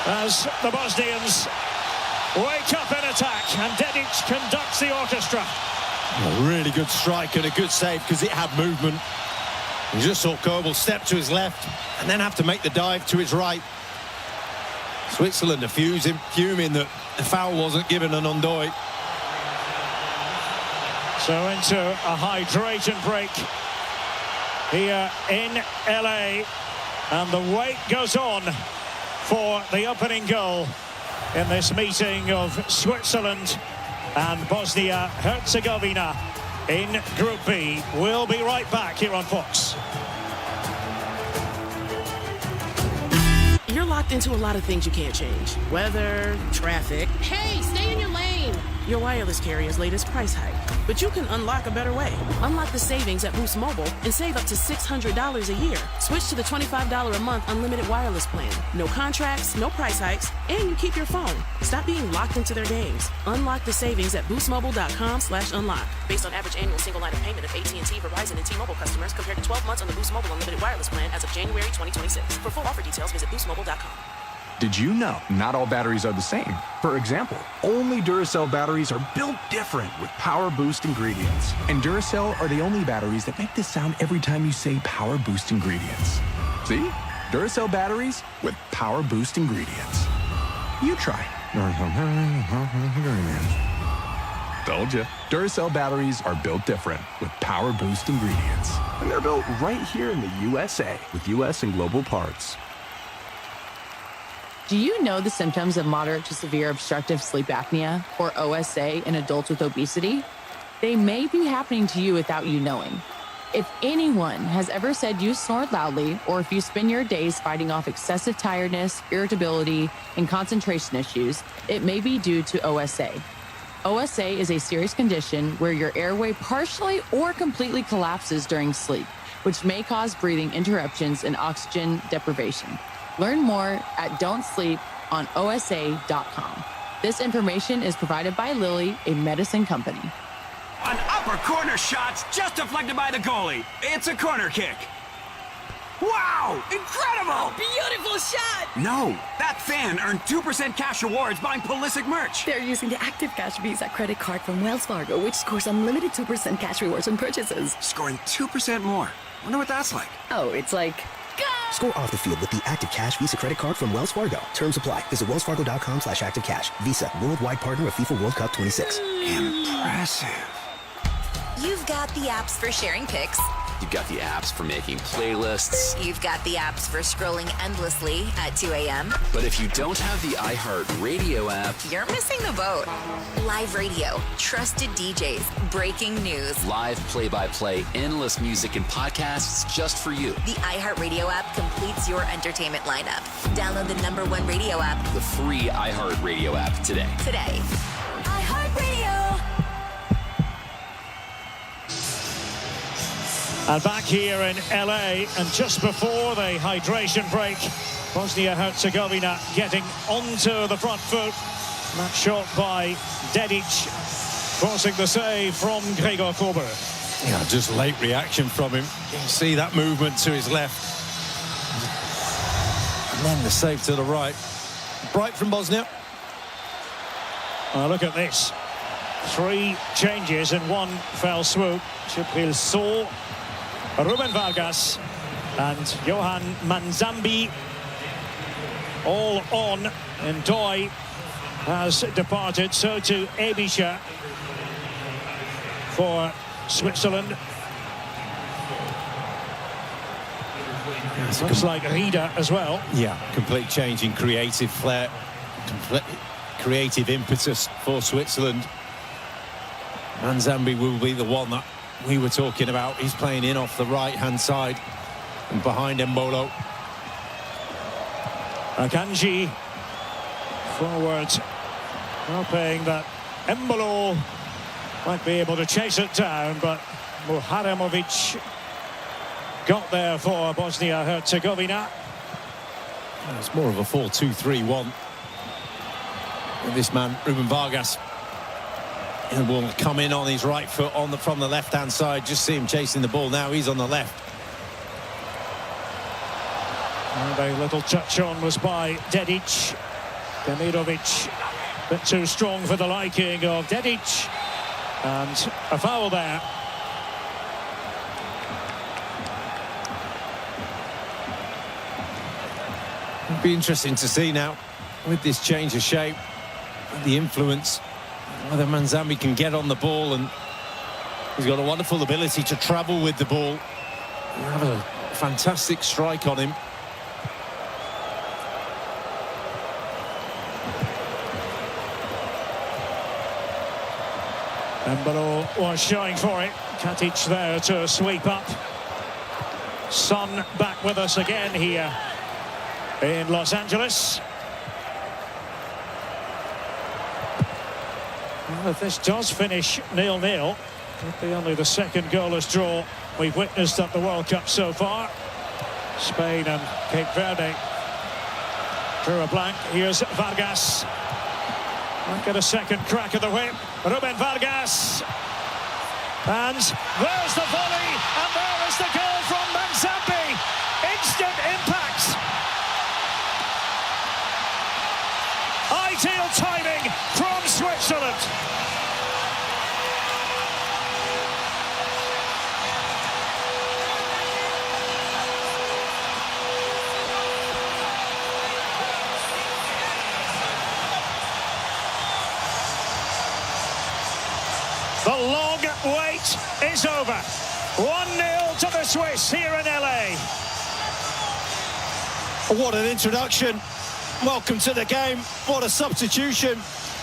as the Bosnians wake up in attack, and Dedic conducts the orchestra. A really good strike and a good save because it had movement. You just saw Korbel step to his left and then have to make the dive to his right. Switzerland are fuming that the foul wasn't given an Undoy. So into a hydration break here in LA, and the wait goes on for the opening goal in this meeting of Switzerland and Bosnia-Herzegovina in Group B. We'll be right back here on Fox. You're locked into a lot of things you can't change. Weather, traffic. Hey, stay in your lane. Your wireless carrier's latest price hike. But you can unlock a better way. Unlock the savings at Boost Mobile and save up to $600 a year. Switch to the $25 a month unlimited wireless plan. No contracts, no price hikes, and you keep your phone. Stop being locked into their games. Unlock the savings at boostmobile.com/unlock. Based on average annual single line of payment of AT&T, Verizon, and T-Mobile customers compared to 12 months on the Boost Mobile unlimited wireless plan as of January 2026. For full offer details, visit boostmobile.com. Did you know not all batteries are the same? For example, only Duracell batteries are built different with Power Boost ingredients. And Duracell are the only batteries that make this sound every time you say Power Boost ingredients. See? Duracell batteries with Power Boost ingredients. You try. Told ya. Duracell batteries are built different with Power Boost ingredients. And they're built right here in the USA with US and global parts. Do you know the symptoms of moderate to severe obstructive sleep apnea, or OSA, in adults with obesity? They may be happening to you without you knowing. If anyone has ever said you snore loudly, or if you spend your days fighting off excessive tiredness, irritability, and concentration issues, it may be due to OSA. OSA is a serious condition where your airway partially or completely collapses during sleep, which may cause breathing interruptions and oxygen deprivation. Learn more at don'tsleeponosa.com. This information is provided by Lilly, a medicine company. An upper corner shot's just deflected by the goalie. It's a corner kick. Wow! Incredible! Beautiful shot! No, that fan earned 2% cash rewards buying Pulisic merch. They're using the Active Cash Visa credit card from Wells Fargo, which scores unlimited 2% cash rewards on purchases. Scoring 2% more. Wonder what that's like. Oh, it's like... Score off the field with the Active Cash Visa credit card from Wells Fargo. Terms apply. Visit wellsfargo.com/activecash. Visa, worldwide partner of FIFA World Cup 26. Impressive. You've got the apps for sharing pics. You've got the apps for making playlists. You've got the apps for scrolling endlessly at 2 a.m. But if you don't have the iHeartRadio app, you're missing the boat. Live radio, trusted DJs, breaking news. Live play-by-play, endless music and podcasts just for you. The iHeartRadio app completes your entertainment lineup. Download the #1 radio app. The free iHeartRadio app today. iHeartRadio. And back here in LA, and just before the hydration break, Bosnia-Herzegovina getting onto the front foot. That shot by Dedic, forcing the save from Gregor Kober. Yeah, just late reaction from him. You can see that movement to his left. And then the save to the right. Bright from Bosnia. Look at this. 3 changes in one fell swoop. Chipil Sol, Ruben Vargas and Johan Manzambi all on, and Doi has departed, so to Ebisha for Switzerland. Looks like Rida as well. Yeah, complete change in creative flair, creative impetus for Switzerland. Manzambi will be the one that we were talking about. He's playing in off the right-hand side and behind Embolo. Akanji forward, hoping that Embolo might be able to chase it down, but Muharemovic got there for Bosnia-Herzegovina. It's more of a 4-2-3-1. And this man, Ruben Vargas, will come in on his right foot from the left-hand side. Just see him chasing the ball now. He's on the left. And a little touch on was by Dedic. Demirovic, a bit too strong for the liking of Dedic. And a foul there. It'll be interesting to see now, with this change of shape, the influence, whether Manzambi can get on the ball, and he's got a wonderful ability to travel with the ball. You have a fantastic strike on him. Embolo was showing for it. Katic there to sweep up. Son back with us again here in Los Angeles. Well, if this does finish 0-0, could be only the second goalless draw we've witnessed at the World Cup so far. Spain and Cape Verde drew a blank. Here's Vargas. Might get a second crack at the whip. Ruben Vargas. And there's the volley, and there is the goal from Manzambi. Instant impact. Ideal timing from Switzerland. The long wait is over. 1-0 to the Swiss here in LA. What an introduction. Welcome to the game. What a substitution.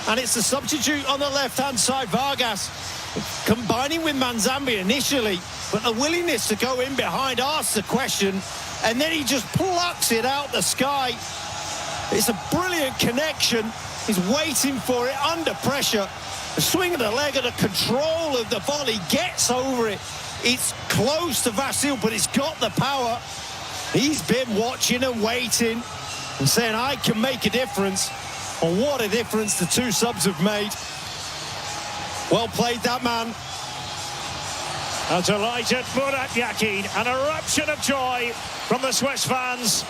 And it's the substitute on the left-hand side, Vargas, combining with Manzambi initially, but the willingness to go in behind asks the question, and then he just plucks it out the sky. It's a brilliant connection. He's waiting for it under pressure. The swing of the leg and the control of the volley gets over it. It's close to Vasil, but it's got the power. He's been watching and waiting and saying, I can make a difference. And what a difference the two subs have made. Well played, that man. A delighted Murat Yakin, an eruption of joy from the Swiss fans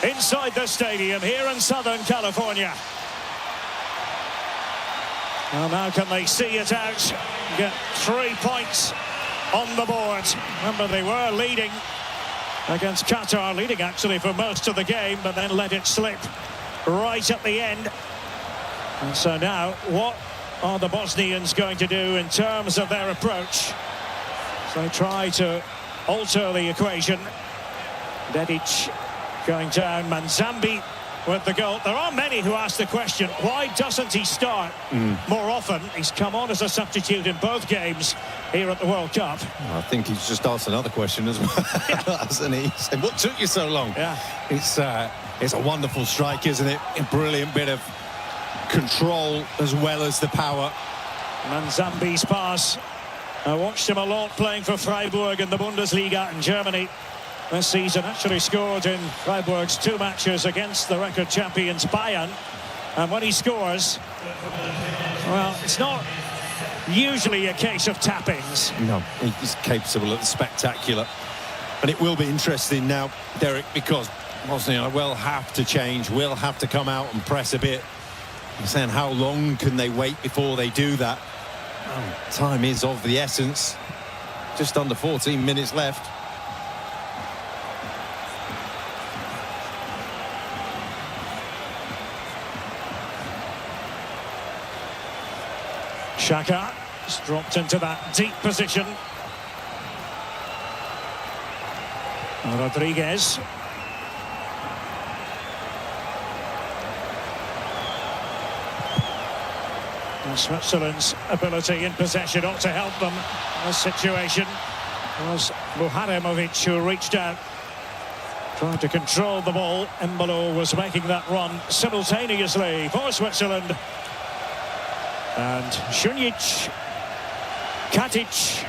inside the stadium here in Southern California. Well, now can they see it out, get 3 points on the board. Remember, they were leading against Qatar, leading actually for most of the game, but then let it slip right at the end. And so now, what are the Bosnians going to do in terms of their approach? So they try to alter the equation. Dedic going down, Manzambi with the goal. There are many who ask the question, why doesn't he start more often? He's come on as a substitute in both games here at the World Cup. I think he's just asked another question as well, hasn't he? Said, what took you so long? Yeah. It's a wonderful strike, isn't it? A brilliant bit of control as well as the power. Manzambi's pass. I watched him a lot playing for Freiburg in the Bundesliga in Germany this season. Actually scored in Freiburg's 2 matches against the record champions Bayern. And when he scores, well, it's not usually a case of tappings. No, he's capable of the spectacular. And it will be interesting now, Derek, because Bosnia will have to change, will have to come out and press a bit. I'm saying, how long can they wait before they do that? Time is of the essence. Just under 14 minutes left. Xhaka has dropped into that deep position. Rodriguez. And Switzerland's ability in possession ought to help them in this situation. It was Muharemovic who reached out, trying to control the ball. Embolo was making that run simultaneously for Switzerland. And Šunjić, Katic.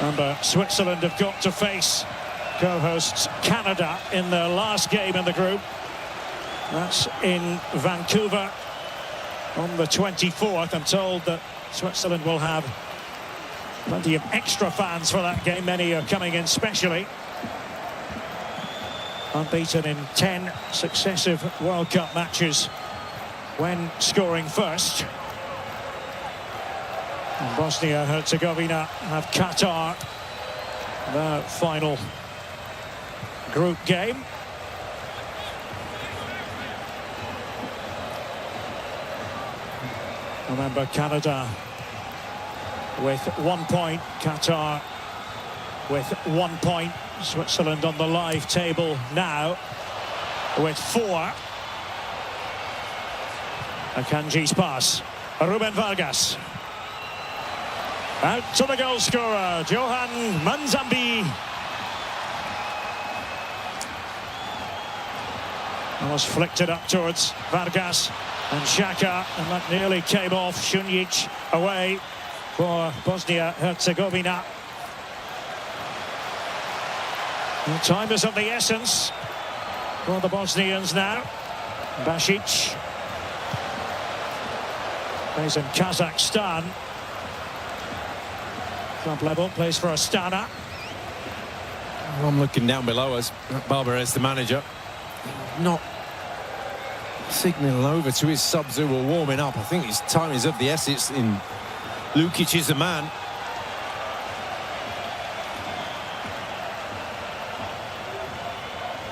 Remember, Switzerland have got to face co-hosts Canada in their last game in the group. That's in Vancouver on the 24th. I'm told that Switzerland will have plenty of extra fans for that game. Many are coming in specially. unbeaten in 10 successive World Cup matches when scoring first. And Bosnia-Herzegovina have Qatar, their final group game. Remember, Canada with 1 point, Qatar with 1 point. Switzerland on the live table now with 4. Akanji's pass. Ruben Vargas. Out to the goal scorer, Johan Manzambi. Almost flicked it up towards Vargas and Xhaka, and that nearly came off. Šunjić away for Bosnia-Herzegovina. Time is of the essence for the Bosnians now. Basic. Plays in Kazakhstan. Club level, plays for Astana. I'm looking down below us. Barbarez, the manager, not signalling over to his subs who were warming up. I think his time is of the essence. In Lukic is the man.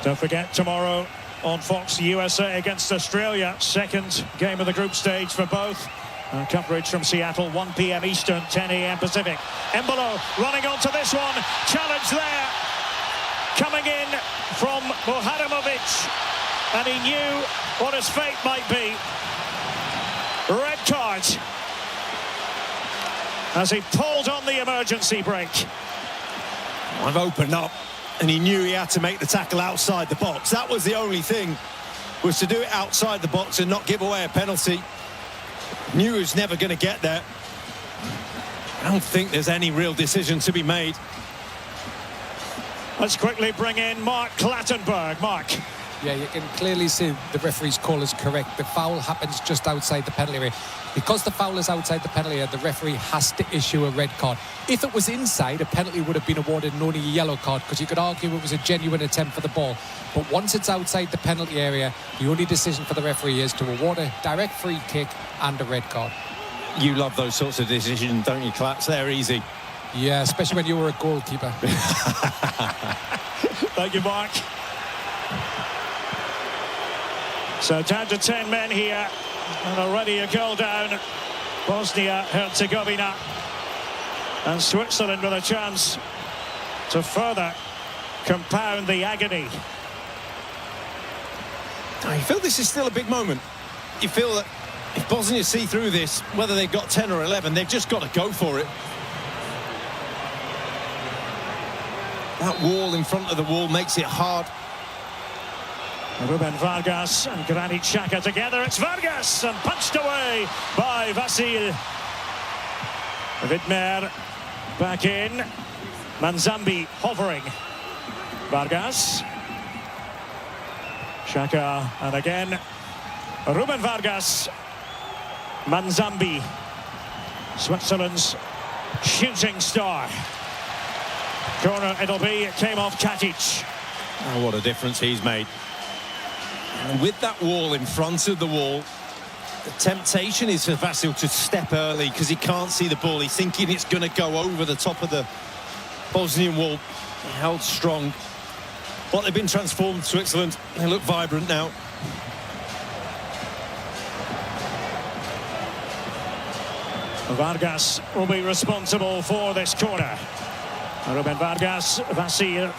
Don't forget, tomorrow on Fox, USA against Australia. Second game of the group stage for both. Coverage from Seattle, 1 p.m. Eastern, 10 a.m. Pacific. Embolo running onto this one. Challenge there. Coming in from Muharrimovic. And he knew what his fate might be. Red card. As he pulled on the emergency brake. I've opened up. And he knew he had to make the tackle outside the box. That was the only thing, was to do it outside the box and not give away a penalty. Knew he was never going to get there. I don't think there's any real decision to be made. Let's quickly bring in Mark Clattenburg. Mark. Yeah, you can clearly see the referee's call is correct. The foul happens just outside the penalty area. Because the foul is outside the penalty area, the referee has to issue a red card. If it was inside, a penalty would have been awarded and only a yellow card, because you could argue it was a genuine attempt for the ball. But once it's outside the penalty area, the only decision for the referee is to award a direct free kick and a red card. You love those sorts of decisions, don't you, Claps? They're easy. Yeah, especially when you were a goalkeeper. Thank you, Mark. So down to 10 men here, and already a goal down. Bosnia-Herzegovina, and Switzerland with a chance to further compound the agony. You feel this is still a big moment. You feel that if Bosnia see through this, whether they've got 10 or 11, they've just got to go for it. That wall in front of the wall makes it hard. Ruben Vargas and Granit Xhaka together. It's Vargas, and punched away by Vasil. Vidmer back in. Manzambi hovering. Vargas. Xhaka, and again Ruben Vargas. Manzambi, Switzerland's shooting star. Corner it'll be. It came off Katic. Oh, what a difference he's made. And with that wall in front of the wall, the temptation is for Vasil to step early because he can't see the ball. He's thinking it's going to go over the top of the Bosnian wall. He held strong. But they've been transformed, Switzerland. They look vibrant now. Vargas will be responsible for this corner. Ruben Vargas, Vasil.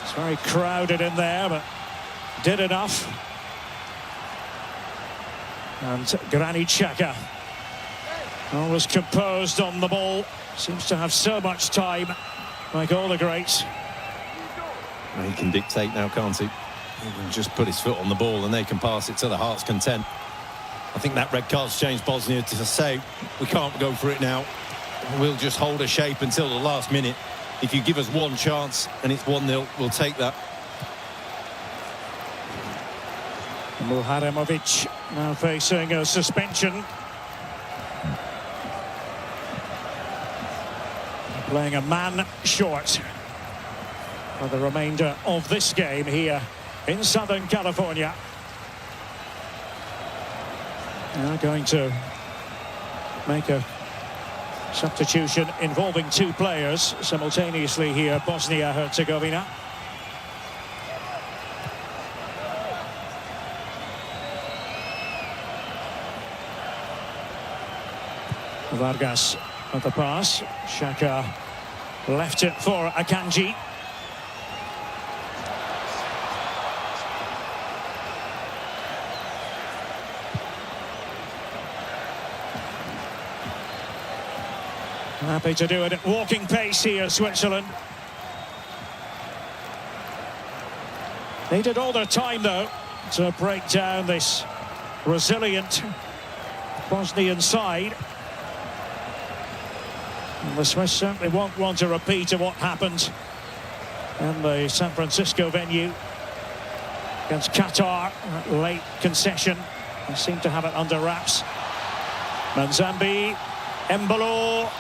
It's very crowded in there, but did enough. And Granit Xhaka, always composed on the ball. Seems to have so much time, like all the greats. He can dictate now, can't he? He can just put his foot on the ball and they can pass it to the heart's content. I think that red card's changed Bosnia to say, we can't go for it now. We'll just hold a shape until the last minute. If you give us one chance and it's 1-0, we'll take that. Muharrimovic now facing a suspension. Playing a man short for the remainder of this game here in Southern California. Now going to make a substitution involving two players simultaneously here, Bosnia-Herzegovina. Vargas at the pass. Xhaka left it for Akanji. Happy to do it at walking pace here, Switzerland. Needed all their time, though, to break down this resilient Bosnian side. And the Swiss certainly won't want a repeat of what happened in the San Francisco venue against Qatar. That late concession. They seem to have it under wraps. Manzambi, Embolo.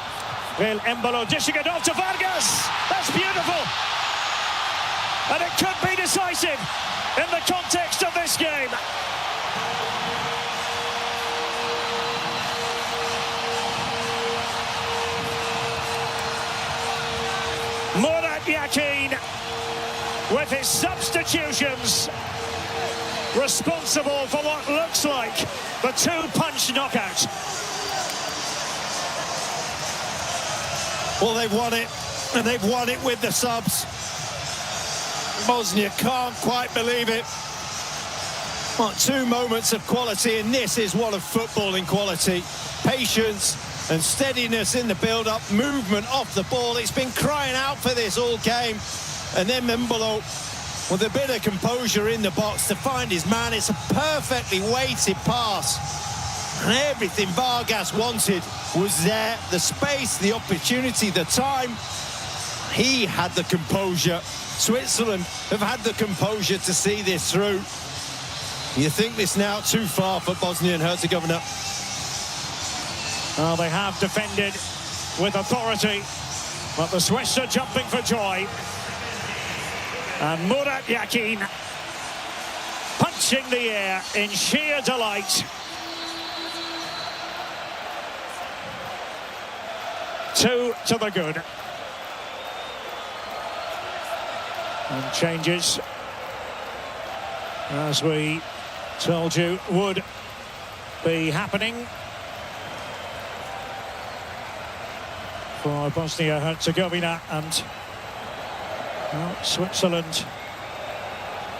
Well, Embolo dishing it off to Vargas. That's beautiful. And it could be decisive in the context of this game. Murat Yakin with his substitutions responsible for what looks like the two-punch knockout. Well, they've won it, and they've won it with the subs. Bosnia can't quite believe it. Well, two moments of quality, and this is one of footballing quality. Patience and steadiness in the build-up, movement off the ball. It's been crying out for this all game. And then Embolo with a bit of composure in the box to find his man. It's a perfectly weighted pass. And everything Vargas wanted was there. The space, the opportunity, the time. He had the composure. Switzerland have had the composure to see this through. You think this now too far for Bosnia and Herzegovina? Well, they have defended with authority, but the Swiss are jumping for joy. And Murat Yakin punching the air in sheer delight. Two to the good. And changes, as we told you, would be happening for Bosnia-Herzegovina, and well, Switzerland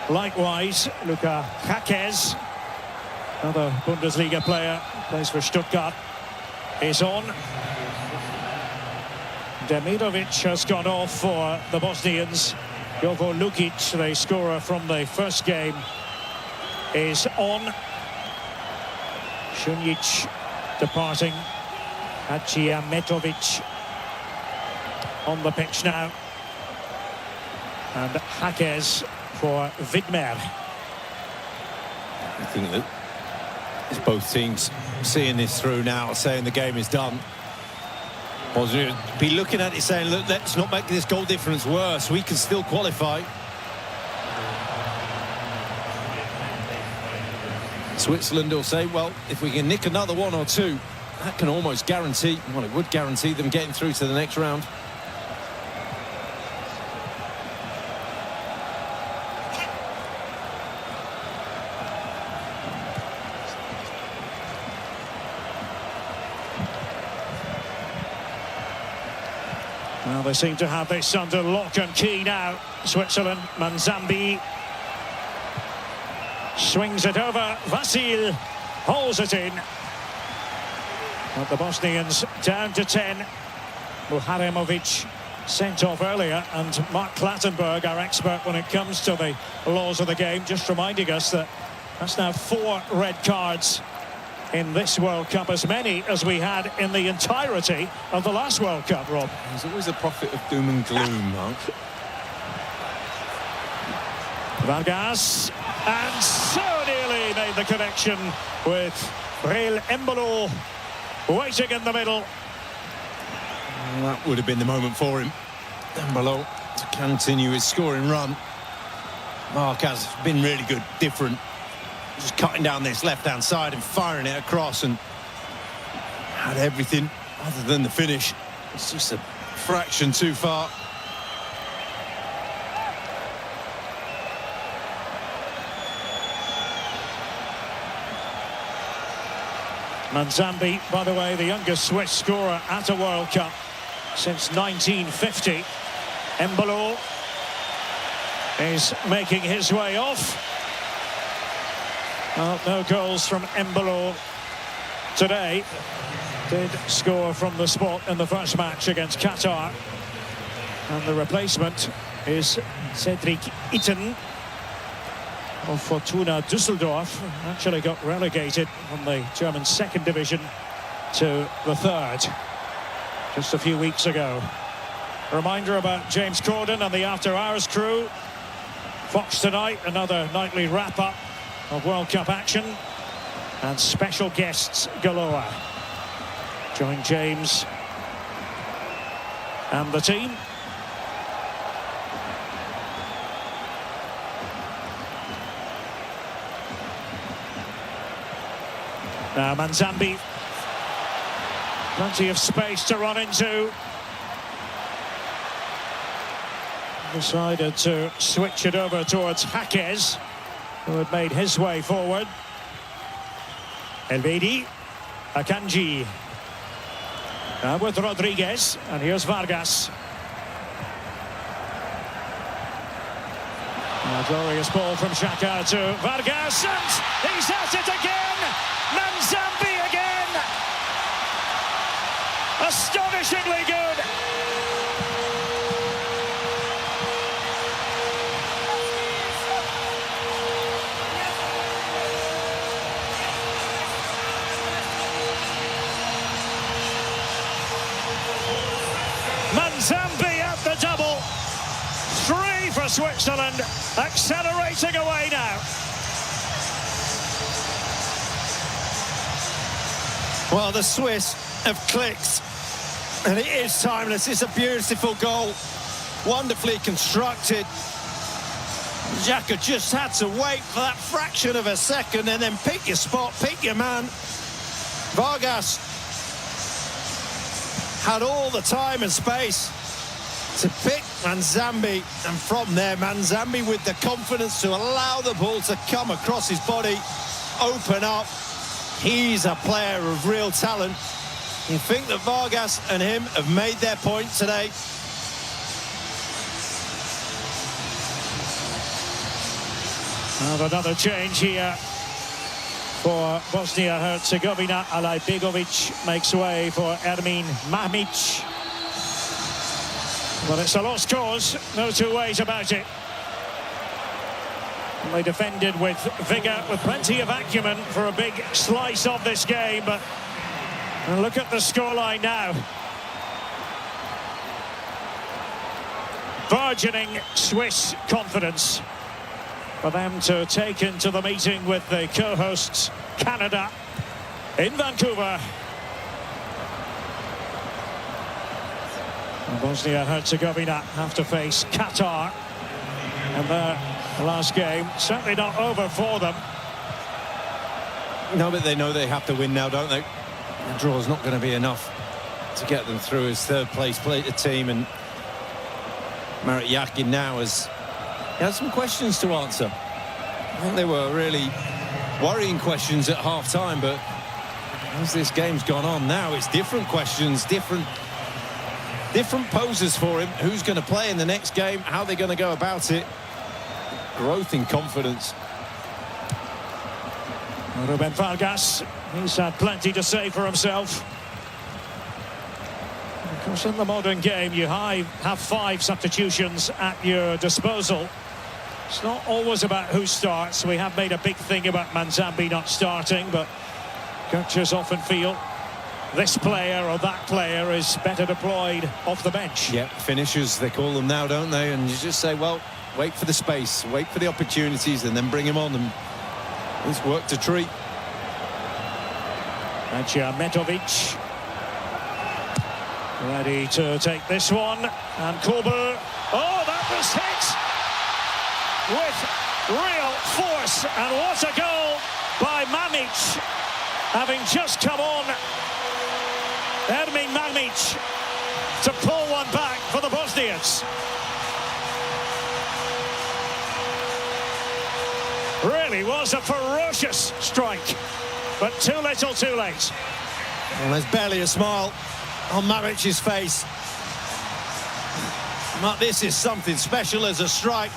likewise. Luka Jaquez, another Bundesliga player, plays for Stuttgart, is on. Demirovic has gone off for the Bosnians. Jovo Lukic, the scorer from the first game, is on. Šunjić departing. Hadžiahmetović on the pitch now. And Jaquez for Vidmer. I think that it's both teams seeing this through now, saying the game is done. Bosnia be looking at it saying, look, let's not make this goal difference worse. We can still qualify. Switzerland will say, well, if we can nick another one or two, that can almost guarantee, well, it would guarantee them getting through to the next round. Well, they seem to have this under lock and key now. Switzerland, Manzambi swings it over. Vasil holds it in. But the Bosnians down to 10. Muharemovic sent off earlier, and Mark Clattenburg, our expert when it comes to the laws of the game, just reminding us that that's now 4 red cards in this World Cup, as many as we had in the entirety of the last World Cup, Rob. There's always a prophet of doom and gloom, Mark. Vargas, and so nearly made the connection with Breel Embolo waiting in the middle. Well, that would have been the moment for him. Embolo to continue his scoring run. Marquez has been really good, different. Just cutting down this left-hand side and firing it across, and had everything other than the finish. It's just a fraction too far. Manzambi, by the way, the youngest Swiss scorer at a World Cup since 1950. Embolo is making his way off. Well, no goals from Embolo today. Did score from the spot in the first match against Qatar. And the replacement is Cedric Itten of Fortuna Düsseldorf. Actually got relegated from the German second division to the third just a few weeks ago. A reminder about James Corden and the After Hours crew. Fox tonight, another nightly wrap-up of World Cup action, and special guests galore. Join James and the team. Now Manzambi, plenty of space to run into. Decided to switch it over towards Jaquez, who had made his way forward. Elvedi, Akanji. Now with Rodriguez, and here's Vargas. A glorious ball from Xhaka to Vargas, and he's at it again! Manzambi again! Astonishingly good! Manzambi at the double. 3 for Switzerland, accelerating away now. Well, the Swiss have clicked, and it is timeless. It's a beautiful goal, wonderfully constructed. Xhaka just had to wait for that fraction of a second and then pick your spot, pick your man. Vargas had all the time and space to pick Manzambi, and from there Manzambi with the confidence to allow the ball to come across his body, open up. He's a player of real talent. You think that Vargas and him have made their point today? And another change here for Bosnia-Herzegovina. Alaj Begovic makes way for Ermin Mahmic. Well, it's a lost cause, no two ways about it. They defended with vigour, with plenty of acumen for a big slice of this game, but look at the scoreline now. Burgeoning Swiss confidence for them to take into the meeting with the co-hosts Canada in Vancouver. Bosnia-Herzegovina have to face Qatar in their last game. Certainly not over for them. No, but they know they have to win now, don't they? The draw is not going to be enough to get them through as third-place team, and Marat Yakin now has some questions to answer. I think they were really worrying questions at half-time, but as this game's gone on now, it's different questions, different poses for him. Who's going to play in the next game? How they're going to go about it? Growth in confidence. Ruben Vargas, he's had plenty to say for himself. Of course, in the modern game, you have 5 substitutions at your disposal. It's not always about who starts. We have made a big thing about Manzambi not starting, but coaches often feel this player or that player is better deployed off the bench. Yeah, finishers, they call them now, don't they? And you just say, well, wait for the space, wait for the opportunities, and then bring him on. And it's worked a treat. Maciej Metovic ready to take this one, and Korbel. Oh, that was hit! with real force, and what a goal by Mamic, having just come on. Ermin Mamic to pull one back for the Bosnians. Really was a ferocious strike, but too little, too late. Well, there's barely a smile on Mamic's face. But this is something special as a strike.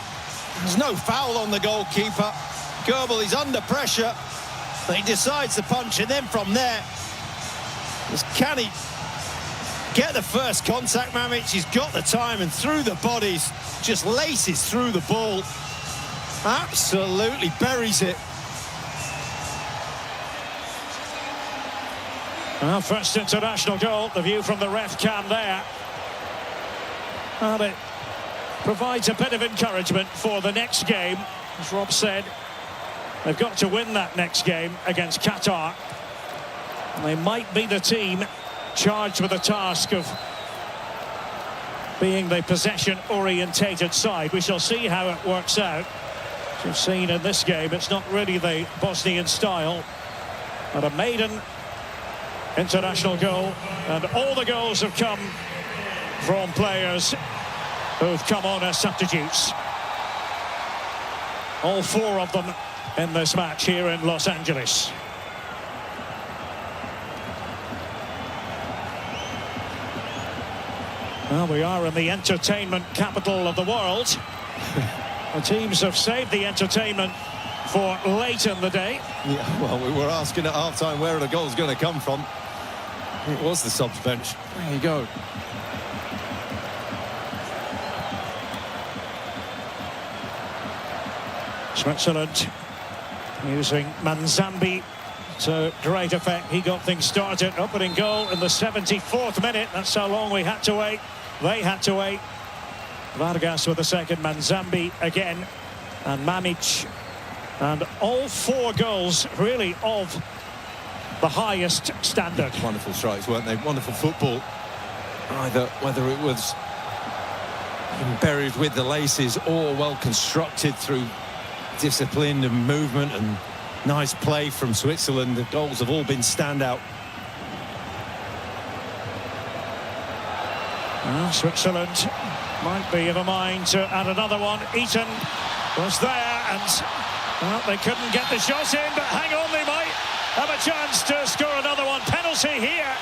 There's no foul on the goalkeeper. Goebel is under pressure. He decides to punch, and then from there, can he get the first contact? Mamic, he's got the time, and through the bodies, just laces through the ball. Absolutely buries it. Well, first international goal, the view from the ref cam there. And it provides a bit of encouragement for the next game. As Rob said, they've got to win that next game against Qatar. They might be the team charged with the task of being the possession-orientated side. We shall see how it works out. As you've seen in this game, it's not really the Bosnian style, but a maiden international goal, and all the goals have come from players who've come on as substitutes. All four of them in this match here in Los Angeles. Well, we are in the entertainment capital of the world. The teams have saved the entertainment for late in the day. Yeah, well, we were asking at half-time where the goal's going to come from. It was the subs bench. There you go. Switzerland using Manzambi to great effect. He got things started. Opening goal in the 74th minute. That's how long we had to wait. They had to wait. Vargas with the second, Manzambi again, and Mamic. And all four goals really of the highest standard. Wonderful strikes, weren't they? Wonderful football. Either whether it was buried with the laces or well constructed through discipline and movement and nice play from Switzerland. The goals have all been standout. Well, Switzerland might be of a mind to add another one. Eaton was there, and well, they couldn't get the shot in, but hang on, they might have a chance to score another one. Penalty here.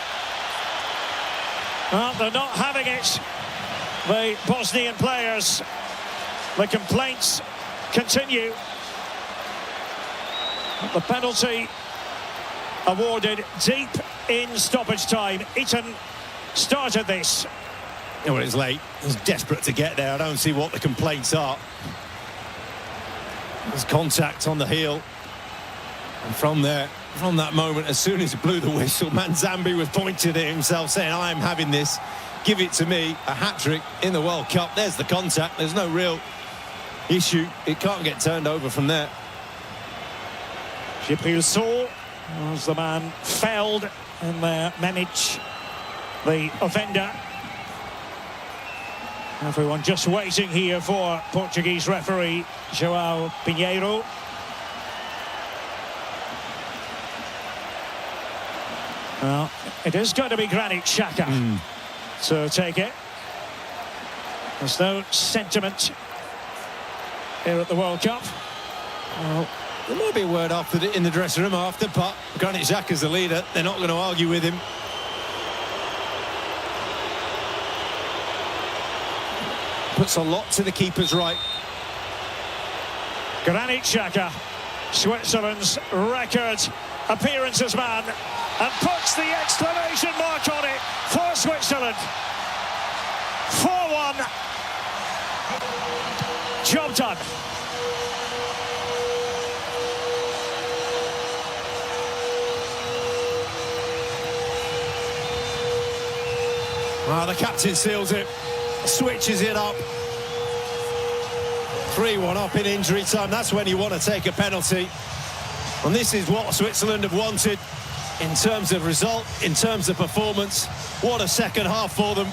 Well, they're not having it, the Bosnian players. The complaints continue. The penalty awarded deep in stoppage time. Eaton started this. Oh, well, it's late. He's desperate to get there. I don't see what the complaints are. There's contact on the heel. And from there, from that moment, as soon as he blew the whistle, Manzambi was pointing at himself, saying, I'm having this. Give it to me. A hat-trick in the World Cup. There's the contact. There's no real issue. It can't get turned over from there. Gipilso was the man felled in there. Mamic, the offender. Everyone just waiting here for Portuguese referee João Pinheiro. Well, it is going to be Granit Xhaka to take it. There's no sentiment here at the World Cup. Well, there might be a word after in the dressing room after, but Granit Xhaka's the leader. They're not going to argue with him. Puts a lot to the keeper's right. Granit Xhaka, Switzerland's record appearances man, and puts the exclamation mark on it for Switzerland. 4-1. Job done. Well, the captain seals it, switches it up. 3-1 up in injury time. That's when you want to take a penalty. And this is what Switzerland have wanted in terms of result, in terms of performance. What a second half for them.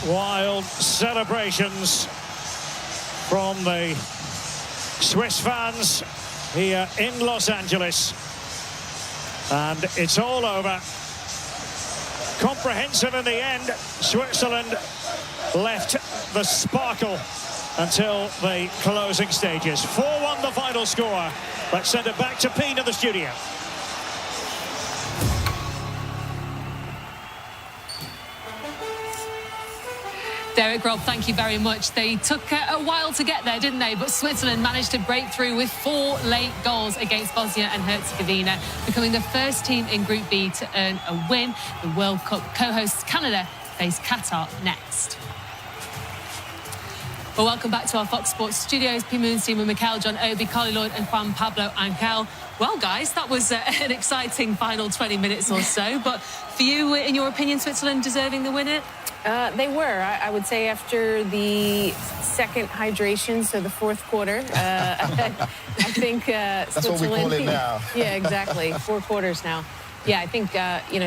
Wild celebrations from the Swiss fans here in Los Angeles. And it's all over. Comprehensive in the end. Switzerland left the sparkle until the closing stages. 4-1 the final score. Let's send it back to Pete in the studio. Derek, Rob, thank you very much. They took a while to get there, didn't they? But Switzerland managed to break through with 4 late goals against Bosnia and Herzegovina, becoming the first team in Group B to earn a win. The World Cup co-hosts Canada face Qatar next. Well, welcome back to our Fox Sports studios. P. Moonstein with Mikel, John Obi, Carly Lloyd and Juan Pablo Angel. Well, guys, that was an exciting final 20 minutes or so. But for you, in your opinion, Switzerland deserving the winner? They were. I would say after the second hydration, so the fourth quarter, I think That's Switzerland... what we call it now. Yeah, exactly. 4 quarters now. Yeah, I think,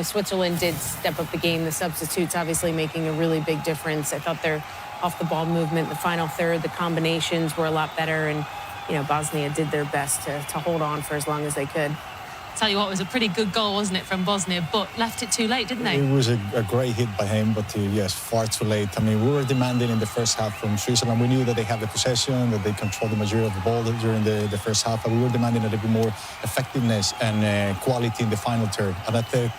Switzerland did step up the game. The substitutes obviously making a really big difference. I thought their off-the-ball movement, the final third, the combinations were a lot better. And, Bosnia did their best to hold on for as long as they could. Tell you what, it was a pretty good goal, wasn't it, from Bosnia, but left it too late, didn't they? It was a great hit by him, but yes, far too late. I mean, we were demanding in the first half from Switzerland. We knew that they have the possession, that they control the majority of the ball during the first half, but we were demanding a little bit more effectiveness and quality in the final third. And I think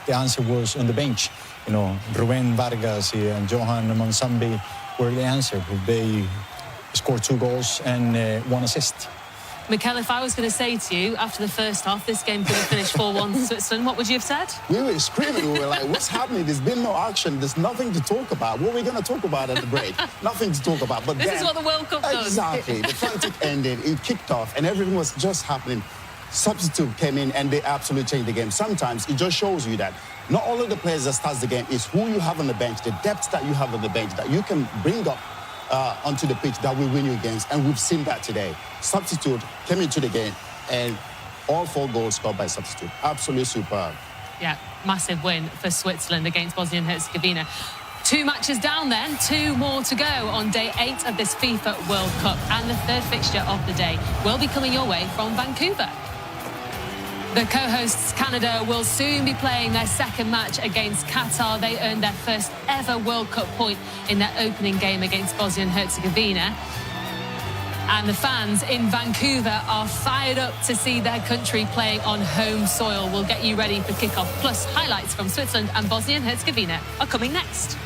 the answer was on the bench. Ruben Vargas and Johan Monsambi were the answer. They scored 2 goals and 1 assist. Mikel, if I was going to say to you, after the first half, this game could have finished 4-1 to Switzerland, what would you have said? We were screaming. We were like, what's happening? There's been no action. There's nothing to talk about. What are we going to talk about at the break? Nothing to talk about. But this is what the World Cup does. Exactly. The frantic ended. It kicked off, and everything was just happening. Substitute came in, and they absolutely changed the game. Sometimes it just shows you that not all of the players that starts the game is who you have on the bench, the depth that you have on the bench that you can bring up onto the pitch that will win you games, and we've seen that today. Substitute came into the game, and all 4 goals scored by substitute. Absolutely superb. Yeah, massive win for Switzerland against Bosnia and Herzegovina. 2 matches down then, 2 more to go on day 8 of this FIFA World Cup, and the third fixture of the day will be coming your way from Vancouver. The co-hosts Canada will soon be playing their second match against Qatar. They earned their first ever World Cup point in their opening game against Bosnia and Herzegovina. And the fans in Vancouver are fired up to see their country playing on home soil. We'll get you ready for kickoff. Plus, highlights from Switzerland and Bosnia and Herzegovina are coming next.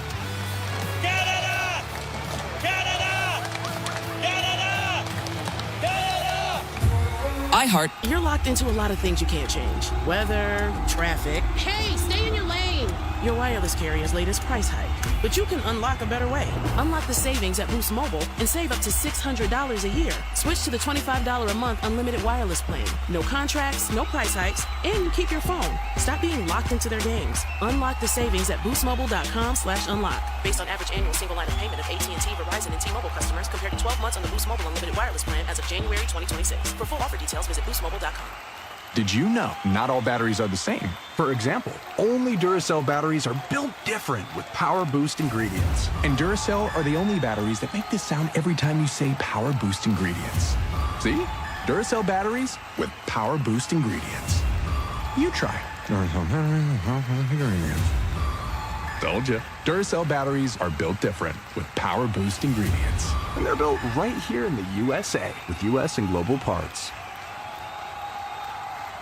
iHeart. You're locked into a lot of things you can't change. Weather, traffic. Hey, stay in your lane. Your wireless carrier's latest price hike. But you can unlock a better way. Unlock the savings at Boost Mobile and save up to $600 a year. Switch to the $25 a month unlimited wireless plan. No contracts, no price hikes, and you keep your phone. Stop being locked into their games. Unlock the savings at boostmobile.com/unlock. Based on average annual single line of payment of AT&T, Verizon, and T-Mobile customers compared to 12 months on the Boost Mobile unlimited wireless plan as of January 2026. For full offer details, visit boostmobile.com. Did you know not all batteries are the same? For example, only Duracell batteries are built different with Power Boost ingredients. And Duracell are the only batteries that make this sound every time you say Power Boost ingredients. See? Duracell batteries with Power Boost ingredients. You try. Told you. Duracell batteries are built different with Power Boost ingredients. And they're built right here in the USA with US and global parts.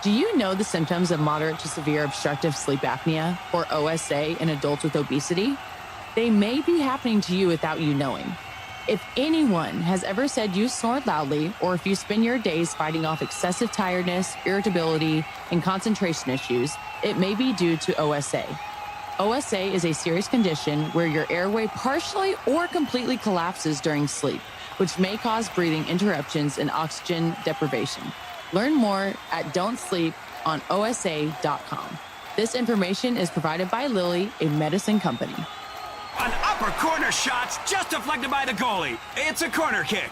Do you know the symptoms of moderate to severe obstructive sleep apnea, or OSA, in adults with obesity? They may be happening to you without you knowing. If anyone has ever said you snore loudly, or if you spend your days fighting off excessive tiredness, irritability, and concentration issues, it may be due to OSA. OSA is a serious condition where your airway partially or completely collapses during sleep, which may cause breathing interruptions and oxygen deprivation. Learn more at don'tsleeponosa.com. This information is provided by Lilly, a medicine company. An upper corner shot's just deflected by the goalie. It's a corner kick.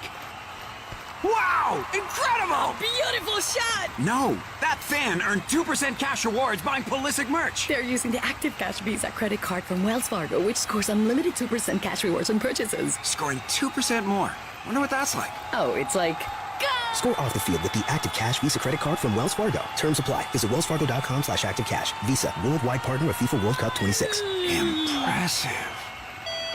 Wow! Incredible! Beautiful shot! No, that fan earned 2% cash rewards buying Pulisic merch. They're using the Active Cash Visa credit card from Wells Fargo, which scores unlimited 2% cash rewards on purchases. Scoring 2% more. Wonder what that's like. Oh, it's like... Score off the field with the Active Cash Visa credit card from Wells Fargo. Terms apply. Visit wellsfargo.com/activecash. Visa, worldwide partner of FIFA World Cup 26. Impressive.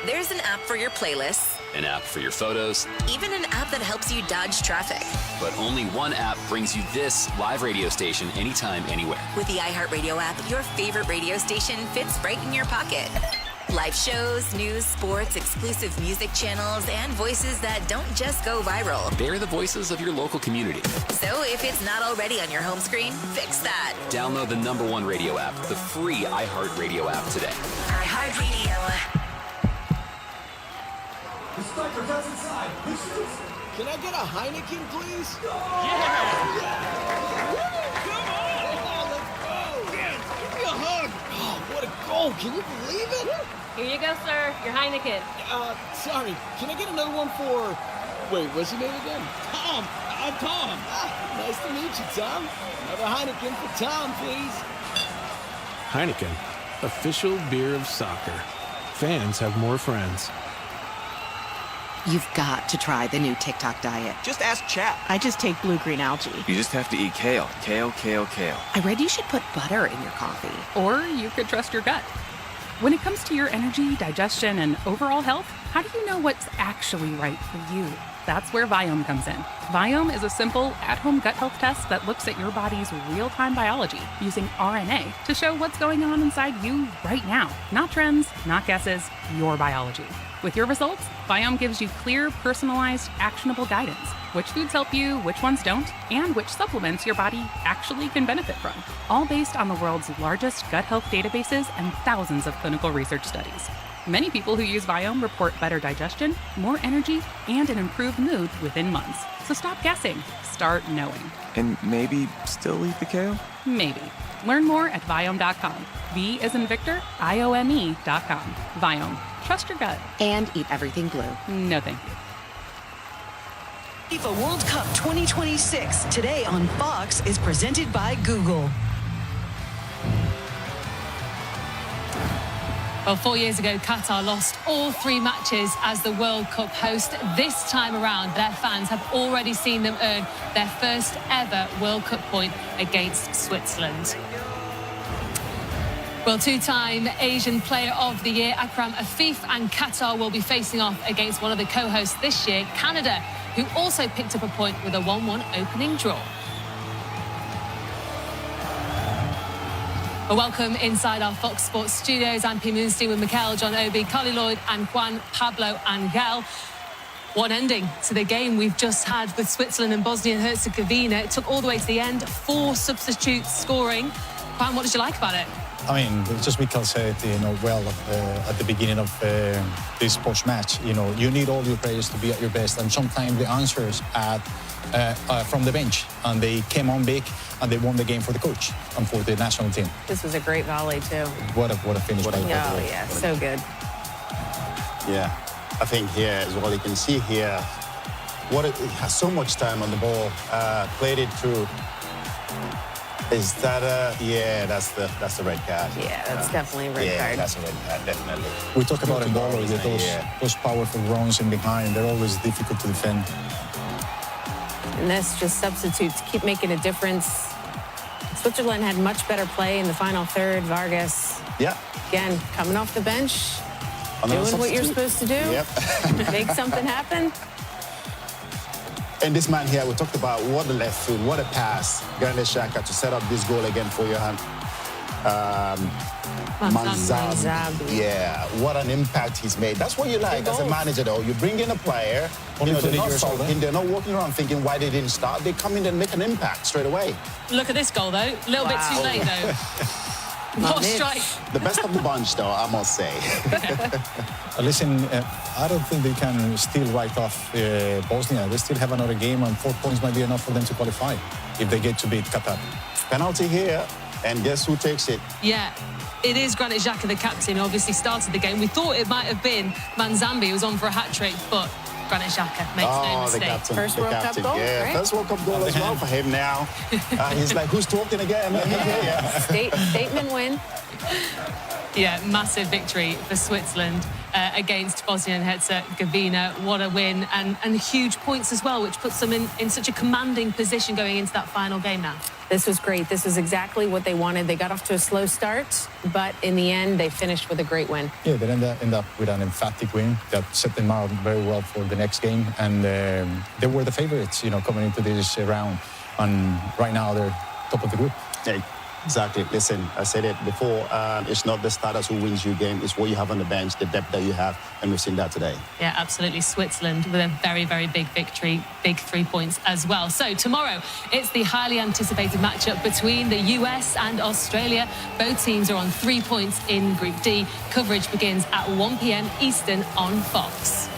There's an app for your playlists, An app for your photos, even an app that helps you dodge traffic. but only one app brings you this live radio station anytime, anywhere. With the iHeartRadio app, your favorite radio station fits right in your pocket. Live shows, news, sports, exclusive music channels, and voices that don't just go viral. They're the voices of your local community. So if it's not already on your home screen, fix that. Download the #1 radio app, the free iHeartRadio app today. iHeartRadio. Can I get a Heineken, please? Yeah! Come on! Let's go! Give me a hug! Oh, what a goal! Can you believe it? Here you go, sir. Your Heineken. Sorry. Can I get another one for... Wait, what's your name again? Tom! I'm Tom! Nice to meet you, Tom. Another Heineken for Tom, please. Heineken, official beer of soccer. Fans have more friends. You've got to try the new TikTok diet. Just ask Chat. I just take blue-green algae. You just have to eat kale. Kale, kale, kale. I read you should put butter in your coffee. Or you could trust your gut. When it comes to your energy, digestion, and overall health, how do you know what's actually right for you? That's where Viome comes in. Viome is a simple, at-home gut health test that looks at your body's real-time biology using RNA to show what's going on inside you right now. Not trends, not guesses, your biology. With your results, Viome gives you clear, personalized, actionable guidance. Which foods help you, which ones don't, and which supplements your body actually can benefit from. All based on the world's largest gut health databases and thousands of clinical research studies. Many people who use Viome report better digestion, more energy, and an improved mood within months. So stop guessing. Start knowing. And maybe still eat the kale? Maybe. Learn more at Viome.com. V as in Victor, IOME.com. Viome. Trust your gut. And eat everything blue. No thank you. FIFA World Cup 2026, today on Fox, is presented by Google. Well, 4 years ago, Qatar lost all 3 matches as the World Cup host. This time around, their fans have already seen them earn their first ever World Cup point against Switzerland. Well, 2-time Asian Player of the Year, Akram Afif, and Qatar will be facing off against one of the co-hosts this year, Canada, who also picked up a point with a 1-1 opening draw. Well, welcome inside our Fox Sports studios. I'm P. Moonstein with Mikel, John Obi, Carly Lloyd and Juan Pablo Angel. What an ending to the game we've just had with Switzerland and Bosnia and Herzegovina. It took all the way to the end, 4 substitutes scoring. Juan, what did you like about it? I mean, just Mikel said, well, at the beginning of this post-match, you need all your players to be at your best, and sometimes the answers from the bench, and they came on big, and they won the game for the coach and for the national team. This was a great volley too. What a finish! Oh yeah, so good. Yeah, I think here as well, you can see here, it has so much time on the ball, played it through. Is that that's the red card. Yeah, that's definitely a red card. Yeah, that's a red card, definitely. We talk about ballers with those powerful runs in behind. They're always difficult to defend. And this just substitutes keep making a difference. Switzerland had much better play in the final third. Vargas, again, coming off the bench, doing what you're supposed to do. Yep. Make something happen. And this man here, we talked about what a left foot, what a pass. Granit Xhaka to set up this goal again for Johan Manzambi. Yeah, what an impact he's made. That's what you like as a manager, though. You bring in a player, they're not sulking, they're not walking around thinking why they didn't start. They come in and make an impact straight away. Look at this goal, though. A little bit too late, though. What a strike. The best of the bunch, though, I must say. Listen, I don't think they can still write off Bosnia. They still have another game, and 4 points might be enough for them to qualify if they get to beat Qatar. Penalty here, and guess who takes it? Yeah, it is Granit Xhaka, the captain, who obviously started the game. We thought it might have been Manzambi who was on for a hat-trick, but Granit Xhaka makes no mistake. The captain. First World Cup goal, Yeah, right? first World Cup goal as well for him now. He's like, who's talking again? Yeah. Statement win. Yeah, massive victory for Switzerland against Bosnia and Herzegovina. What a win, and huge points as well, which puts them in such a commanding position going into that final game now. This was great. This was exactly what they wanted. They got off to a slow start, but in the end, they finished with a great win. Yeah, they end up with an emphatic win that set them out very well for the next game. And they were the favorites, coming into this round. And right now, they're top of the group. Yeah, exactly. Listen, I said it before. It's not the starters who wins you game. It's what you have on the bench, the depth that you have. And we've seen that today. Yeah, absolutely. Switzerland with a very, very big victory. Big 3 points as well. So tomorrow, it's the highly anticipated matchup between the US and Australia. Both teams are on 3 points in Group D. Coverage begins at 1 p.m. Eastern on Fox.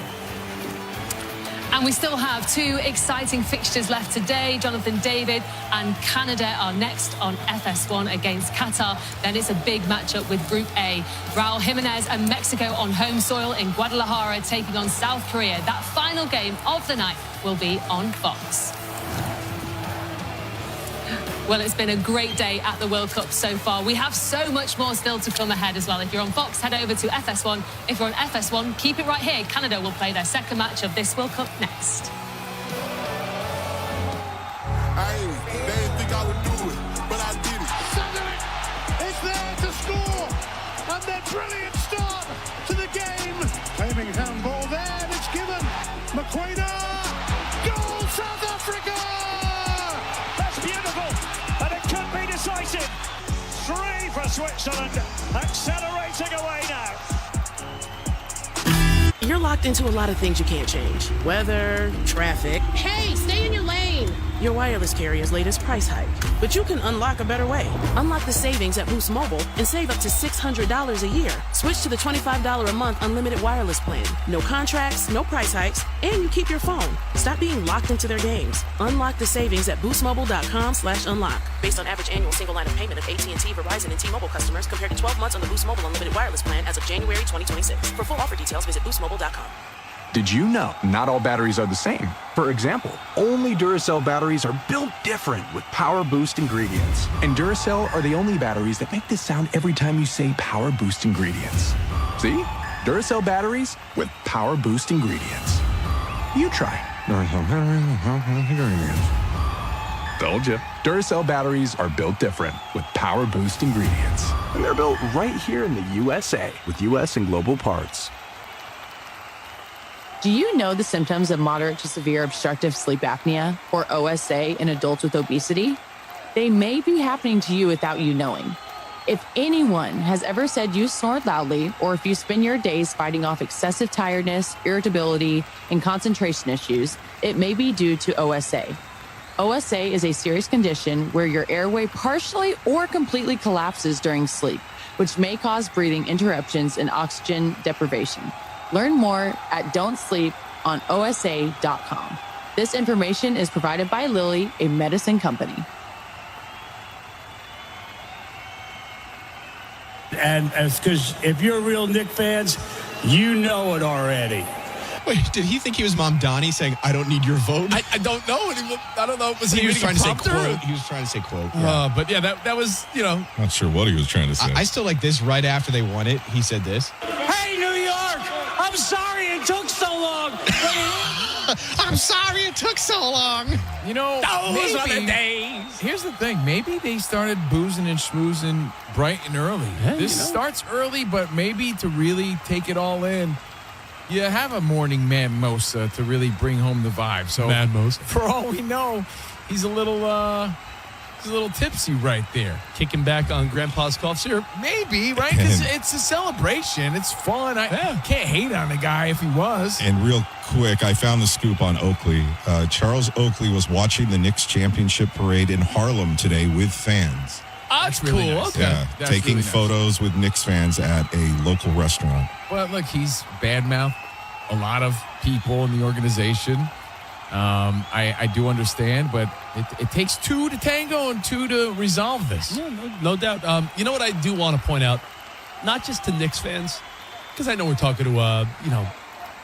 And we still have 2 exciting fixtures left today. Jonathan David and Canada are next on FS1 against Qatar. Then it's a big matchup with Group A. Raul Jimenez and Mexico on home soil in Guadalajara taking on South Korea. That final game of the night will be on Fox. Well, it's been a great day at the World Cup so far. We have so much more still to come ahead as well. If you're on Fox, head over to FS1. If you're on FS1, keep it right here. Canada will play their second match of this World Cup next. They didn't think I would do it, but I did it. Southern is there to score, and their brilliant start to the game. Claiming handball there, and it's given. McQuaina, goal South Africa! That's beautiful, and it could be decisive. 3 for Switzerland, accelerating away now. You're locked into a lot of things you can't change. Weather, traffic. Hey, stay in your lane. Your wireless carrier's latest price hike. But you can unlock a better way. Unlock the savings at Boost Mobile and save up to $600 a year. Switch to the $25 a month unlimited wireless plan. No contracts, no price hikes, and you keep your phone. Stop being locked into their games. Unlock the savings at boostmobile.com/unlock. Based on average annual single line of payment of AT&T, Verizon, and T-Mobile customers compared to 12 months on the Boost Mobile unlimited wireless plan as of January 2026. For full offer details, visit boostmobile.com. Did you know not all batteries are the same? For example, only Duracell batteries are built different with Power Boost ingredients. And Duracell are the only batteries that make this sound every time you say Power Boost ingredients. See? Duracell batteries with Power Boost ingredients. You try. Duracell batteries with Power Boost ingredients. Told you. Duracell batteries are built different with Power Boost ingredients. And they're built right here in the USA with US and global parts. Do you know the symptoms of moderate to severe obstructive sleep apnea, or OSA, in adults with obesity? They may be happening to you without you knowing. If anyone has ever said you snore loudly, or if you spend your days fighting off excessive tiredness, irritability, and concentration issues, it may be due to OSA. OSA is a serious condition where your airway partially or completely collapses during sleep, which may cause breathing interruptions and oxygen deprivation. Learn more at don'tsleeponosa.com. This information is provided by Lilly, a medicine company. And because if you're real Knick fans, you know it already. Wait, did he think he was Mom Donnie saying, "I don't need your vote"? I don't know. I don't know. He was trying to say quote. He was trying to say quote. Yeah. But yeah, that was, Not sure what he was trying to say. I still like this. Right after they won it, he said this. Hey, New York! I'm sorry it took so long. I'm sorry it took so long. Those are the days. Here's the thing. Maybe they started boozing and schmoozing bright and early. This starts early, but maybe to really take it all in, you have a morning mimosa to really bring home the vibe. So Mimosa. For all we know, he's a little tipsy right there, kicking back on Grandpa's cough syrup. Maybe, right? Because it's a celebration. It's fun. I can't hate on the guy if he was. And real quick, I found the scoop on Oakley. Charles Oakley was watching the Knicks championship parade in Harlem today with fans. That's really cool. Nice. Okay. Yeah, That's taking really nice. photos with Knicks fans at a local restaurant. Well, look, he's badmouthed a lot of people in the organization. I do understand, but it takes 2 to tango and 2 to resolve this. Yeah, no doubt. You know what I do want to point out, not just to Knicks fans, because I know we're talking to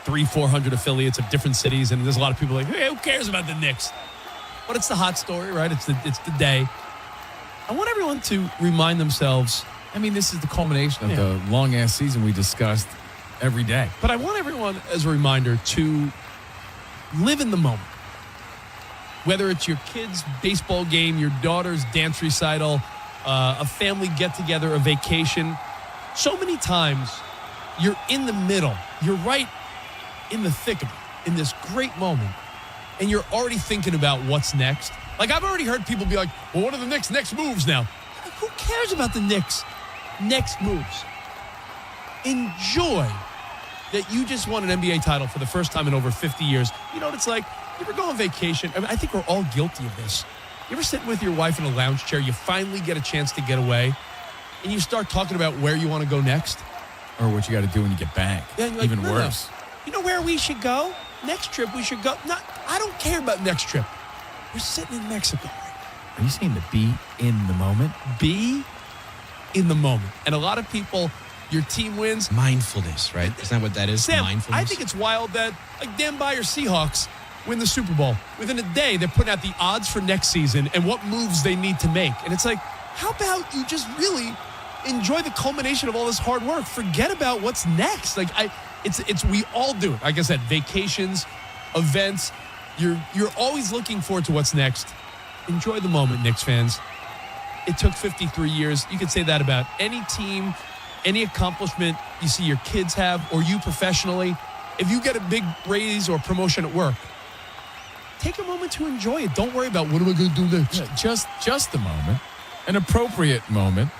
300-400 affiliates of different cities, and there's a lot of people like, hey, who cares about the Knicks? But it's the hot story, right? It's the day. I want everyone to remind themselves. I mean, this is the culmination of the long-ass season we discussed every day. But I want everyone, as a reminder, to live in the moment. Whether it's your kid's baseball game, your daughter's dance recital, a family get-together, a vacation. So many times, you're in the middle. You're right in the thick of it, in this great moment, and you're already thinking about what's next. Like, I've already heard people be like, well, what are the Knicks' next moves now? Like, who cares about the Knicks' next moves? Enjoy that you just won an NBA title for the first time in over 50 years. You know what it's like? You ever go on vacation? I mean, I think we're all guilty of this. You ever sit with your wife in a lounge chair, you finally get a chance to get away, and you start talking about where you want to go next? Or what you got to do when you get back. Yeah, like, even worse. No. You know where we should go? Next trip we should go. No, I don't care about next trip. We're sitting in Mexico. Are you saying to be in the moment? Be in the moment. And a lot of people, your team wins. Mindfulness, right? Isn't that what that is? Sam, Mindfulness? I think it's wild that, like, Dan Beyer Seahawks win the Super Bowl. Within a day, they're putting out the odds for next season and what moves they need to make. And it's like, how about you just really enjoy the culmination of all this hard work? Forget about what's next. Like, it's we all do it. Like I said, vacations, events. You're always looking forward to what's next. Enjoy the moment, Knicks fans. It took 53 years. You could say that about any team, any accomplishment you see your kids have, or you professionally. If you get a big raise or promotion at work, take a moment to enjoy it. Don't worry about what am I going to do next. Yeah, just a moment, an appropriate moment.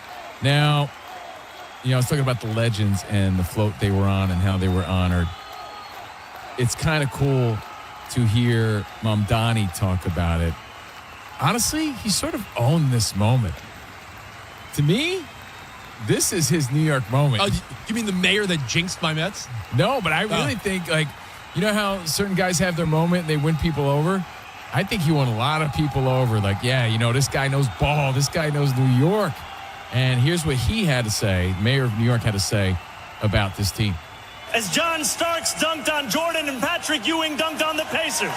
Now, I was talking about the legends and the float they were on and how they were honored. It's kind of cool to hear Mamdani talk about it. Honestly, he sort of owned this moment. To me, this is his New York moment. Oh, you mean the mayor that jinxed my Mets? No, but I really think, like, you know how certain guys have their moment and they win people over? I think he won a lot of people over. Like, yeah, this guy knows ball. This guy knows New York. And here's what he had to say, mayor of New York had to say about this team. As John Starks dunked on Jordan and Patrick Ewing dunked on the Pacers.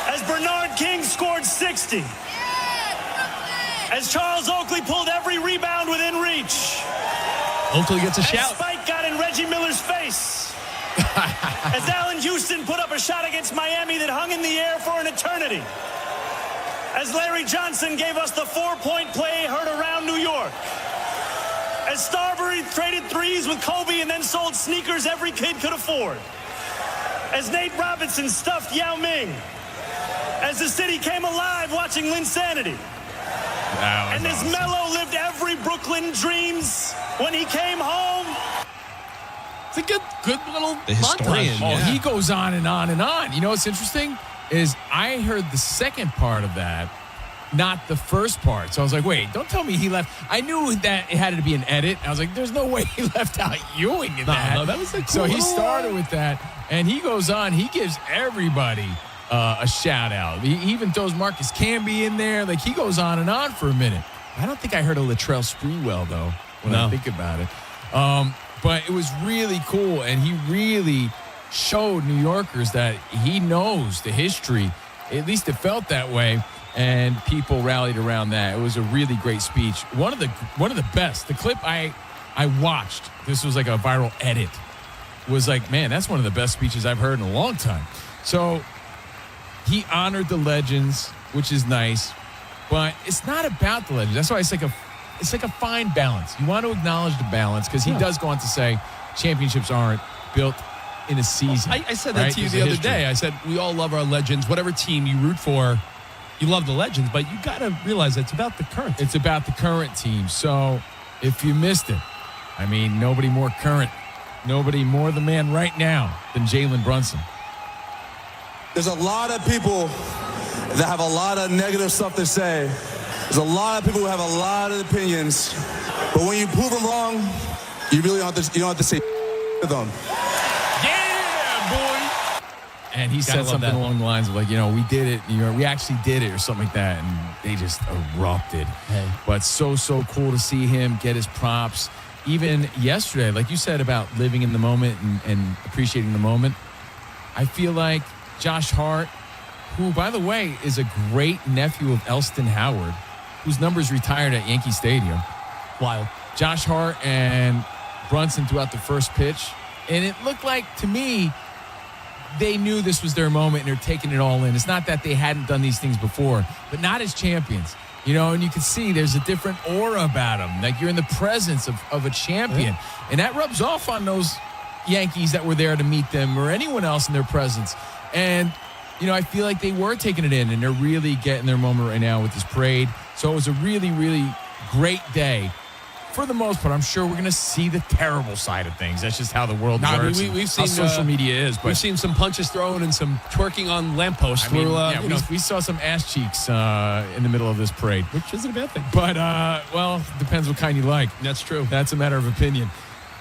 As Bernard King scored 60. As Charles Oakley pulled every rebound within reach. Oakley gets a As shout. Spike got in Reggie Miller's face. As Allen Houston put up a shot against Miami that hung in the air for an eternity. As Larry Johnson gave us the 4-point play heard around New York. As Starbury traded threes with Kobe and then sold sneakers every kid could afford. As Nate Robinson stuffed Yao Ming. As the city came alive watching Linsanity. And as awesome. Melo lived every Brooklyn dreams when he came home. It's a good little The historian. montage. Oh, Yeah. he goes on and on and on. You know what's interesting is I heard the second part of that, not the first part. So I was like, wait, don't tell me he left. I knew that it had to be an edit. I was like, there's no way he left out Ewing in that. No, that was a cool So he little, started with that, and he goes on. He gives everybody a shout out. He even throws Marcus Camby in there. Like, he goes on and on for a minute. I don't think I heard a Latrell Sprewell, though, when I think about it. But it was really cool, and he really showed New Yorkers that he knows the history. At least it felt that way, and people rallied around that. It was a really great speech. One of the best. The clip I watched, this was like a viral edit, was like, man, that's one of the best speeches I've heard in a long time. So he honored the legends, which is nice, but it's not about the legends. That's why it's like a fine balance. You want to acknowledge the balance, because he does go on to say championships aren't built in a season. I said that right? to you There's the a other history. day. I said, we all love our legends. Whatever team you root for, you love the legends, but you got to realize it's about the current team. It's about the current team. So if you missed it, I mean, nobody more current, nobody more the man right now than Jalen Brunson. There's a lot of people that have a lot of negative stuff to say. There's a lot of people who have a lot of opinions. But when you prove them wrong, you really don't have to say to them. Yeah, boy. And he Gotta said love something that. along the lines of like, we did it. We actually did it or something like that. And they just erupted. Hey. But so cool to see him get his props. even yesterday, like you said about living in the moment and appreciating the moment, I feel like Josh Hart, who, by the way, is a great nephew of Elston Howard, whose number's retired at Yankee Stadium. Wild. Josh Hart and Brunson threw out the first pitch, and it looked like, to me, they knew this was their moment and they're taking it all in. It's not that they hadn't done these things before, but not as champions. You know, and you can see there's a different aura about them. Like, you're in the presence of a champion. Yeah. And that rubs off on those Yankees that were there to meet them or anyone else in their presence. And, you know, I feel like they were taking it in, and they're really getting their moment right now with this parade. So it was a really, really great day. For the most part, I'm sure we're going to see the terrible side of things. That's just how the world works. We've seen how social media is. But we've seen some punches thrown and some twerking on lampposts. I mean, we saw some ass cheeks in the middle of this parade, which isn't a bad thing. But well, depends what kind you like. That's true. That's a matter of opinion.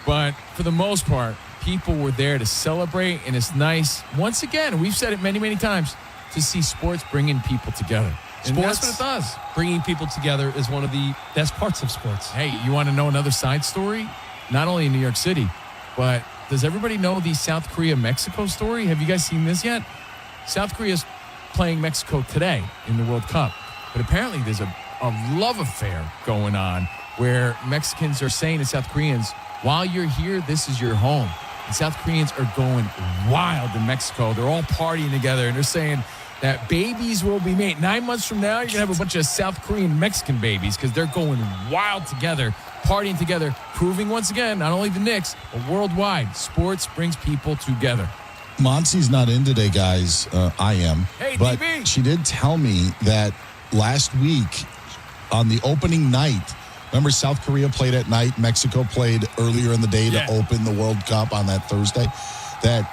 But for the most part, people were there to celebrate, and it's nice. Once again, we've said it many, many times, to see sports bringing people together. And Sports, that's what it does. Bringing people together is one of the best parts of sports. Hey, you want to know another side story? Not only in New York City, but does everybody know the South Korea-Mexico story? Have you guys seen this yet? South Korea's playing Mexico today in the World Cup. But apparently there's a love affair going on where Mexicans are saying to South Koreans, while you're here, this is your home. And South Koreans are going wild in Mexico. They're all partying together, and they're saying that babies will be made. 9 months from now, you're going to have a bunch of South Korean Mexican babies because they're going wild together, partying together, proving once again, not only the Knicks, but worldwide, sports brings people together. Monsi's not in today, guys. I am. Hey, but DB. She did tell me that last week on the opening night, remember South Korea played at night, Mexico played earlier in the day to open the World Cup on that Thursday, that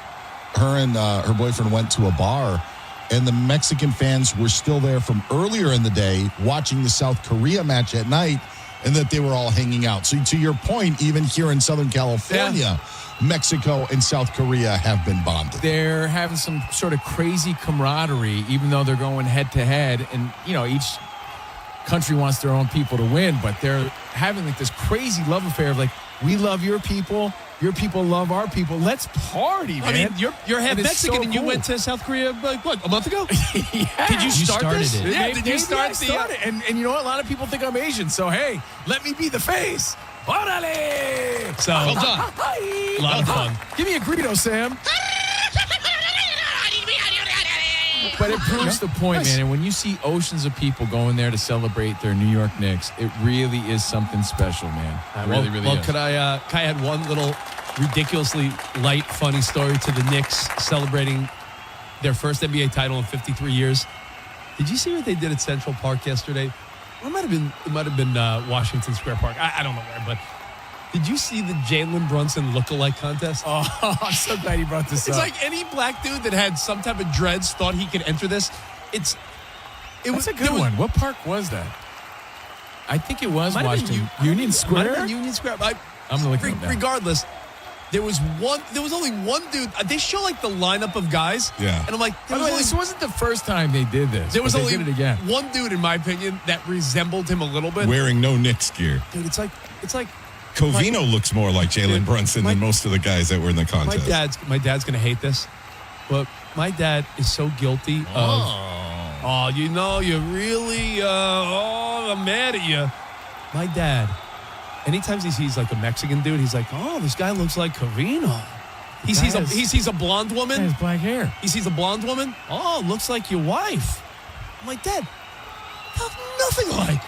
her and her boyfriend went to a bar, and the Mexican fans were still there from earlier in the day watching the South Korea match at night, and that they were all hanging out. So to your point, even here in Southern California, Mexico and South Korea have been bonded. They're having some sort of crazy camaraderie, even though they're going head-to-head. And, you know, each country wants their own people to win, but they're having like this crazy love affair of like, we love your people love our people. Let's party, man. I mean, you're half Mexican, and you went to South Korea, like, what, a month ago? Did you start this? It. Yeah, did you start it? And you know what? A lot of people think I'm Asian, so hey, let me be the face. Orale! So, well done. A lot of fun. Give me a Greedo, Sam. But it proves the point, man. And when you see oceans of people going there to celebrate their New York Knicks, it really is something special, man. It really is. Well, could I add one little ridiculously light, funny story to the Knicks celebrating their first NBA title in 53 years? Did you see what they did at Central Park yesterday? Or it might have been Washington Square Park. I don't know where, but did you see the Jalen Brunson look-alike contest? Oh, I'm so glad you brought this up. It's like any black dude that had some type of dreads thought he could enter this. It was a good one. What park was that? I think it was Washington. Union Square? Might have been Union Square. I'm going to look it up now. Regardless, there was only one dude. They show like the lineup of guys. Yeah. And I'm like, this wasn't the first time they did this. There was only did it again. one dude, in my opinion, that resembled him a little bit. Wearing no Knicks gear. Dude, it's like Covino looks more like Jalen Brunson than most of the guys that were in the contest. My dad's going to hate this, but my dad is so guilty of, you know, you really, I'm mad at you. My dad, anytime he sees like a Mexican dude, he's like, oh, this guy looks like Covino. He sees a blonde woman. He has black hair. He sees a blonde woman. Oh, looks like your wife. I'm like, Dad, nothing like.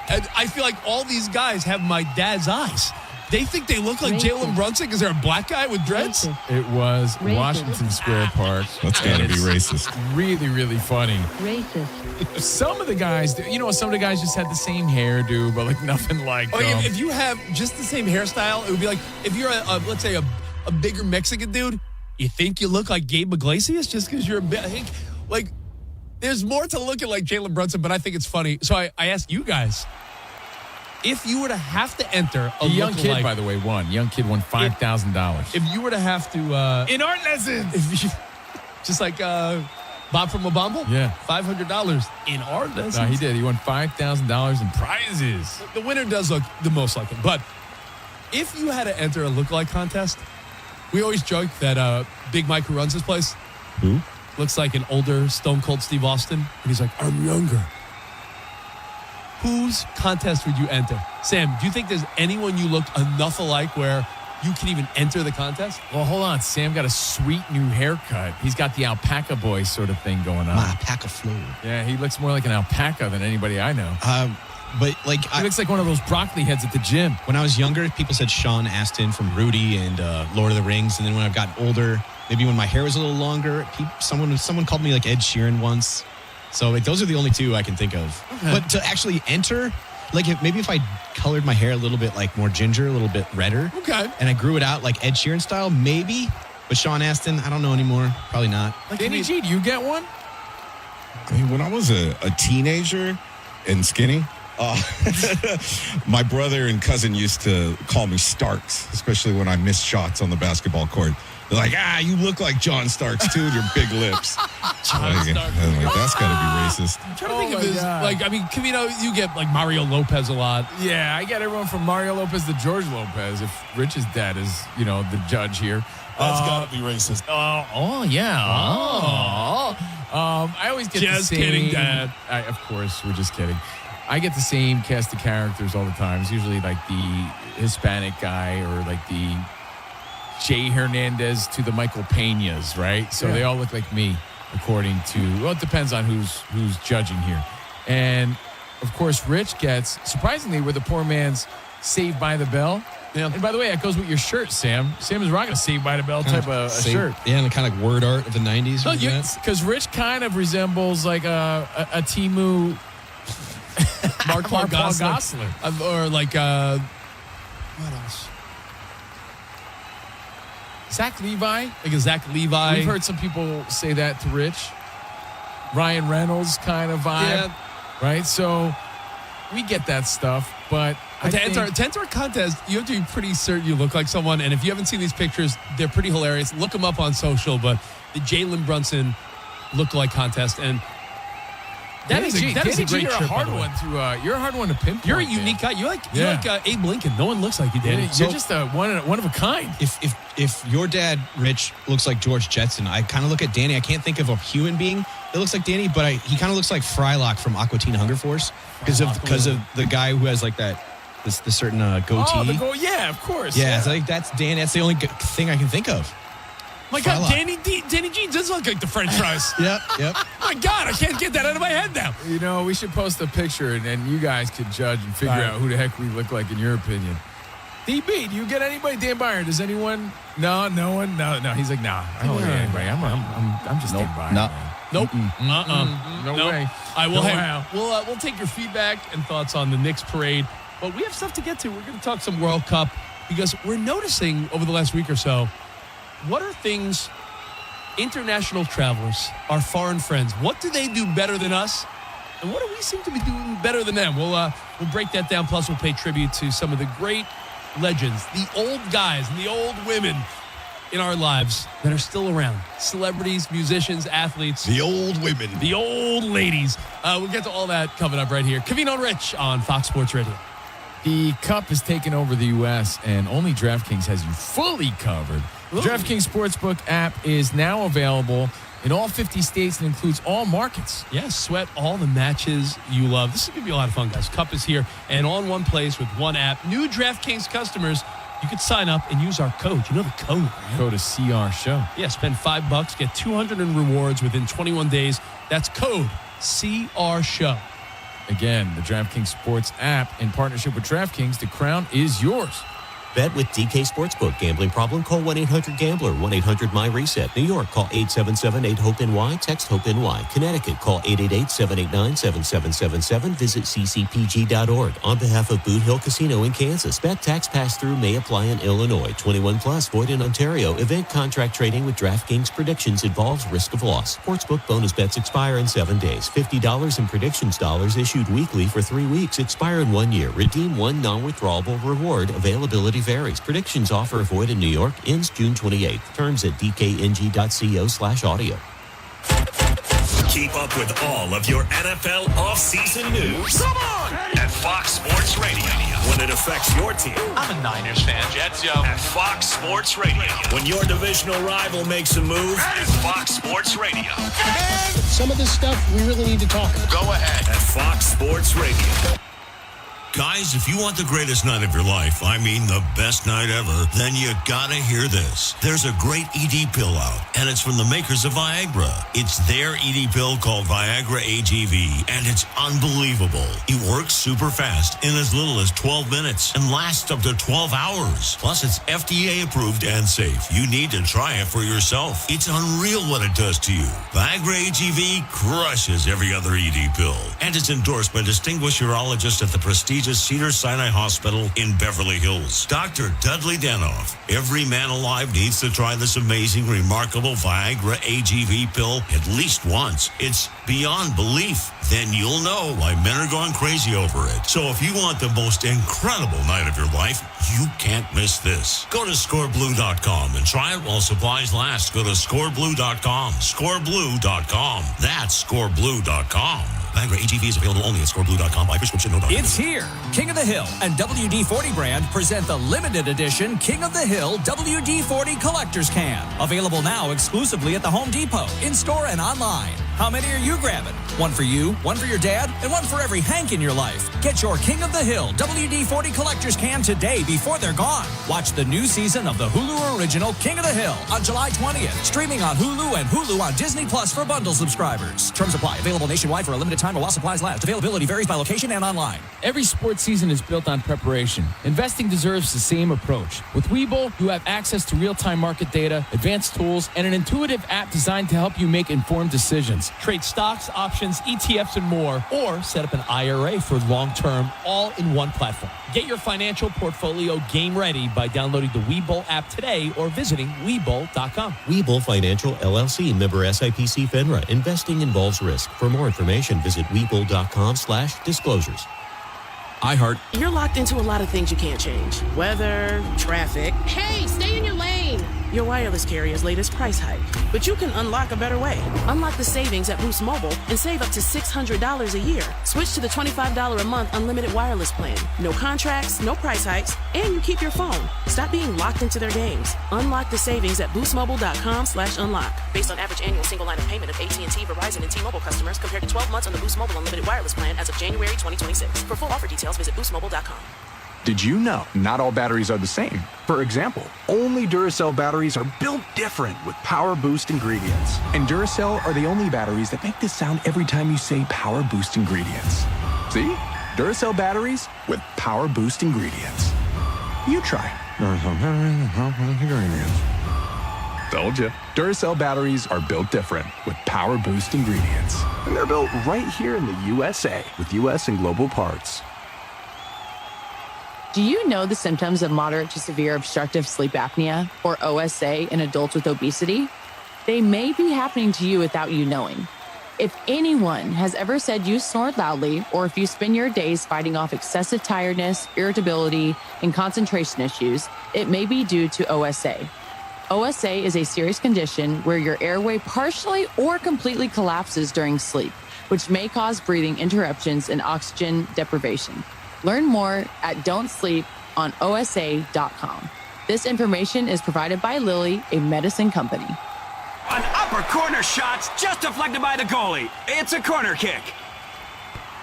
And I feel like all these guys have my dad's eyes. They think they look like Jalen Brunson because they're a black guy with dreads? It was Washington Square Park. That's got to be racist. Really, really funny. Racist. Some of the guys, some of the guys just had the same hairdo, but like nothing like if you have just the same hairstyle, it would be like, if you're let's say a bigger Mexican dude, you think you look like Gabe Iglesias just because you're like, there's more to looking like Jalen Brunson, but I think it's funny. So I ask you guys, if you were to have to enter a young kid, by the way, won. Young kid won $5,000. If you were to have to in art lessons, just like Bob from Obama, $500 in art lessons. No, he did. He won $5,000 in prizes. The winner does look the most like him, but if you had to enter a lookalike contest, we always joke that Big Mike, who runs this place, Who? looks like an older Stone Cold Steve Austin. And he's like, I'm younger. Whose contest would you enter? Sam, do you think there's anyone you look enough alike where you can even enter the contest? Well, hold on. Sam got a sweet new haircut. He's got the alpaca boy sort of thing going on. My alpaca flow. Yeah, he looks more like an alpaca than anybody I know. But like, he looks like one of those broccoli heads at the gym. When I was younger, people said Sean Astin from Rudy and Lord of the Rings. And then when I've gotten older, maybe when my hair was a little longer, someone called me like Ed Sheeran once. So like those are the only two I can think of. Okay. But to actually enter, like if I colored my hair a little bit like more ginger, a little bit redder. Okay. And I grew it out like Ed Sheeran style, maybe. But Sean Astin, I don't know anymore. Probably not. Like Danny G, do you get one? I mean, when I was a teenager and skinny, my brother and cousin used to call me Starks, especially when I missed shots on the basketball court. They're like, you look like John Starks too, with your big lips. That's got to be racist. I'm trying to think of this. Like, I mean, Camino, you get like Mario Lopez a lot. Yeah, I get everyone from Mario Lopez to George Lopez. If Rich's dad is, the judge here. That's got to be racist. Yeah. I always get just the same. Kidding, Dad. Of course, we're just kidding. I get the same cast of characters all the time. It's usually like the Hispanic guy or like the Jay Hernandez to the Michael Peñas, right? So they all look like me, according to, it depends on who's judging here. And, of course, Rich gets, surprisingly, we're the poor man's Saved by the Bell. Yeah. And, by the way, that goes with your shirt, Sam. Sam is rocking a Saved by the Bell type of a shirt. Yeah, and kind of like word art of the 90s. Because Rich kind of resembles like a Timu... Mark Paul Gosselaar. Or like, what else? Zach Levi. Like a Zach Levi. We've heard some people say that to Rich. Ryan Reynolds kind of vibe. Yeah. Right? So we get that stuff, but to enter a contest, you have to be pretty certain you look like someone. And if you haven't seen these pictures, they're pretty hilarious. Look them up on social, but the Jalen Brunson look-alike contest. And that is a great trip. You're a hard one to pinpoint. You're a unique guy. You're like Abe Lincoln. No one looks like you, Danny. You're just one of a kind. If your dad, Rich, looks like George Jetson, I kind of look at Danny. I can't think of a human being that looks like Danny, but he kind of looks like Frylock from Aqua Teen Hunger Force because of the guy who has like the certain goatee. Yeah, of course. Yeah, so like that's Danny. That's the only thing I can think of. My God, Danny G does look like the French fries. Yep. My God, I can't get that out of my head now. We should post a picture, and you guys could judge and figure out who the heck we look like in your opinion. DB, do you get anybody? Dan Byron, does anyone? No one? No. He's like, nah, I don't get anybody. I'm just Dan Byron. Nope. No way. I will. We'll take your feedback and thoughts on the Knicks parade, but we have stuff to get to. We're going to talk some World Cup because we're noticing over the last week or so. What are things international travelers, our foreign friends, what do they do better than us? And what do we seem to be doing better than them? We'll break that down. Plus, we'll pay tribute to some of the great legends, the old guys and the old women in our lives that are still around. Celebrities, musicians, athletes. The old women. The old ladies. We'll get to all that coming up right here. Covino and Rich on Fox Sports Radio. The Cup has taken over the U.S., and only DraftKings has you fully covered. The DraftKings Sportsbook app is now available in all 50 states and includes all markets. Yes, sweat all the matches you love. This is going to be a lot of fun, guys. Cup is here and on one place with one app. New DraftKings customers, you could sign up and use our code. You know the code, right? Code is CR Show. Yeah, spend $5, get 200 in rewards within 21 days. That's code CR Show. Again, the DraftKings Sports app in partnership with DraftKings, the crown is yours. Bet with DK Sportsbook. Gambling problem? Call 1-800-GAMBLER. 1-800-MY-RESET. New York, call 877-8-HOPE-NY. Text HOPE-NY. Connecticut, call 888-789-7777. Visit ccpg.org. On behalf of Boot Hill Casino in Kansas, bet tax pass-through may apply in Illinois. 21 plus, void in Ontario. Event contract trading with DraftKings predictions involves risk of loss. Sportsbook bonus bets expire in 7 days. $50 in predictions dollars issued weekly for 3 weeks. Expire in 1 year. Redeem one non-withdrawable reward. Availability varies. Predictions offer void in New York. Ends June 28th. Terms at dkng.co/audio. Keep up with all of your NFL offseason news. Come on! At Fox Sports Radio. when it affects your team. I'm a Niners fan. Jets, yo. At Fox Sports Radio. When your divisional rival makes a move, it's Fox Sports Radio. And some of this stuff we really need to talk about. Go ahead. At Fox Sports Radio. Guys, if you want the greatest night of your life, I mean the best night ever, then you gotta hear this. There's a great ED pill out, and it's from the makers of Viagra. It's their ED pill called Viagra AGV, and it's unbelievable. It works super fast in as little as 12 minutes and lasts up to 12 hours. Plus, it's FDA approved and safe. You need to try it for yourself. It's unreal what it does to you. Viagra AGV crushes every other ED pill, and it's endorsed by distinguished urologists at the prestigious Cedars-Sinai Hospital in Beverly Hills. Dr. Dudley Danoff. Every man alive needs to try this amazing, remarkable Viagra AGV pill at least once. It's beyond belief. Then you'll know why men are going crazy over it. So if you want the most incredible night of your life, you can't miss this. Go to scoreblue.com and try it while supplies last. Go to scoreblue.com. Scoreblue.com. That's scoreblue.com. Viagra AGV is available only at scoreblue.com by prescription. No doctor. It's here. King of the Hill and WD-40 brand present the limited edition King of the Hill WD-40 Collector's Can. Available now exclusively at the Home Depot, in-store and online. How many are you grabbing? One for you, one for your dad, and one for every Hank in your life. Get your King of the Hill WD-40 Collector's Can today before they're gone. Watch the new season of the Hulu original King of the Hill on July 20th. Streaming on Hulu and Hulu on Disney Plus for bundle subscribers. Terms apply. Available nationwide for a limited time while supplies last. Availability varies by location and online. Every sports season is built on preparation. Investing deserves the same approach. With Webull, you have access to real-time market data, advanced tools, and an intuitive app designed to help you make informed decisions. Trade stocks, options, ETFs, and more, or set up an IRA for long-term, all in one platform. Get your financial portfolio game ready by downloading the Webull app today or visiting Webull.com. Webull Financial LLC, member SIPC FINRA. Investing involves risk. For more information, visit Webull.com/disclosures. iHeart. You're locked into a lot of things you can't change. Weather, traffic. Hey, stay in your lane. Your wireless carrier's latest price hike. But you can unlock a better way. Unlock the savings at Boost Mobile and save up to $600 a year. Switch to the $25 a month unlimited wireless plan. No contracts, no price hikes, and you keep your phone. Stop being locked into their games. Unlock the savings at boostmobile.com/unlock. Based on average annual single line of payment of AT&T, Verizon, and T-Mobile customers compared to 12 months on the Boost Mobile unlimited wireless plan as of January 2026. For full offer details, visit boostmobile.com. Did you know not all batteries are the same? For example, only Duracell batteries are built different with Power Boost ingredients. And Duracell are the only batteries that make this sound every time you say Power Boost ingredients. See? Duracell batteries with Power Boost ingredients. You try. Told you. Duracell batteries are built different with Power Boost ingredients. And they're built right here in the USA with US and global parts. Do you know the symptoms of moderate to severe obstructive sleep apnea, or OSA, in adults with obesity? They may be happening to you without you knowing. If anyone has ever said you snore loudly, or if you spend your days fighting off excessive tiredness, irritability, and concentration issues, it may be due to OSA. OSA is a serious condition where your airway partially or completely collapses during sleep, which may cause breathing interruptions and oxygen deprivation. Learn more at don'tsleeponosa.com. This information is provided by Lilly, a medicine company. An upper corner shot's just deflected by the goalie. It's a corner kick.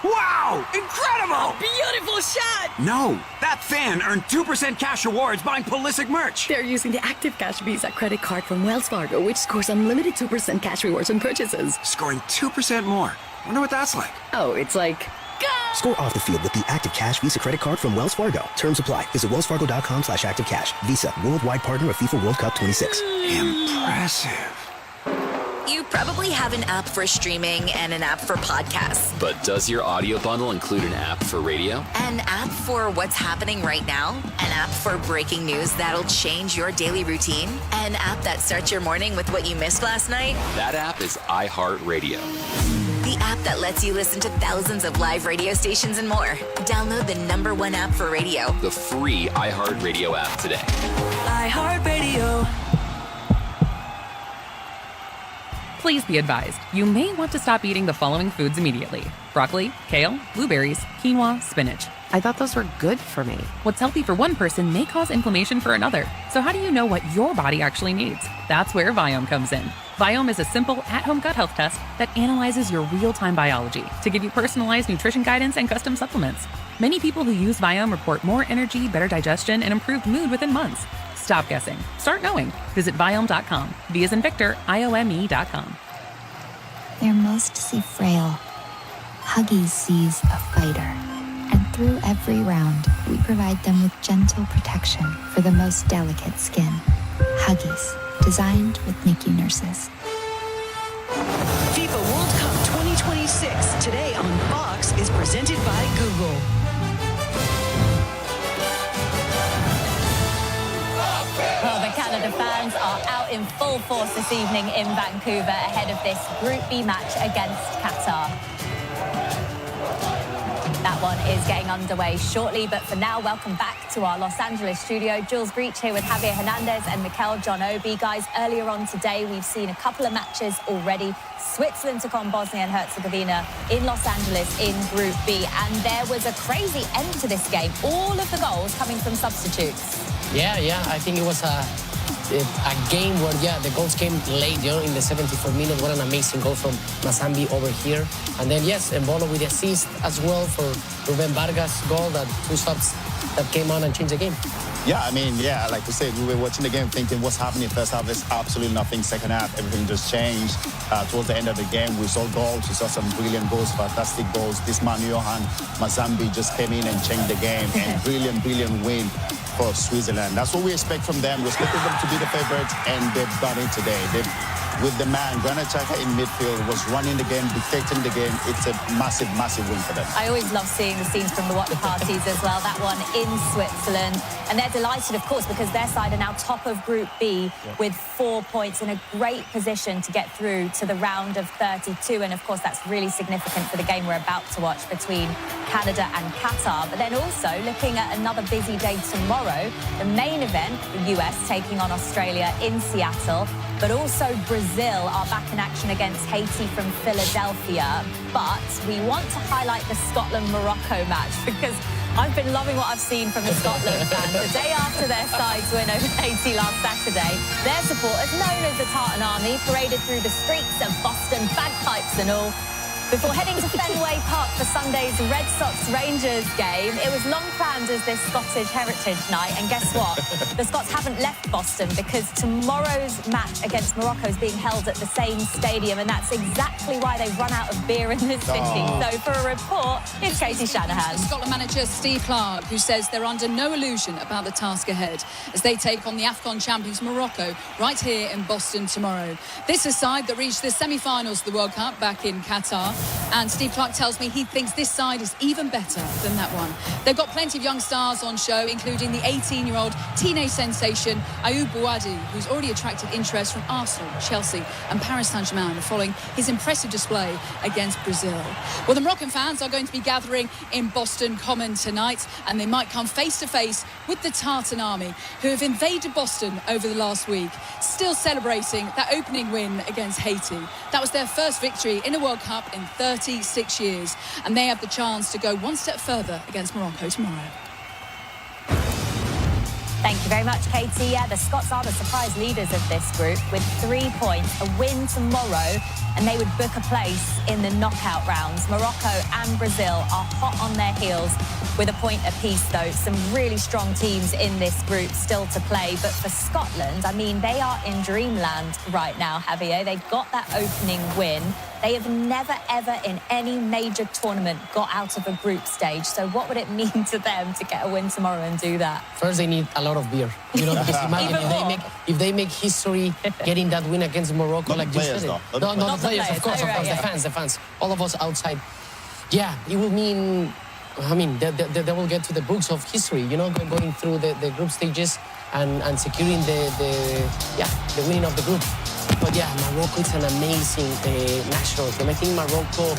Wow! Incredible! Beautiful shot! No, that fan earned 2% cash rewards buying Pulisic merch. They're using the Active Cash Visa credit card from Wells Fargo, which scores unlimited 2% cash rewards on purchases. Scoring 2% more. Wonder what that's like. Oh, it's like... Score off the field with the Active Cash Visa credit card from Wells Fargo. Terms apply. Visit wellsfargo.com/activecash. Visa, worldwide partner of FIFA World Cup 26. Impressive. You probably have an app for streaming and an app for podcasts. But does your audio bundle include an app for radio? An app for what's happening right now? An app for breaking news that'll change your daily routine? An app that starts your morning with what you missed last night? That app is iHeartRadio. The app that lets you listen to thousands of live radio stations and more. Download the #1 app for radio. The free iHeartRadio app today. iHeartRadio. Please be advised, you may want to stop eating the following foods immediately: broccoli, kale, blueberries, quinoa, spinach. I thought those were good for me. What's healthy for one person may cause inflammation for another. So how do you know what your body actually needs? That's where Viome comes in. Viome is a simple, at-home gut health test that analyzes your real-time biology to give you personalized nutrition guidance and custom supplements. Many people who use Viome report more energy, better digestion, and improved mood within months. Stop guessing. Start knowing. Visit Viome.com. V as in Victor, IOME.com. They're mostly frail. Huggies sees a fighter. And through every round, we provide them with gentle protection for the most delicate skin. Huggies, designed with NICU nurses. FIFA World Cup 2026, today on Fox, is presented by Google. Well, the Canada fans are out in full force this evening in Vancouver ahead of this Group B match against Qatar. That one is getting underway shortly, but for now, welcome back to our Los Angeles studio. Jules Breach here with Javier Hernandez and Mikel John Obi. Guys, earlier on today, we've seen a couple of matches already. Switzerland took on Bosnia and Herzegovina in Los Angeles in Group B, and there was a crazy end to this game. All of the goals coming from substitutes. Yeah, I think it was a game where, the goals came late, in the 74th minute. What an amazing goal from Mazambi over here. And then, Embolo with the assist as well for Ruben Vargas' goal, that 2 subs that came on and changed the game. Like you said, we were watching the game thinking what's happening first half is absolutely nothing. Second half, everything just changed. Towards the end of the game, we saw goals. We saw some brilliant goals, fantastic goals. This man, Johan Mazambi, just came in and changed the game. And brilliant win for Switzerland. That's what we expect from them. We expected them to be the favorites, and they've done it today. With the man, Granit Xhaka in midfield, was running the game, dictating the game. It's a massive win for them. I always love seeing the scenes from the watch parties as well. That one in Switzerland. And they're delighted, of course, because their side are now top of Group B with 4 points in a great position to get through to the round of 32. And, of course, that's really significant for the game we're about to watch between Canada and Qatar. But then also looking at another busy day tomorrow, the main event, the US taking on Australia in Seattle. But also Brazil are back in action against Haiti from Philadelphia. But we want to highlight the Scotland-Morocco match because I've been loving what I've seen from the Scotland fans. The day after their sides win over Haiti last Saturday, their supporters, known as the Tartan Army, paraded through the streets of Boston, bagpipes and all, before heading to Fenway Park for Sunday's Red Sox-Rangers game. It was long planned as this Scottish Heritage Night, and guess what? The Scots haven't left Boston because tomorrow's match against Morocco is being held at the same stadium, and that's exactly why they've run out of beer in the city. So for a report, it's Katie Shanahan. Scotland manager Steve Clarke, who says they're under no illusion about the task ahead as they take on the AFCON champions Morocco right here in Boston tomorrow. This is a side that reached the semi-finals of the World Cup back in Qatar. And Steve Clarke tells me he thinks this side is even better than that one. They've got plenty of young stars on show, including the 18-year-old teenage sensation Ayoub Bouadi, who's already attracted interest from Arsenal, Chelsea and Paris Saint-Germain following his impressive display against Brazil. Well, the Moroccan fans are going to be gathering in Boston Common tonight, and they might come face-to-face with the Tartan Army, who have invaded Boston over the last week, still celebrating that opening win against Haiti. That was their first victory in a World Cup in 36 years, and they have the chance to go one step further against Morocco tomorrow. Thank you very much, Katie. The Scots are the surprise leaders of this group with 3 points, a win tomorrow, and they would book a place in the knockout rounds. Morocco and Brazil are hot on their heels with a point apiece, though. Some really strong teams in this group still to play. But for Scotland, they are in dreamland right now, Javier. They got that opening win. They have never, ever in any major tournament got out of a group stage. So what would it mean to them to get a win tomorrow and do that? First, they need a lot of beer. Because imagine if they make history getting that win against Morocco, like you said. No, the players, of course, the fans. All of us outside. Yeah, it will mean, they will get to the books of history, going through the group stages and securing the winning of the group. But Morocco is an amazing national team. I think Morocco,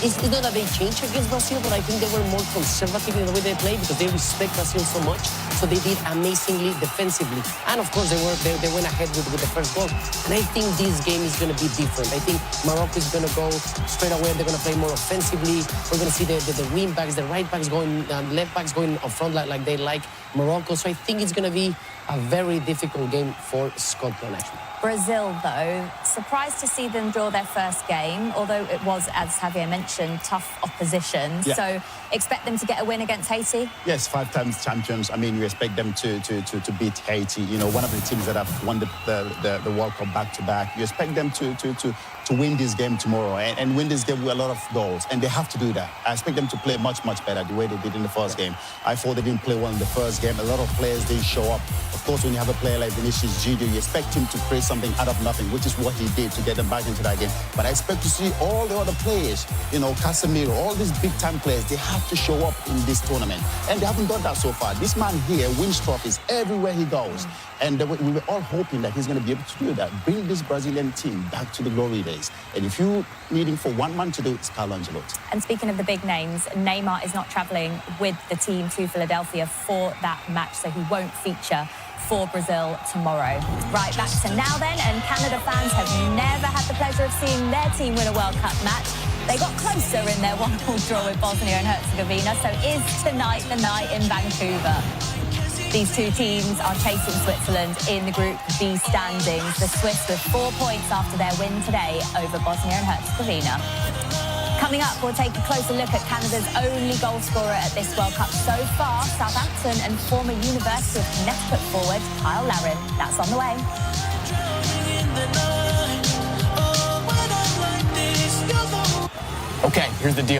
it's not that they changed against Brazil, but I think they were more conservative in the way they play because they respect Brazil so much. So they did amazingly defensively. And of course, they went ahead with the first goal. And I think this game is going to be different. I think Morocco is going to go straight away. They're going to play more offensively. We're going to see the wing backs, the right backs going, left backs going up front like they like Morocco. So I think it's going to be a very difficult game for Scotland, actually. Brazil, though, surprised to see them draw their first game, although it was, as Javier mentioned, tough opposition. Yeah. So expect them to get a win against Haiti? Yes, 5 times champions. I mean, you expect them to beat Haiti. You know, one of the teams that have won the World Cup back-to-back. You expect them to win this game tomorrow and win this game with a lot of goals. And they have to do that. I expect them to play much, much better the way they did in the first game. I thought they didn't play well in the first game. A lot of players didn't show up. Of course, when you have a player like Vinicius Junior, you expect him to create something out of nothing, which is what he did to get them back into that game. But I expect to see all the other players, you know, Casemiro, all these big-time players, they have to show up in this tournament. And they haven't done that so far. This man here wins trophies everywhere he goes. And we were all hoping that he's going to be able to do that, bring this Brazilian team back to the glory days. And if you're needing for one man to do it, it's Carlo Ancelotti. And speaking of the big names, Neymar is not travelling with the team to Philadelphia for that match, so he won't feature for Brazil tomorrow. Right, back to now then, and Canada fans have never had the pleasure of seeing their team win a World Cup match. They got closer in their 1-1 draw with Bosnia and Herzegovina, so is tonight the night in Vancouver? These two teams are chasing Switzerland in the Group B standings. The Swiss with 4 points after their win today over Bosnia and Herzegovina. Coming up, we'll take a closer look at Canada's only goal scorer at this World Cup so far, Southampton and former University of Connecticut forward Kyle Larin. That's on the way. Okay, here's the deal.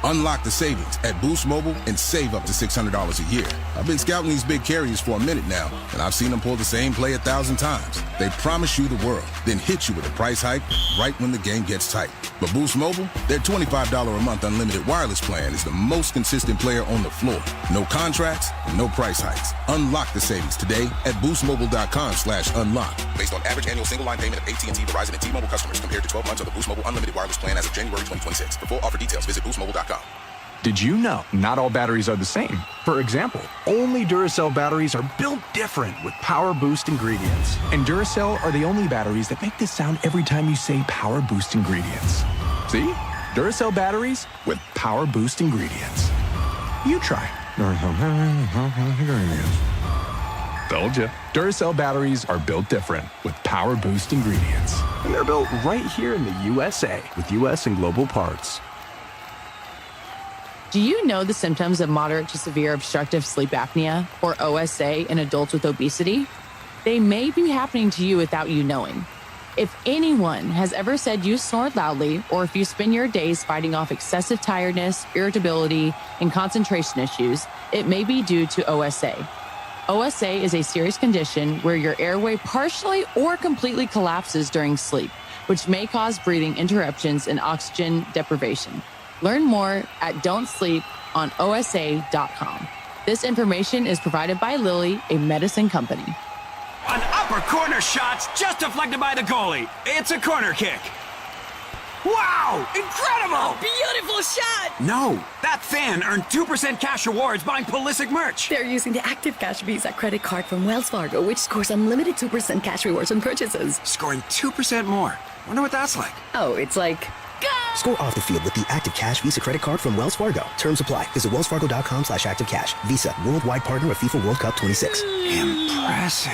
Unlock the savings at Boost Mobile and save up to $600 a year. I've been scouting these big carriers for a minute now, and I've seen them pull the same play 1,000 times. They promise you the world, then hit you with a price hike right when the game gets tight. But Boost Mobile, their $25 a month unlimited wireless plan is the most consistent player on the floor. No contracts and no price hikes. Unlock the savings today at boostmobile.com/unlock. Based on average annual single line payment of AT&T, Verizon, and T-Mobile customers compared to 12 months of the Boost Mobile unlimited wireless plan as of January 2026. For full offer details, visit boostmobile.com. Did you know not all batteries are the same? For example, only Duracell batteries are built different with Power Boost ingredients. And Duracell are the only batteries that make this sound every time you say Power Boost ingredients. See? Duracell batteries with Power Boost ingredients. You try. Told you. Duracell batteries are built different with Power Boost ingredients. And they're built right here in the USA with US and global parts. Do you know the symptoms of moderate to severe obstructive sleep apnea, or OSA, in adults with obesity? They may be happening to you without you knowing. If anyone has ever said you snore loudly, or if you spend your days fighting off excessive tiredness, irritability, and concentration issues, it may be due to OSA. OSA is a serious condition where your airway partially or completely collapses during sleep, which may cause breathing interruptions and oxygen deprivation. Learn more at don'tsleeponosa.com. This information is provided by Lilly, a medicine company. An upper corner shot's just deflected by the goalie. It's a corner kick. Wow! Incredible! Beautiful shot! No, that fan earned 2% cash rewards buying Pulisic merch. They're using the Active Cash Visa credit card from Wells Fargo, which scores unlimited 2% cash rewards on purchases. Scoring 2% more. Wonder what that's like. Oh, it's like... Score off the field with the Active Cash Visa credit card from Wells Fargo. Terms apply. Visit wellsfargo.com/activecash. Visa, worldwide partner of FIFA World Cup 26. Impressive.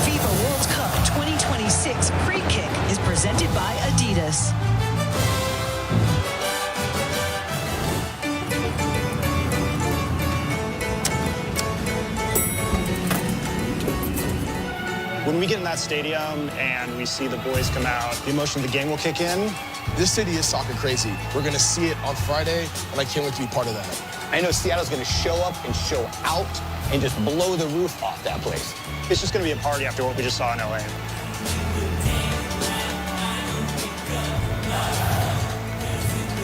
FIFA World Cup 2026 pre-kick is presented by Adidas. When we get in that stadium and we see the boys come out, the emotion of the game will kick in. This city is soccer crazy. We're going to see it on Friday, and I can't wait to be part of that. I know Seattle's going to show up and show out and just blow the roof off that place. It's just going to be a party after what we just saw in LA.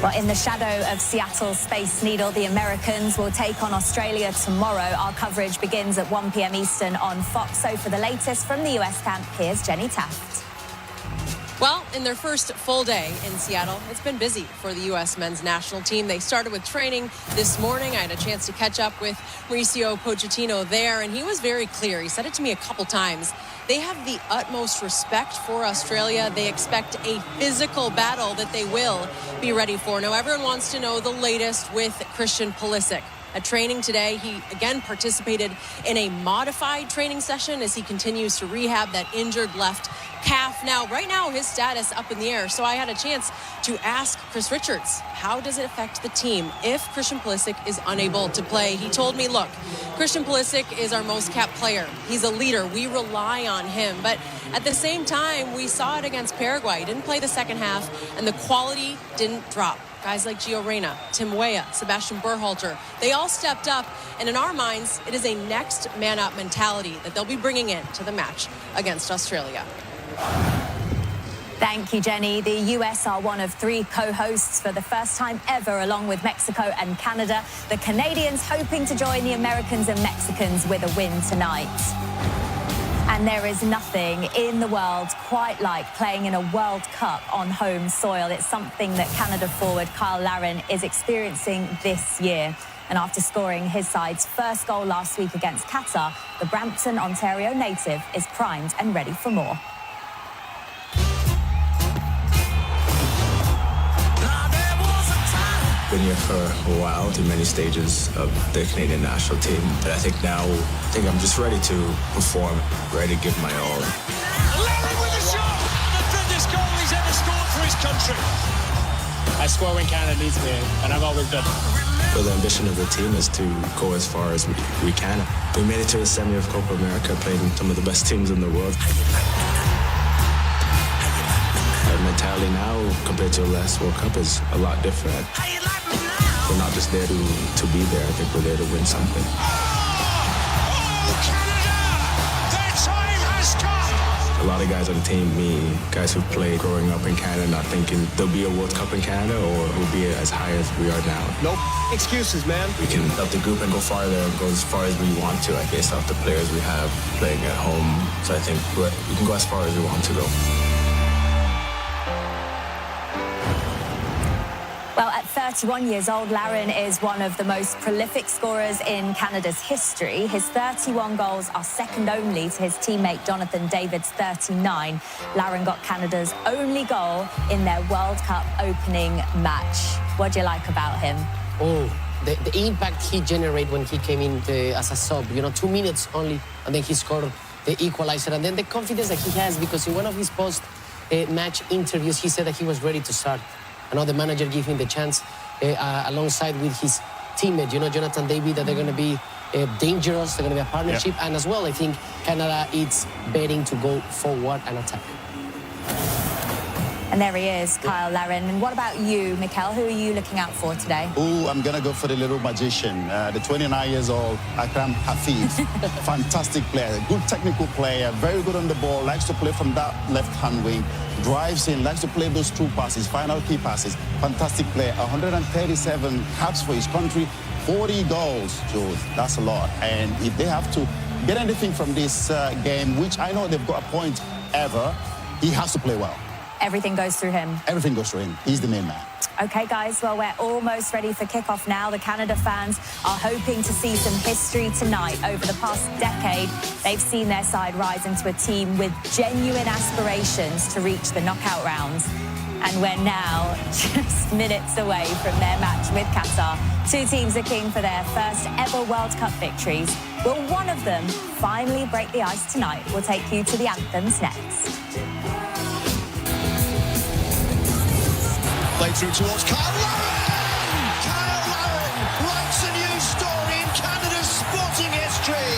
Well, in the shadow of Seattle's Space Needle, the Americans will take on Australia tomorrow. Our coverage begins at 1 p.m. Eastern on Fox. So for the latest from the US camp, here's Jenny Taft. Well, in their first full day in Seattle, it's been busy for the U.S. men's national team. They started with training this morning. I had a chance to catch up with Mauricio Pochettino there, and he was very clear. He said it to me a couple times. They have the utmost respect for Australia. They expect a physical battle that they will be ready for. Now, everyone wants to know the latest with Christian Pulisic. At training today, he again participated in a modified training session as he continues to rehab that injured left calf. Now, right now, his status up in the air. So I had a chance to ask Chris Richards, how does it affect the team if Christian Pulisic is unable to play? He told me, look, Christian Pulisic is our most capped player. He's a leader. We rely on him. But at the same time, we saw it against Paraguay. He didn't play the second half, and the quality didn't drop. Guys like Gio Reyna, Tim Weah, Sebastian Berhalter, they all stepped up. And in our minds, it is a next man up mentality that they'll be bringing in to the match against Australia. Thank you, Jenny. The US are one of 3 co-hosts for the first time ever, along with Mexico and Canada. The Canadians hoping to join the Americans and Mexicans with a win tonight. And there is nothing in the world quite like playing in a World Cup on home soil. It's something that Canada forward Kyle Larin is experiencing this year. And after scoring his side's first goal last week against Qatar, the Brampton, Ontario native is primed and ready for more. Been here for a while, through many stages of the Canadian national team. But I think I'm just ready to perform, ready to give my all. Larry with a shot! The fittest goal he's ever scored for his country. I score when Canada needs me, and I've always done. But the ambition of the team is to go as far as we can. We made it to the semi of Copa America, playing some of the best teams in the world. Our mentality now compared to the last World Cup is a lot different. We're not just there to be there. I think we're there to win something. A lot of guys on the team, guys who played growing up in Canada, not thinking there'll be a World Cup in Canada or we'll be as high as we are now. No excuses, man. We can help the group and go farther and go as far as we want to, based off the players we have playing at home. So I think we can go as far as we want to go. Well, at 31 years old, Larin is one of the most prolific scorers in Canada's history. His 31 goals are second only to his teammate Jonathan David's 39. Larin got Canada's only goal in their World Cup opening match. What do you like about him? Oh, the impact he generated when he came in as a sub. 2 minutes only, and then he scored the equalizer. And then the confidence that he has, because in one of his post-match interviews, he said that he was ready to start. I know the manager gave him the chance alongside with his teammate, Jonathan David, that they're going to be dangerous. They're going to be a partnership. Yeah. And as well, I think Canada is betting to go forward and attack. And there he is, Kyle Larin. And what about you, Mikel? Who are you looking out for today? Oh, I'm going to go for the little magician, the 29 years old Akram Hafeez. Fantastic player, good technical player, very good on the ball, likes to play from that left-hand wing, drives in, likes to play those true passes, final key passes. Fantastic player, 137 caps for his country, 40 goals, George. That's a lot. And if they have to get anything from this game, which I know they've got a point ever, he has to play well. Everything goes through him. Everything goes through him. He's the main man. OK, guys, well, we're almost ready for kickoff now. The Canada fans are hoping to see some history tonight. Over the past decade, they've seen their side rise into a team with genuine aspirations to reach the knockout rounds. And we're now just minutes away from their match with Qatar. 2 teams are keen for their first ever World Cup victories. Will one of them finally break the ice tonight? We'll take you to the anthems next. Play through towards Kyle Larin! Kyle Larin writes a new story in Canada's sporting history.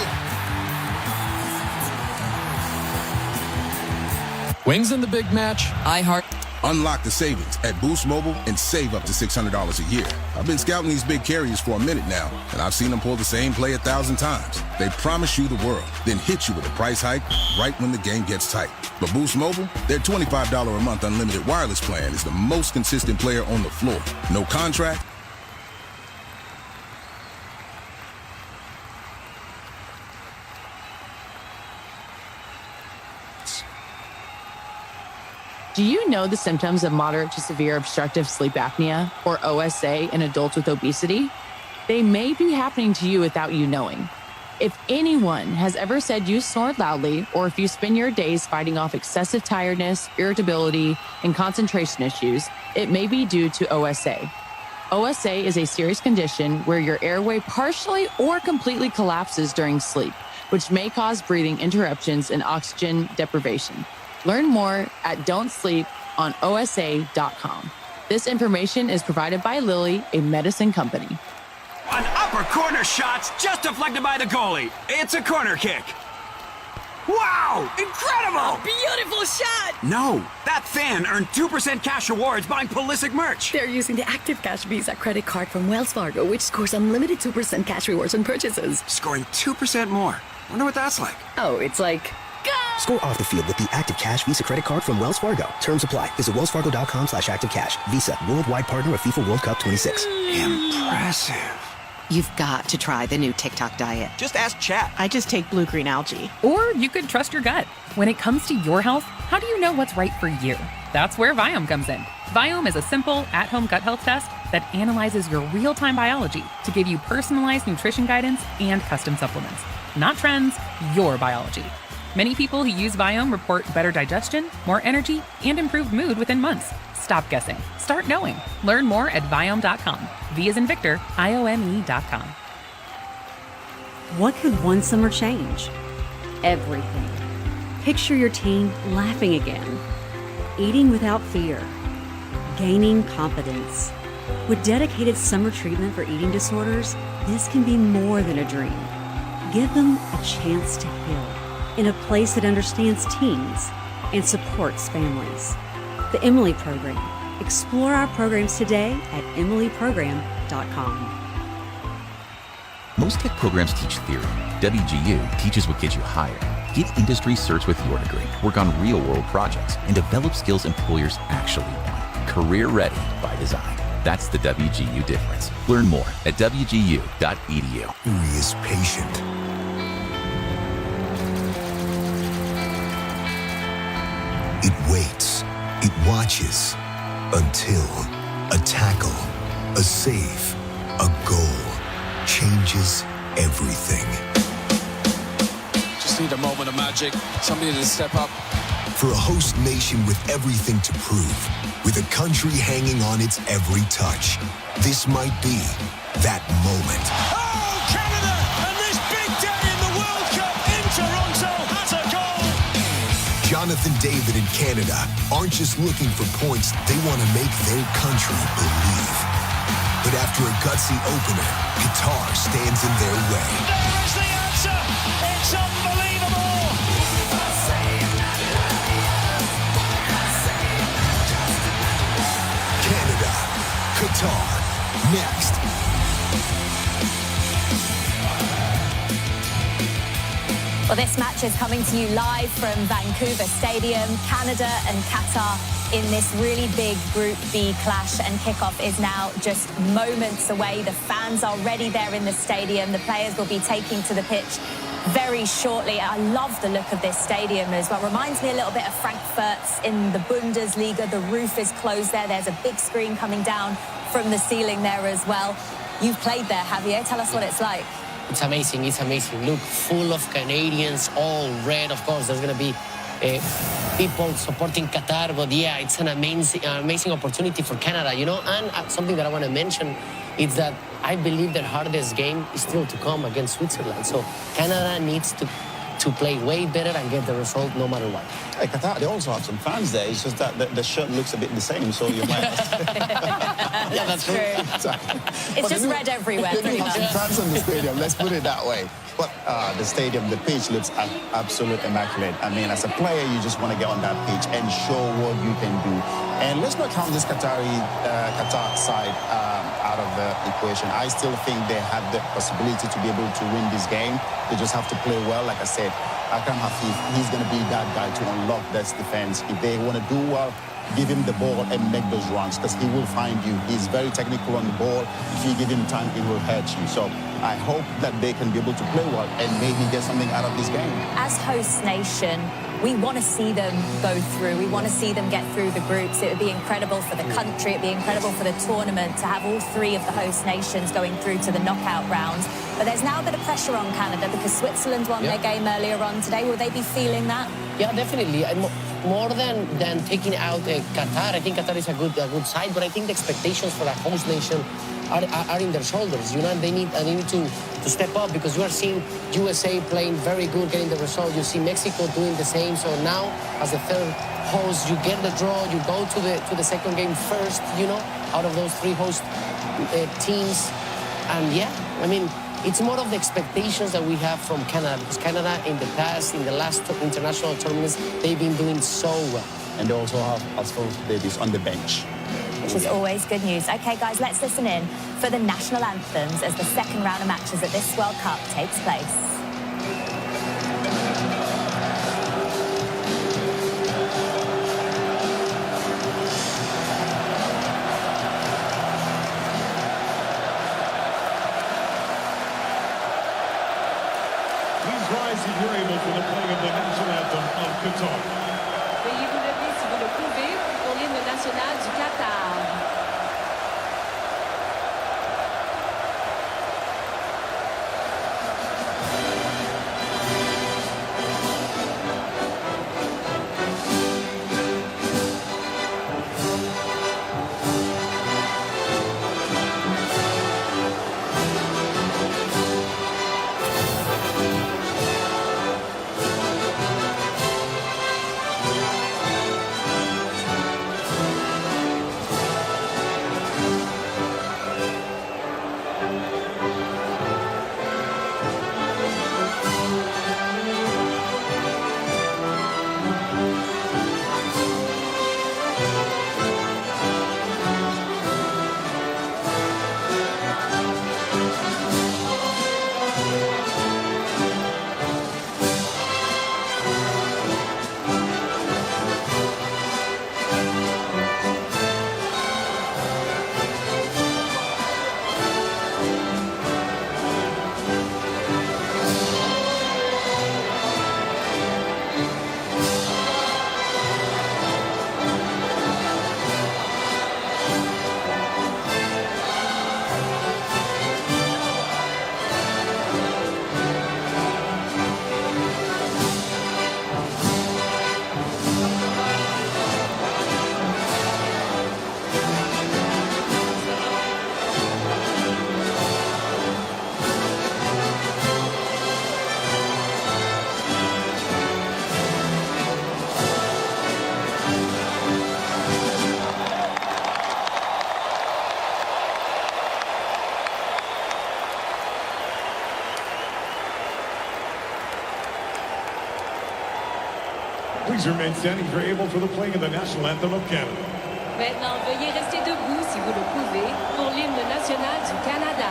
Wings in the big match. Unlock the savings at Boost Mobile and save up to $600 a year. I've been scouting these big carriers for a minute now, and I've seen them pull the same play 1,000 times. They promise you the world, then hit you with a price hike right when the game gets tight. But Boost Mobile, their $25 a month unlimited wireless plan is the most consistent player on the floor. No contract. Do you know the symptoms of moderate to severe obstructive sleep apnea, or OSA, in adults with obesity? They may be happening to you without you knowing. If anyone has ever said you snore loudly, or if you spend your days fighting off excessive tiredness, irritability, and concentration issues, it may be due to OSA. OSA is a serious condition where your airway partially or completely collapses during sleep, which may cause breathing interruptions and oxygen deprivation. Learn more at don'tsleeponosa.com. This information is provided by Lilly, a medicine company. An upper corner shot's just deflected by the goalie. It's a corner kick. Wow! Incredible! Beautiful shot! No, that fan earned 2% cash rewards buying Pulisic merch. They're using the Active Cash Visa credit card from Wells Fargo, which scores unlimited 2% cash rewards on purchases. Scoring 2% more. Wonder what that's like. Oh, it's like... Score off the field with the Active Cash Visa credit card from Wells Fargo. Terms apply. Visit wellsfargo.com/activecash. Visa, worldwide partner of FIFA World Cup 26. Impressive. You've got to try the new TikTok diet. Just ask Chat. I just take blue-green algae. Or you could trust your gut. When it comes to your health, how do you know what's right for you? That's where Viome comes in. Viome is a simple, at-home gut health test that analyzes your real-time biology to give you personalized nutrition guidance and custom supplements. Not trends, your biology. Many people who use Viome report better digestion, more energy, and improved mood within months. Stop guessing. Start knowing. Learn more at Viome.com. V as in Victor, IOME.com. What could one summer change? Everything. Picture your team laughing again, eating without fear, gaining confidence. With dedicated summer treatment for eating disorders, this can be more than a dream. Give them a chance to heal in a place that understands teens and supports families. The Emily Program. Explore our programs today at emilyprogram.com. Most tech programs teach theory. WGU teaches what gets you hired. Get industry certs with your degree, work on real-world projects, and develop skills employers actually want. Career ready by design. That's the WGU difference. Learn more at wgu.edu. Uri is patient. It waits. It watches until a tackle, a save, a goal changes everything. Just need a moment of magic, somebody to step up. For a host nation with everything to prove, with a country hanging on its every touch, this might be that moment. Oh, Canada! And this big day in the World Cup in Toronto has a goal! Jonathan David and Canada aren't just looking for points, they want to make their country believe. But after a gutsy opener, Qatar stands in their way. There is the answer! It's unbelievable! Canada, Qatar, next. Well, this match is coming to you live from Vancouver Stadium. Canada and Qatar in this really big Group B clash, and kickoff is now just moments away. The fans are already there in the stadium. The players will be taking to the pitch very shortly. I love the look of this stadium as well. Reminds me a little bit of Frankfurt's in the Bundesliga. The roof is closed there. There's a big screen coming down from the ceiling there as well. You've played there, Javier. Tell us what it's like. It's amazing. It's amazing. Look, full of Canadians, all red. Of course, there's going to be people supporting Qatar. But yeah, it's an amazing opportunity for Canada, you know. And something that I want to mention is that I believe their hardest game is still to come against Switzerland. So Canada needs to play way better and get the result no matter what. Hey, Qatar, they also have some fans there. It's just that the shirt looks a bit the same, so you might... Yeah, that's true. It's just red everywhere, pretty much. Some fans in the stadium, let's put it that way. But the stadium, the pitch looks absolutely immaculate. I mean, as a player, you just want to get on that pitch and show what you can do. And let's not count this Qatar side out of the equation. I still think they have the possibility to be able to win this game. They just have to play well. Like I said, Akram Hafif, he's going to be that guy to unlock this defense. If they want to do well, give him the ball and make those runs, because he will find you. He's very technical on the ball. If you give him time, he will hurt you. So I hope that they can be able to play well and maybe get something out of this game. As host nation, we want to see them go through. We want to see them get through the groups. It would be incredible for the country. It would be incredible for the tournament to have all three of the host nations going through to the knockout rounds. But there's now a bit of pressure on Canada because Switzerland won their game earlier on today. Will they be feeling that? Yeah, definitely. More than taking out Qatar, I think Qatar is a good side, but I think the expectations for a host nation are in their shoulders, you know, and they need to step up, because you are seeing USA playing very good, getting the result. You see Mexico doing the same. So now, as the third host, you get the draw, you go to the second game first, you know, out of those three host teams. And yeah, I mean, it's more of the expectations that we have from Canada, because Canada in the past, in the last international tournaments, they've been doing so well. And they also have Alphonso Davies on the bench, which is always good news. Okay, guys, let's listen in for the national anthems as the second round of matches at this World Cup takes place. Please rise if you're able for the playing of the national anthem of Qatar. Veuillez vous lever si vous le pouvez pour l'hymne national du Qatar. Please remain standing if you're able for the playing of the national anthem of Canada. Maintenant, veuillez rester debout si vous le pouvez pour l'hymne national du Canada.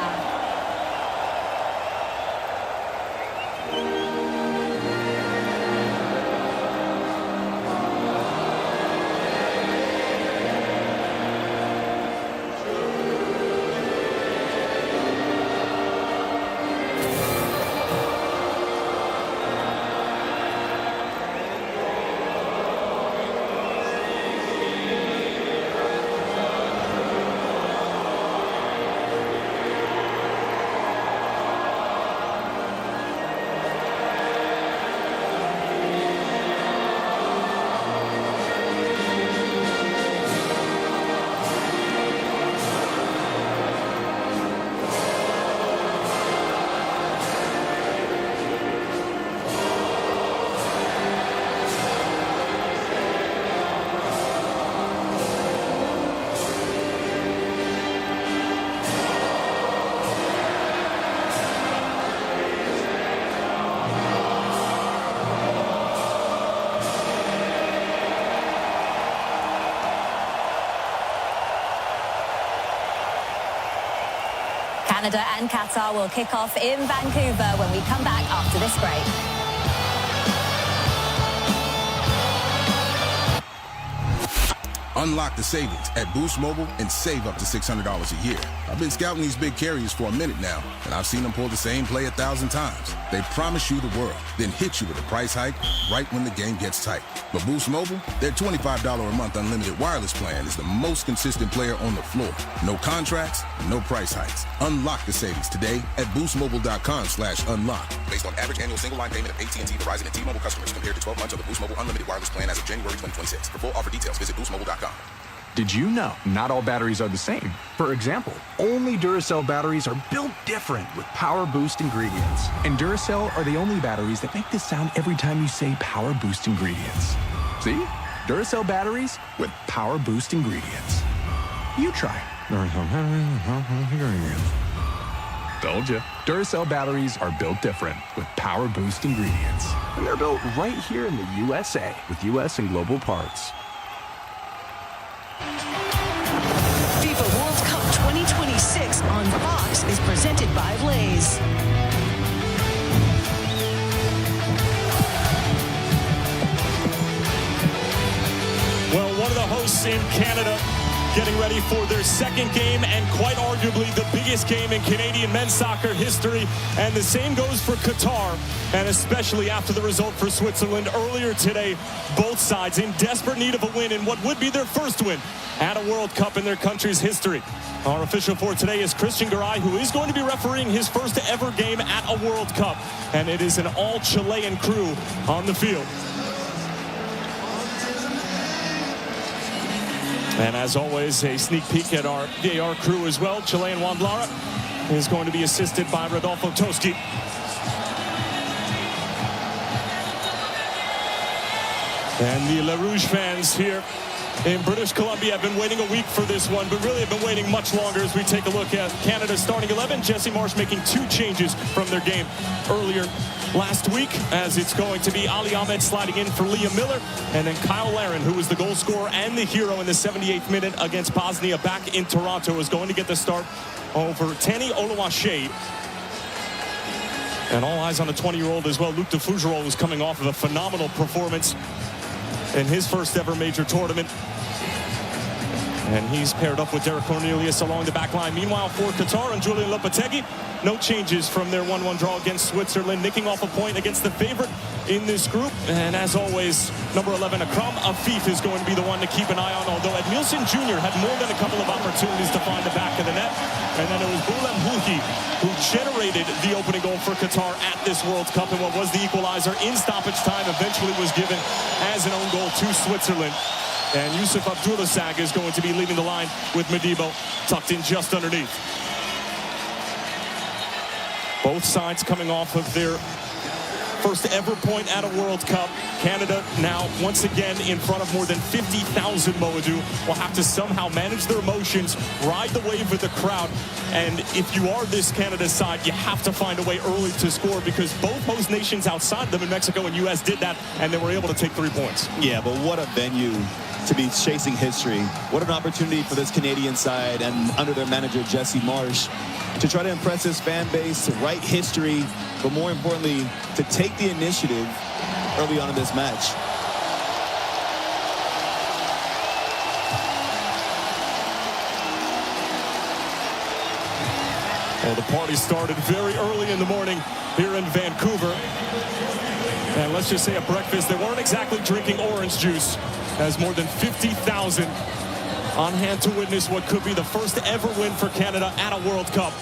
Canada and Qatar will kick off in Vancouver when we come back after this break. Unlock the savings at Boost Mobile and save up to $600 a year. I've been scouting these big carriers for a minute now, and I've seen them pull the same play 1,000 times. They promise you the world, then hit you with a price hike right when the game gets tight. But Boost Mobile, their $25 a month unlimited wireless plan is the most consistent player on the floor. No contracts, no price hikes. Unlock the savings today at boostmobile.com/unlock. Based on average annual single line payment of AT&T, Verizon, and T-Mobile customers compared to 12 months of the Boost Mobile unlimited wireless plan as of January 2026. For full offer details, visit boostmobile.com. Did you know not all batteries are the same? For example, only Duracell batteries are built different with Power Boost ingredients. And Duracell are the only batteries that make this sound every time you say Power Boost ingredients. See? Duracell batteries with Power Boost ingredients. You try. Told you. Duracell batteries are built different with Power Boost ingredients. And they're built right here in the USA with US and global parts. FIFA World Cup 2026 on Fox is presented by Lay's. Well, one of the hosts in Canada getting ready for their second game and quite arguably the biggest game in Canadian men's soccer history. And the same goes for Qatar, and especially after the result for Switzerland earlier today. Both sides in desperate need of a win in what would be their first win at a World Cup in their country's history. Our official for today is Christian Garay, who is going to be refereeing his first ever game at a World Cup. And it is an all-Chilean crew on the field. And as always, a sneak peek at our VAR crew as well. Chilean Juan Lara is going to be assisted by Rodolfo Toski. And the La Rouge fans here in British Columbia have been waiting a week for this one, but really have been waiting much longer as we take a look at Canada's starting 11. Jesse Marsh making 2 changes from their game earlier last week, as it's going to be Ali Ahmed sliding in for Liam Miller, and then Kyle Larin, who was the goal scorer and the hero in the 78th minute against Bosnia back in Toronto, is going to get the start over Tani Oluwaseyi. And all eyes on the 20-year-old as well. Luc de Fougerolles was coming off of a phenomenal performance in his first ever major tournament. And he's paired up with Derek Cornelius along the back line. Meanwhile, for Qatar and Julian Lopetegui, no changes from their 1-1 draw against Switzerland, nicking off a point against the favorite in this group. And as always, number 11, Akram Afif, is going to be the one to keep an eye on, although Edmilson Jr. had more than a couple of opportunities to find the back of the net. And then it was Boulem Houhi who generated the opening goal for Qatar at this World Cup, and what was the equalizer in stoppage time eventually was given as an own goal to Switzerland. And Yusuf Abdulrasaq is going to be leading the line with Modibo tucked in just underneath. Both sides coming off of their first ever point at a World Cup. Canada now once again in front of more than 50,000 Moadu. Will have to somehow manage their emotions, ride the wave with the crowd. And if you are this Canada side, you have to find a way early to score, because both host nations outside them in Mexico and U.S. did that, and they were able to take 3 points. Yeah, but what a venue to be chasing history. What an opportunity for this Canadian side and under their manager, Jesse Marsh, to try to impress his fan base, to write history, but more importantly, to take the initiative early on in this match. Well, the party started very early in the morning here in Vancouver. And let's just say at breakfast, they weren't exactly drinking orange juice, as more than 50,000 on hand to witness what could be the first ever win for Canada at a World Cup.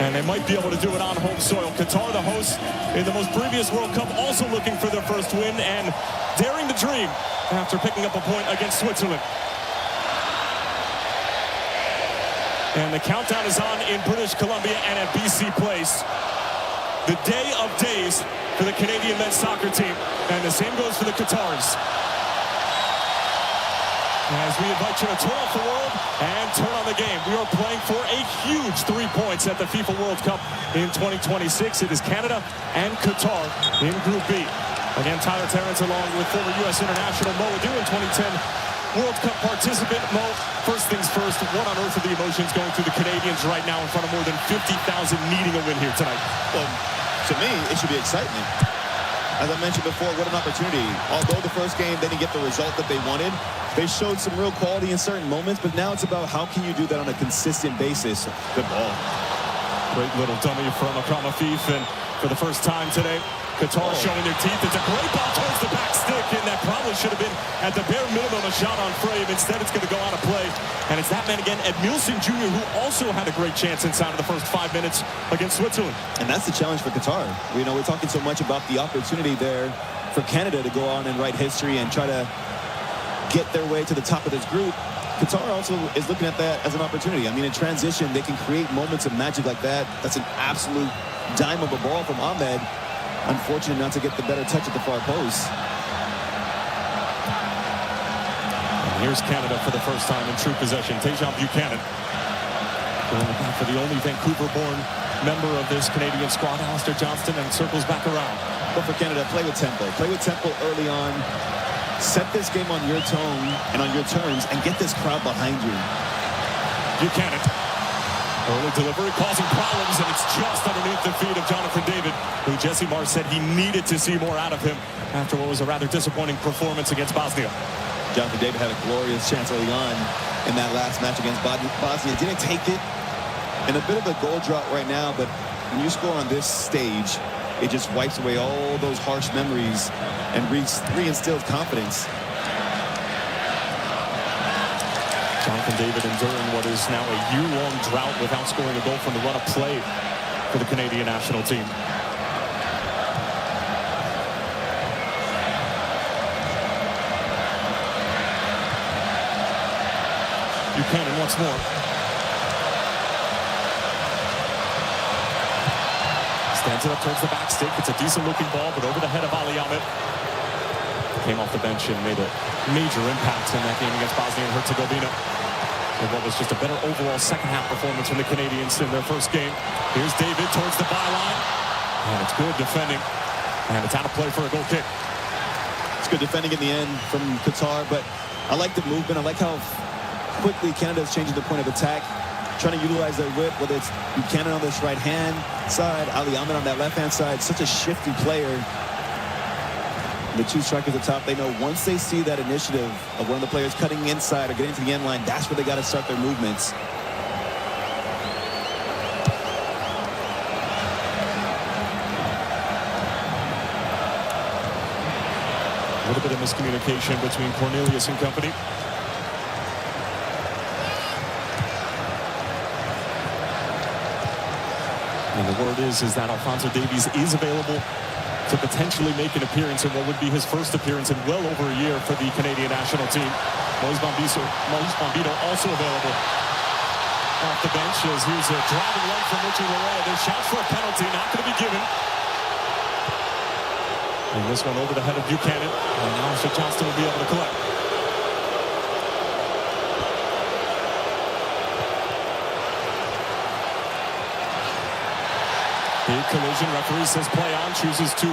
And they might be able to do it on home soil. Qatar, the host in the most previous World Cup, also looking for their first win and daring to dream after picking up a point against Switzerland. And the countdown is on in British Columbia and at BC Place. The day of days for the Canadian men's soccer team. And the same goes for the Qataris. As we invite you to turn off the world and turn on the game. We are playing for a huge 3 points at the FIFA World Cup in 2026. It is Canada and Qatar in Group B. Again, Tyler Terrence along with former U.S. international Mo Adu in 2010 World Cup participant. Mo, first things first, what on earth are the emotions going through the Canadians right now in front of more than 50,000 needing a win here tonight? Well, to me, it should be excitement. As I mentioned before, what an opportunity. Although the first game they didn't get the result that they wanted, they showed some real quality in certain moments, but now it's about how can you do that on a consistent basis. Good ball. Great little dummy from Akramafief, and for the first time today, Qatar showing their teeth. It's a great ball towards the back stick, and that probably should have been, at the bare minimum, a shot on frame. Instead, it's going to go out of play. And it's that man again, Edmilson Jr., who also had a great chance inside of the first 5 minutes against Switzerland. And that's the challenge for Qatar. You know, we're talking so much about the opportunity there for Canada to go on and write history and try to get their way to the top of this group. Qatar also is looking at that as an opportunity. I mean, in transition, they can create moments of magic like that. That's an absolute dime of a ball from Ahmed. Unfortunate not to get the better touch at the far post. And here's Canada for the first time in true possession. Tejan Buchanan going back for the only Vancouver-born member of this Canadian squad, Alistair Johnston, and circles back around. But for Canada, play with tempo. Play with tempo early on. Set this game on your tone and on your terms and get this crowd behind you. Buchanan. Early delivery causing problems, and it's just underneath the feet of Jonathan David, who Jesse Marsh said he needed to see more out of him after what was a rather disappointing performance against Bosnia. Jonathan David had a glorious chance early on in that last match against Bosnia. Didn't take it. And a bit of a goal drought right now, but when you score on this stage, it just wipes away all those harsh memories and reinstills confidence. Jonathan David enduring what is now a year-long drought without scoring a goal from the run-up play for the Canadian national team. Buchanan once more. Stands it up towards the back stick. It's a decent-looking ball, but over the head of Ali Ahmed. Came off the bench and made a major impact in that game against Bosnia and Herzegovina. And what was just a better overall second-half performance from the Canadians in their first game. Here's David towards the byline. And it's good defending. And it's out of play for a goal kick. It's good defending in the end from Qatar, but I like the movement. I like how quickly Canada is changing the point of attack, trying to utilize their whip, whether it's Buchanan on this right-hand side, Ali Ahmed on that left-hand side. Such a shifty player. The two strikers at the top, they know once they see that initiative of one of the players cutting inside or getting to the end line, that's where they got to start their movements. A little bit of miscommunication between Cornelius and company. And the word is that Alphonso Davies is available to potentially make an appearance in what would be his first appearance in well over a year for the Canadian national team. Moise Bombito also available off the bench as here's a driving run from Richie Larea. There's shouts for a penalty, not going to be given. And this one over the head of Buchanan. And now Alistair Johnston will be able to collect. Big collision. Referee says play on. Chooses to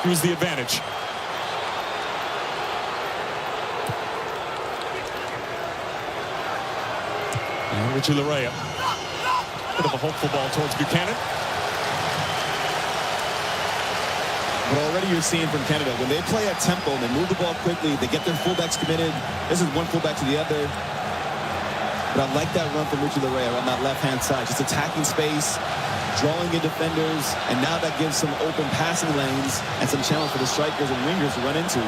use the advantage. And Richie Larea. Bit of a hopeful ball towards Buchanan. But already you're seeing from Canada, when they play at tempo and they move the ball quickly, they get their fullbacks committed. This is one fullback to the other. But I like that run from Richie Larea on that left-hand side. Just attacking space, drawing in defenders, and now that gives some open passing lanes and some challenge for the strikers and wingers to run into.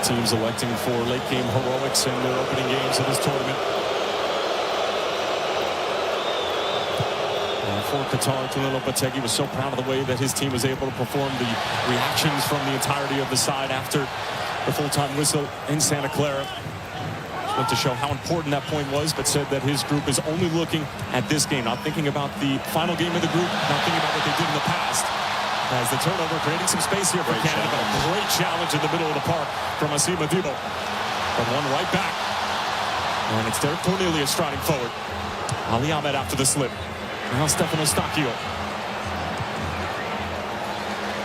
Teams electing for late game heroics in their opening games of this tournament. For Qatar, Tonino Lopetegui was so proud of the way that his team was able to perform. The reactions from the entirety of the side after the full-time whistle in Santa Clara. Just went to show how important that point was, but said that his group is only looking at this game, not thinking about the final game of the group, not thinking about what they did in the past. As the turnover, creating some space here for Canada, but a great challenge in the middle of the park from Asim Adibo. But one right back. And it's Derek Cornelius striding forward. Ali Ahmed after the slip. Now Stefano Stacchio.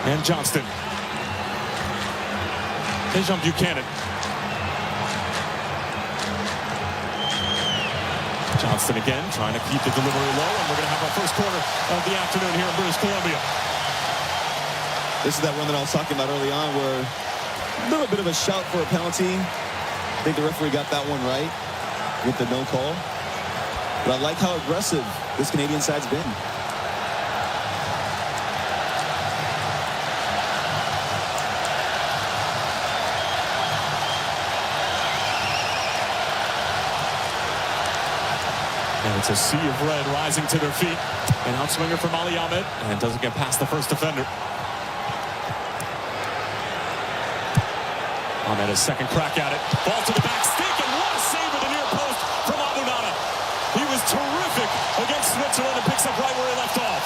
And Johnston. Dejan Buchanan. Johnston again, trying to keep the delivery low, and we're going to have our first quarter of the afternoon here in British Columbia. This is that one that I was talking about early on where a little bit of a shout for a penalty. I think the referee got that one right with the no call. But I like how aggressive this Canadian side's been. And it's a sea of red rising to their feet. An outswinger from Ali Ahmed, and doesn't get past the first defender. Ahmed, his second crack at it. Ball to the back stick, and what a save with the near post from Abu Nana. He was terrific against Switzerland and picks up right where he left off.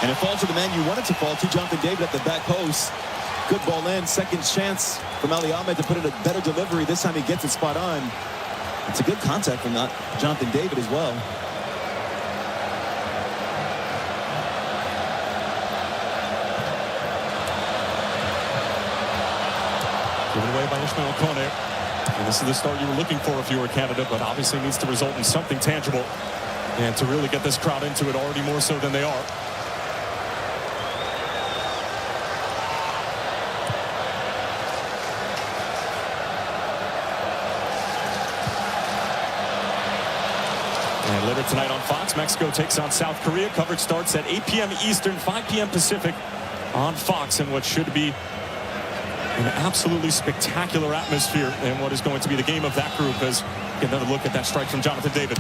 And it falls to the man you wanted to fall to, Jonathan David at the back post. Good ball in, second chance from Ali Ahmed to put in a better delivery. This time he gets it spot on. It's a good contact from Jonathan David as well. Given away by Ishmael Kone. And this is the start you were looking for if you were Canada, but obviously needs to result in something tangible. And to really get this crowd into it already more so than they are. And later tonight on Fox, Mexico takes on South Korea. Coverage starts at 8 p.m. Eastern, 5 p.m. Pacific on Fox, in what should be an absolutely spectacular atmosphere in what is going to be the game of that group, as we get another look at that strike from Jonathan David.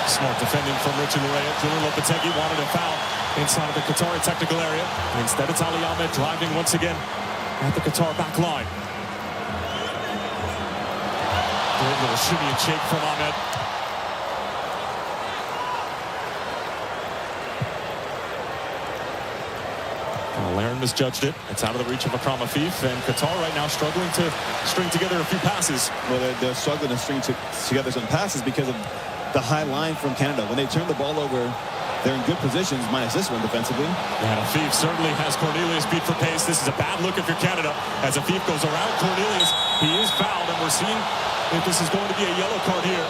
Smart defending from Richard Larea. Julian Lopetegui wanted a foul inside of the Qatari technical area. Instead, it's Ali Ahmed driving once again at the Qatar back line. Great little shimmy and shake from Ahmed. Laren misjudged it. It's out of the reach of Akram Afif, and Qatar right now struggling to string together a few passes. Well, they're struggling to string together some passes because of the high line from Canada. When they turn the ball over, they're in good positions, minus this one defensively. And Afif certainly has Cornelius beat for pace. This is a bad look if you're Canada. As Afif goes around Cornelius, he is fouled, and we're seeing if this is going to be a yellow card here.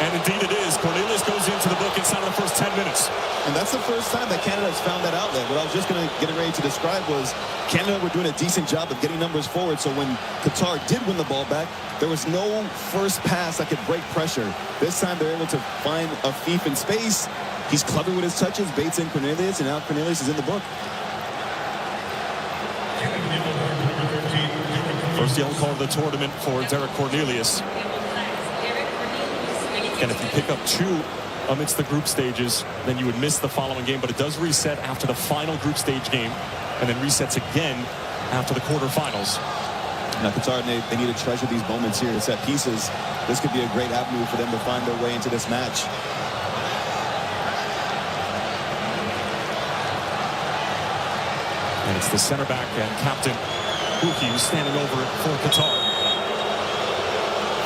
And indeed it is. Cornelius goes into the book inside of the first 10 minutes. And that's the first time that Canada's found that outlet. What I was just going to get ready to describe was Canada were doing a decent job of getting numbers forward. So when Qatar did win the ball back, there was no first pass that could break pressure. This time they're able to find Afif in space. He's clever with his touches, baits in Cornelius, and now Cornelius is in the book. First yellow card of the tournament for Derek Cornelius. And if you pick up 2 amidst the group stages, then you would miss the following game. But it does reset after the final group stage game, and then resets again after the quarterfinals. Now Qatar, they need to treasure these moments here to set pieces. This could be a great avenue for them to find their way into this match. And it's the center back and captain Buki who's standing over for Qatar.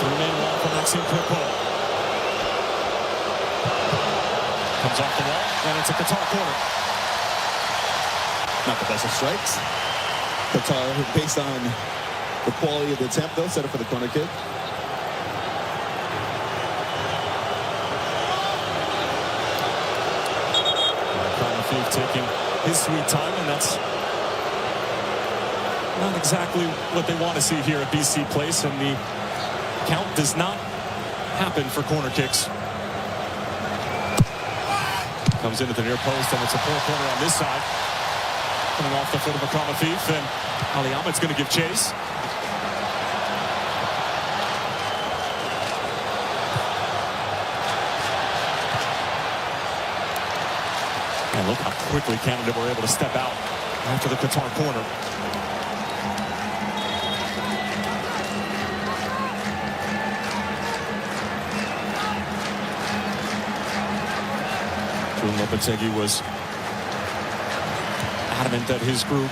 3-man wall for Maxime Crépeau. Comes off the wall, and it's a Qatar corner. Not the best of strikes. Qatar, based on the quality of the attempt, though, set up for the corner kick. Afif taking his sweet time, and that's not exactly what they want to see here at BC Place, and the count does not happen for corner kicks. Comes into the near post, and it's a poor corner on this side. Coming off the foot of Akram Afif, and Ali Ahmed's going to give chase. And look how quickly Canada were able to step out after the Qatar corner. Lopetegui was adamant that his group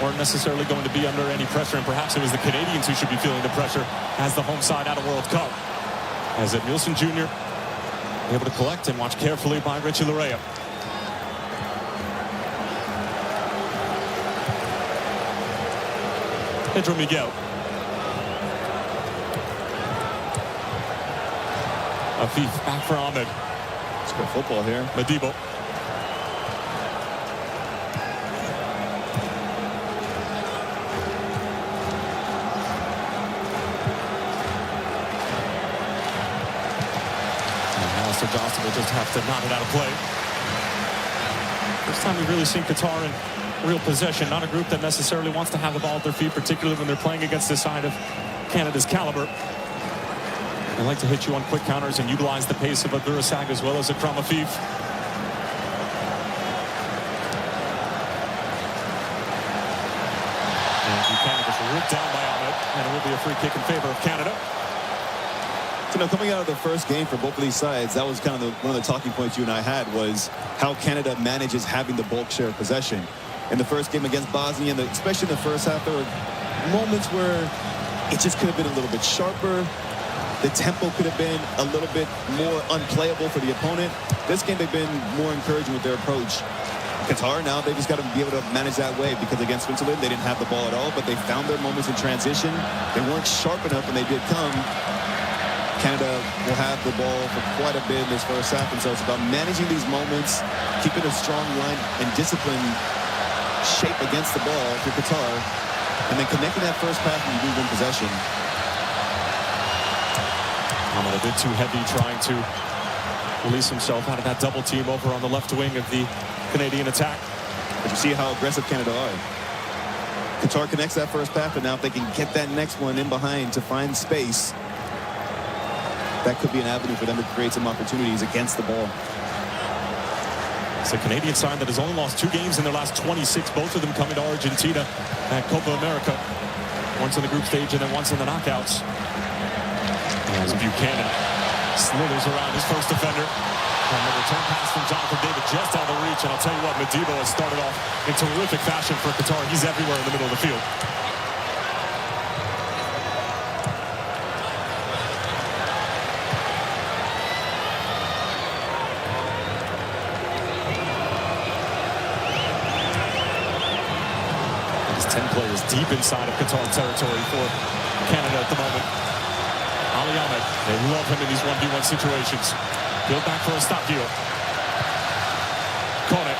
weren't necessarily going to be under any pressure, and perhaps it was the Canadians who should be feeling the pressure as the home side at a World Cup. As Nielsen Jr. able to collect and watch carefully by Richie Larea. Pedro Miguel. Afif back for Ahmed. It's good football here. Madibo. Johnston will just have to knock it out of play. First time we've really seen Qatar in real possession. Not a group that necessarily wants to have the ball at their feet, particularly when they're playing against the side of Canada's caliber. They like to hit you on quick counters and utilize the pace of a Durasag as well as a Akram Afif. And Buchanan just ripped down by Ahmed, and it will be a free kick in favor of Canada. You know, coming out of the first game for both of these sides, that was kind of one of the talking points you and I had, was how Canada manages having the bulk share of possession. In the first game against Bosnia, especially in the first half, there were moments where it just could have been a little bit sharper. The tempo could have been a little bit more unplayable for the opponent. This game, they've been more encouraging with their approach. Qatar, now they just got to be able to manage that way, because against Switzerland, they didn't have the ball at all, but they found their moments in transition. They weren't sharp enough when they did come. Canada will have the ball for quite a bit in this first half, and so it's about managing these moments, keeping a strong line and discipline shape against the ball for Qatar, and then connecting that first pass when you do win possession. Ahmed a bit too heavy, trying to release himself out of that double team over on the left wing of the Canadian attack. But you see how aggressive Canada are. Qatar connects that first pass, but now if they can get that next one in behind to find space, that could be an avenue for them to create some opportunities against the ball. It's a Canadian side that has only lost 2 games in their last 26, both of them coming to Argentina at Copa America. Once in the group stage and then once in the knockouts. As Buchanan slithers around his first defender. And the return pass from Jonathan David just out of reach. And I'll tell you what, Madibo has started off in terrific fashion for Qatar. He's everywhere in the middle of the field. There's 10 players deep inside of Qatar territory for Canada at the moment. Ali Ahmed, they love him in these 1v1 situations. Build back for Eustachio. Kone.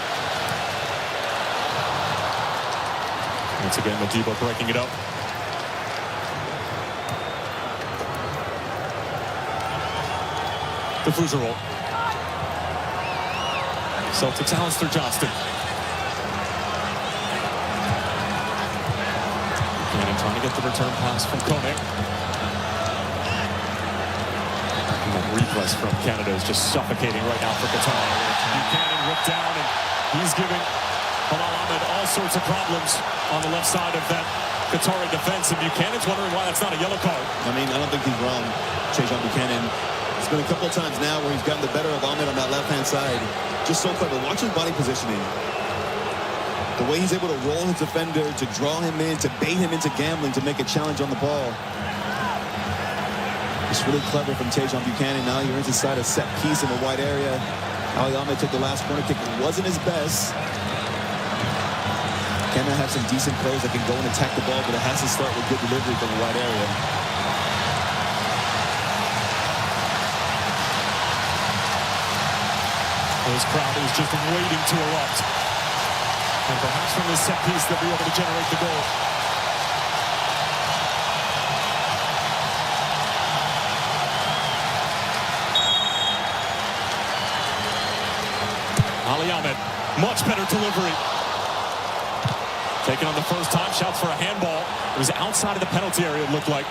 Once again, Madibo breaking it up. The Fougerolles. Celtics Alistair Johnston. And trying to get the return pass from Kone. Repress from Canada is just suffocating right now for Qatar. Buchanan ripped down, and he's giving Bilal Ahmed all sorts of problems on the left side of that Qatari defense, and Buchanan's wondering why that's not a yellow card. I mean, I don't think he's wrong, Tejan Buchanan. It's been a couple of times now where he's gotten the better of Ahmed on that left-hand side. Just so clever. Watch his body positioning. The way he's able to roll his defender, to draw him in, to bait him into gambling, to make a challenge on the ball. It's really clever from Tejan Buchanan. Now you're inside a set piece in a wide area. Ali Ahmed took the last corner kick. It wasn't his best. Canada have some decent players that can go and attack the ball, but it has to start with good delivery from the wide area. This crowd is just waiting to erupt. And perhaps from this set piece they'll be able to generate the goal. Ali Ahmed, much better delivery. Taken on the first time, shouts for a handball. It was outside of the penalty area, it looked like.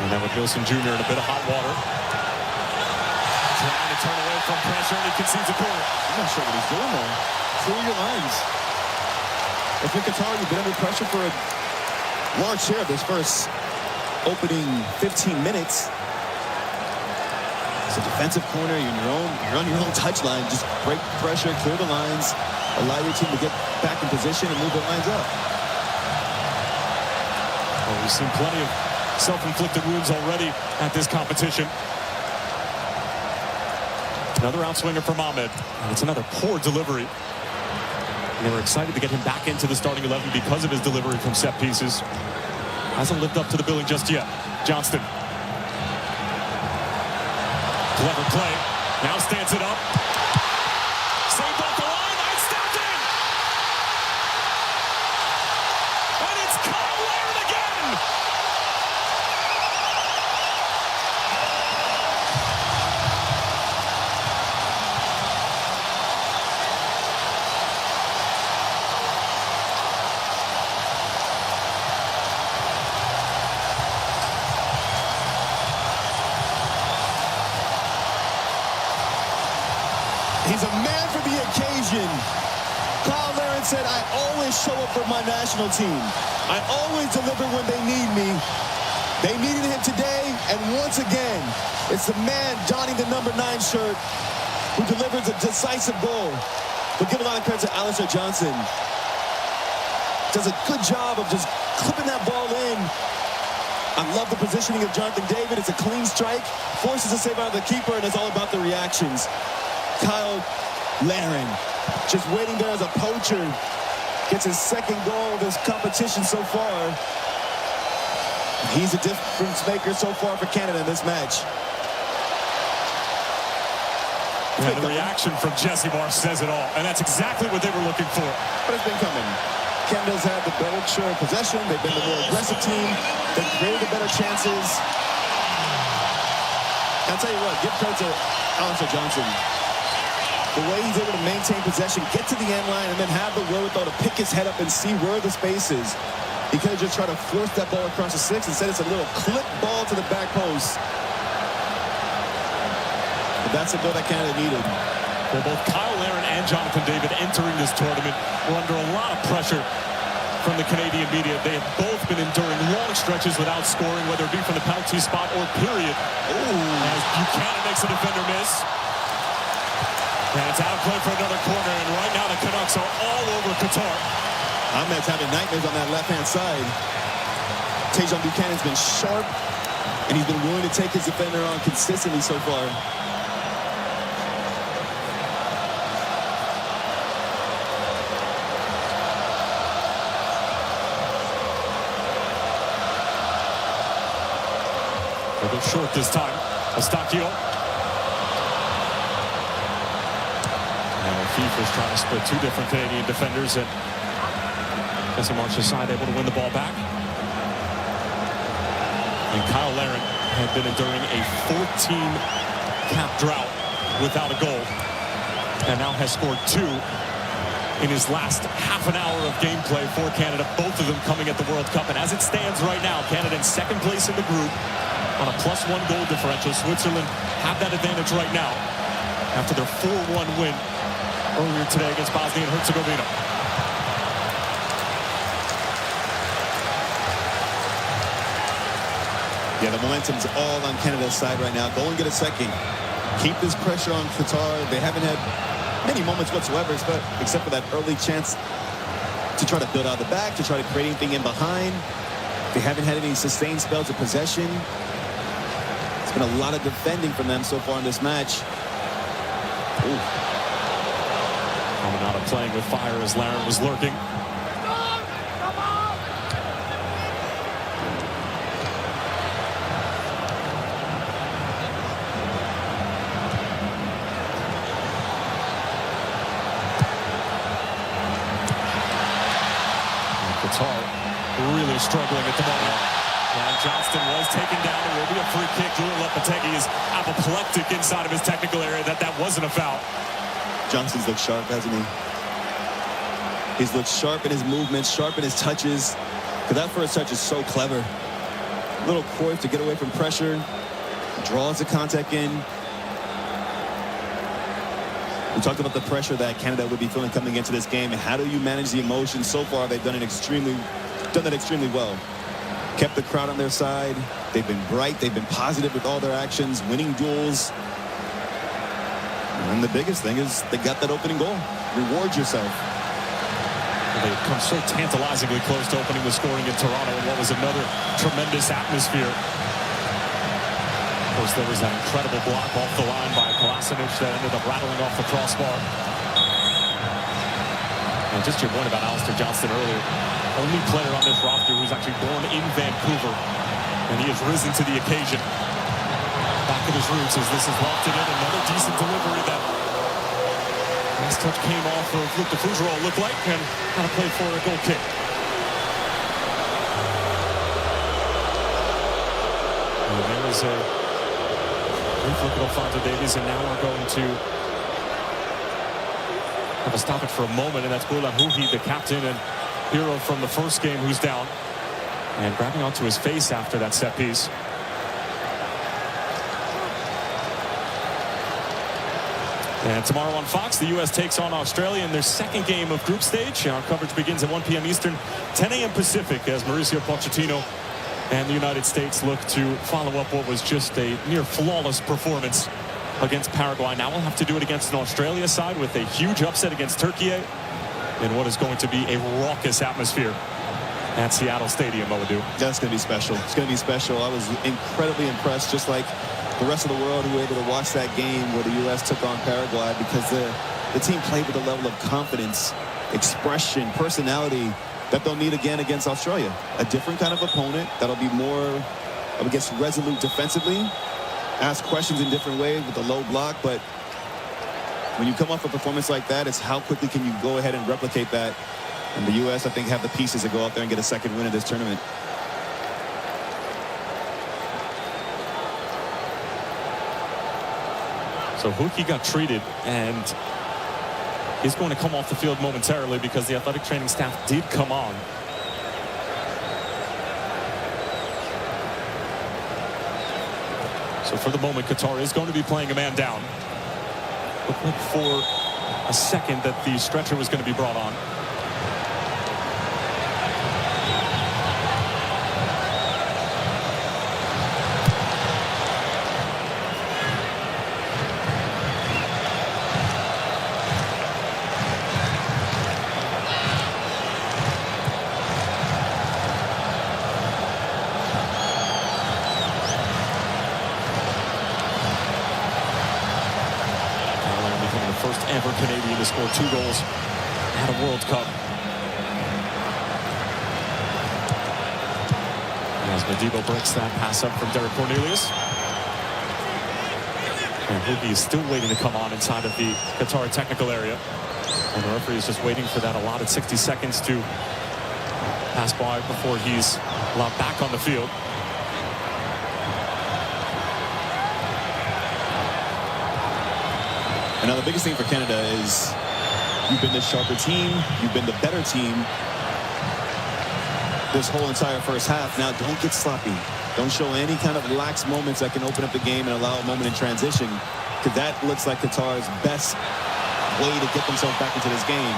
And then with Nielsen Jr. in a bit of hot water. Trying to turn away from pressure, and he concedes a corner. I'm not sure what he's doing there. Through your lines. If you're Qatar, you've been under pressure for a large share of this first opening 15 minutes. It's a defensive corner. You're on your own touchline. Just break pressure, clear the lines. Allow your team to get back in position and move their lines up. Well, we've seen plenty of self-inflicted wounds already at this competition. Another outswinger from Ahmed. And it's another poor delivery. And they were excited to get him back into the starting 11 because of his delivery from set pieces. Hasn't lived up to the billing just yet. Johnston. Clever play. Now stands it up. Saved off the line. And stepped in. And it's Kyle Larin again. He's a man for the occasion. Kyle Larin said, I always show up for my national team. I always deliver when they need me. They needed him today, and once again, it's the man donning the number 9 shirt who delivers a decisive goal. But give a lot of credit to Alistair Johnson. Does a good job of just clipping that ball in. I love the positioning of Jonathan David. It's a clean strike, forces a save out of the keeper, and it's all about the reactions. Kyle Larin just waiting there as a poacher. Gets his second goal of this competition so far. He's a difference maker so far for Canada in this match. And the reaction from Jesse Marsh says it all. And that's exactly what they were looking for. But it's been coming. Canada's had the better share of possession. They've been the more aggressive team. They've created the better chances. I'll tell you what, give credit to Alistair Johnson. The way he's able to maintain possession, get to the end line, and then have the wherewithal to pick his head up and see where the space is. He could have just tried to force that ball across the 6. Instead, it's a little clip ball to the back post. But that's the goal that Canada needed. Well, both Kyle Larin and Jonathan David entering this tournament were under a lot of pressure from the Canadian media. They have both been enduring long stretches without scoring, whether it be from the penalty spot or period. As Buchanan makes a defender miss. And it's out of play for another corner, and right now the Canucks are all over Qatar. Ahmed's having nightmares on that left-hand side. Tajon Buchanan's been sharp, and he's been willing to take his defender on consistently so far. A bit short this time. Eustachio. FIFA's trying to split 2 different Canadian defenders, and Jesse Marsh's side able to win the ball back. And Kyle Larin had been enduring a 14-cap drought without a goal, and now has scored 2 in his last half an hour of gameplay for Canada, both of them coming at the World Cup. And as it stands right now, Canada in second place in the group on a +1 goal differential. Switzerland have that advantage right now after their 4-1 win earlier today against Bosnia and Herzegovina. Yeah, the momentum's all on Canada's side right now. Go and get a second. Keep this pressure on Qatar. They haven't had many moments whatsoever, except for that early chance to try to build out the back, to try to create anything in behind. They haven't had any sustained spells of possession. It's been a lot of defending from them so far in this match. Ooh. Coming out of playing with fire as Larin was lurking. Qatar really struggling at the moment. And Johnston was taken down. It will be a free kick. Julian Lopetegui is apoplectic inside of his technical area. That wasn't a foul. Johnston's looked sharp, hasn't he? He's looked sharp in his movements, sharp in his touches. Because that first touch is so clever. A little poised to get away from pressure. Draws the contact in. We talked about the pressure that Canada would be feeling coming into this game. And how do you manage the emotions? So far, they've done that extremely well. Kept the crowd on their side. They've been bright. They've been positive with all their actions, winning duels. And the biggest thing is they got that opening goal. Reward yourself. They had come so tantalizingly close to opening the scoring in Toronto in what was another tremendous atmosphere. Of course, there was that incredible block off the line by Kolasinac that ended up rattling off the crossbar. And just your point about Alistair Johnston earlier, only player on this roster who's actually born in Vancouver, and he has risen to the occasion. Back at his roots as this is lofted in. Another decent delivery that last touch came off of Luc de Fougerolles, looked like, and had to play for a goal kick. And there is a brief look at Alphonso Davies, and now we're going to have a stop it for a moment, and that's Boula Houhi, the captain and hero from the first game, who's down and grabbing onto his face after that set piece. And tomorrow on Fox, the U.S. takes on Australia in their second game of group stage. Our coverage begins at 1 p.m. Eastern, 10 a.m. Pacific, as Mauricio Pochettino and the United States look to follow up what was just a near flawless performance against Paraguay. Now we'll have to do it against an Australia side with a huge upset against Turkey in what is going to be a raucous atmosphere at Seattle Stadium, Mamadou. That's going to be special. It's going to be special. I was incredibly impressed, just like the rest of the world who were able to watch that game where the U.S. took on Paraguay, because the team played with a level of confidence, expression, personality that they'll need again against Australia. A different kind of opponent that'll be more, I guess, resolute defensively, ask questions in different ways with a low block. But when you come off a performance like that, it's how quickly can you go ahead and replicate that. And the U.S., I think, have the pieces to go out there and get a second win in this tournament. So Houhi got treated, and he's going to come off the field momentarily because the athletic training staff did come on. So for the moment, Qatar is going to be playing a man down. Looked like for a second that the stretcher was going to be brought on. First ever Canadian to score 2 goals at a World Cup. As Madiba breaks that pass up from Derek Cornelius. And Houhi is still waiting to come on inside of the Qatar technical area. And the referee is just waiting for that allotted 60 seconds to pass by before he's allowed back on the field. And now the biggest thing for Canada is you've been the sharper team, you've been the better team this whole entire first half. Now don't get sloppy. Don't show any kind of lax moments that can open up the game and allow a moment in transition, because that looks like Qatar's best way to get themselves back into this game.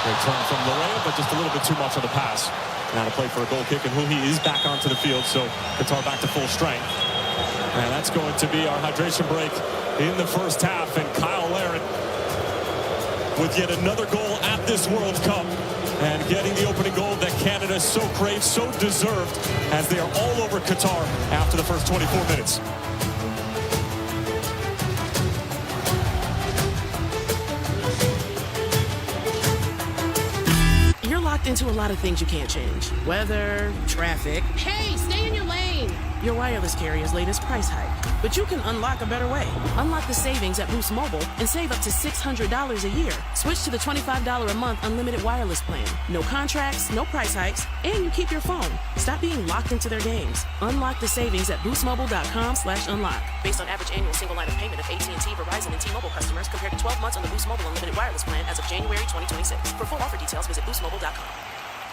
Great turn from Larea, but just a little bit too much on the pass. Now to play for a goal kick, and Houhi is back onto the field, so Qatar back to full strength. And that's going to be our hydration break in the first half. And Kyle Larin with yet another goal at this World Cup, and getting the opening goal that Canada so craves, so deserved, as they are all over Qatar after the first 24 minutes. You're locked into a lot of things you can't change. Weather, traffic. Hey, stay in your lane. Your wireless carrier's latest price hike. But you can unlock a better way. Unlock the savings at Boost Mobile and save up to $600 a year. Switch to the $25 a month unlimited wireless plan. No contracts, no price hikes, and you keep your phone. Stop being locked into their games. Unlock the savings at boostmobile.com/unlock. Based on average annual single line of payment of AT&T, Verizon, and T-Mobile customers compared to 12 months on the Boost Mobile unlimited wireless plan as of January 2026. For full offer details, visit boostmobile.com.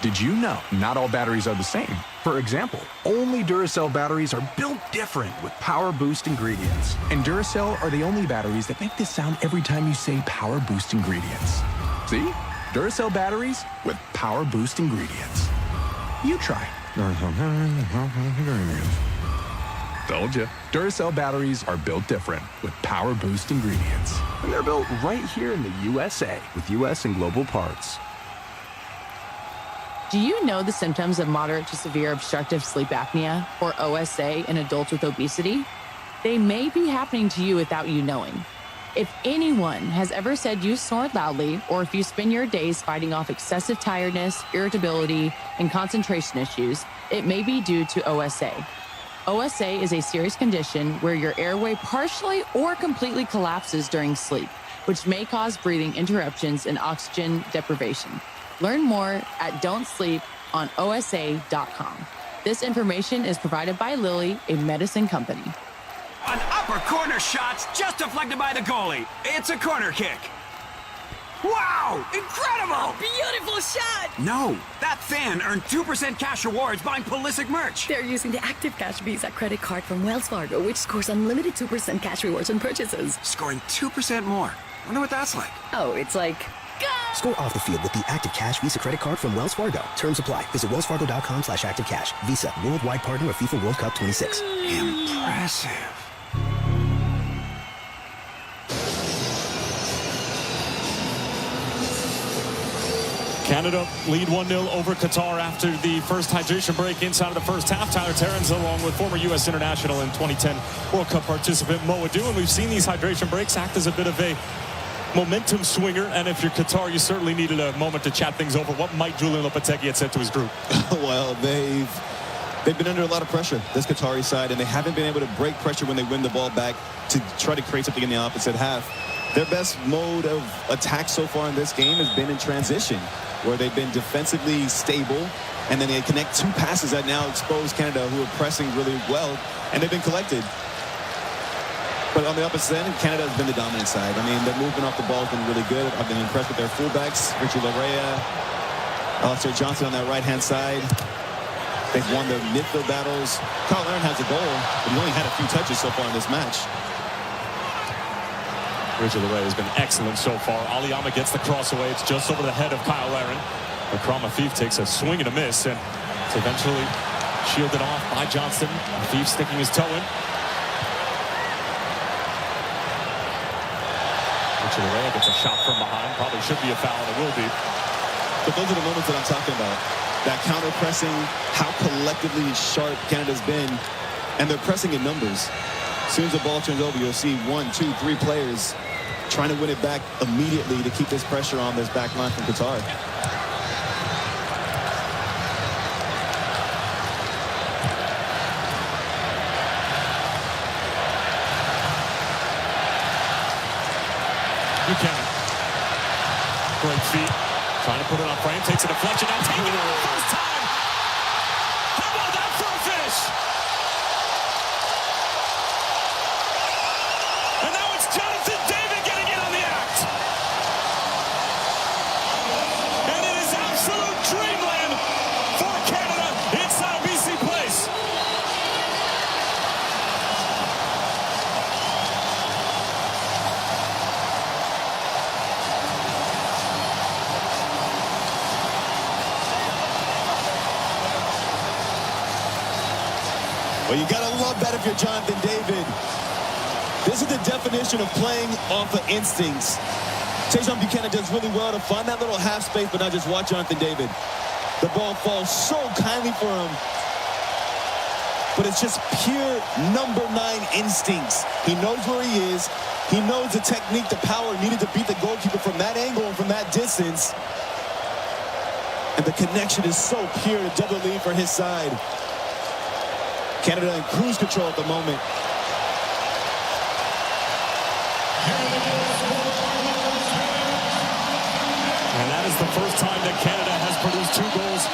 Did you know not all batteries are the same? For example, only Duracell batteries are built different with Power Boost ingredients. And Duracell are the only batteries that make this sound every time you say Power Boost ingredients. See? Duracell batteries with Power Boost ingredients. You try. Told you. Duracell batteries are built different with Power Boost ingredients. And they're built right here in the USA with US and global parts. Do you know the symptoms of moderate to severe obstructive sleep apnea, or OSA, in adults with obesity? They may be happening to you without you knowing. If anyone has ever said you snore loudly, or if you spend your days fighting off excessive tiredness, irritability, and concentration issues, it may be due to OSA. OSA is a serious condition where your airway partially or completely collapses during sleep, which may cause breathing interruptions and oxygen deprivation. Learn more at don'tsleeponosa.com. This information is provided by Lilly, a medicine company. An upper corner shot's just deflected by the goalie. It's a corner kick. Wow! Incredible! Beautiful shot! No, that fan earned 2% cash rewards buying Pulisic merch. They're using the Active Cash Visa credit card from Wells Fargo, which scores unlimited 2% cash rewards on purchases. Scoring 2% more. Wonder what that's like. Oh, it's like... Score off the field with the Active Cash Visa credit card from Wells Fargo. Terms apply. Visit wellsfargo.com/activecash. Visa, worldwide partner of FIFA World Cup 26. Impressive. Canada lead 1-0 over Qatar after the first hydration break inside of the first half. Tyler Terrence, along with former U.S. international and 2010 World Cup participant Mo Adu. And we've seen these hydration breaks act as a bit of a momentum swinger. And if you're Qatar, you certainly needed a moment to chat things over. What might Julian Lopetegui had said to his group? Well, they've been under a lot of pressure, this Qatari side, and they haven't been able to break pressure when they win the ball back to try to create something in the opposite half. Their best mode of attack so far in this game has been in transition, where they've been defensively stable, and then they connect two passes that now expose Canada, who are pressing really well, and they've been collected. But on the opposite end, Canada has been the dominant side. I mean, their movement off the ball has been really good. I've been impressed with their fullbacks, Richard Larea, Alistair Johnson on that right-hand side. They've won their midfield battles. Carl Aaron has a goal, but he only had a few touches so far in this match. Richard Larea has been excellent so far. Ali Ahmed gets the cross away. It's just over the head of Kyle Aaron. Akram Afif takes a swing and a miss, and it's eventually shielded off by Johnston. Afif sticking his toe in. Richard Larea gets a shot from behind. Probably should be a foul, and it will be. But those are the moments that I'm talking about. That counter-pressing, how collectively sharp Canada's been, and they're pressing in numbers. As soon as the ball turns over, you'll see 1, 2, 3 players trying to win it back immediately to keep this pressure on this back line from Qatar. Buchanan. Great feet. Trying to put it on frame. Takes a deflection. Now taking it for the first time. How about that for a finish? And now it's Jonathan David getting in on the act. And it is absolute dreamland for Canada inside of BC Place. Well, you gotta love that if you're Jonathan David. This is the definition of playing off of instincts. Tajon Buchanan does really well to find that little half space, but now just watch Jonathan David. The ball falls so kindly for him, but it's just pure number 9 instincts. He knows where he is. He knows the technique, the power needed to beat the goalkeeper from that angle and from that distance. And the connection is so pure to double lead for his side. Canada in cruise control at the moment. And that is the first time that Canada has produced 2 goals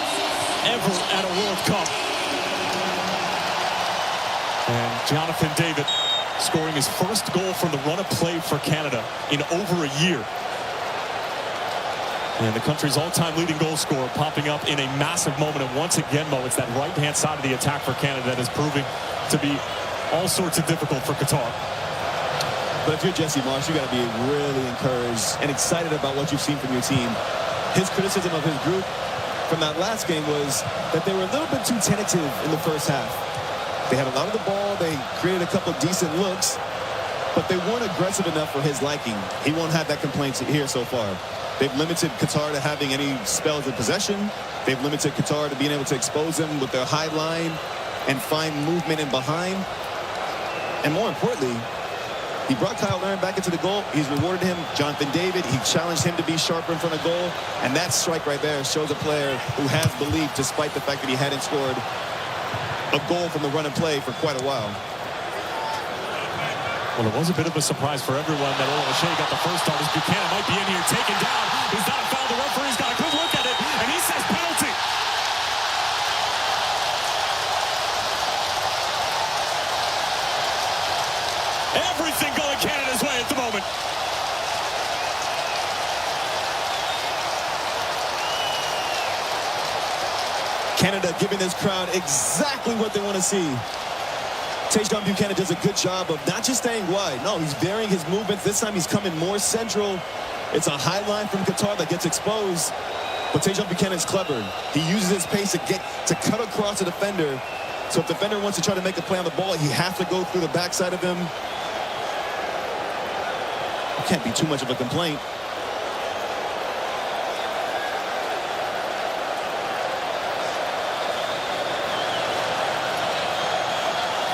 ever at a World Cup. And Jonathan David scoring his first goal from the run of play for Canada in over a year. And the country's all-time leading goal scorer popping up in a massive moment. And once again, Mo, it's that right-hand side of the attack for Canada that is proving to be all sorts of difficult for Qatar. But if you're Jesse Marsch, you got to be really encouraged and excited about what you've seen from your team. His criticism of his group from that last game was that they were a little bit too tentative in the first half. They had a lot of the ball. They created a couple of decent looks, but they weren't aggressive enough for his liking. He won't have that complaint here so far. They've limited Qatar to having any spells of possession. They've limited Qatar to being able to expose them with their high line and find movement in behind. And more importantly, he brought Kyle Larin back into the goal. He's rewarded him. Jonathan David, he challenged him to be sharper in front of goal. And that strike right there shows a player who has belief, despite the fact that he hadn't scored a goal from the run and play for quite a while. Well, it was a bit of a surprise for everyone that O'Shea got the first start as Buchanan might be in here taken down. He's not fouled. The referee's got a good look at it, and he says penalty. Everything going Canada's way at the moment. Canada giving this crowd exactly what they want to see. Tajon Buchanan does a good job of not just staying wide. No, he's varying his movements. This time he's coming more central. It's a high line from Qatar that gets exposed. But Tajon Buchanan's clever. He uses his pace to cut across the defender. So if the defender wants to try to make a play on the ball, he has to go through the backside of him. It can't be too much of a complaint.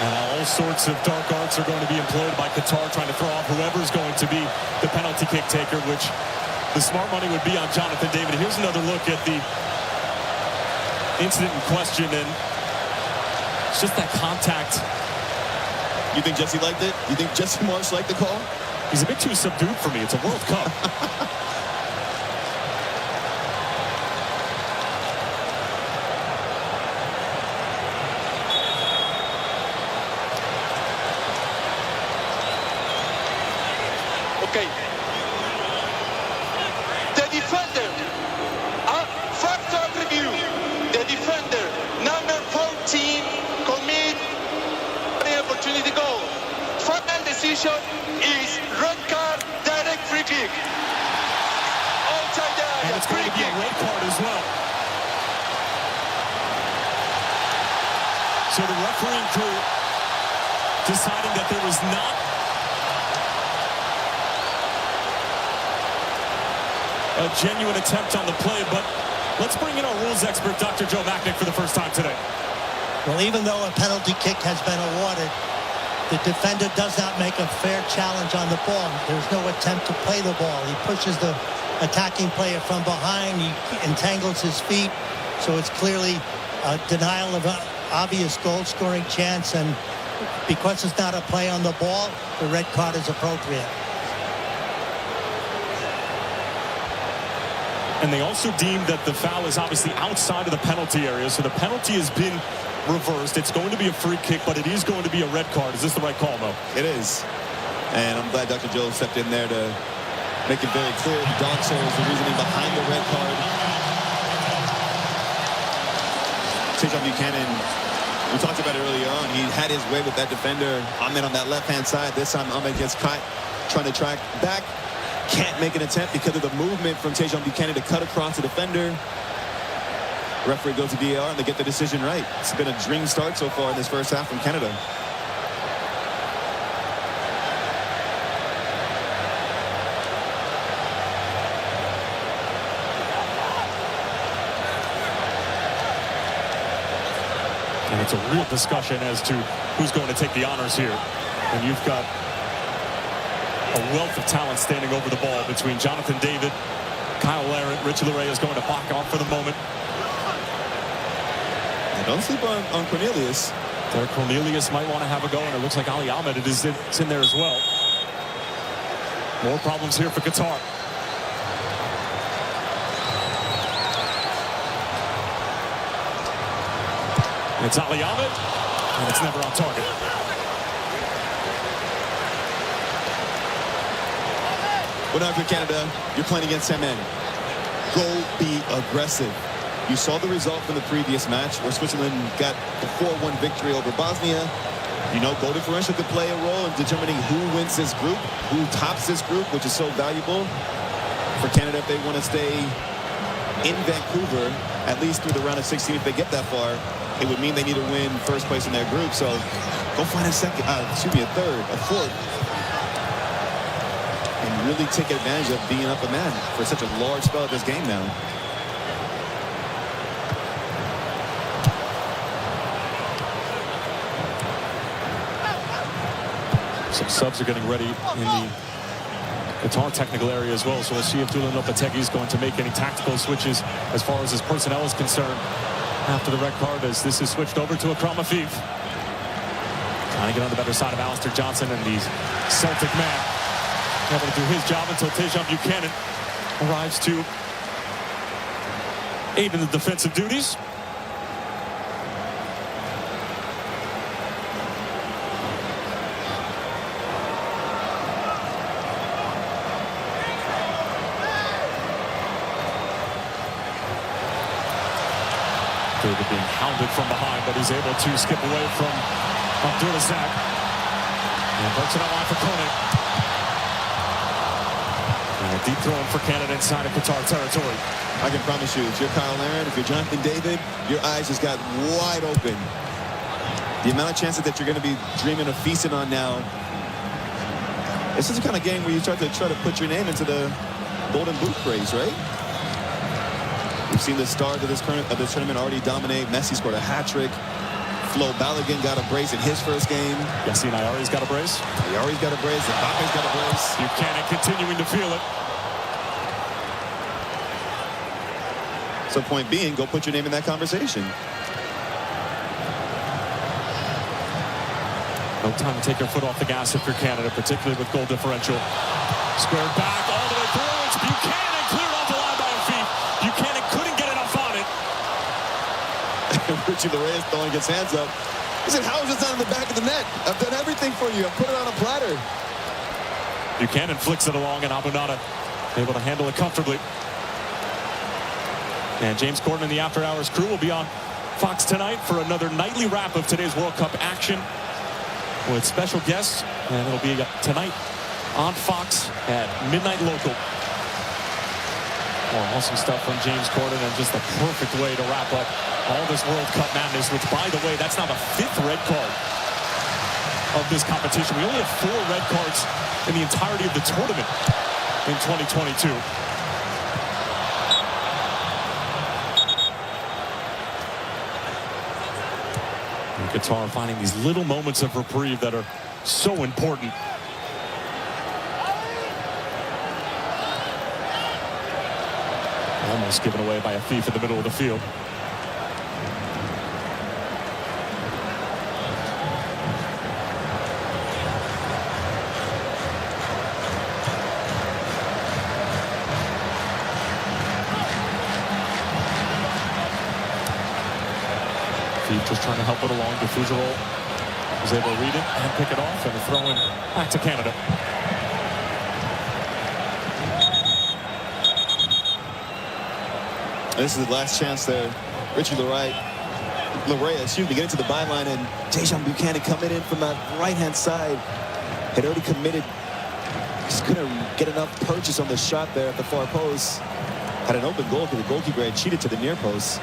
All sorts of dark arts are going to be employed by Qatar, trying to throw off whoever's going to be the penalty kick taker, which the smart money would be on Jonathan David. Here's another look at the incident in question, and it's just that contact. You think Jesse liked it? You think Jesse Marsh liked the call? He's a bit too subdued for me. It's a World Cup. Okay. The defender, factor review. The defender, number 14, commit an opportunity goal. Final decision is red card, direct free kick. Outside the area. And it's going to be a red card as well. So the refereeing crew deciding that there was not a genuine attempt on the play, but let's bring in our rules expert, Dr. Joe Macknick, for the first time today. Well, even though a penalty kick has been awarded, the defender does not make a fair challenge on the ball. There's no attempt to play the ball. He pushes the attacking player from behind. He entangles his feet. So it's clearly a denial of an obvious goal-scoring chance. And because it's not a play on the ball, the red card is appropriate. And they also deemed that the foul is obviously outside of the penalty area, so the penalty has been reversed. It's going to be a free kick, but it is going to be a red card. Is this the right call, Mo? It is. And I'm glad Dr. Joe stepped in there to make it very clear. The dog show is the reasoning behind the red card. Tajon Buchanan, we talked about it earlier on. He had his way with that defender. Ahmed on that left-hand side. This time Ahmed gets caught trying to track back. Can't make an attempt because of the movement from Tajon Buchanan to cut across the defender. Referee goes to VAR and they get the decision right. It's been a dream start so far in this first half from Canada. And it's a real discussion as to who's going to take the honors here. And you've got a wealth of talent standing over the ball between Jonathan David, Kyle Larin. Richie Laryea is going to back off for the moment. And don't sleep on Cornelius. There, Cornelius might want to have a go, and it looks like Ali Ahmed it's in there as well. More problems here for Qatar. It's Ali Ahmed, and it's never on target. Well, now for Canada, you're playing against 10 men. Go be aggressive. You saw the result from the previous match where Switzerland got a 4-1 victory over Bosnia. You know, goal differential could play a role in determining who wins this group, who tops this group, which is so valuable for Canada if they want to stay in Vancouver, at least through the round of 16. If they get that far, it would mean they need to win first place in their group. So go find a third, a fourth. And really take advantage of being up a man for such a large spell of this game now. Some subs are getting ready in the Qatar technical area as well, so we'll see if Dulan Lopetegui is going to make any tactical switches as far as his personnel is concerned after the red card, as this is switched over to Akram Afif. Trying to get on the better side of Alistair Johnson, and the Celtic man able to do his job until Tejan Buchanan arrives to aid in the defensive duties. David being hounded from behind, but he's able to skip away from Abdulrazak. And works it on line for Koenig. And a deep throw in for Canada inside of Qatar territory. I can promise you, if you're Kyle Larin, if you're Jonathan David, your eyes just got wide open. The amount of chances that you're going to be dreaming of feasting on now. This is the kind of game where you start to try to put your name into the Golden Boot race, right? We've seen the start of this tournament already dominate. Messi scored a hat-trick. Flo Balogun got a brace in his first game. Yassine Ayari's got a brace. Ayari's got a brace. Mbappe's got a brace. Buchanan continuing to feel it. So point being, go put your name in that conversation. No time to take your foot off the gas if you're Canada, particularly with goal differential. Squared back all the way through. It's Buchanan cleared off the line by Afif. Buchanan couldn't get enough on it. Richie Larreyes throwing his hands up. He said, how is this not in the back of the net? I've done everything for you. I've put it on a platter. Buchanan flicks it along, and Abunada able to handle it comfortably. And James Corden and the After Hours crew will be on Fox tonight for another nightly wrap of today's World Cup action with special guests. And it'll be tonight on Fox at midnight local. More awesome stuff from James Corden, and just the perfect way to wrap up all this World Cup madness, which, by the way, that's now the 5th red card of this competition. We only have 4 red cards in the entirety of the tournament in 2022. And Qatar finding these little moments of reprieve that are so important. Almost given away by Afif in the middle of the field. Afif just trying to help it along. The Fougerolles was able to read it and pick it off, and a throw in back to Canada. This is the last chance there. Richie Larreyes, get into the byline, and Tejan Buchanan coming in from that right-hand side. Had already committed. Just couldn't get enough purchase on the shot there at the far post. Had an open goal because the goalkeeper had cheated to the near post.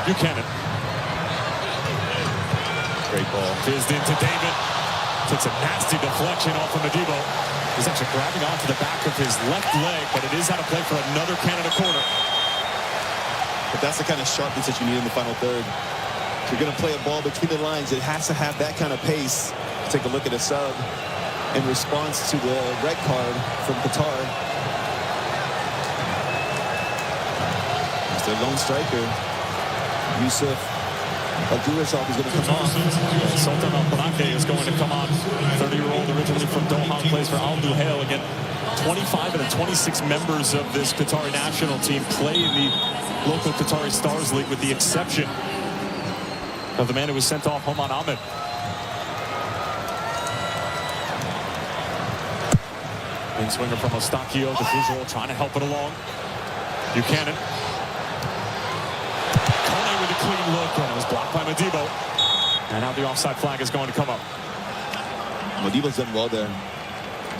Buchanan. Great ball. Fizzed into David. Takes a nasty deflection off of Madibo. He's actually grabbing onto the back of his left leg, but it is out of play for another Canada corner. But that's the kind of sharpness that you need in the final third. If you're going to play a ball between the lines, it has to have that kind of pace. Take a look at a sub in response to the red card from Qatar. It's their lone striker. Yusuf Abdulrazak is going to come on. Sultan Al-Barake is going to come on. 30-year-old originally from Doha, plays for Al Duhail. Again, 25 of the 26 members of this Qatari national team play in the local Qatari Stars League, with the exception of the man who was sent off, Homan Ahmed. In swinger from Ostakio. The Fougerolles trying to help it along. Buchanan. Clean look, and it was blocked by Madibo. And now the offside flag is going to come up. Modibo's done well there.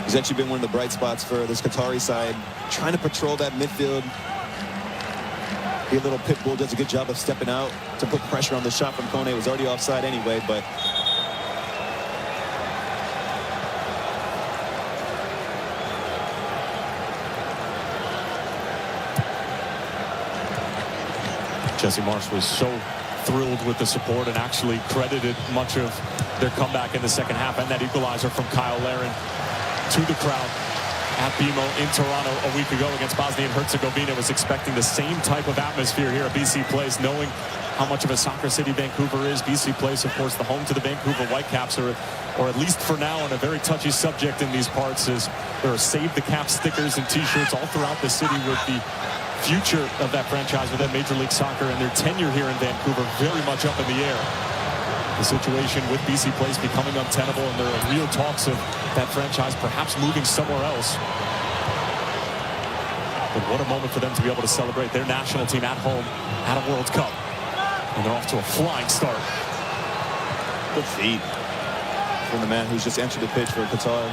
He's actually been one of the bright spots for this Qatari side, trying to patrol that midfield. Be a little pit bull, does a good job of stepping out to put pressure on the shot from Kone. It was already offside anyway, but Jesse Marsch was so thrilled with the support and actually credited much of their comeback in the second half and that equalizer from Kyle Larin to the crowd at BMO in Toronto a week ago against Bosnia and Herzegovina. Was expecting the same type of atmosphere here at BC Place, knowing how much of a soccer city Vancouver is. BC Place, of course, the home to the Vancouver Whitecaps, or at least for now, and a very touchy subject in these parts, as there are Save the Cap stickers and t-shirts all throughout the city with the future of that franchise within Major League Soccer, and their tenure here in Vancouver very much up in the air. The situation with BC Place becoming untenable, and there are real talks of that franchise perhaps moving somewhere else. But what a moment for them to be able to celebrate their national team at home at a World Cup. And they're off to a flying start. Good feed from the man who's just entered the pitch for Qatar.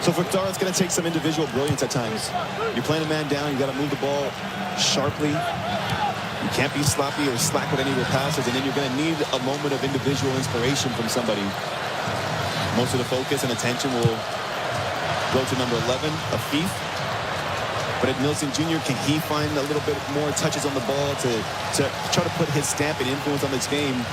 So for Qatar, it's going to take some individual brilliance at times. You're playing a man down, you got to move the ball sharply. You can't be sloppy or slack with any of your passes, and then you're going to need a moment of individual inspiration from somebody. Most of the focus and attention will go to number 11, Afif. But at Nilsson Jr., can he find a little bit more touches on the ball to try to put his stamp and influence on this game?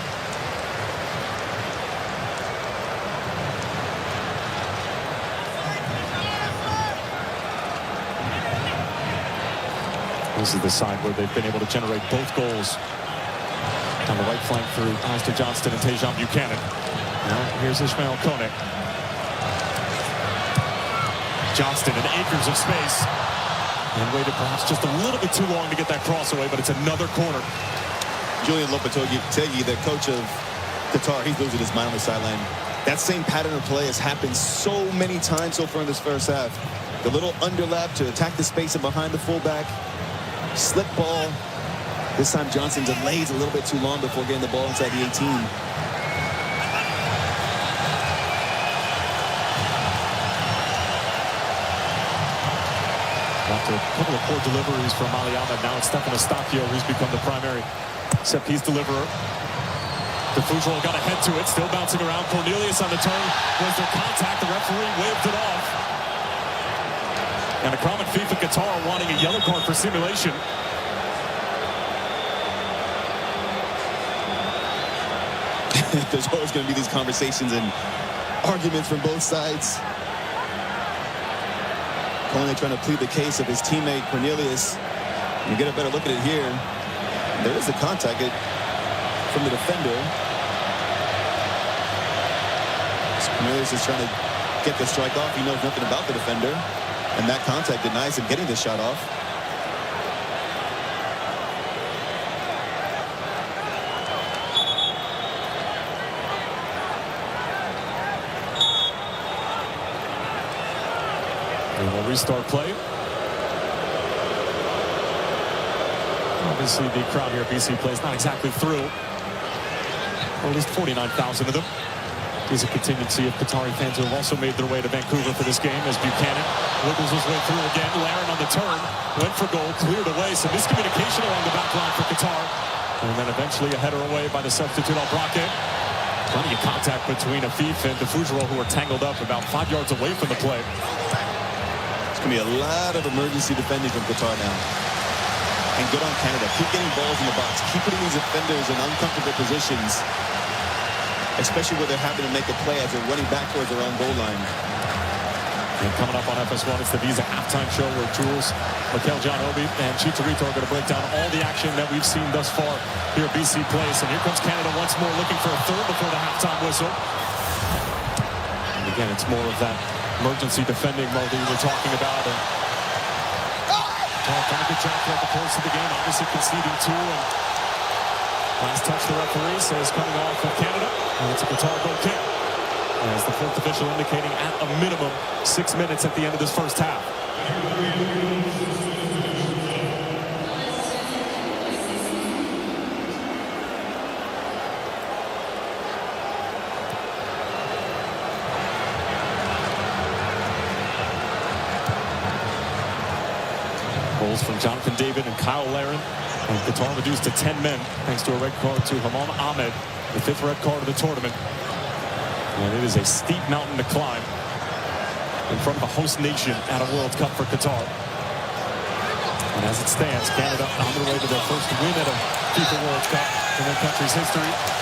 This is the side where they've been able to generate both goals on the right flank through Alistair Johnston and Tejan Buchanan. Now here's Ishmael Kone. Johnston in acres of space and waited perhaps just a little bit too long to get that cross away, but it's another corner. Julian Lopetegui, the coach of Qatar, he's losing his mind on the sideline. That same pattern of play has happened so many times so far in this first half. The little underlap to attack the space and behind the fullback. Slip ball. This time Johnson delays a little bit too long before getting the ball inside the 18. After a couple of poor deliveries from Ali Ahmed, now it's Stefan Eustachio who's become the primary set-piece deliverer. DeFugel got a head to it, still bouncing around. Cornelius on the turn. Was there contact? The referee waved it off. And a comment FIFA Qatar wanting a yellow card for simulation. There's always going to be these conversations and arguments from both sides. Kone trying to plead the case of his teammate Cornelius. You get a better look at it here. There is a contact from the defender. So Cornelius is trying to get the strike off. He knows nothing about the defender. And that contact denies him getting the shot off. And we'll restart play. Obviously, the crowd here at BC Place not exactly thrilled. Or at least 49,000 of them. There's a contingency of Qatari fans who have also made their way to Vancouver for this game, as Buchanan wiggles his way through again. Larin on the turn, went for goal, cleared away. Some miscommunication along the back line for Qatar. And then eventually a header away by the substitute Albrake. Plenty of contact between Afif and DeFugel, who are tangled up about 5 yards away from the play. It's going to be a lot of emergency defending from Qatar now. And good on Canada. Keep getting balls in the box. Keep putting these defenders in uncomfortable positions. Especially where they're having to make a play as they're running back towards their own goal line. And coming up on FS1, it's the Visa halftime show where Jules, Mikel John Obi, and Chicharito are going to break down all the action that we've seen thus far here at BC Place. And here comes Canada once more, looking for a third before the halftime whistle. And again, it's more of that emergency defending mode that we were talking about. And done a good job throughout the course of the game, obviously conceding two. And last touch, the referee says coming off of Canada. And it's a Qatar goal kick. As the fourth official indicating at a minimum 6 minutes at the end of this first half. Goals from Jonathan David and Kyle Larin. And Qatar reduced to 10 men thanks to a red card to Hamam Ahmed, the 5th red card of the tournament. And it is a steep mountain to climb in front of a host nation at a World Cup for Qatar. And as it stands, Canada on their way to their first win at a FIFA World Cup in their country's history.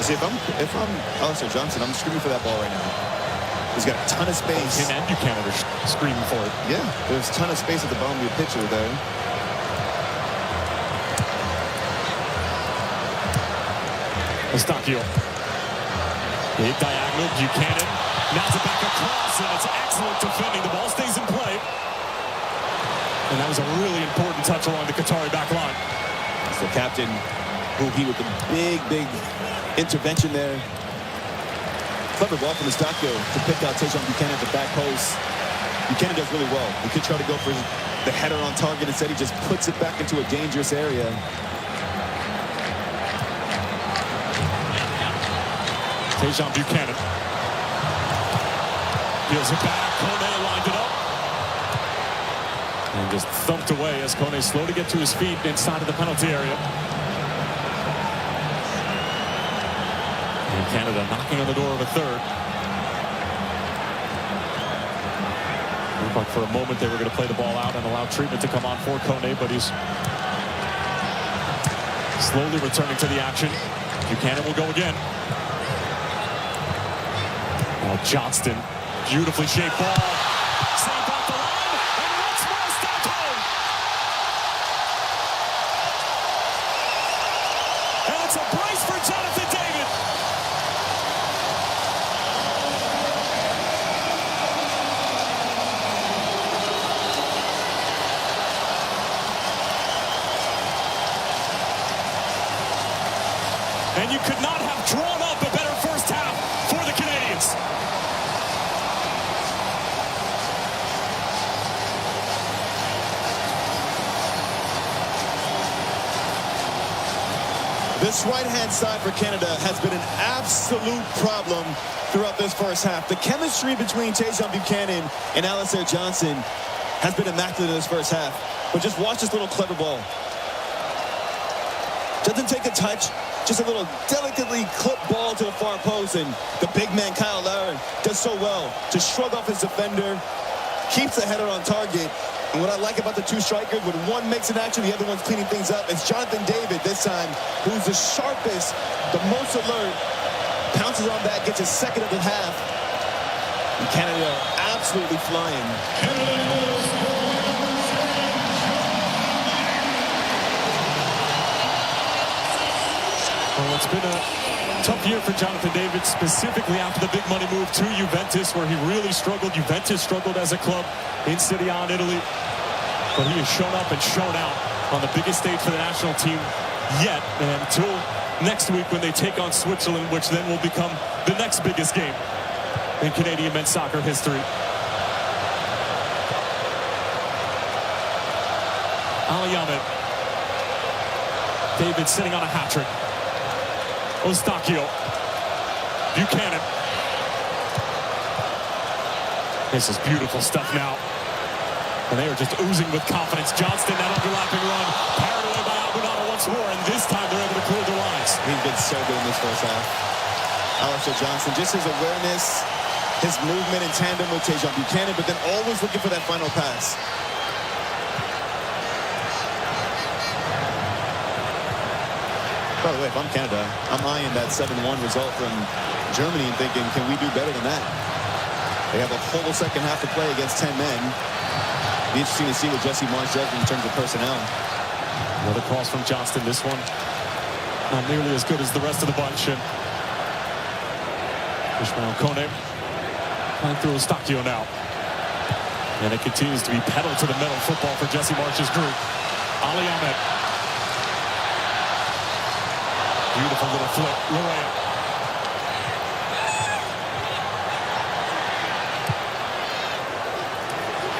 See, if I'm Alistair Johnson, I'm screaming for that ball right now. He's got a ton of space. Him and Buchanan are screaming for it. Yeah, there's a ton of space at the bottom of your pitcher there. Eustachio. Big diagonal, Buchanan. Now it's back across, and it's excellent defending. The ball stays in play. And that was a really important touch along the Qatari back line. It's the captain, Buki, with the big intervention there. Clever ball from Eustachio to pick out Tajon Buchanan at the back post. Buchanan does really well. He could try to go for the header on target. Instead, he just puts it back into a dangerous area. Tajon Buchanan. Peels it back. Kone lined it up. And just thumped away as Kone slow to get to his feet inside of the penalty area. And Canada knocking on the door of a third. Looked like for a moment they were going to play the ball out and allow treatment to come on for Kone, but he's slowly returning to the action. Buchanan will go again. Now Johnston, beautifully shaped ball. Saved off the line, and once more stopped home. And it's a brace for Jonathan David. And you could not have drawn up a better first half for the Canadians. This right-hand side for Canada has been an absolute problem throughout this first half. The chemistry between Tajon Buchanan and Alistair Johnson has been immaculate in this first half. But just watch this little clever ball. Doesn't take a touch, just a little delicately clipped ball to the far post, and the big man Kyle Larin does so well to shrug off his defender, keeps the header on target. And what I like about the two strikers, when one makes an action, the other one's cleaning things up. It's Jonathan David this time, who's the sharpest, the most alert, pounces on that, gets his second of the half. And Canada are absolutely flying. Well, it's been a tough year for Jonathan David, specifically after the big money move to Juventus, where he really struggled. Juventus struggled as a club in Serie A in Italy. But he has shown up and shown out on the biggest stage for the national team yet, and until next week when they take on Switzerland, which then will become the next biggest game in Canadian men's soccer history. Ali Ahmed. David sitting on a hat trick. Eustachio. Buchanan. This is beautiful stuff now. And they are just oozing with confidence. Johnston, that overlapping run, parried away by Albonano once more, and this time they're able to clear the lines. He's been so good in this first half. Alistair Johnson, just his awareness, his movement in tandem with Tajon Buchanan, but then always looking for that final pass. By the way, if I'm Canada, I'm eyeing that 7-1 result from Germany and thinking, can we do better than that? They have a whole second half to play against 10 men. Be interesting to see what Jesse Marsh does in terms of personnel. Another cross from Johnston. This one not nearly as good as the rest of the bunch. And Ishmael Kone playing through Eustachio now. And it continues to be pedal to the metal football for Jesse Marsh's group. Ali Ahmed. Beautiful little flip. Lorraine.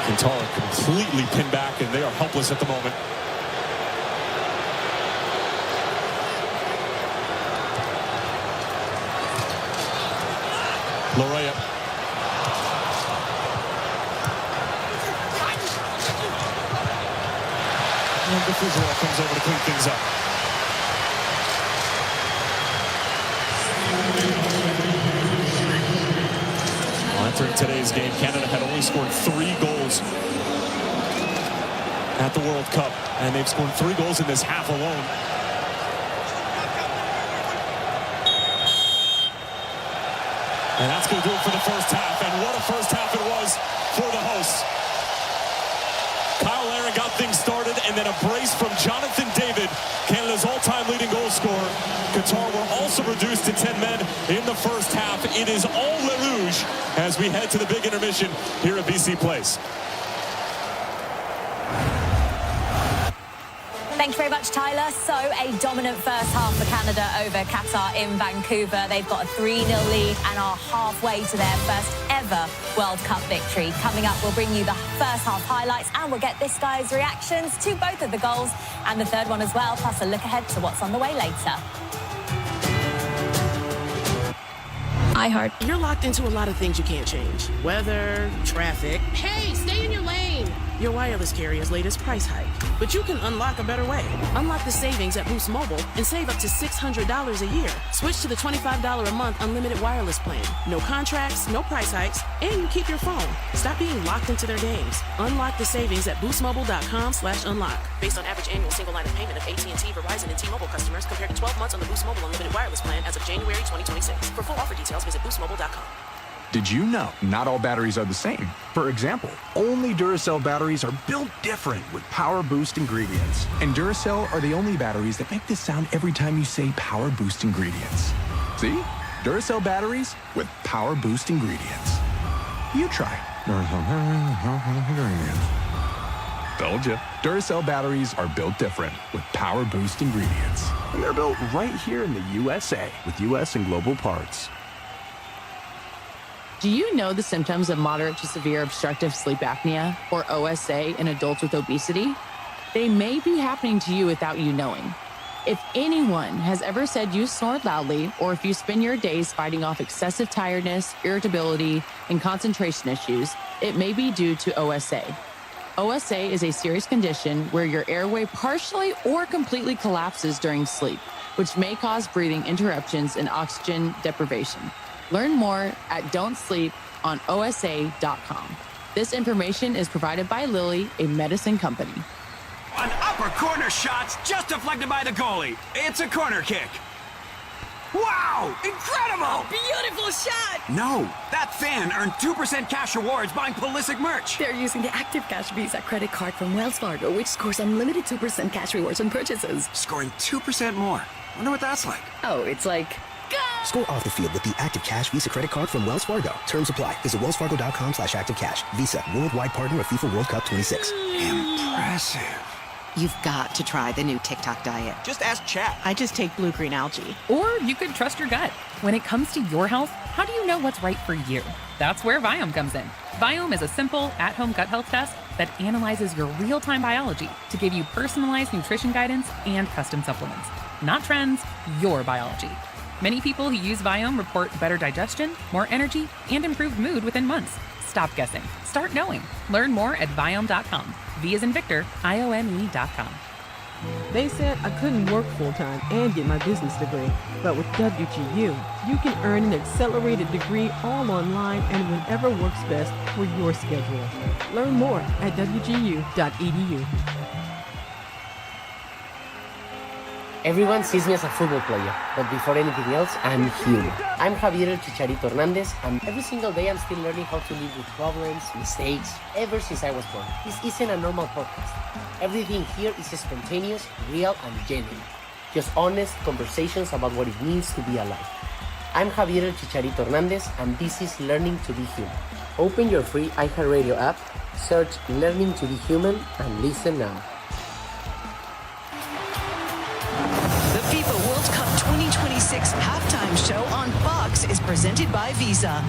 Qatar completely pinned back, and they are helpless at the moment. Lorea. And the Football comes over to clean things up. Well, entering today's game, Canada had only scored 3 goals at the World Cup, and they've scored 3 goals in this half alone. And that's going to do it for the first half, and what a first half it was for the hosts. Kyle Aaron got things started, and then a brace from Jonathan David, Canada's all-time leading goal scorer. Qatar were also reduced to 10 men in the first half. It is all Le Rouge as we head to the big intermission here at BC Place. Thank you very much, Tyler. So a dominant first half for Canada over Qatar in Vancouver. They've got a 3-0 lead and are halfway to their first ever World Cup victory. Coming up, we'll bring you the first half highlights and we'll get this guy's reactions to both of the goals and the third one as well, plus a look ahead to what's on the way later. iHeart. You're locked into a lot of things you can't change. Weather, traffic. Hey, stay in your lane. Your wireless carrier's latest price hike. But you can unlock a better way. Unlock the savings at Boost Mobile and save up to $600 a year. Switch to the $25 a month unlimited wireless plan. No contracts, no price hikes, and you keep your phone. Stop being locked into their games. Unlock the savings at boostmobile.com/unlock. Based on average annual single line of payment of AT&T, Verizon, and T-Mobile customers compared to 12 months on the Boost Mobile unlimited wireless plan as of January 2026. For full offer details, visit boostmobile.com. Did you know not all batteries are the same? For example, only Duracell batteries are built different with Power Boost ingredients. And Duracell are the only batteries that make this sound every time you say Power Boost ingredients. See? Duracell batteries with Power Boost ingredients. You try. Told you. Duracell batteries are built different with Power Boost ingredients. And they're built right here in the USA with US and global parts. Do you know the symptoms of moderate to severe obstructive sleep apnea, or OSA, in adults with obesity? They may be happening to you without you knowing. If anyone has ever said you snore loudly, or if you spend your days fighting off excessive tiredness, irritability, and concentration issues, it may be due to OSA. OSA is a serious condition where your airway partially or completely collapses during sleep, which may cause breathing interruptions and oxygen deprivation. Learn more at don'tsleeponosa.com. This information is provided by Lilly, a medicine company. An upper corner shot's just deflected by the goalie. It's a corner kick. Wow! Incredible! Beautiful shot! No, that fan earned 2% cash rewards buying Pulisic merch. They're using the Active Cash Visa credit card from Wells Fargo, which scores unlimited 2% cash rewards on purchases. Scoring 2% more. Wonder what that's like. Oh, it's like... Score off the field with the Active Cash Visa credit card from Wells Fargo. Terms apply. Visit wellsfargo.com/activecash. Visa, worldwide partner of FIFA World Cup 26. Impressive. You've got to try the new TikTok diet. Just ask Chat. I just take blue-green algae. Or you could trust your gut. When it comes to your health, how do you know what's right for you? That's where Viome comes in. Viome is a simple, at-home gut health test that analyzes your real-time biology to give you personalized nutrition guidance and custom supplements. Not trends, your biology. Many people who use Viome report better digestion, more energy, and improved mood within months. Stop guessing. Start knowing. Learn more at Viome.com. V as in Victor, IOME.com. They said I couldn't work full-time and get my business degree. But with WGU, you can earn an accelerated degree all online and whenever works best for your schedule. Learn more at WGU.edu. Everyone sees me as a football player, but before anything else, I'm human. I'm Javier El Chicharito Hernandez, and every single day I'm still learning how to live with problems, mistakes, ever since I was born. This isn't a normal podcast. Everything here is spontaneous, real, and genuine. Just honest conversations about what it means to be alive. I'm Javier El Chicharito Hernandez, and this is Learning to Be Human. Open your free iHeartRadio app, search Learning to Be Human, and listen now. The FIFA World Cup 2026 halftime show on Fox is presented by Visa.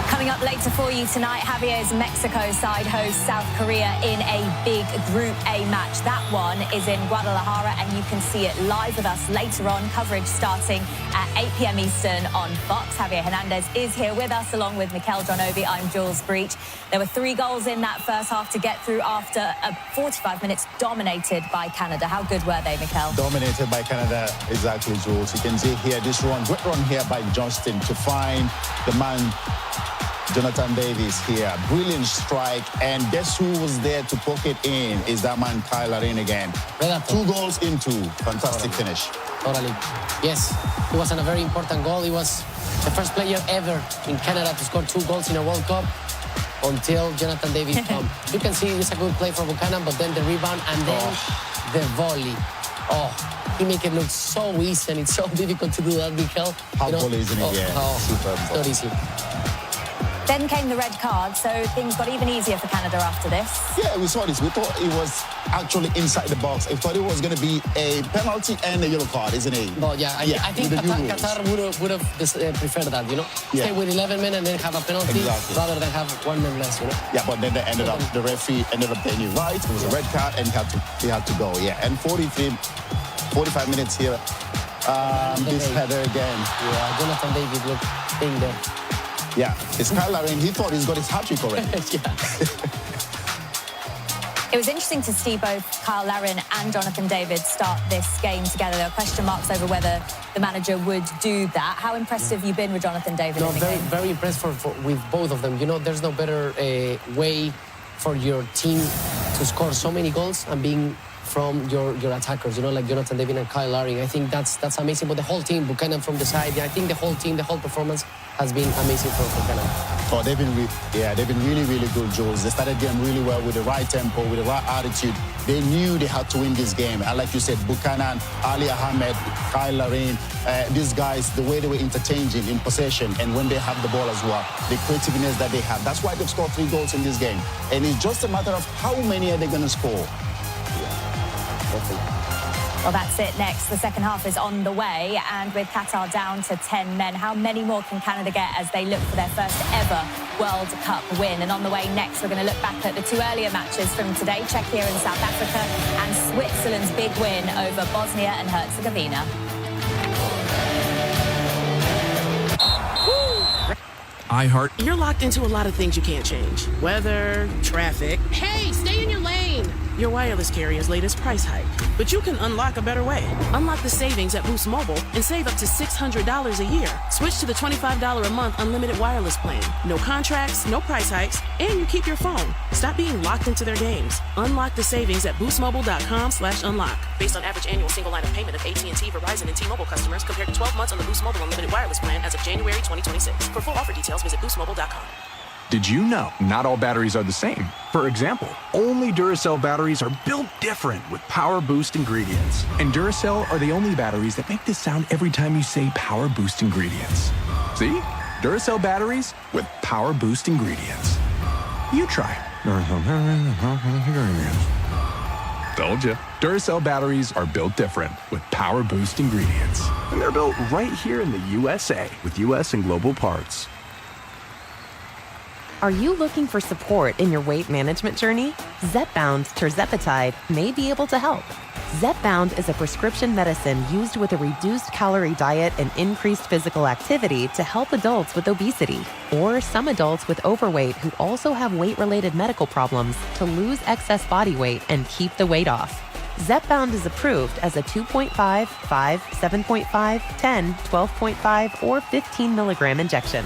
Coming Coming up later for you tonight, Javier's Mexico side hosts South Korea in a big Group A match. That one is in Guadalajara, and you can see it live with us later on. Coverage starting at 8 p.m. Eastern on Fox. Javier Hernandez is here with us, along with Mikel Dronovi. I'm Jules Breach. There were 3 goals in that first half to get through after 45 minutes dominated by Canada. How good were they, Mikel? Dominated by Canada, exactly, Jules. You can see here this great run here by Justin to find the man Jonathan Davis here. Brilliant strike, and guess who was there to poke it in? Is that man Kyle Larin again. 2 goals into. Fantastic finish. Totally. Yes, it was a very important goal. He was the first player ever in Canada to score 2 goals in a World Cup until Jonathan Davis come. You can see it's a good play for Buchanan, but then the rebound and then the volley. He make it look so easy, and it's so difficult to do that, Mikel. How volley, isn't it? Yeah, super. It's not easy. Then came the red card, so things got even easier for Canada after this. Yeah, we saw this. We thought it was actually inside the box. I thought it was going to be a penalty and a yellow card, isn't it? But yeah, I think Qatar would have preferred that, you know? Stay with 11 men and then have a penalty rather than have 1 man less, you know? Yeah, but then they ended up, the referee ended up paying it right. It was a red card, and he had to go. Yeah, and 45 minutes here. This header again. Yeah, Jonathan David looked in there. Yeah, it's Kyle Larin. He thought he's got his hat-trick already. It was interesting to see both Kyle Larin and Jonathan David start this game together. There were question marks over whether the manager would do that. How impressed have you been with Jonathan David in the game? Very impressed with both of them. You know, there's no better way for your team to score so many goals and being from your attackers, you know, like Jonathan David and Kyle Larin. I think that's amazing. But the whole team, Buchanan from the side, I think the whole team, the whole performance has been amazing for Canada. Oh, they've been really, really good, Jules. They started game really well with the right tempo, with the right attitude. They knew they had to win this game. And like you said, Buchanan, Ali Ahmed, Kyle Larin, these guys, the way they were interchanging in possession and when they have the ball as well, the creativeness that they have. That's why they've scored 3 goals in this game. And it's just a matter of how many are they going to score. Well, that's it next. The second half is on the way, and with Qatar down to 10 men, how many more can Canada get as they look for their first ever World Cup win? And on the way next, we're going to look back at the 2 earlier matches from today, Czechia and South Africa, and Switzerland's big win over Bosnia and Herzegovina. You're locked into a lot of things you can't change. Weather, traffic. Hey, stay in your lane. Your wireless carrier's latest price hike. But you can unlock a better way. Unlock the savings at Boost Mobile and save up to $600 a year. Switch to the $25 a month unlimited wireless plan. No contracts, no price hikes, and you keep your phone. Stop being locked into their games. Unlock the savings at boostmobile.com/unlock. Based on average annual single line of payment of AT&T, Verizon, and T-Mobile customers compared to 12 months on the Boost Mobile unlimited wireless plan as of January 2026. For full offer details, visit boostmobile.com. Did you know not all batteries are the same? For example, only Duracell batteries are built different with Power Boost ingredients. And Duracell are the only batteries that make this sound every time you say Power Boost ingredients. See? Duracell batteries with Power Boost ingredients. You try. Told you. Duracell batteries are built different with Power Boost ingredients. And they're built right here in the USA with US and global parts. Are you looking for support in your weight management journey? Zepbound tirzepatide may be able to help. Zepbound is a prescription medicine used with a reduced calorie diet and increased physical activity to help adults with obesity or some adults with overweight who also have weight-related medical problems to lose excess body weight and keep the weight off. Zepbound is approved as a 2.5, 5, 7.5, 10, 12.5, or 15 milligram injection.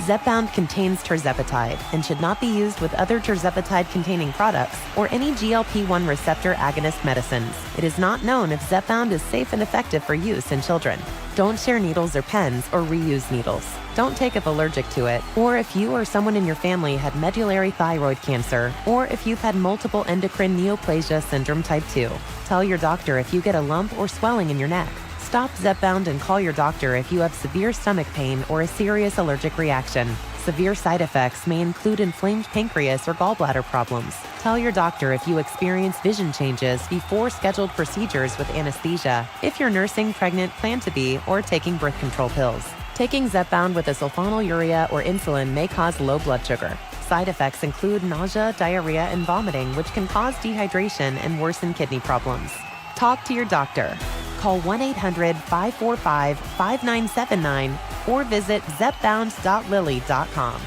Zepbound contains tirzepatide and should not be used with other tirzepatide-containing products or any GLP-1 receptor agonist medicines. It is not known if Zepbound is safe and effective for use in children. Don't share needles or pens or reuse needles. Don't take if allergic to it, or if you or someone in your family had medullary thyroid cancer, or if you've had multiple endocrine neoplasia syndrome type 2. Tell your doctor if you get a lump or swelling in your neck. Stop Zepbound and call your doctor if you have severe stomach pain or a serious allergic reaction. Severe side effects may include inflamed pancreas or gallbladder problems. Tell your doctor if you experience vision changes before scheduled procedures with anesthesia, if you're nursing, pregnant, plan to be, or taking birth control pills. Taking Zepbound with a sulfonylurea or insulin may cause low blood sugar. Side effects include nausea, diarrhea, and vomiting, which can cause dehydration and worsen kidney problems. Talk to your doctor. Call 1-800-545-5979 or visit zepbound.lily.com.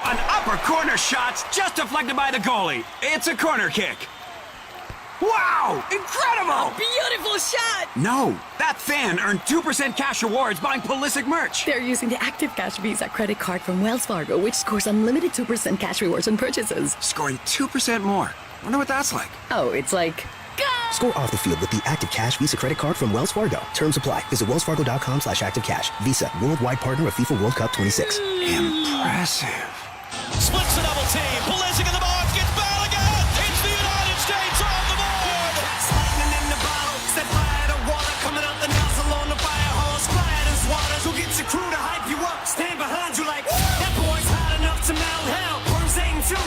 An upper corner shot's just deflected by the goalie. It's a corner kick. Wow! Incredible! Beautiful shot! No, that fan earned 2% cash rewards buying Pulisic merch. They're using the Active Cash Visa credit card from Wells Fargo, which scores unlimited 2% cash rewards on purchases. Scoring 2% more. Wonder what that's like. Oh, it's like... Score off the field with the Active Cash Visa credit card from Wells Fargo. Terms apply. Visit wellsfargo.com/activecash. Visa, worldwide partner of FIFA World Cup 26. Impressive. Splits the double team. Pulisic in the box. Gets Balogun. It's the United States on the board. Lightning in the bottle. Set fire to water. Coming out the nozzle on the fire hose. Quiet as waters. Who gets your crew to hype you up? Stand behind you like, that boy's hot enough to melt hell. Worms aim too.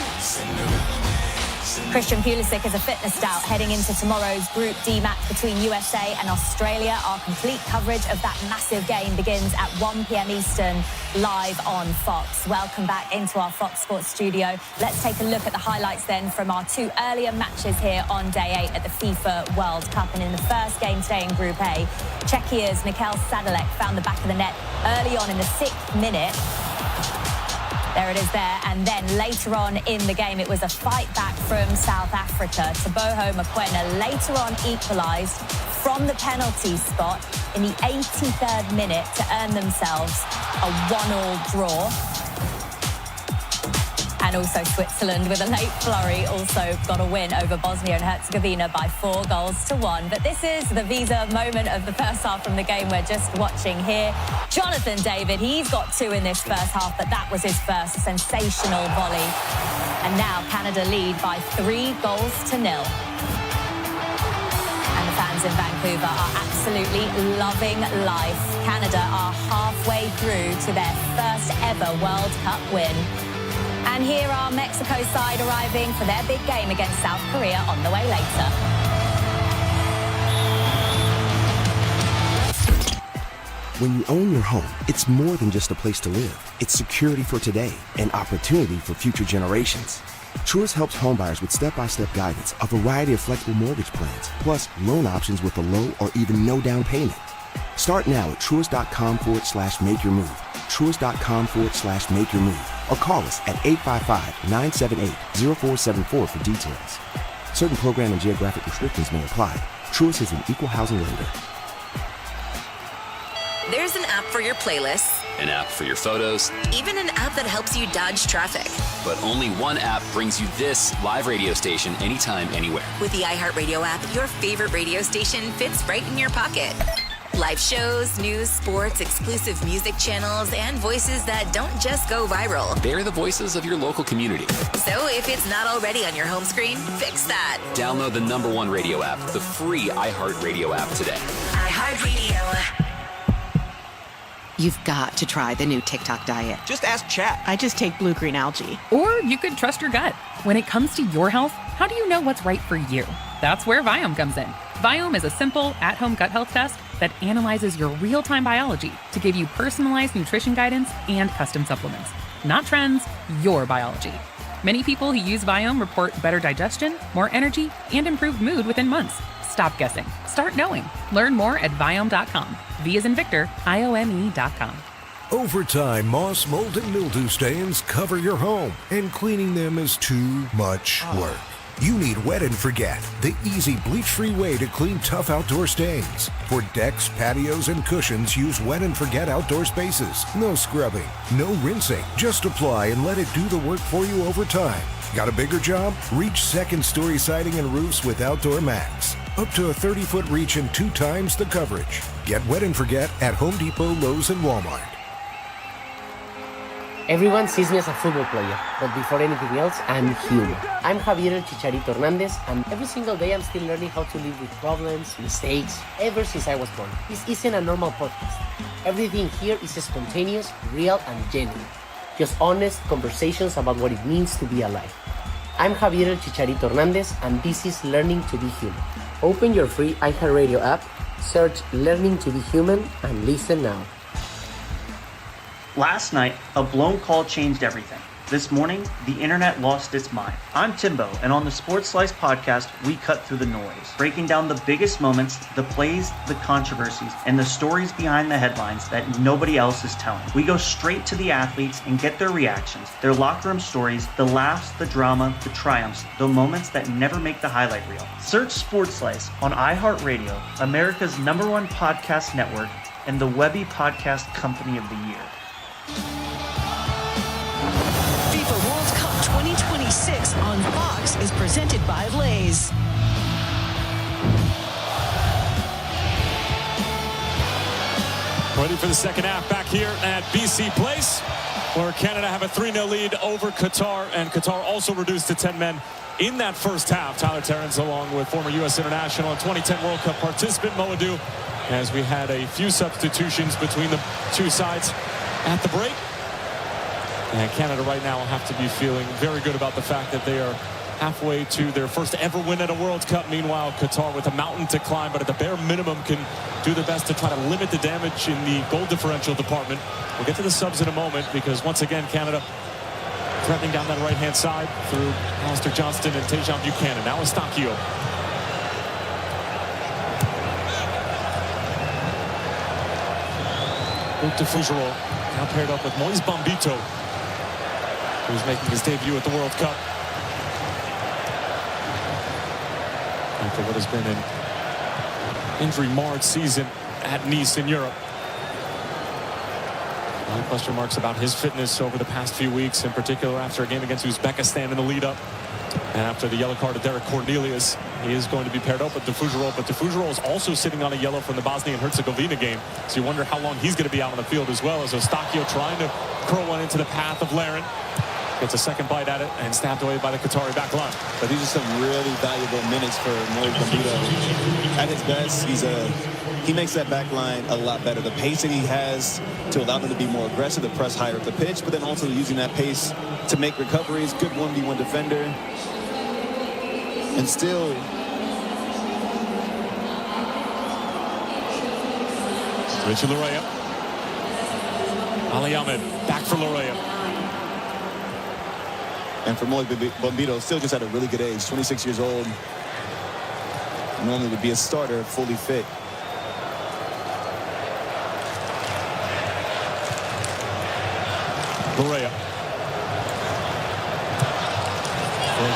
Christian Pulisic is a fitness stout heading into tomorrow's Group D match between USA and Australia. Our complete coverage of that massive game begins at 1 p.m. Eastern, live on Fox. Welcome back into our Fox Sports studio. Let's take a look at the highlights then from our two earlier matches here on day 8 at the FIFA World Cup. And in the first game today in Group A, Czechia's Mikel Sadalek found the back of the net early on in the 6th minute. There it is there. And then later on in the game, it was a fight back from South Africa. Teboho Mokoena later on equalised from the penalty spot in the 83rd minute to earn themselves a 1-1 draw. And also Switzerland with a late flurry also got a win over Bosnia and Herzegovina by 4-1. But this is the Visa moment of the first half from the game we're just watching here. Jonathan David, he's got 2 in this first half, but that was his first sensational volley. And now Canada lead by 3-0. And the fans in Vancouver are absolutely loving life. Canada are halfway through to their first ever World Cup win. And here are Mexico's side arriving for their big game against South Korea on the way later. When you own your home, it's more than just a place to live. It's security for today and opportunity for future generations. Truist helps homebuyers with step-by-step guidance, a variety of flexible mortgage plans, plus loan options with a low or even no down payment. Start now at Truist.com/make-your-move. Truist.com/make-your-move. Or call us at 855-978-0474 for details. Certain program and geographic restrictions may apply. Truist is an equal housing lender. There's an app for your playlists, an app for your photos, even an app that helps you dodge traffic. But only one app brings you this live radio station anytime, anywhere. With the iHeartRadio app, your favorite radio station fits right in your pocket. Live shows, news, sports, exclusive music channels, and voices that don't just go viral. They're the voices of your local community. So if it's not already on your home screen, fix that. Download the #1 radio app, the free iHeartRadio app today. iHeartRadio. You've got to try the new TikTok diet. Just ask Chat. I just take blue green algae. Or you could trust your gut. When it comes to your health, how do you know what's right for you? That's where Viome comes in. Viome is a simple, at-home gut health test that analyzes your real-time biology to give you personalized nutrition guidance and custom supplements. Not trends, your biology. Many people who use Viome report better digestion, more energy, and improved mood within months. Stop guessing. Start knowing. Learn more at Viome.com. V as in Victor, IOME.com. Over time, moss, mold, and mildew stains cover your home, and cleaning them is too much work. You need Wet and Forget, the easy bleach-free way to clean tough outdoor stains. For decks, patios, and cushions, use Wet and Forget outdoor spaces. No scrubbing, no rinsing. Just apply and let it do the work for you over time. Got a bigger job? Reach second-story siding and roofs with Outdoor Max. Up to a 30-foot reach and 2 times the coverage. Get Wet and Forget at Home Depot, Lowe's, and Walmart. Everyone sees me as a football player, but before anything else, I'm human. I'm Javier El Chicharito Hernandez, and every single day I'm still learning how to live with problems, mistakes, ever since I was born. This isn't a normal podcast. Everything here is spontaneous, real, and genuine. Just honest conversations about what it means to be alive. I'm Javier El Chicharito Hernandez, and this is Learning to Be Human. Open your free iHeartRadio app, search Learning to Be Human, and listen now. Last night, a blown call changed everything. This morning, the internet lost its mind. I'm Timbo, and on the Sports Slice podcast, we cut through the noise, breaking down the biggest moments, the plays, the controversies, and the stories behind the headlines that nobody else is telling. We go straight to the athletes and get their reactions, their locker room stories, the laughs, the drama, the triumphs, the moments that never make the highlight reel. Search Sports Slice on iHeartRadio, America's #1 podcast network, and the Webby Podcast Company of the Year. FIFA World Cup 2026 on Fox is presented by Lay's. Ready for the second half back here at BC Place, where Canada have a 3-0 lead over Qatar, and Qatar also reduced to 10 men in that first half. Tyler Terrence, along with former U.S. international and 2010 World Cup participant Mo Adu, as we had a few substitutions between the two sides at the break. And Canada right now will have to be feeling very good about the fact that they are halfway to their first ever win at a World Cup. Meanwhile, Qatar with a mountain to climb, but at the bare minimum can do their best to try to limit the damage in the goal differential department. We'll get to the subs in a moment, because once again, Canada threatening down that right-hand side through Alistair Johnston and Tejan Buchanan. Now Eustachio. Luke DeFougerolles now paired up with Moise Bombito, who's making his debut at the World Cup after what has been an injury-marred season at Nice in Europe. A lot of question marks about his fitness over the past few weeks, in particular after a game against Uzbekistan in the lead-up. And after the yellow card to Derek Cornelius, he is going to be paired up with DeFougerolles. But DeFougerolles is also sitting on a yellow from the Bosnia and Herzegovina game. So you wonder how long he's going to be out on the field as well, as Eustachio trying to curl one into the path of Larin. Gets a second bite at it and stabbed away by the Qatari back line. But these are some really valuable minutes for Moise Bombito. At his best, he makes that back line a lot better. The pace that he has to allow them to be more aggressive, to press higher at the pitch, but then also using that pace to make recoveries. Good 1v1 defender. And still, Richie Laryea. Ali Ahmed back for Laryea. And for Moise Bombito, still just at a really good age, 26 years old. Normally would be a starter, fully fit. Laryea.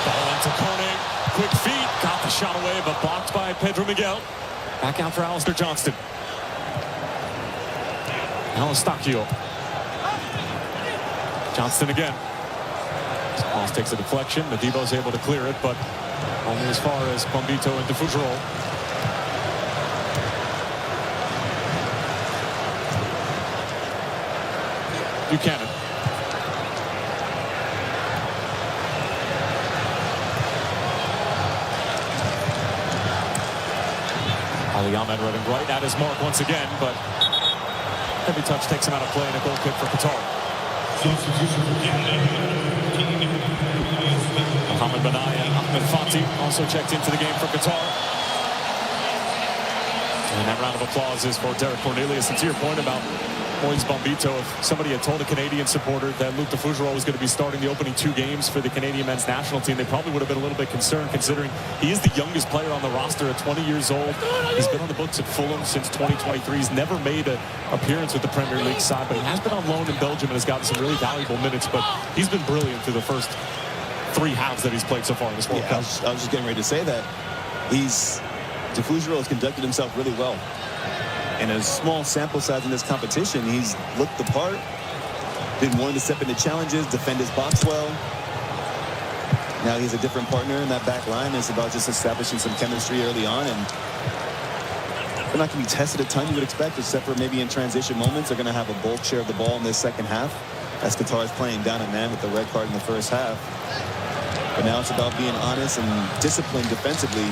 Ball into Koenig. Quick feet. Got the shot away, but blocked by Pedro Miguel. Back out for Alistair Johnston. Now Eustachio. Johnston again. Moss takes a deflection. Madibo's able to clear it, but only as far as Bombito and DeFougerolles. Buchanan. Ali Ahmed running right at his mark once again, but heavy touch takes him out of play, and a goal kick for Qatar. Mohamed Benai and Ahmed Fati also checked into the game for Qatar. And that round of applause is for Derek Cornelius. And to your point about Moise Bombito, if somebody had told a Canadian supporter that Luke DeFougerolles was going to be starting the opening 2 games for the Canadian men's national team, they probably would have been a little bit concerned, considering he is the youngest player on the roster at 20 years old. He's been on the books at Fulham since 2023. He's never made an appearance with the Premier League side, but he has been on loan in Belgium and has gotten some really valuable minutes. But he's been brilliant through the first 3 halves that he's played so far in this World Cup. I was just getting ready to say that. DeFougerolles has conducted himself really well. In a small sample size in this competition, he's looked the part, been willing to step into challenges, defend his box well. Now he's a different partner in that back line. It's about just establishing some chemistry early on, and they're not going to be tested a ton, you would expect, except for maybe in transition moments. They're going to have a bulk share of the ball in this second half, as Qatar is playing down a man with the red card in the first half. But now it's about being honest and disciplined defensively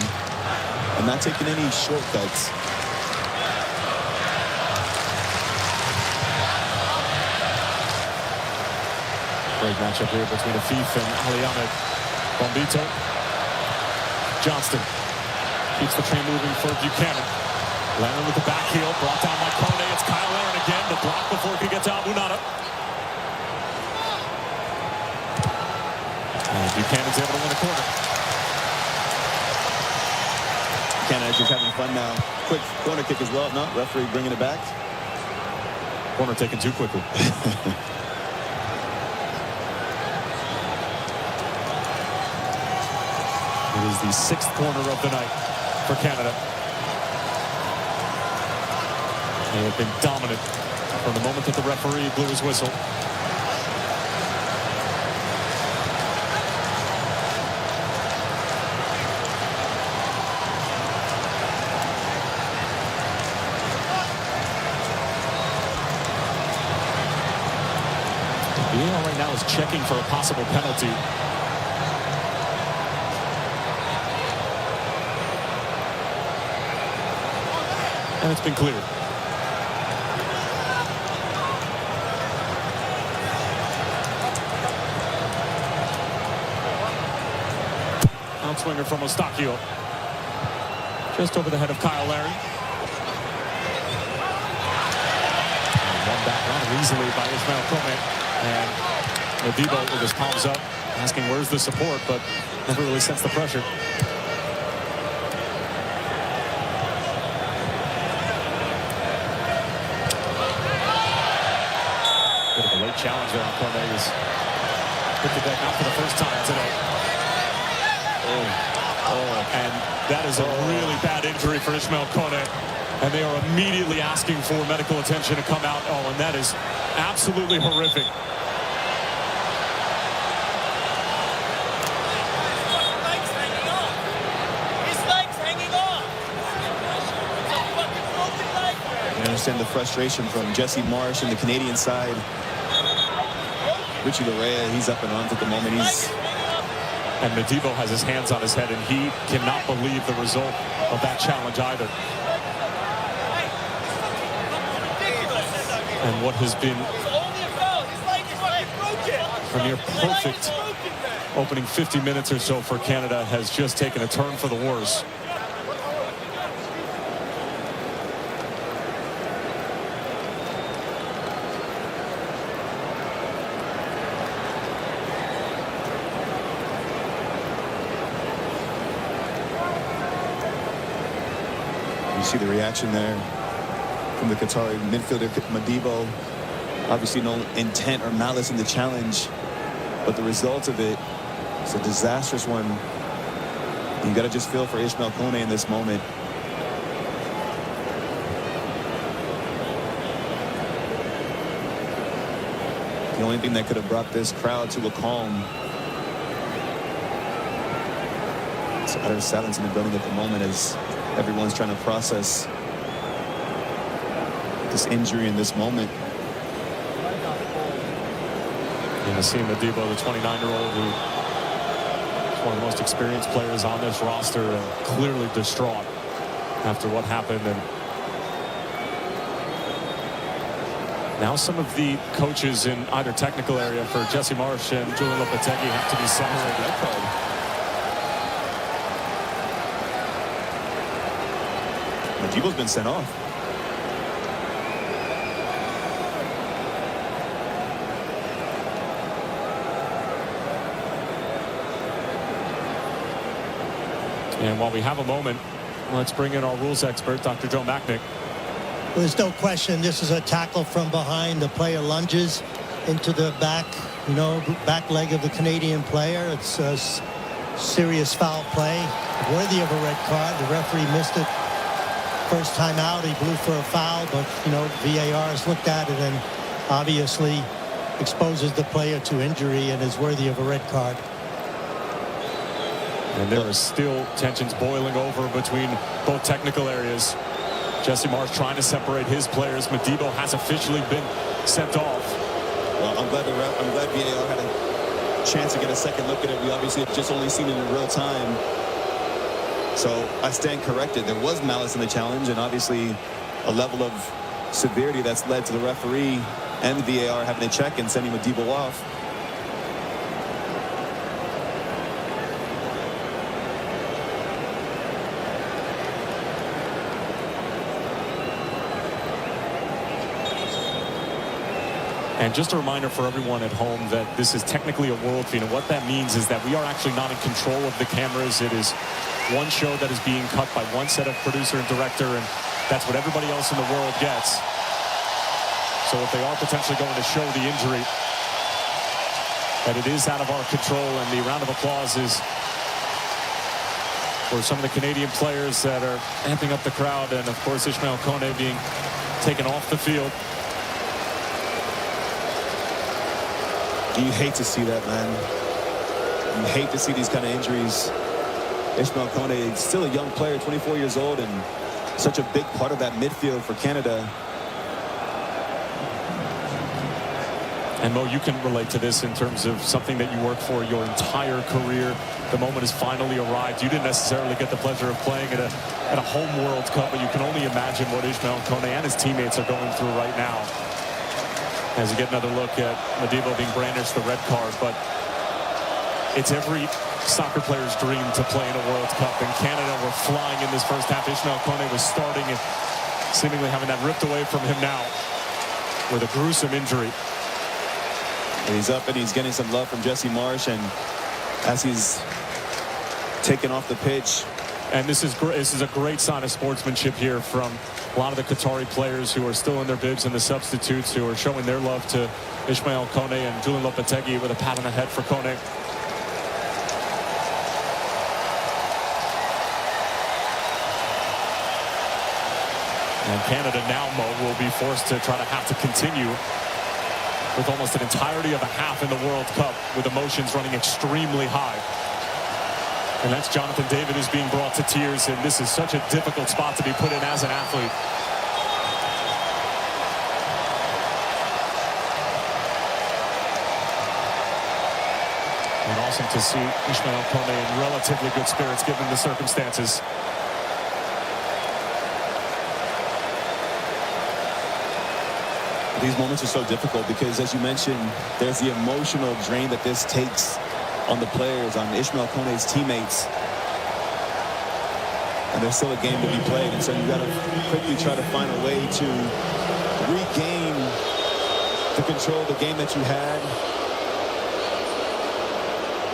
and not taking any shortcuts. Great matchup here between Afif and Ali Ahmed. Bombito. Johnston keeps the train moving for Buchanan. Larin with the back heel, brought down by Kone. It's Kyle Larin again, but blocked before he could get to Abunada. Buchanan's able to win a corner. Canada just having fun now. Quick corner kick as well. No, referee bringing it back. Corner taken too quickly. It is the 6th corner of the night for Canada. They have been dominant from the moment that the referee blew his whistle. VAR right now is checking for a possible penalty. And it's been cleared. Outswinger from Eustachio. Just over the head of Kyle Larry. And one back on easily by Ismail Kone. And Modibo with his palms up, asking where's the support, but never really sensed the pressure. Bit of a late challenge there on Kone. He's hit the deck not for the first time today. And that is a really bad injury for Ismail Kone. And they are immediately asking for medical attention to come out. And that is absolutely horrific. I understand the frustration from Jesse Marsh and the Canadian side. Richie Larea, he's up in arms at the moment. And Modibo has his hands on his head, and he cannot believe the result of that challenge either. And what has been a near perfect opening 50 minutes or so for Canada has just taken a turn for the worse. You see the reaction there from the Qatari midfielder Modibo. Obviously no intent or malice in the challenge, but the result of it is a disastrous one. You got to just feel for Ismail Kone in this moment. The only thing that could have brought this crowd to a calm. It's utter silence in the building at the moment as everyone's trying to process this injury in this moment. And Nassim Modibo, the 29-year-old, who is one of the most experienced players on this roster, and clearly distraught after what happened. And now some of the coaches in either technical area for Jesse Marsh and Julian Lopetegui have to be separated. Modibo's been sent off. And while we have a moment, let's bring in our rules expert, Dr. Joe Macknick. Well, there's no question this is a tackle from behind. The player lunges into the back, back leg of the Canadian player. It's a serious foul play, worthy of a red card. The referee missed it first time out. He blew for a foul, but, VAR has looked at it and obviously exposes the player to injury and is worthy of a red card. And there are still tensions boiling over between both technical areas. Jesse Marsh trying to separate his players. Modibo has officially been sent off. Well, I'm glad VAR had a chance to get a second look at it. We obviously have just only seen it in real time. So I stand corrected. There was malice in the challenge, and obviously a level of severity that's led to the referee and the VAR having to check and sending Modibo off. And just a reminder for everyone at home that this is technically a world feed, and what that means is that we are actually not in control of the cameras. It is one show that is being cut by one set of producer and director, and that's what everybody else in the world gets. So if they are potentially going to show the injury, that it is out of our control, and the round of applause is for some of the Canadian players that are amping up the crowd, and of course Ishmael Kone being taken off the field. You hate to see that, man. You hate to see these kind of injuries. Ishmael Kone is still a young player, 24 years old, and such a big part of that midfield for Canada. And Mo, you can relate to this in terms of something that you worked for your entire career. The moment has finally arrived. You didn't necessarily get the pleasure of playing at a home World Cup, but you can only imagine what Ishmael Kone and his teammates are going through right now. As you get another look at Madibo being brandished the red card, but it's every soccer player's dream to play in a World Cup, and Canada were flying in this first half. Ishmael Kone was starting and seemingly having that ripped away from him now with a gruesome injury. And he's up and he's getting some love from Jesse Marsh, and as he's taken off the pitch. And this is a great sign of sportsmanship here from a lot of the Qatari players who are still in their bibs, and the substitutes who are showing their love to Ishmael Kone, and Julian Lopetegui with a pat on the head for Kone. And Canada now, Mo, will be forced to try to have to continue with almost an entirety of a half in the World Cup, with emotions running extremely high. And that's Jonathan David, who's being brought to tears, and this is such a difficult spot to be put in as an athlete. And awesome to see Ishmael Kone in relatively good spirits given the circumstances. These moments are so difficult because, as you mentioned, there's the emotional drain that this takes on the players, on Ishmael Kone's teammates. And there's still a game to be played, and so you got to quickly try to find a way to regain the control of the game that you had,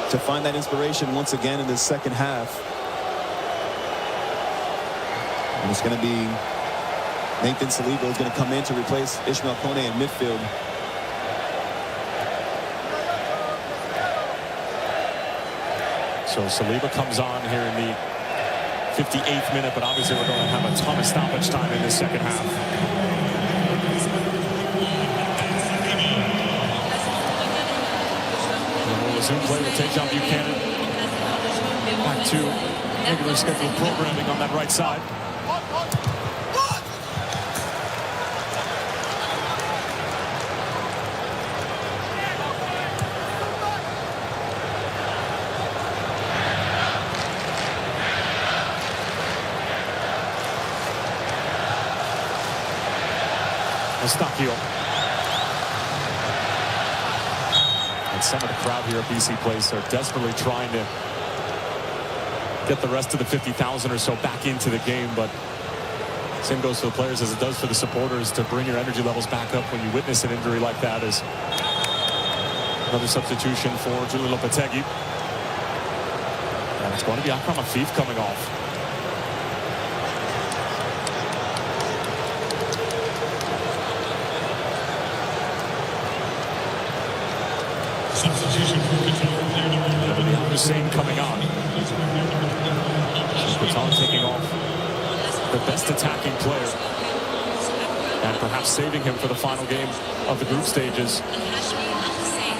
to find that inspiration once again in the second half. And it's going to be Nathan Saliba is going to come in to replace Ishmael Kone in midfield. So Saliba comes on here in the 58th minute, but obviously we're going to have a ton of stoppage time in this second half. And we'll resume play with Tejan Buchanan. Back to regular scheduled programming on that right side. Eustachio. And some of the crowd here at BC Place are desperately trying to get the rest of the 50,000 or so back into the game, but same goes for the players as it does for the supporters, to bring your energy levels back up when you witness an injury like that. Is another substitution for Julian Lopetegui. And it's going to be Akram Afif coming off. Hussein coming on. Qatar taking off the best attacking player, and perhaps saving him for the final game of the group stages,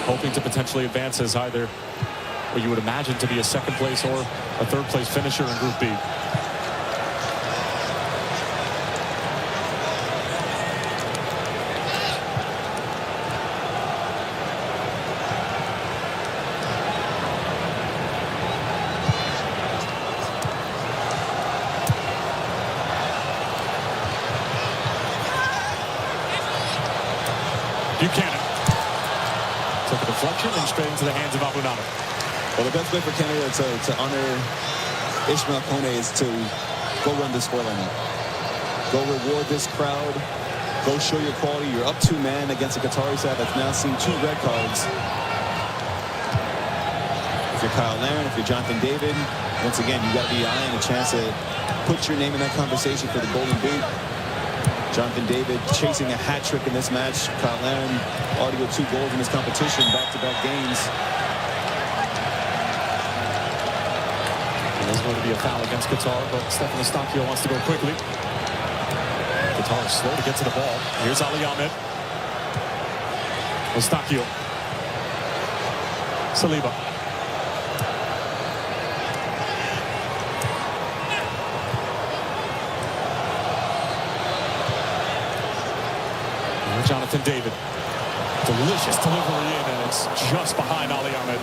hoping to potentially advance as either what you would imagine to be a second place or a third place finisher in Group B. Buchanan took a deflection and straight into the hands of Abu Nader. Well, the best way for Canada to honor Ishmael Kone is to go run the scoreline. Go reward this crowd. Go Go show your quality. You're up 2 men against a Qatari side that's now seen 2 red cards. If you're Kyle Larin, if you're Jonathan David, once again, you got to be eyeing a chance to put your name in that conversation for the Golden Boot. Jonathan David chasing a hat trick in this match. Kyle Larin already with 2 goals in this competition, back-to-back games. There's going to be a foul against Qatar, but Stefan Eustáquio wants to go quickly. Qatar is slow to get to the ball. Here's Ali Ahmed. Eustáquio. Saliba. Jonathan David. Delicious delivery in, and it's just behind Ali Ahmed.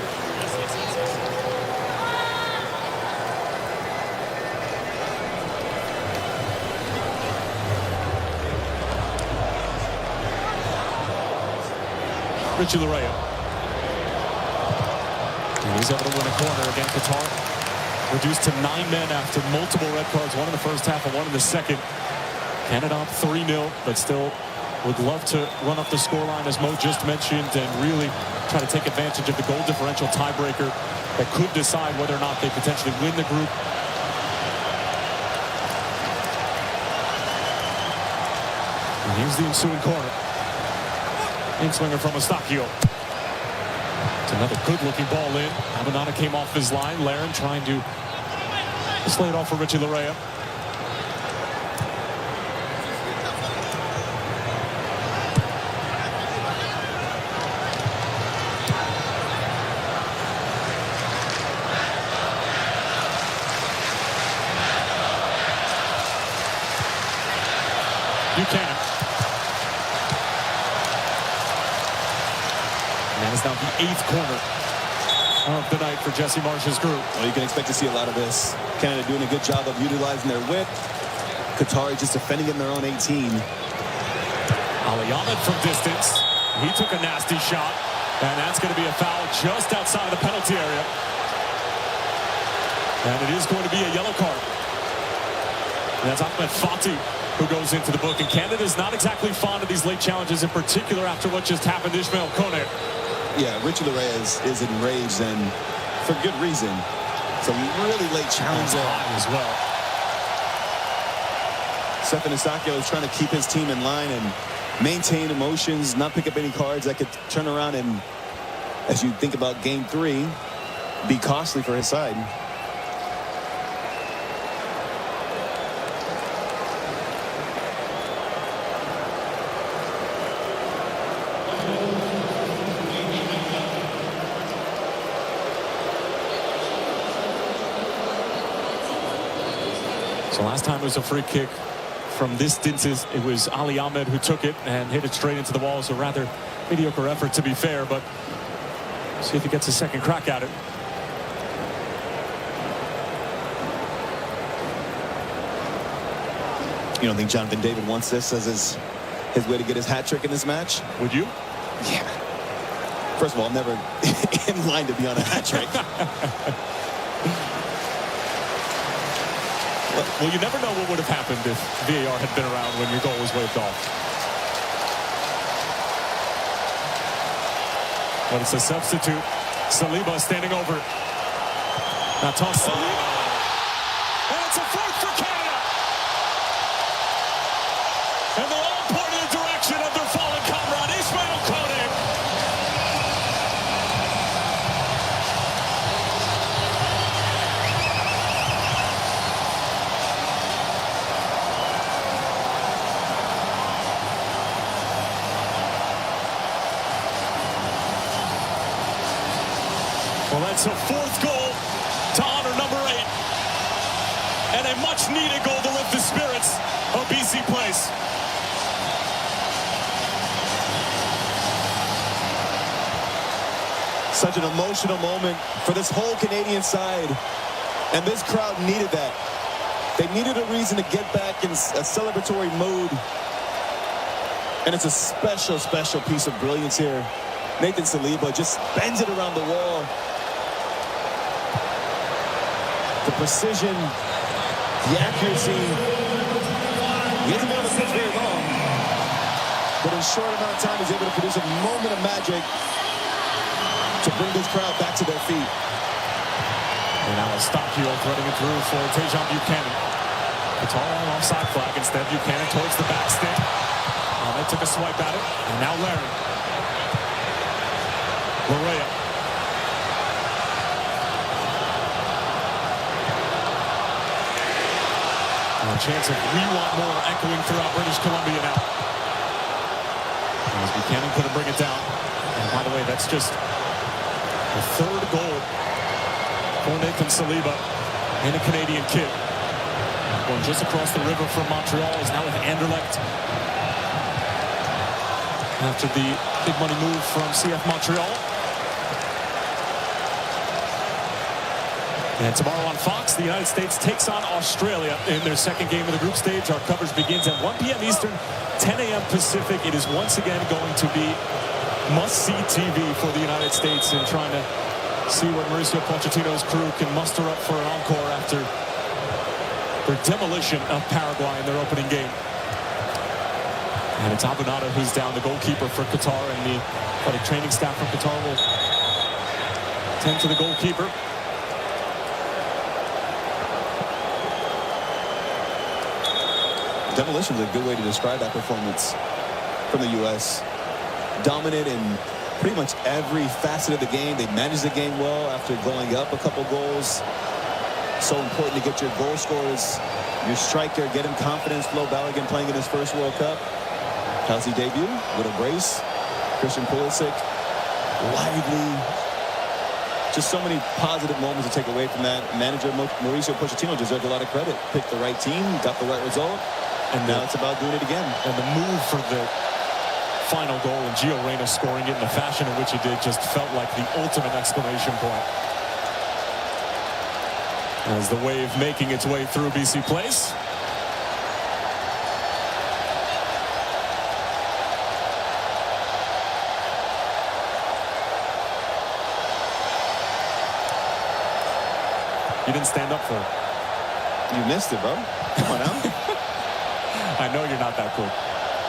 Richie Laryea. And he's able to win a corner against Qatar. Reduced to 9 men after multiple red cards, 1 in the first half and 1 in the second. Canada up 3-0, but still would love to run up the scoreline, as Mo just mentioned, and really try to take advantage of the goal differential tiebreaker that could decide whether or not they potentially win the group. And here's the ensuing corner. In-swinger from Eustáquio. It's another good-looking ball in. Abinada came off his line. Larin trying to slay it off for Richie Laryea. Buchanan. And that is now the 8th corner of the night for Jesse Marsh's group. Well, you can expect to see a lot of this. Canada doing a good job of utilizing their width. Qatari just defending in their own 18. Ali Ahmed from distance. He took a nasty shot, and that's going to be a foul just outside of the penalty area. And it is going to be a yellow card. And that's Ahmed Fati who goes into the book. And Canada's not exactly fond of these late challenges, in particular after what just happened to Ismail Kone. Yeah, Richie Laryea is enraged, and for good reason. It's a really late challenge there as well. Stefan Eustáquio is trying to keep his team in line and maintain emotions, not pick up any cards that could turn around and, as you think about game 3, be costly for his side. So last time it was a free kick from this distance. It was Ali Ahmed who took it and hit it straight into the wall. So rather mediocre effort, to be fair, but see if he gets a second crack at it. You don't think Jonathan David wants this as his way to get his hat trick in this match? Would you? Yeah. First of all, I'm never in line to be on a hat trick. Well, you never know what would have happened if VAR had been around when your goal was waved off. But it's a substitute. Saliba standing over. Now toss Saliba. And it's a fourth for Canada. And they're all pointing in the direction of their fallen comrade, Ismail Kone. Well, that's a 4th goal to honor number 8. And a much-needed goal to lift the spirits of BC Place. Such an emotional moment for this whole Canadian side. And this crowd needed that. They needed a reason to get back in a celebratory mood. And it's a special, special piece of brilliance here. Nathan Saliba just bends it around the wall. The precision, the accuracy. He hasn't been on the pitch very long. but in a short amount of time, he's able to produce a moment of magic to bring this crowd back to their feet. And now a stop heel threading it through for Tejan Buchanan. Qatar on an offside flag. Instead, Buchanan towards the back stick. They took a swipe at it. And now Larry. Larrea. A chance of "We Want More" echoing throughout British Columbia now. As Buchanan couldn't bring it down. And by the way, that's just the third goal for Nathan Saliba and a Canadian kid. One just across the river from Montreal is now with Anderlecht. After the big money move from CF Montreal. And tomorrow on Fox, the United States takes on Australia in their second game of the group stage. Our coverage begins at 1 p.m. Eastern, 10 a.m. Pacific. It is once again going to be must-see TV for the United States in trying to see what Mauricio Pochettino's crew can muster up for an encore after their demolition of Paraguay in their opening game. And it's Abunada who's down, the goalkeeper for Qatar, and the athletic training staff from Qatar will tend to the goalkeeper. Demolition is a good way to describe that performance from the U.S. Dominant in pretty much every facet of the game. They managed the game well after going up a couple goals. So important to get your goal scorers, your striker, get him confidence. Flo Balogun playing in his first World Cup. How's he debut? With a brace. Christian Pulisic, lively. Just so many positive moments to take away from that. Manager Mauricio Pochettino deserves a lot of credit. Picked the right team, got the right result, and now it's about doing it again. And the move for the final goal, and Gio Reyna scoring it in the fashion in which he did, just felt like the ultimate exclamation point. As the wave making its way through BC Place. You didn't stand up for it. You missed it, bro. Come on now. I know you're not that quick.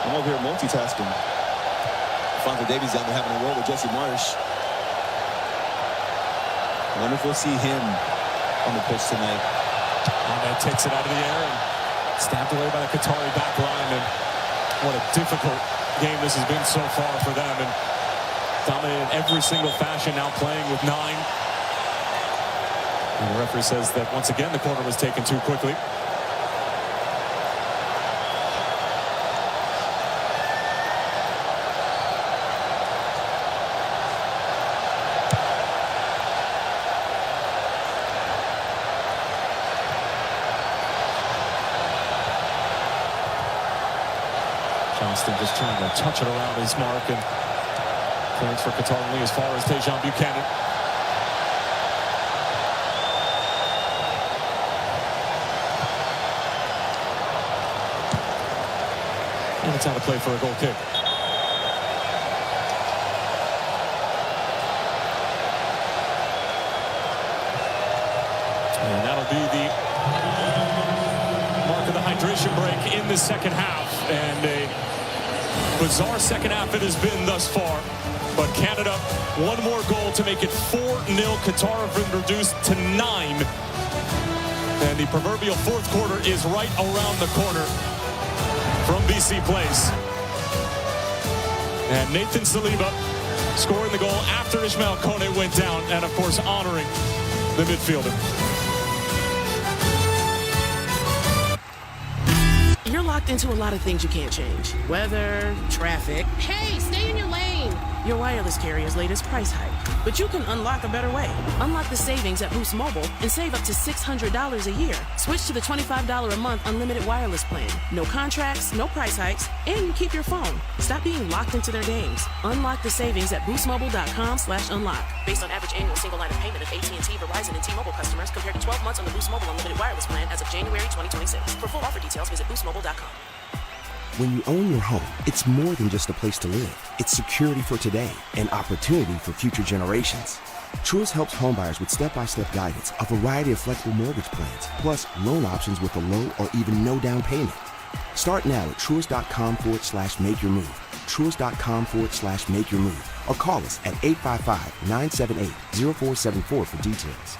I'm over here multitasking. Alphonso Davies down there having a roll with Jesse Marsh. I wonder if we'll see him on the pitch tonight. Ahmed takes it out of the air and stabbed away by the Qatari back line. And what a difficult game this has been so far for them. And dominated every single fashion, now playing with 9. And the referee says that once again the corner was taken too quickly. Johnston just trying to touch it around his mark, and clearance for Qatar only as far as Tejan Buchanan. And it's out of play for a goal kick. And that'll be the mark of the hydration break in the second half. And a bizarre second half it has been thus far. But Canada, one more goal to make it 4-0. Qatar have been reduced to 9. And the proverbial fourth quarter is right around the corner from BC Place. And Nathan Saliba scoring the goal after Ismail Kone went down, and of course honoring the midfielder. You're locked into a lot of things you can't change. Weather, traffic. Hey, stay in your lane. Your wireless carrier's latest price hike. But you can unlock a better way. Unlock the savings at Boost Mobile and save up to $600 a year. Switch to the $25 a month unlimited wireless plan. No contracts, no price hikes, and you keep your phone. Stop being locked into their games. Unlock the savings at boostmobile.com/unlock. Based on average annual single line of payment of AT&T, Verizon, and T-Mobile customers compared to 12 months on the Boost Mobile unlimited wireless plan as of January 2026. For full offer details, visit boostmobile.com. When you own your home, it's more than just a place to live. It's security for today and opportunity for future generations. Truist helps homebuyers with step-by-step guidance, a variety of flexible mortgage plans, plus loan options with a low or even no down payment. Start now at Truist.com/make-your-move. Truist.com/make-your-move. Or call us at 855-978-0474 for details.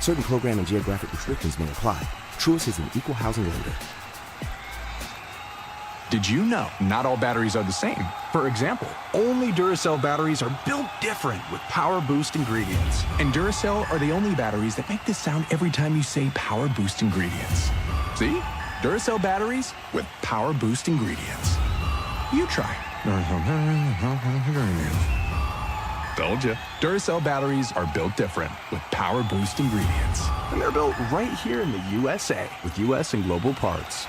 Certain program and geographic restrictions may apply. Truist is an equal housing lender. Did you know not all batteries are the same? For example, only Duracell batteries are built different with Power Boost ingredients. And Duracell are the only batteries that make this sound every time you say Power Boost ingredients. See? Duracell batteries with Power Boost ingredients. You try. Told you. Duracell batteries are built different with Power Boost ingredients. And they're built right here in the USA with US and global parts.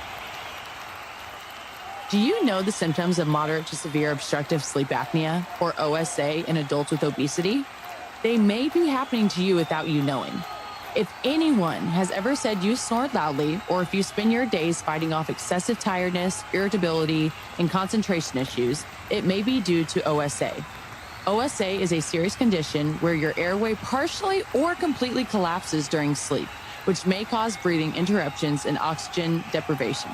Do you know the symptoms of moderate to severe obstructive sleep apnea, or OSA, in adults with obesity? They may be happening to you without you knowing. If anyone has ever said you snore loudly, or if you spend your days fighting off excessive tiredness, irritability, and concentration issues, it may be due to OSA. OSA is a serious condition where your airway partially or completely collapses during sleep, which may cause breathing interruptions and oxygen deprivation.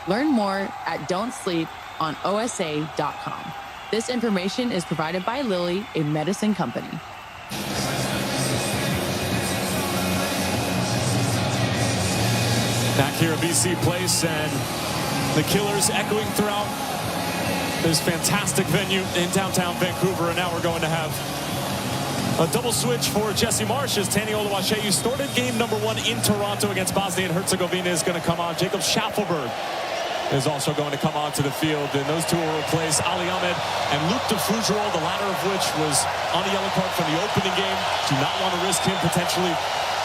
Learn more at don'tsleeponosa.com. This information is provided by Lilly, a medicine company. Back here at BC Place, and the Killers echoing throughout this fantastic venue in downtown Vancouver. And now we're going to have a double switch for Jesse Marsh as Tani Oluwaseyi, who started game number 1 in Toronto against Bosnia and Herzegovina, is going to come on. Jacob Schaffelberg is also going to come onto the field, and those two will replace Ali Ahmed and Luke de Fougerolles, the latter of which was on a yellow card from the opening game. Do not want to risk him potentially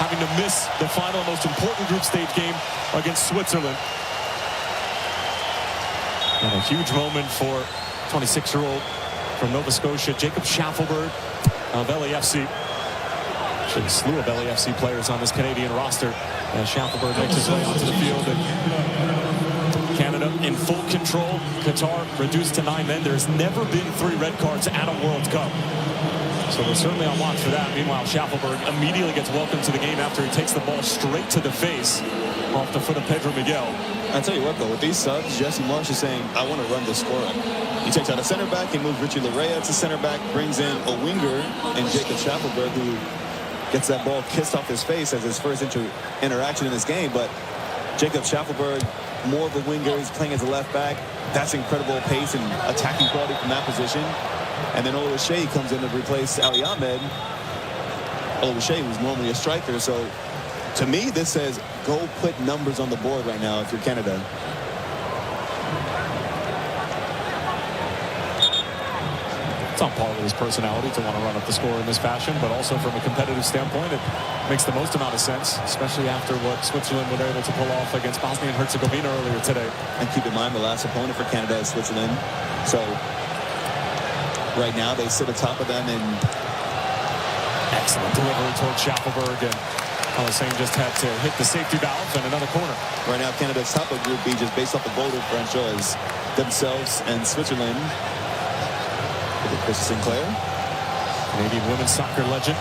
having to miss the final, most important group stage game against Switzerland. And a huge moment for 26-year-old from Nova Scotia, Jacob Schaffelberg of LAFC. Actually, a slew of LAFC players on this Canadian roster. Schaffelberg makes his way onto the field. And Canada in full control. Qatar reduced to 9 men. There's never been 3 red cards at a World Cup. So we're certainly on watch for that. Meanwhile, Schaffelberg immediately gets welcomed to the game after he takes the ball straight to the face off the foot of Pedro Miguel. I'll tell you what, though, with these subs, Jesse Marsh is saying, I want to run this score up. He takes out a center back, he moves Richie Larea to center back, brings in a winger and Jacob Schaffelberg, who gets that ball kissed off his face as his first interaction in this game. But Jacob Schaffelberg, more of a winger, he's playing as a left back. That's incredible pace and attacking quality from that position. And then Oluwaseyi comes in to replace Ali Ahmed. Oluwaseyi was normally a striker, so to me this says go put numbers on the board right now if you're Canada. It's on par with his personality to want to run up the score in this fashion, but also from a competitive standpoint, it makes the most amount of sense, especially after what Switzerland were able to pull off against Bosnia and Herzegovina earlier today. And keep in mind, the last opponent for Canada is Switzerland. So right now they sit atop of them, and excellent delivery towards Schaffelberg, and Hossein just had to hit the safety valve and another corner. Right now Canada's top of Group B, just based off the goal differential, is themselves and Switzerland. Chris Sinclair, Canadian women's soccer legend.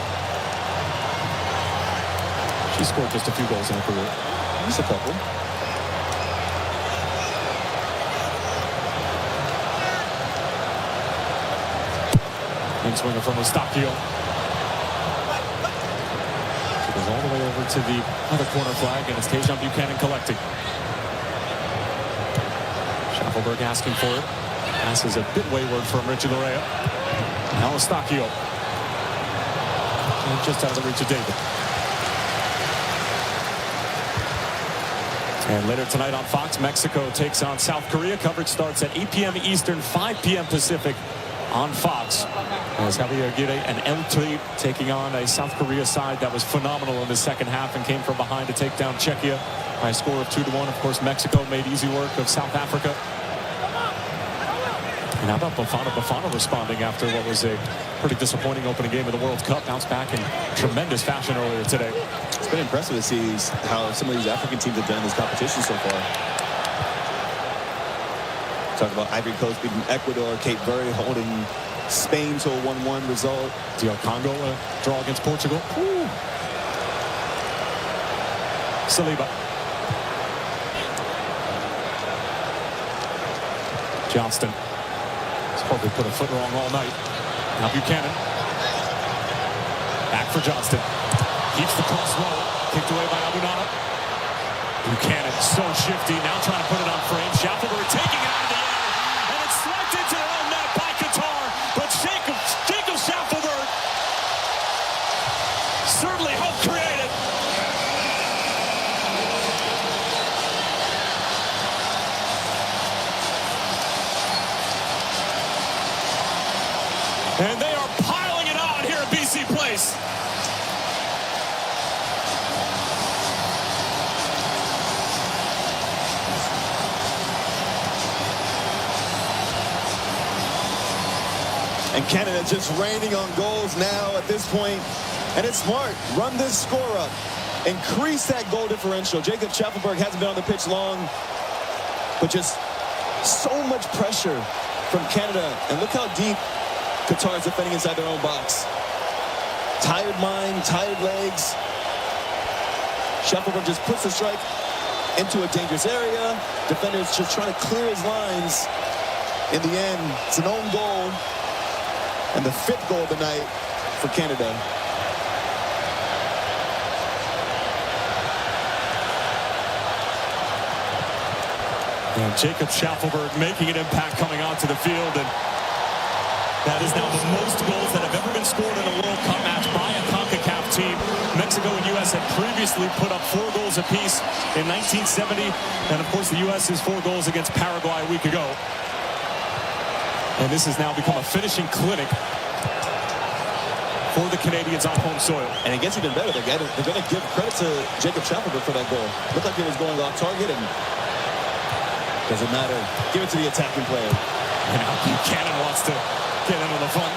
She scored just a few goals in her career. Just a couple. In swinger from Eustachio. She goes all the way over to the other corner flag, and it's Tajon Buchanan collecting. Schaffelberg asking for it. Pass is a bit wayward from Richie Larea. Now Eustachio. And just out of the reach of David. And later tonight on Fox, Mexico takes on South Korea. Coverage starts at 8 p.m. Eastern, 5 p.m. Pacific on Fox. As Javier Aguirre and El Tri taking on a South Korea side that was phenomenal in the second half and came from behind to take down Czechia by a score of 2-1. Of course, Mexico made easy work of South Africa. And how about Bafana? Bafana responding after what was a pretty disappointing opening game of the World Cup. Bounced back in tremendous fashion earlier today. It's been impressive to see how some of these African teams have done in this competition so far. Talk about Ivory Coast beating Ecuador, Cape Verde holding Spain to a 1-1 result. DR Congo draw against Portugal. Ooh. Saliba. Johnston has probably put a foot wrong all night. Now Buchanan. Back for Johnston. Keeps the cross low. Kicked away by Abunana. Buchanan so shifty. Now trying to put it on frame. Schaffelberg taking it out of the air. And it's swiped into their own net by Qatar. But Jacob Schaffelberg certainly helped create it. And they are piling it on here at BC Place. And Canada just raining on goals now at this point. And it's smart. Run this score up. Increase that goal differential. Jacob Schaffelberg hasn't been on the pitch long, but just so much pressure from Canada. And look how deep Qatar is defending inside their own box. Tired mind, tired legs. Schaffelberg just puts the strike into a dangerous area. Defenders just trying to clear his lines. In the end, it's an own goal. And the 5th goal of the night for Canada. And Jacob Schaffelberg making an impact coming onto the field. And that is now the most goals that have ever been scored in a World Cup match by a CONCACAF team. Mexico and U.S. had previously put up 4 goals apiece in 1970. And, of course, the U.S.'s 4 goals against Paraguay a week ago. And this has now become a finishing clinic for the Canadians on home soil. And it gets even better. They're going to give credit to Jacob Schaffelberg for that goal. Looked like it was going off target, and doesn't matter. Give it to the attacking player. And now Buchanan wants to get in on the front.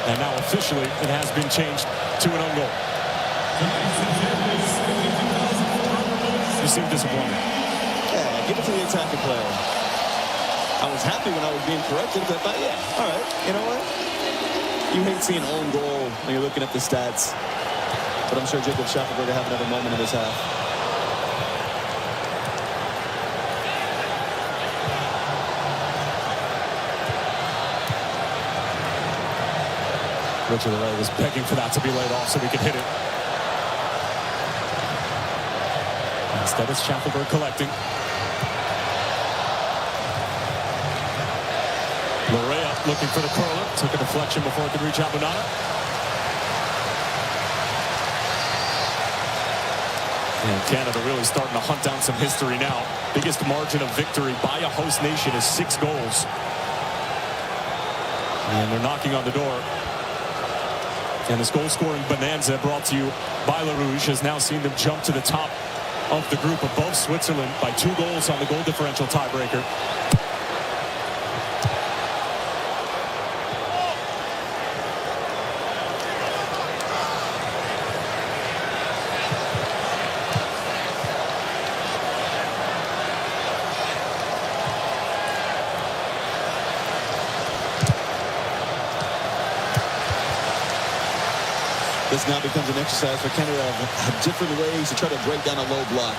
And now officially it has been changed to an own goal. You seem disappointed. Yeah, give it to the attacking player. I was happy when I was being corrected, but I thought, yeah, all right, you know what? You hate seeing own goal when you're looking at the stats. But I'm sure Jacob Schaffelberg will have another moment in this half. Richard Ray was begging for that to be laid off so he could hit it. Instead, it's Schaffelberg collecting. Larea looking for the curler. Took a deflection before it could reach Abunana. And Canada really starting to hunt down some history now. Biggest margin of victory by a host nation is 6 goals. And they're knocking on the door. And this goal-scoring bonanza brought to you by La Rouge has now seen them jump to the top of the group above Switzerland by 2 goals on the goal differential tiebreaker. This now becomes an exercise for Canada of different ways to try to break down a low block.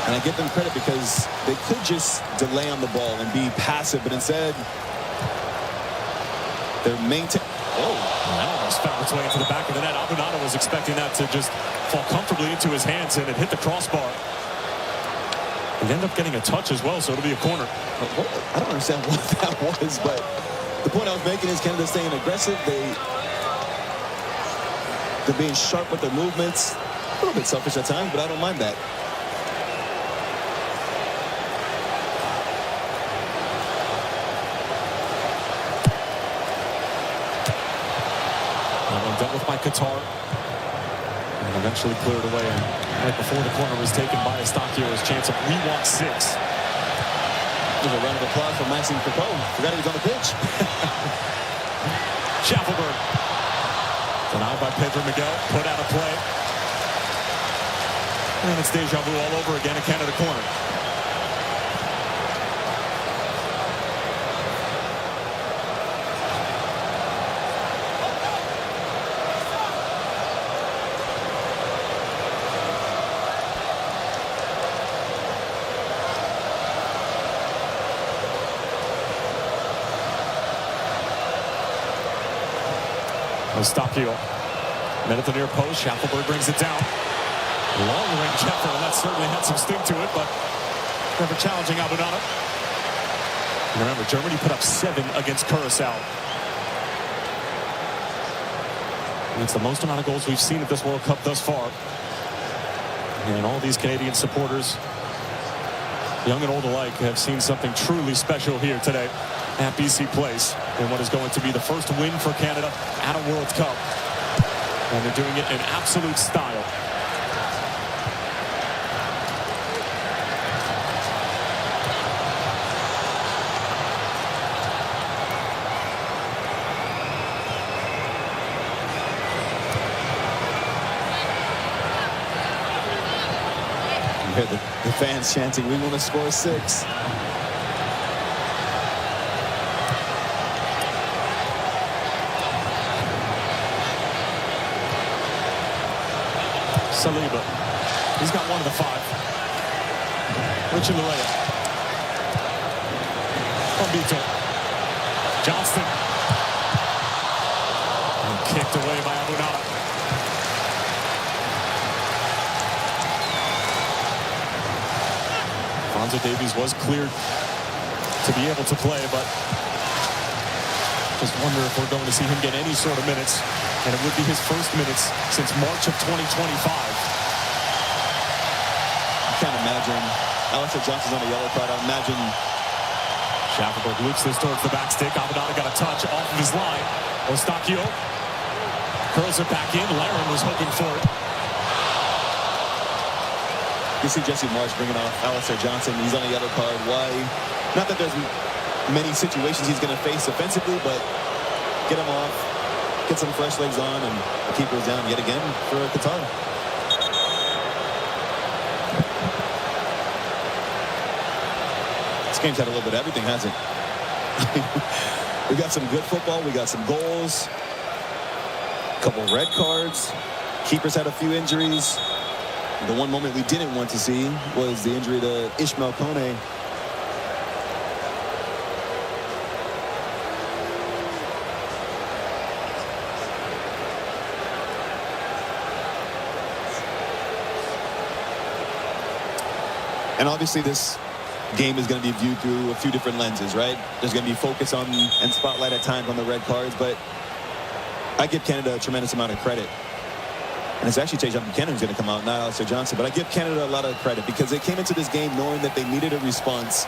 And I give them credit because they could just delay on the ball and be passive, but instead they're maintaining. Oh, that almost found its way into the back of the net. Abunana was expecting that to just fall comfortably into his hands, and it hit the crossbar. It ended up getting a touch as well, so it'll be a corner. I don't understand what that was, but the point I was making is Canada staying aggressive. They're being sharp with their movements. A little bit selfish at times, but I don't mind that. That one dealt with by Qatar. And eventually cleared away. And right before the corner was taken by Eustaquio, his chance of we want 6. There's a round of applause for Maxime Crepeau. Forgot he was on the pitch. Schaffelberg. Denied by Pedro Miguel. Put out of play. And it's deja vu all over again in Canada corner. Eustachio. Met at the near post. Schaffelberg brings it down. Long range effort, and that certainly had some sting to it, but never challenging Abunana. Remember, Germany put up 7 against Curacao. And it's the most amount of goals we've seen at this World Cup thus far. And all these Canadian supporters, young and old alike, have seen something truly special here today at BC Place in what is going to be the first win for Canada at a World Cup. And they're doing it in absolute style. You hear the fans chanting, "We want to score 6." Saliba. He's got 1 of the 5. Richard Larea. Bombito. Johnston. And kicked away by Abunana. Alphonso Davies was cleared to be able to play, but just wonder if we're going to see him get any sort of minutes. And it would be his first minutes since March of 2025. I can't imagine. Alistair Johnson's on a yellow card. I imagine. Schaffelberg loops this towards the back stick. Abunana got a touch off of his line. Eustachio curls it back in. Larin was hoping for it. You see Jesse Marsch bringing off Alistair Johnson. He's on a yellow card. Why? Not that there's many situations he's going to face offensively, but get him off. Get some fresh legs on, and the keeper's down yet again for Qatar. This game's had a little bit of everything, hasn't it? We got some good football. We got some goals. A couple of red cards. Keepers had a few injuries. The one moment we didn't want to see was the injury to Ishmael Kone. And obviously this game is going to be viewed through a few different lenses, right? There's going to be focus on and spotlight at times on the red cards, but I give Canada a tremendous amount of credit. And it's actually Tajon Buchanan who's going to come out, not Alistair Johnson. But I give Canada a lot of credit because they came into this game knowing that they needed a response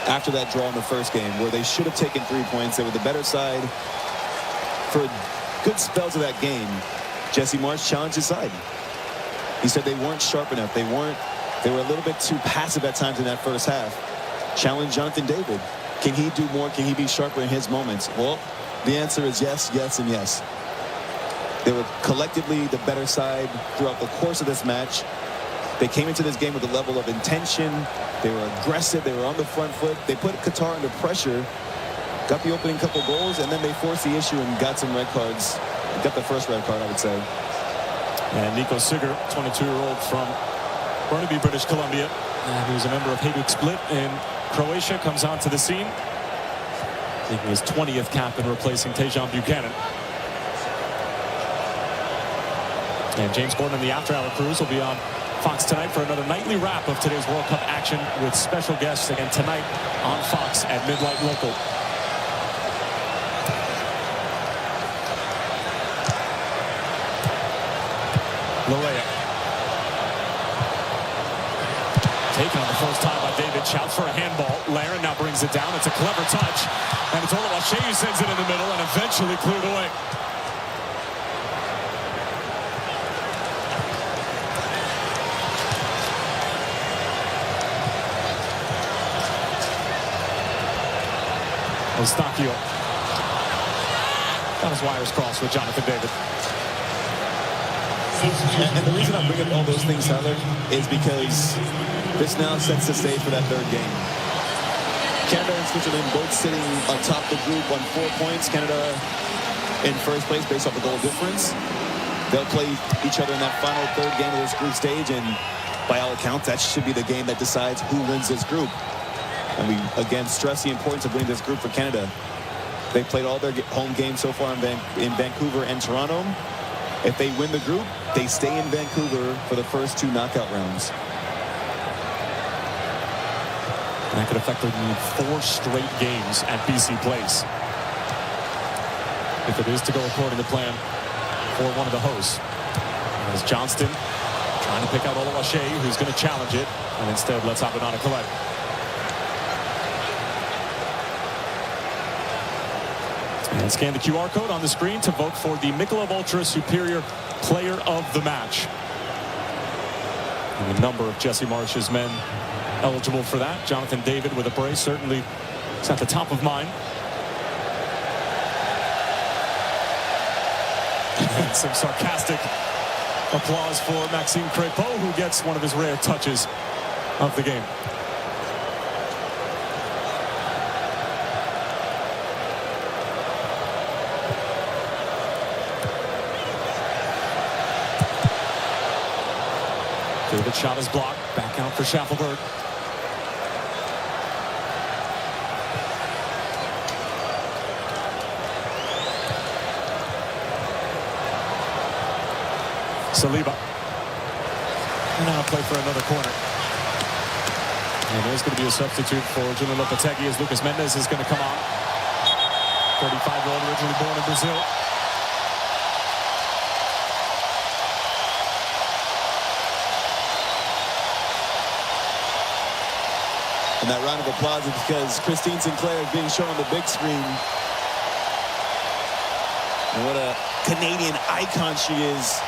after that draw in the first game, where they should have taken 3 points. They were the better side. For good spells of that game, Jesse Marsch challenged his side. He said they weren't sharp enough. They were a little bit too passive at times in that first half. Challenge Jonathan David. Can he do more? Can he be sharper in his moments? Well, the answer is yes, yes, and yes. They were collectively the better side throughout the course of this match. They came into this game with a level of intention. They were aggressive. They were on the front foot. They put Qatar under pressure, got the opening couple goals, and then they forced the issue and got some red cards. Got the first red card, I would say. And Nico Sigger, 22-year-old from Burnaby, British Columbia, and who's a member of Hajduk Split in Croatia, comes onto the scene, making his 20th cap and replacing Tajon Buchanan. And James Gordon and the After Hour crews will be on Fox tonight for another nightly wrap of today's World Cup action with special guests again tonight on Fox at midnight local. Larea. Taken on the first time by David. Shouts for a handball. Larin now brings it down. It's a clever touch. And it's Oluwaseyi who sends it in the middle and eventually cleared away. Eustachio. Got his wires crossed with Jonathan David. And the reason I bring up all those things, Tyler, is because this now sets the stage for that third game. Canada and Switzerland both sitting atop the group on 4 points. Canada in first place based off the goal difference. They'll play each other in that final third game of this group stage, and by all accounts, that should be the game that decides who wins this group. And we, again, stress the importance of winning this group for Canada. They played all their home games so far in Vancouver and Toronto. If they win the group, they stay in Vancouver for the first 2 knockout rounds. And that could effectively mean 4 straight games at BC Place, if it is to go according to plan for one of the hosts. As Johnston trying to pick out Oluwaseyi, who's going to challenge it, and instead lets Abidana collect. And scan the QR code on the screen to vote for the Michelob Ultra Superior Player of the Match. And a number of Jesse Marsh's men eligible for that. Jonathan David with a brace certainly is at the top of mind. And some sarcastic applause for Maxime Crépeau, who gets one of his rare touches of the game. David shot his block. Back out for Schaffelberg. Saliba. And now play for another corner. And there's going to be a substitute for Julian Lopetegui as Lucas Mendes is going to come on. 35-year-old, originally born in Brazil. And that round of applause is because Christine Sinclair is being shown on the big screen. And what a Canadian icon she is.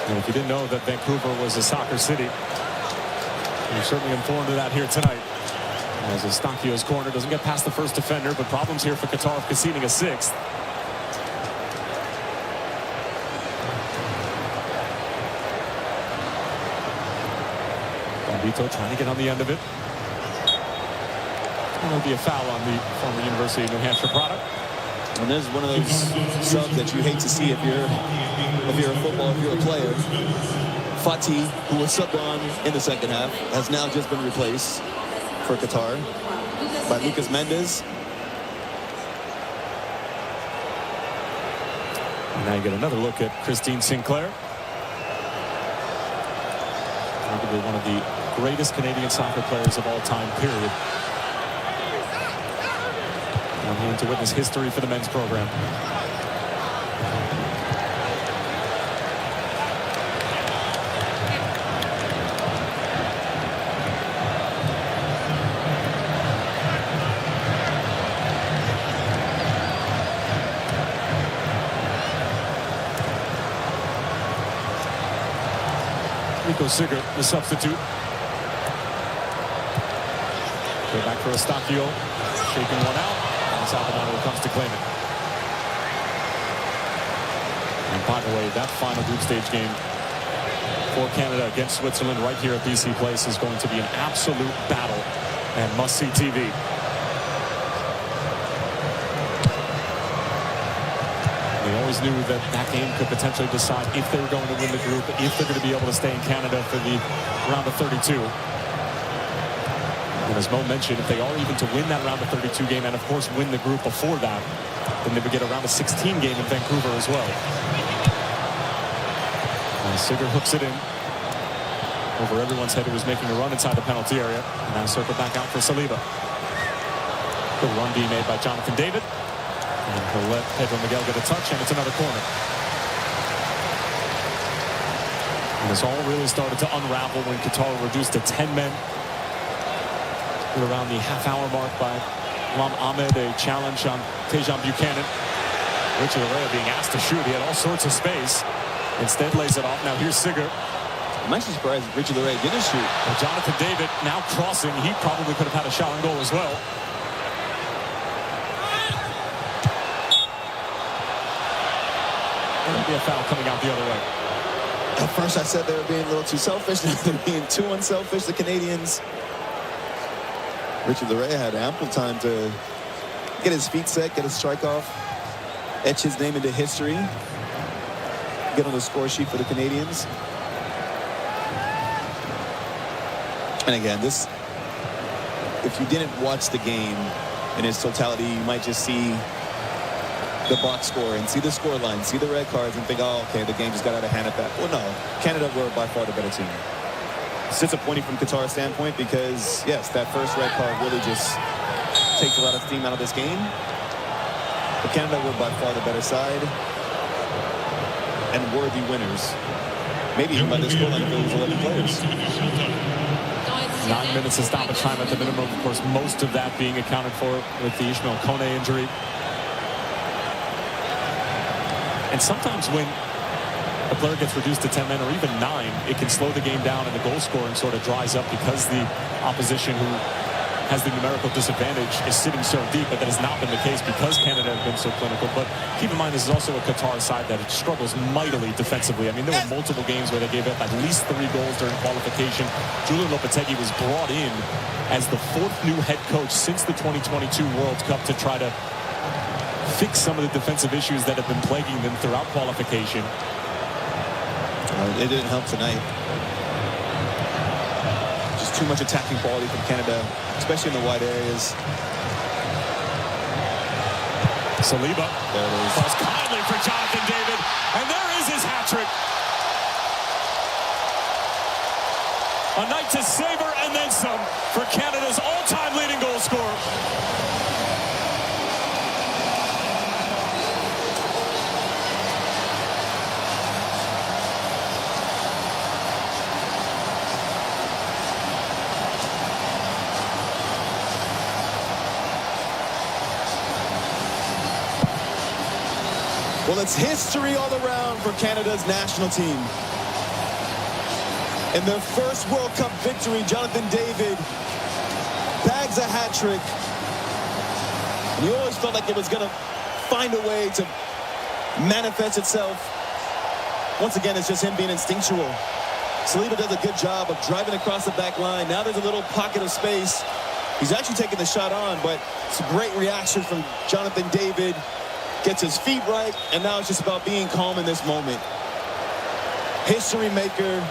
And if you didn't know that Vancouver was a soccer city, you're certainly informed of that here tonight. As Eustachio's corner doesn't get past the first defender, but problems here for Qatar conceding a 6th. Vito trying to get on the end of it. There'll be a foul on the former University of New Hampshire product. And there's one of those subs that you hate to see if you're a player. Fati, who was subbed on in the second half, has now just been replaced for Qatar by Lucas Mendes. And now you get another look at Christine Sinclair. Arguably one of the greatest Canadian soccer players of all time, period. I'm here to witness history for the men's program. Nico Sigurd, the substitute. Go back for Eustachio, shaking one out. Abidana comes to claim it. And by the way, that final group stage game for Canada against Switzerland right here at BC Place is going to be an absolute battle and must-see TV. They always knew that that game could potentially decide if they were going to win the group, if they're going to be able to stay in Canada for the round of 32. And as Mo mentioned, if they are even to win that round of 32 game and, of course, win the group before that, then they would get a round of 16 game in Vancouver as well. And Sigurd hooks it in over everyone's head who was making a run inside the penalty area. And now circle back out for Saliba. Good run being made by Jonathan David. And he'll let Pedro Miguel get a touch, and it's another corner. And this all really started to unravel when Qatar reduced to 10 men. Around the half-hour mark by Lam Ahmed, a challenge on Tejan Buchanan. Richard Arrea being asked to shoot. He had all sorts of space. Instead lays it off. Now here's Sigurd. I'm actually surprised Richie Laray didn't shoot. Well, Jonathan David now crossing. He probably could have had a shot on goal as well. There'll be a foul coming out the other way. At first I said they were being a little too selfish. Now they're being too unselfish, the Canadians. Richie Laray had ample time to get his feet set, get his strike off, etch his name into history, get on the score sheet for the Canadians. And again, this, if you didn't watch the game in its totality, you might just see the box score and see the score line, see the red cards and think, oh, okay, the game just got out of hand at that. Well, no, Canada were by far the better team. It's disappointing from Qatar's standpoint because, yes, that first red card really just takes a lot of steam out of this game. But Canada were by far the better side and worthy winners. Maybe even by this scoreline if it was 11 players. 9 minutes of stoppage time at the minimum. Of course, most of that being accounted for with the Ishmael Kone injury. And sometimes when a player gets reduced to 10 men or even 9, it can slow the game down and the goal scoring sort of dries up because the opposition who has the numerical disadvantage is sitting so deep, but that has not been the case because Canada has been so clinical. But keep in mind, this is also a Qatar side that struggles mightily defensively. I mean, there were multiple games where they gave up at least 3 goals during qualification. Julian Lopetegui was brought in as the 4th new head coach since the 2022 World Cup to try to fix some of the defensive issues that have been plaguing them throughout qualification. It didn't help tonight. Just too much attacking quality from Canada, especially in the wide areas. Saliba. There it is. Falls kindly for Jonathan David, and there is his hat trick. A night to savor and then some for Canada's all-time leading goal scorer. Well, it's history all around for Canada's national team. In their first World Cup victory, Jonathan David bags a hat trick. And you always felt like it was going to find a way to manifest itself. Once again, it's just him being instinctual. Saliba does a good job of driving across the back line. Now there's a little pocket of space. He's actually taking the shot on, but it's a great reaction from Jonathan David. Gets his feet right, and now it's just about being calm in this moment. History maker.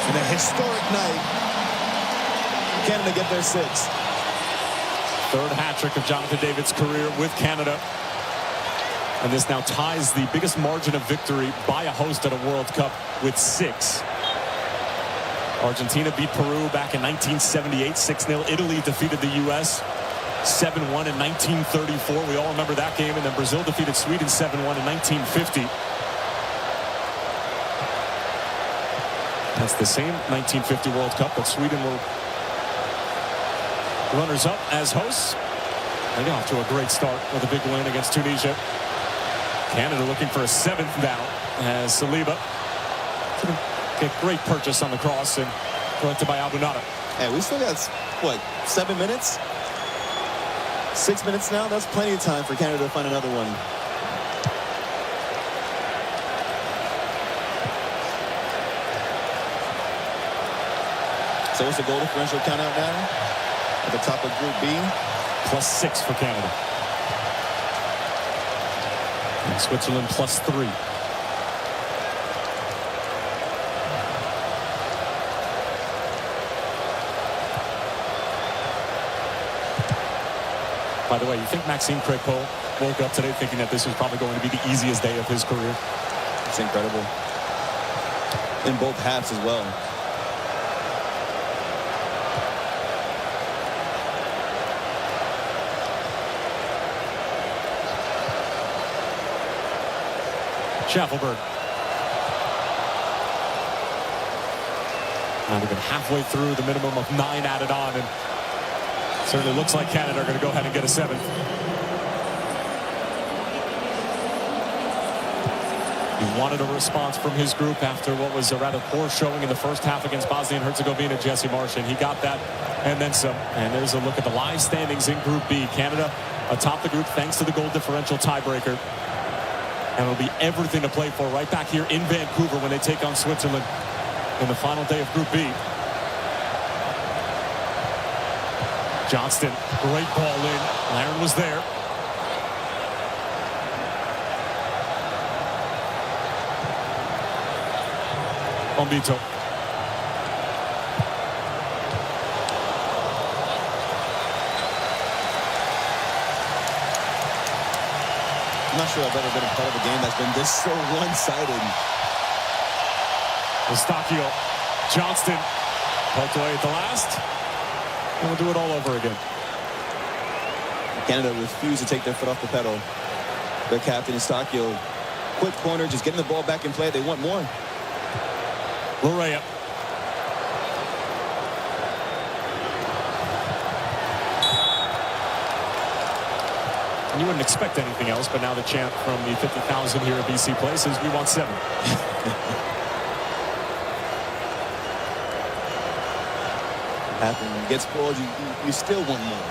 And a historic night. Canada get their 6th. 3rd hat trick of Jonathan David's career with Canada. And this now ties the biggest margin of victory by a host at a World Cup with 6. Argentina beat Peru back in 1978, 6-0. Italy defeated the U.S. 7-1 in 1934. We all remember that game. And then Brazil defeated Sweden 7-1 in 1950. That's the same 1950 World Cup, but Sweden were runners-up as hosts. They got off to a great start with a big win against Tunisia. Canada looking for a 7th now as Saliba get great purchase on the cross and collected by Abunada. Hey, we still got, what, 7 minutes? 6 minutes now? That's plenty of time for Canada to find another one. So what's the goal differential count out now? At the top of Group B? +6 for Canada. And Switzerland +3. By the way, you think Maxime Crépeau woke up today thinking that this was probably going to be the easiest day of his career? It's incredible. In both halves as well. Schaffelberg. Not even halfway through the minimum of 9 added on, and certainly looks like Canada are going to go ahead and get a 7th. He wanted a response from his group after what was a rather poor showing in the first half against Bosnia and Herzegovina. Jesse Marsh, and he got that and then some. And there's a look at the live standings in Group B. Canada atop the group thanks to the goal differential tiebreaker. And it'll be everything to play for right back here in Vancouver when they take on Switzerland in the final day of Group B. Johnston, great ball in. Larin was there. Bombito. I'm not sure I've ever been a part of a game that's been this so one-sided. Eustachio, Johnston, poked away at the last. And we'll do it all over again. Canada refused to take their foot off the pedal. Their captain, Eustachio, quick corner, just getting the ball back in play. They want more. Larea. And you wouldn't expect anything else, but now the chant from the 50,000 here at BC Place is we want 7. Gets pulled, you still want more.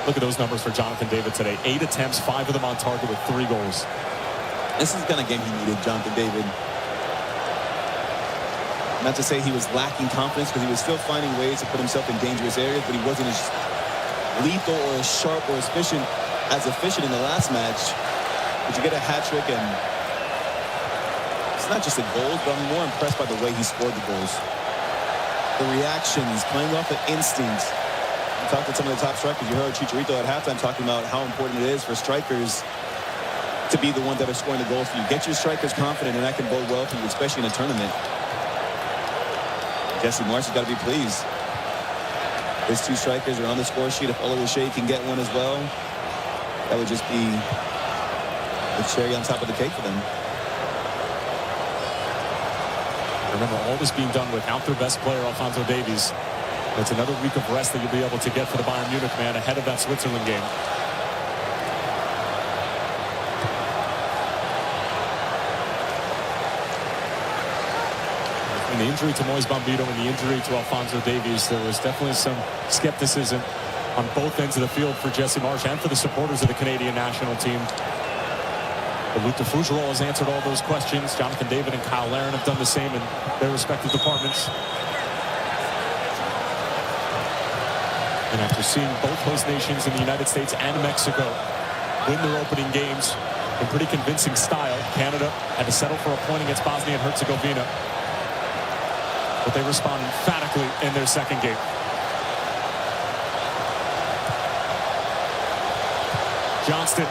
Look at those numbers for Jonathan David today. 8 attempts, 5 of them on target with 3 goals. This is the kind of game he needed, Jonathan David. Not to say he was lacking confidence, because he was still finding ways to put himself in dangerous areas, but he wasn't as lethal or as sharp or as efficient in the last match. But you get a hat trick, and it's not just the goals, but I'm more impressed by the way he scored the goals. The reactions, playing off the instincts. I talked to some of the top strikers. You heard Chicharito at halftime talking about how important it is for strikers to be the ones that are scoring the goals for you. Get your strikers confident, and that can bode well for you, especially in a tournament. Jesse Marsh has got to be pleased. His 2 strikers are on the score sheet. If Oluwaseyi can get one as well, that would just be the cherry on top of the cake for them. Remember, all this being done without their best player, Alphonso Davies. It's another week of rest that you'll be able to get for the Bayern Munich man ahead of that Switzerland game. And the injury to Moise Bombito and the injury to Alphonso Davies, there was definitely some skepticism on both ends of the field for Jesse Marsh and for the supporters of the Canadian national team. But Luc de Fougerolles has answered all those questions. Jonathan David and Kyle Larin have done the same in their respective departments. And after seeing both host nations in the United States and Mexico win their opening games in pretty convincing style, Canada had to settle for a point against Bosnia and Herzegovina. But they respond emphatically in their second game. Johnston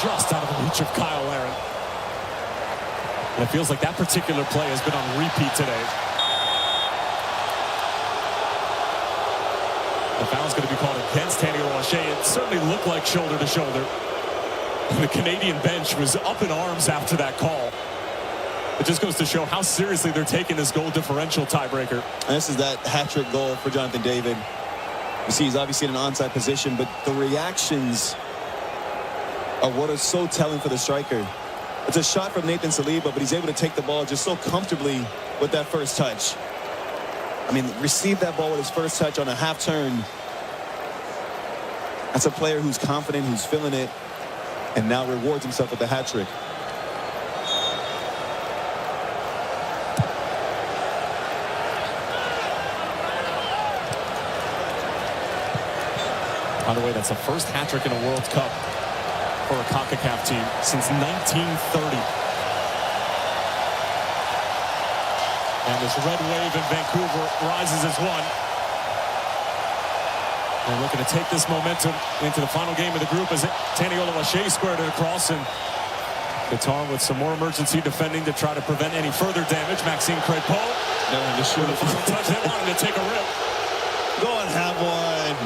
just out of the reach of Kyle Larin. And it feels like that particular play has been on repeat today. The foul's going to be called against Tanny Oluwaseyi. It certainly looked like shoulder to shoulder. And the Canadian bench was up in arms after that call. It just goes to show how seriously they're taking this goal differential tiebreaker. And this is that hat-trick goal for Jonathan David. You see he's obviously in an onside position, but the reactions are what is so telling for the striker. It's a shot from Nathan Saliba, but he's able to take the ball just so comfortably with that first touch. I mean, receive that ball with his first touch on a half turn. That's a player who's confident, who's feeling it, and now rewards himself with the hat trick. By the way, that's the first hat trick in a World Cup for a CONCACAF team since 1930. And this red wave in Vancouver rises as one. And looking to take this momentum into the final game of the group as Tanny Oluwaseyi squared it across, and Qatar with some more emergency defending to try to prevent any further damage. Maxime Crépeau. No, just shoot the final touch. They wanted to take a rip. Go and have one.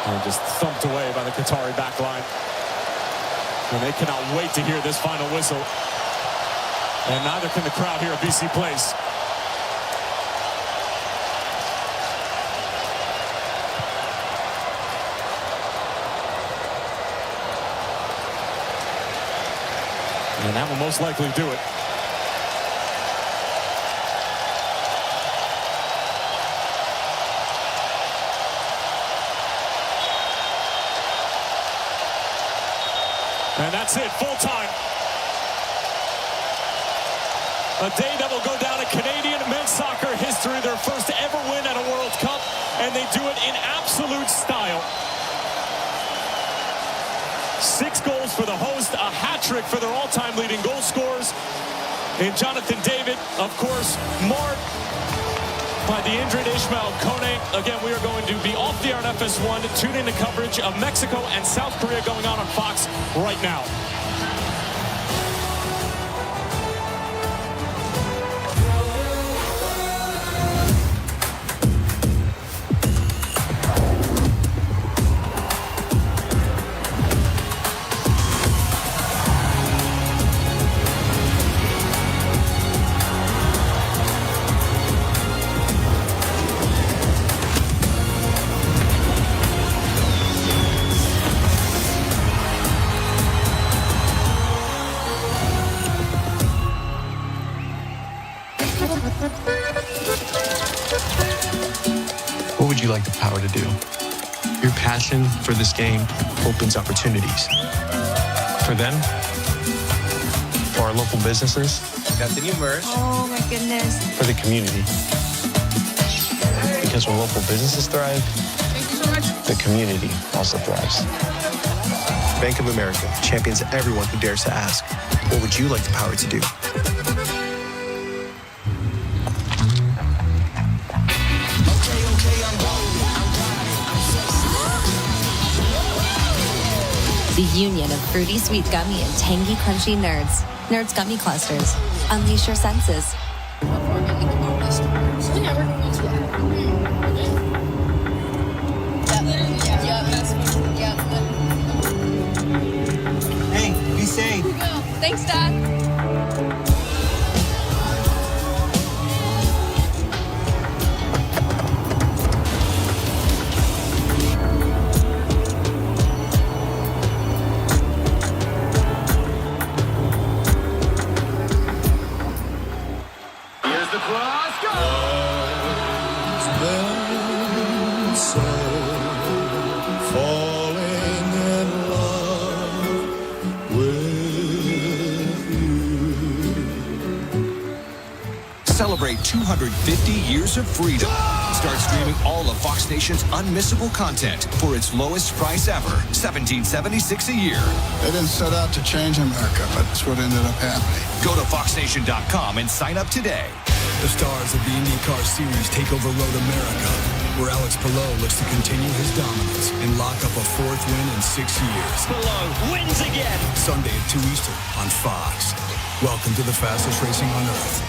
And just thumped away by the Qatari backline. And they cannot wait to hear this final whistle. And neither can the crowd here at BC Place. And that will most likely do it. And that's it, full time. A day that will go down in Canadian men's soccer history, their first ever win at a World Cup, and they do it in absolute style. 6 goals for the host, a hat-trick for their all-time leading goal scorers in Jonathan David, of course, marred by the injured Ishmael Kone. Again, we are going to be off the air on FS1, tune in to coverage of Mexico and South Korea going on Fox right now. What would you like the power to do? Your passion for this game opens opportunities. For them, for our local businesses, got the new merch. Oh my goodness. for the community. Because when local businesses thrive, the community also thrives. Bank of America champions everyone who dares to ask, what would you like the power to do? The union of fruity sweet gummy and tangy crunchy nerds. Nerds Gummy Clusters. Unleash your senses. Hey, be safe. Thanks, Dad. Here's the cross. Go! Falling in love with you. Celebrate 250 years of freedom. Start streaming all of Fox Nation's unmissable content for its lowest price ever, $17.76 a year. They didn't set out to change America, but that's what ended up happening. Go to foxnation.com and sign up today. The stars of the IndyCar Series take over Road America, where Alex Palou looks to continue his dominance and lock up a 4th win in 6 years. Palou wins again. Sunday at 2 Eastern on Fox. Welcome to the fastest racing on Earth.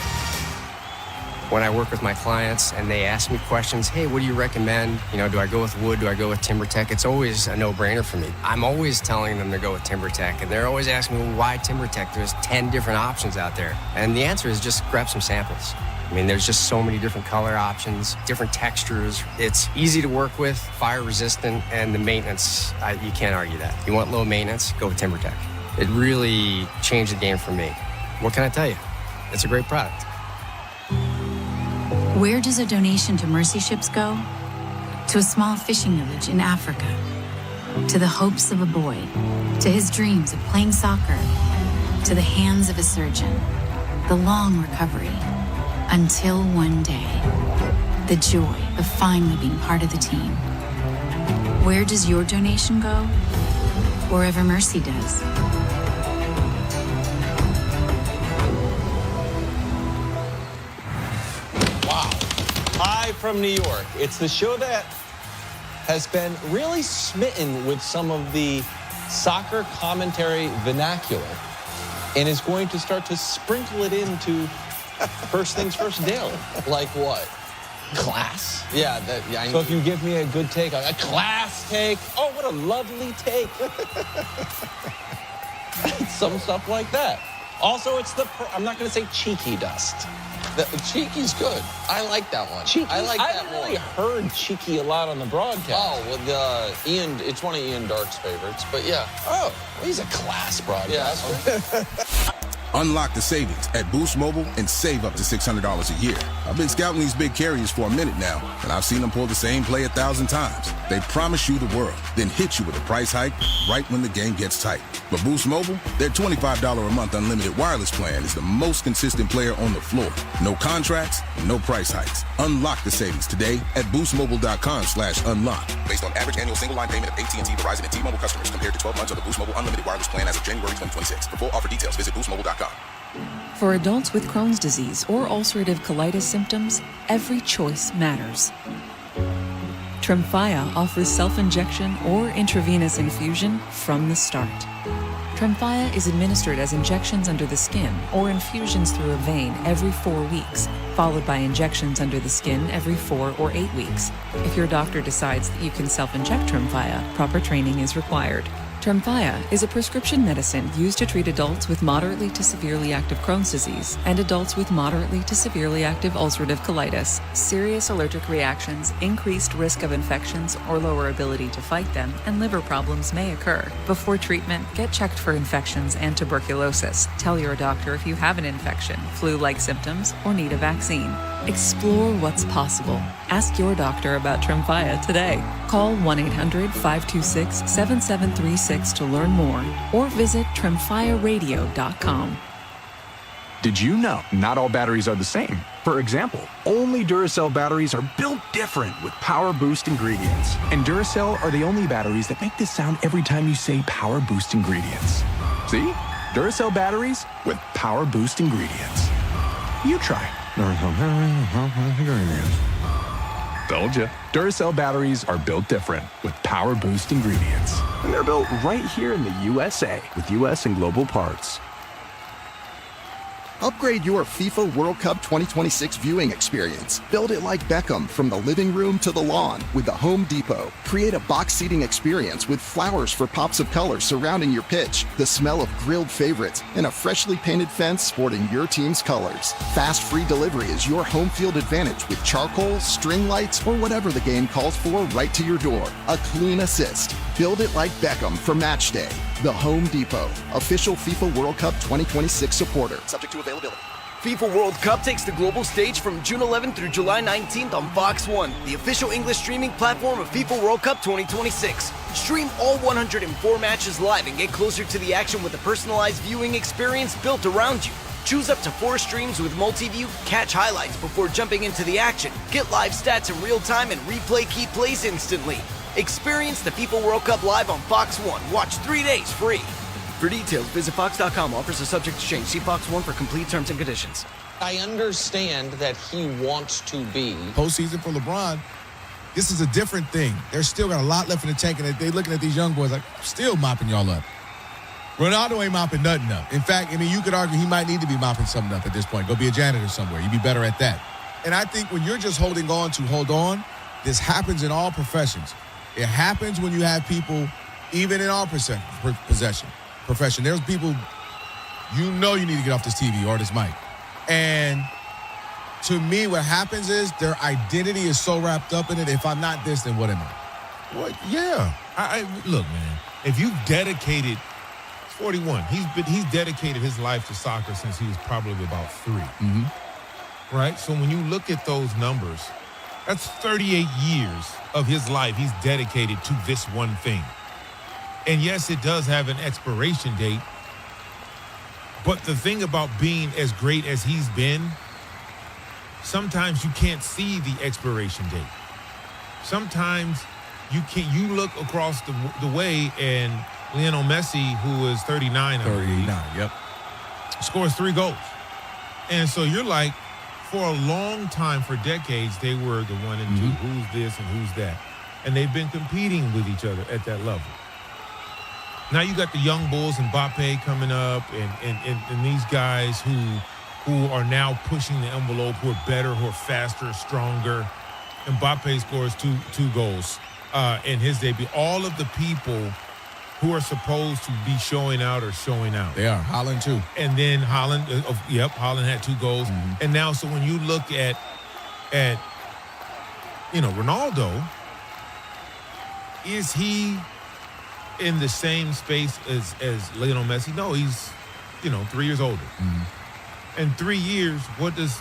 When I work with my clients and they ask me questions, hey, what do you recommend? You know, do I go with wood? Do I go with TimberTech? It's always a no-brainer for me. I'm always telling them to go with TimberTech, and they're always asking me, well, why TimberTech? There's 10 different options out there. And the answer is just grab some samples. I mean, there's just so many different color options, different textures. It's easy to work with, fire resistant, and the maintenance, you can't argue that. You want low maintenance, go with TimberTech. It really changed the game for me. What can I tell you? It's a great product. Where does a donation to Mercy Ships go? To a small fishing village in Africa. To the hopes of a boy. To his dreams of playing soccer. To the hands of a surgeon. The long recovery. Until one day, the joy of finally being part of the team. Where does your donation go? Wherever Mercy does. Wow. Live from New York. It's the show that has been really smitten with some of the soccer commentary vernacular and is going to start to sprinkle it into First Things First daily. Like what? Class. Yeah. So if you give me a good take, a class take. Oh, what a lovely take. Some stuff like that. Also, it's I'm not going to say cheeky dust. Cheeky's good. I like that one. Cheeky? I like that one. I really heard cheeky a lot on the broadcast. Oh, well, it's one of Ian Dark's favorites, but yeah. Oh, well, he's a class broadcaster. Yeah. Unlock the savings at Boost Mobile and save up to $600 a year. I've been scouting these big carriers for a minute now, and I've seen them pull the same play 1,000 times. They promise you the world, then hit you with a price hike right when the game gets tight. But Boost Mobile, their $25 a month unlimited wireless plan is the most consistent player on the floor. No contracts, no price hikes. Unlock the savings today at boostmobile.com/unlock. Based on average annual single line payment of AT&T, Verizon, and T-Mobile customers compared to 12 months of the Boost Mobile unlimited wireless plan as of January 2026. For full offer details, visit boostmobile.com. For adults with Crohn's disease or ulcerative colitis symptoms, every choice matters. Tremfya offers self-injection or intravenous infusion from the start. Tremfya is administered as injections under the skin or infusions through a vein every 4 weeks, followed by injections under the skin every 4 or 8 weeks. If your doctor decides that you can self-inject Tremfya, proper training is required. Tremfya is a prescription medicine used to treat adults with moderately to severely active Crohn's disease and adults with moderately to severely active ulcerative colitis. Serious allergic reactions, increased risk of infections or lower ability to fight them, and liver problems may occur. Before treatment, get checked for infections and tuberculosis. Tell your doctor if you have an infection, flu-like symptoms, or need a vaccine. Explore what's possible. Ask your doctor about Tremfya today. Call 1-800-526-7736 to learn more or visit tremfyaradio.com. Did you know not all batteries are the same? For example, only Duracell batteries are built different with Power Boost ingredients. And Duracell are the only batteries that make this sound every time you say Power Boost ingredients. See? Duracell batteries with Power Boost ingredients. You try. Told ya. Duracell batteries are built different with Power Boost ingredients. And they're built right here in the USA with US and global parts. Upgrade your FIFA World Cup 2026 viewing experience. Build it like Beckham from the living room to the lawn with the Home Depot. Create a box seating experience with flowers for pops of color surrounding your pitch, the smell of grilled favorites, and a freshly painted fence sporting your team's colors. Fast free delivery is your home field advantage with charcoal, string lights, or whatever the game calls for right to your door. A clean assist. Build it like Beckham for match day. The Home Depot, official FIFA World Cup 2026 supporter. Subject to availability. FIFA World Cup takes the global stage from June 11th through July 19th on Fox 1, the official English streaming platform of FIFA World Cup 2026. Stream all 104 matches live and get closer to the action with a personalized viewing experience built around you. Choose up to 4 streams with multi-view, catch highlights before jumping into the action, get live stats in real time, and replay key plays instantly. Experience the FIFA World Cup live on Fox 1. Watch 3 days free. For details, visit Fox.com. Offers are subject to change. See Fox 1 for complete terms and conditions. I understand that he wants to be. Postseason for LeBron, this is a different thing. They're still got a lot left in the tank, and they're looking at these young boys like, still mopping y'all up. Ronaldo ain't mopping nothing up. In fact, I mean, you could argue he might need to be mopping something up at this point. Go be a janitor somewhere. You'd be better at that. And I think when you're just holding on to hold on, this happens in all professions. It happens when you have people, even in our profession. There's people, you need to get off this TV or this mic. And to me, what happens is their identity is so wrapped up in it. If I'm not this, then what am I? Well, yeah. Look, man, if you've dedicated, 41, he's dedicated his life to soccer since he was probably about 3. Mm-hmm. Right? So when you look at those numbers, that's 38 years of his life he's dedicated to this one thing. And yes, it does have an expiration date. But the thing about being as great as he's been, sometimes you can't see the expiration date. Sometimes you look across the way and Lionel Messi, who is 39, yep, scores 3 goals. And so you're like, for a long time, for decades, they were the 1 and 2. Who's this and who's that? And they've been competing with each other at that level. Now you got the young bulls, Mbappe coming up, and these guys who are now pushing the envelope, who are better, who are faster, stronger. Mbappe scores two goals in his debut. All of the people who are supposed to be showing out are showing out. They are. Haaland, too. And then Haaland, Haaland had 2 goals. Mm-hmm. And now, so when you look at Ronaldo, is he in the same space as Lionel Messi? No, he's 3 years older. In 3 years, what does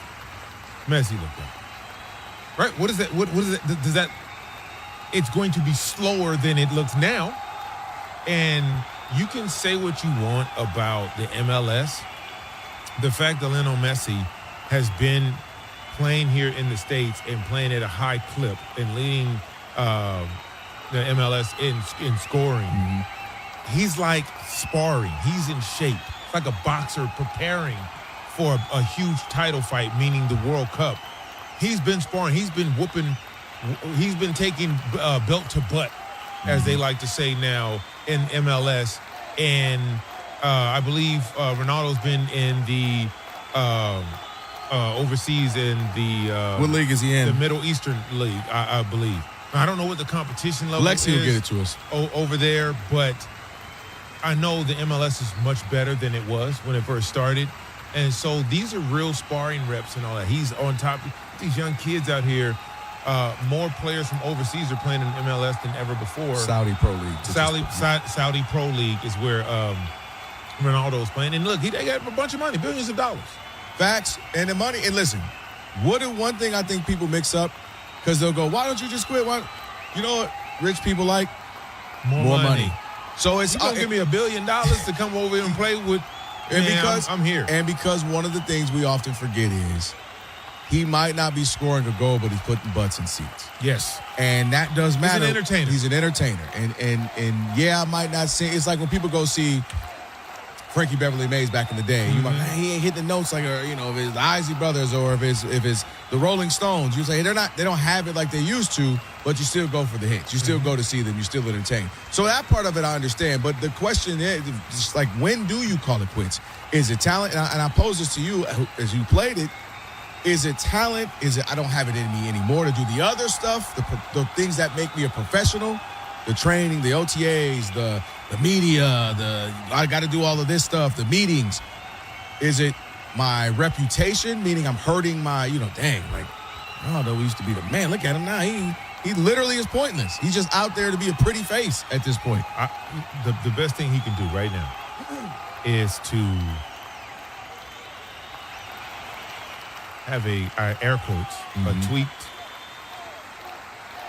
Messi look like? Right? What is that? What is it? Does that? It's going to be slower than it looks now. And you can say what you want about the MLS. The fact that Lionel Messi has been playing here in the States and playing at a high clip and leading the MLS in scoring, he's like sparring. He's in shape. It's like a boxer preparing for a huge title fight, meaning the World Cup. He's been sparring. He's been whooping. He's been taking belt to butt, as they like to say now in MLS. And I believe Ronaldo's been in the overseas in the what league is he in? The Middle Eastern League, I believe. I don't know what the competition level is. Lexi will get it to us over there, but I know the MLS is much better than it was when it first started. And so these are real sparring reps and all that. He's on top of these young kids out here. More players from overseas are playing in MLS than ever before. Saudi Pro League. Saudi Pro League is where Ronaldo is playing. And look, they got a bunch of money, billions of dollars. Facts and the money. And listen, one thing I think people mix up, because they'll go, why don't you just quit? You know what rich people like? More money. So it's going to give me $1 billion to come over here and play with. I'm here. And because one of the things we often forget is he might not be scoring a goal, but he's putting butts in seats. Yes. And that does matter. He's an entertainer. He's an entertainer. And yeah, I might not see. It's like when people go see Frankie Beverly Mays back in the day. You're like, man, he ain't hit the notes like, if it's the Isley Brothers or if it's the Rolling Stones. You say they don't have it like they used to, but you still go for the hits. You still go to see them. You still entertain. So that part of it I understand. But the question is, just like, when do you call it quits? Is it talent? And I pose this to you as you played it. Is it talent? Is it I don't have it in me anymore to do the other stuff, the things that make me a professional, the training, the OTAs, the media, I got to do all of this stuff, the meetings. Is it my reputation, meaning I'm hurting my, Ronaldo used to be the man. Look at him now. He literally is pointless. He's just out there to be a pretty face at this point. The best thing he can do right now is to have air quotes, a tweaked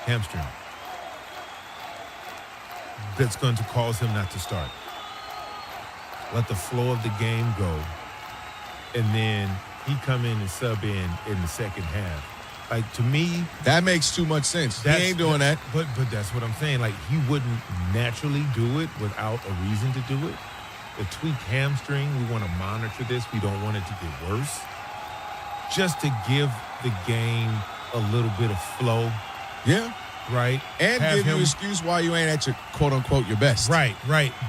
hamstring that's going to cause him not to start. Let the flow of the game go, and then he come in and sub in the second half. Like, to me, that makes too much sense. He ain't doing that. But that's what I'm saying. Like, he wouldn't naturally do it without a reason to do it. The tweaked hamstring, we want to monitor this. We don't want it to get worse. Just to give the game a little bit of flow. Yeah. Right? And give you an excuse why you ain't at your, quote-unquote, your best. Right.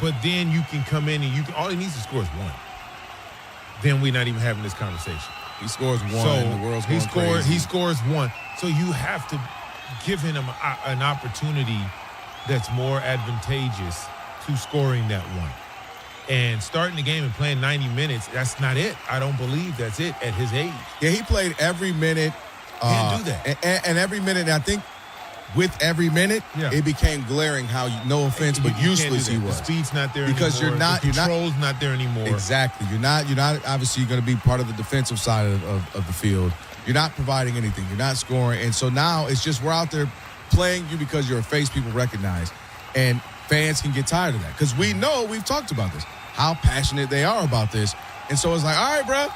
But then you can come in and all he needs to score is one. Then we're not even having this conversation. He scores one, and the world's going crazy. He scores one. So you have to give him an opportunity that's more advantageous to scoring that one. And starting the game and playing 90 minutes, that's not it. I don't believe that's it at his age. Yeah, he played every minute. Can't do that. And every minute, and I think with every minute, it became glaring how, no offense, but useless he was. The speed's not there because anymore. The control's not there anymore. Exactly. You're not obviously going to be part of the defensive side of the field. You're not providing anything. You're not scoring. And so now it's just we're out there playing you because you're a face people recognize. And fans can get tired of that. Because we've talked about this, how passionate they are about this. And so it's like, all right, bro,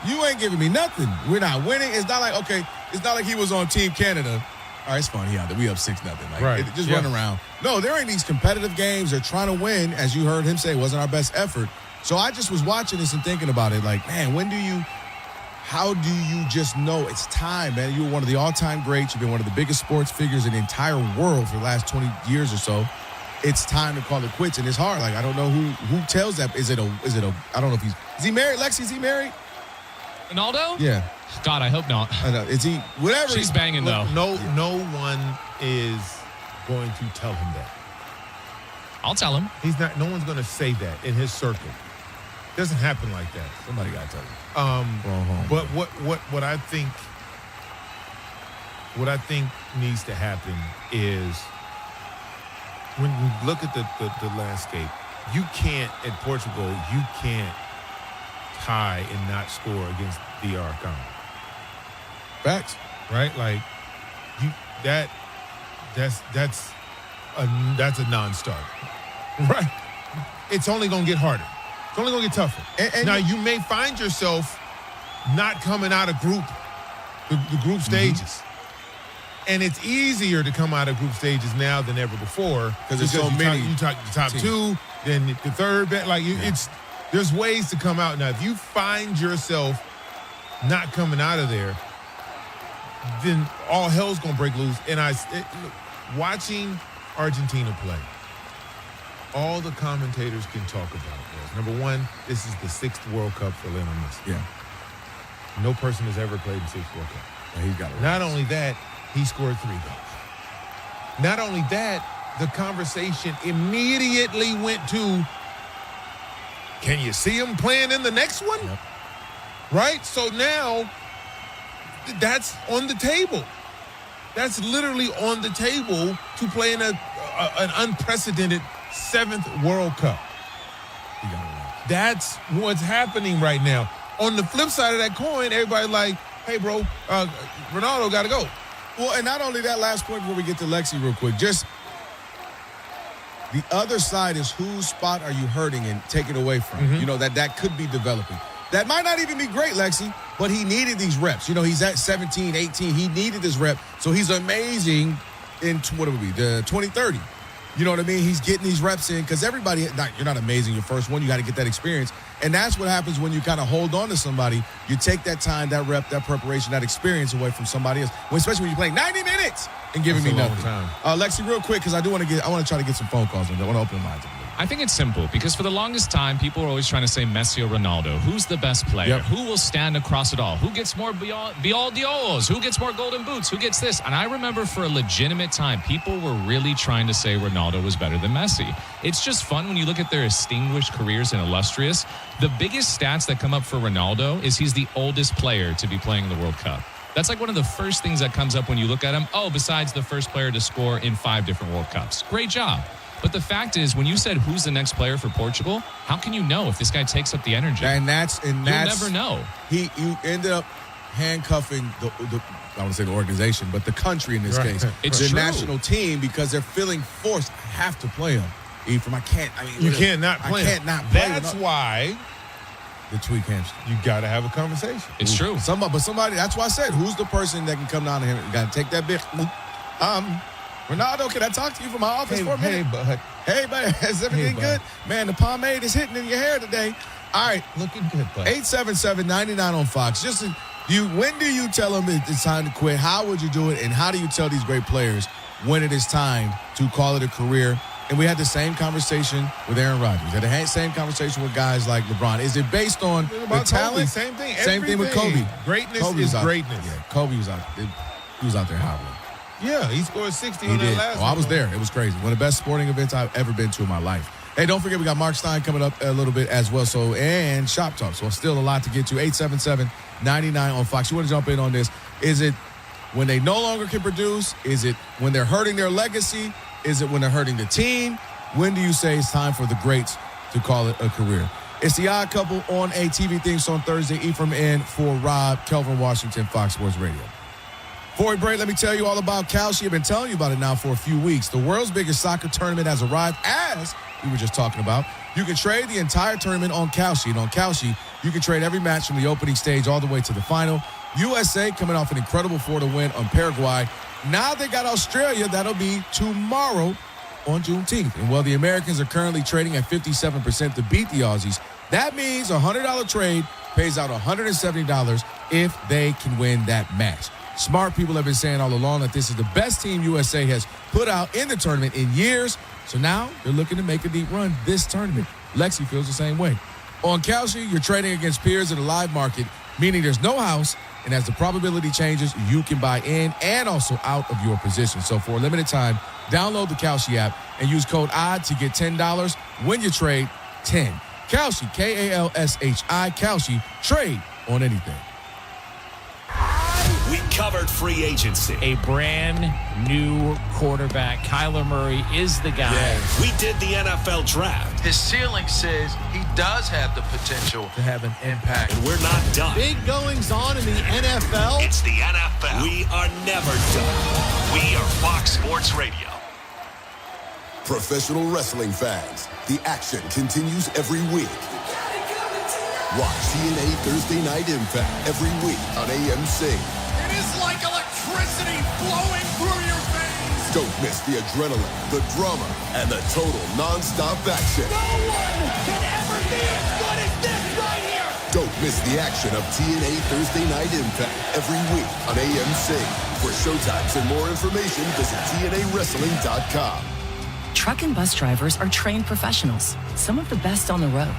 you ain't giving me nothing. We're not winning. It's not like he was on Team Canada. All right, it's funny. Yeah, we up 6-0. Like, just run around. No, there ain't these competitive games. They're trying to win. As you heard him say, it wasn't our best effort. So I just was watching this and thinking about it. Like, man, how do you just know it's time, man? You were one of the all-time greats. You've been one of the biggest sports figures in the entire world for the last 20 years or so. It's time to call it quits, and it's hard. Like, I don't know who tells that. Is it a? I don't know if is he married? Lexi, is he married? Ronaldo? Yeah. God, I hope not. I know. Is he? Whatever. She's banging though. No one is going to tell him that. I'll tell him. He's not. No one's going to say that in his circle. It doesn't happen like that. Somebody got to tell him. But what I think needs to happen is when we look at the landscape, you can't at Portugal. You can't tie and not score against DR Congo. Facts. Right? Like, that's a non-starter. Right? It's only going to get harder. It's only going to get tougher. And now, you may find yourself not coming out of the group stages. And it's easier to come out of group stages now than ever before because there's so many. You talk the top two, then the third. There's ways to come out. Now, if you find yourself not coming out of there, then all hell's going to break loose. And watching Argentina play, all the commentators can talk about was, number one, this is the 6th World Cup for Lionel Messi. Yeah. No person has ever played in 6th World Cup. Yeah, he got it. Not only that, he scored 3 goals. Not only that, the conversation immediately went to, can you see him playing in the next one? Yep. Right? So now, that's on the table. That's literally on the table to play in an unprecedented 7th World Cup. That's what's happening right now. On the flip side of that coin, everybody like, hey, bro, Ronaldo got to go. Well, and not only that, last point before we get to Lexi real quick, just the other side is whose spot are you hurting and taking away from? Mm-hmm. You know, that could be developing. That might not even be great, Lexi, but he needed these reps. You know, he's at 17, 18. He needed this rep, so he's amazing in, what would it be, the 2030. You know what I mean? He's getting these reps in because everybody, you're not amazing your first one. You got to get that experience. And that's what happens when you kind of hold on to somebody. You take that time, that rep, that preparation, that experience away from somebody else, especially when you're playing 90 minutes and giving me nothing. Lexi, real quick, because I want to try to get some phone calls on. I want to open the lines up. I think it's simple because for the longest time, people are always trying to say Messi or Ronaldo. Who's the best player? Yep. Who will stand across it all? Who gets more Bialdios? Who gets more golden boots? Who gets this? And I remember for a legitimate time, people were really trying to say Ronaldo was better than Messi. It's just fun when you look at their distinguished careers and illustrious. The biggest stats that come up for Ronaldo is he's the oldest player to be playing in the World Cup. That's like one of the first things that comes up when you look at him. Oh, besides the first player to score in 5 different World Cups. Great job. But the fact is, when you said who's the next player for Portugal, how can you know if this guy takes up the energy? And that's you'll never know. You ended up handcuffing the I want to say the organization, but the country in this case, it's the true. national team, because they're feeling forced. I have to play him. Ephraim, you can't not play. I can't not play. That's why the tweak hamstring. You got to have a conversation. It's true. Somebody. That's why I said, who's the person that can come down to him? You got to take that bit. Ronaldo, can I talk to you from my office for a minute? Hey, bud. Is everything good? Man, the pomade is hitting in your hair today. All right. Looking good, bud. 877-99 on Fox. When do you tell them it's time to quit? How would you do it? And how do you tell these great players when it is time to call it a career? And we had the same conversation with Aaron Rodgers. We had the same conversation with guys like LeBron. Is it based on the talent? Same thing. Same thing with Kobe. Greatness is greatness. Yeah, Kobe was out. He was out there howling. Yeah, he scored 60 on that last one. I was there. It was crazy. One of the best sporting events I've ever been to in my life. Hey, don't forget we got Mark Stein coming up a little bit as well. And Shop Talk. So still a lot to get to. 877-99 on Fox. You want to jump in on this? Is it when they no longer can produce? Is it when they're hurting their legacy? Is it when they're hurting the team? When do you say it's time for the greats to call it a career? It's the Odd Couple on a TV theme song Thursday. Ephraim in for Rob, Kelvin Washington, Fox Sports Radio. Before we break, let me tell you all about Kalshi. I've been telling you about it now for a few weeks. The world's biggest soccer tournament has arrived, as we were just talking about. You can trade the entire tournament on Kalshi. And on Kalshi, you can trade every match from the opening stage all the way to the final. USA coming off an incredible 4-0 win on Paraguay. Now they got Australia. That'll be tomorrow on Juneteenth. And while the Americans are currently trading at 57% to beat the Aussies, that means a $100 trade pays out $170 if they can win that match. Smart people have been saying all along that this is the best team USA has put out in the tournament in years. So now they're looking to make a deep run this tournament. Lexi feels the same way. On Kalshi, you're trading against peers in the live market, meaning there's no house, and as the probability changes, you can buy in and also out of your position. So for a limited time, download the Kalshi app and use code ODD to get $10 when you trade 10. Kalshi, K-A-L-S-H-I, Kalshi, trade on anything. We covered free agency. A brand new quarterback. Kyler Murray is the guy. Yeah. We did the NFL draft. His ceiling says he does have the potential to have an impact. And we're not done. Big goings on in the NFL. It's the NFL. We are never done. We are Fox Sports Radio. Professional wrestling fans, the action continues every week. Watch TNA Thursday Night Impact every week on AMC. It is like electricity flowing through your veins. Don't miss the adrenaline, the drama, and the total non-stop action. No one can ever be as good as this right here. Don't miss the action of TNA Thursday Night Impact every week on AMC. For showtimes and more information, visit TNAWrestling.com. Truck and bus drivers are trained professionals, some of the best on the road.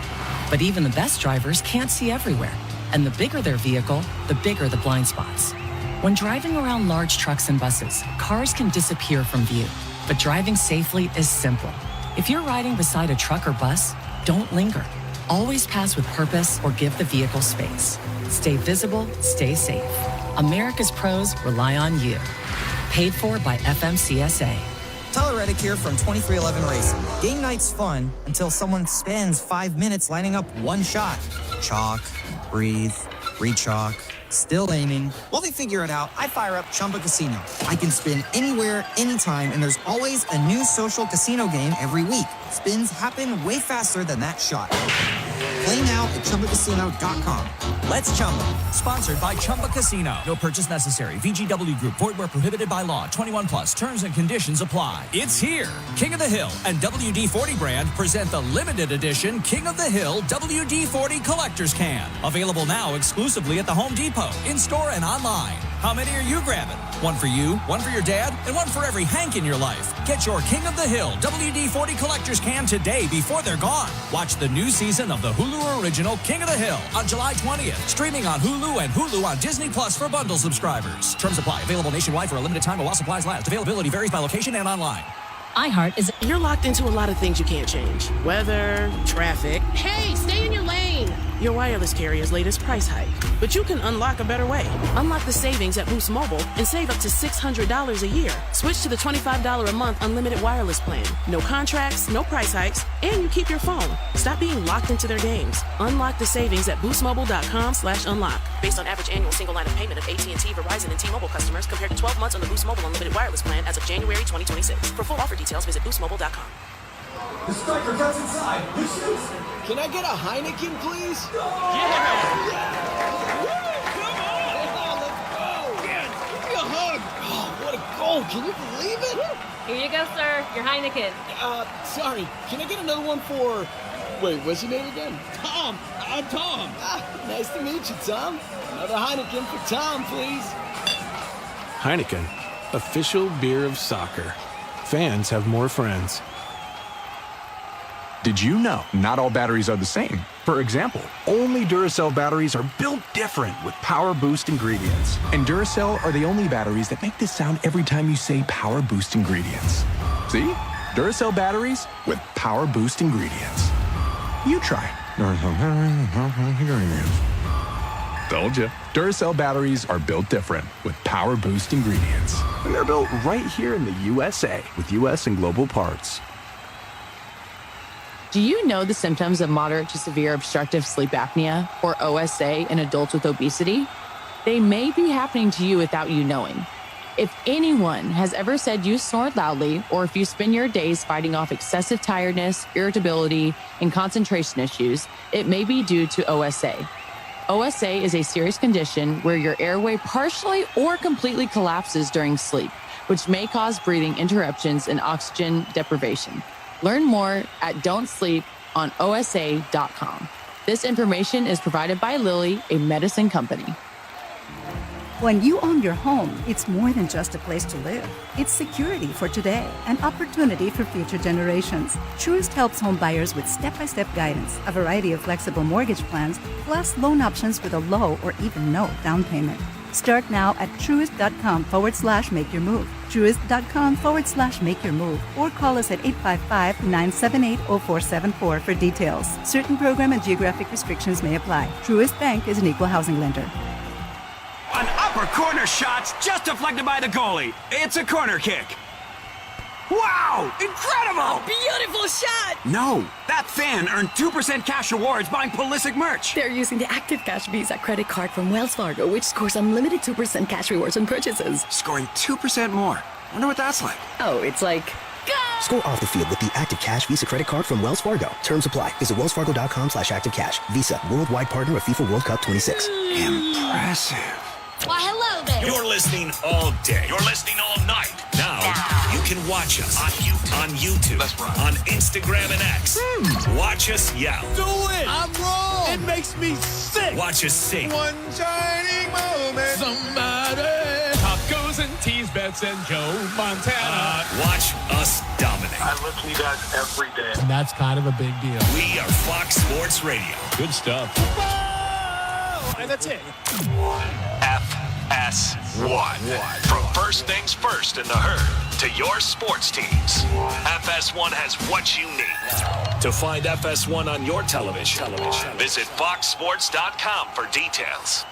But even the best drivers can't see everywhere. And the bigger their vehicle, the bigger the blind spots. When driving around large trucks and buses, cars can disappear from view. But driving safely is simple. If you're riding beside a truck or bus, don't linger. Always pass with purpose or give the vehicle space. Stay visible, stay safe. America's pros rely on you. Paid for by FMCSA. Tyler Reddick here from 2311 Racing. Game night's fun until someone spends 5 minutes lining up one shot. Chalk, breathe, re-chalk, still aiming. While they figure it out, I fire up Chumba Casino. I can spin anywhere, anytime, and there's always a new social casino game every week. Spins happen way faster than that shot. Play now at ChumbaCasino.com. Let's Chumba. Sponsored by Chumba Casino. No purchase necessary. VGW Group. Void where prohibited by law. 21 plus. Terms and conditions apply. It's here. King of the Hill and WD-40 brand present the limited edition King of the Hill WD-40 Collector's Can. Available now exclusively at the Home Depot, in-store and online. How many are you grabbing? One for you, one for your dad, and one for every Hank in your life. Get your King of the Hill WD-40 Collector's Can today before they're gone. Watch the new season of the Hulu original King of the Hill on July 20th. Streaming on Hulu and Hulu on Disney Plus for bundle subscribers. Terms apply. Available nationwide for a limited time while supplies last. Availability varies by location and online. iHeart is... You're locked into a lot of things you can't change. Weather, traffic. Hey, stay in your lane. Your wireless carrier's latest price hike. But you can unlock a better way. Unlock the savings at Boost Mobile and save up to $600 a year. Switch to the $25 a month unlimited wireless plan. No contracts, no price hikes, and you keep your phone. Stop being locked into their games. Unlock the savings at boostmobile.com/unlock. Based on average annual single line of payment of AT&T, Verizon, and T-Mobile customers compared to 12 months on the Boost Mobile unlimited wireless plan as of January 2026. For full offer details, visit boostmobile.com. The striker cuts inside. He shoots. Can I get a Heineken, please? Yeah! Come on! Let's go! Yeah, give me a hug! Oh, what a goal! Can you believe it? Here you go, sir. Your Heineken. Sorry. Can I get another one for... Wait, what's your name again? Tom! I'm Tom! Nice to meet you, Tom. Another Heineken for Tom, please. Heineken, official beer of soccer. Fans have more friends. Did you know not all batteries are the same? For example, only Duracell batteries are built different with Power Boost ingredients. And Duracell are the only batteries that make this sound every time you say Power Boost ingredients. See? Duracell batteries with Power Boost ingredients. You try Duracell ingredients. Told you. Duracell batteries are built different with Power Boost ingredients. And they're built right here in the USA with US and global parts. Do you know the symptoms of moderate to severe obstructive sleep apnea, or OSA, in adults with obesity? They may be happening to you without you knowing. If anyone has ever said you snore loudly, or if you spend your days fighting off excessive tiredness, irritability, and concentration issues, it may be due to OSA. OSA is a serious condition where your airway partially or completely collapses during sleep, which may cause breathing interruptions and oxygen deprivation. Learn more at don'tsleeponosa.com. This information is provided by Lilly, a medicine company. When you own your home, it's more than just a place to live. It's security for today and opportunity for future generations. Truist helps home buyers with step-by-step guidance, a variety of flexible mortgage plans, plus loan options with a low or even no down payment. Start now at truist.com/make your move. Truist.com/make your move. Or call us at 855-978-0474 for details. Certain program and geographic restrictions may apply. Truist Bank is an equal housing lender. An for corner shots just deflected by the goalie. It's a corner kick. Wow! Incredible! Beautiful shot! No, that fan earned 2% cash rewards buying Pulisic merch. They're using the Active Cash Visa credit card from Wells Fargo, which scores unlimited 2% cash rewards on purchases. Scoring 2% more. Wonder what that's like. Oh, it's like... Score off the field with the Active Cash Visa credit card from Wells Fargo. Terms apply. Visit wellsfargo.com/activecash. Visa, worldwide partner of FIFA World Cup 26. Impressive. Why, hello there. You're listening all day. You're listening all night. Now you can watch us on YouTube. That's right. On Instagram and X. Watch us yell. Do it! I'm wrong! It makes me sick! Watch us sing. One shining moment. Somebody. Tacos and teas, bets and Joe Montana. Watch us dominate. I listen to you guys every day. And that's kind of a big deal. We are Fox Sports Radio. Good stuff. And that's it. FS1. From first things first in the herd to your sports teams, FS1 has what you need. To find FS1 on your television, visit foxsports.com for details.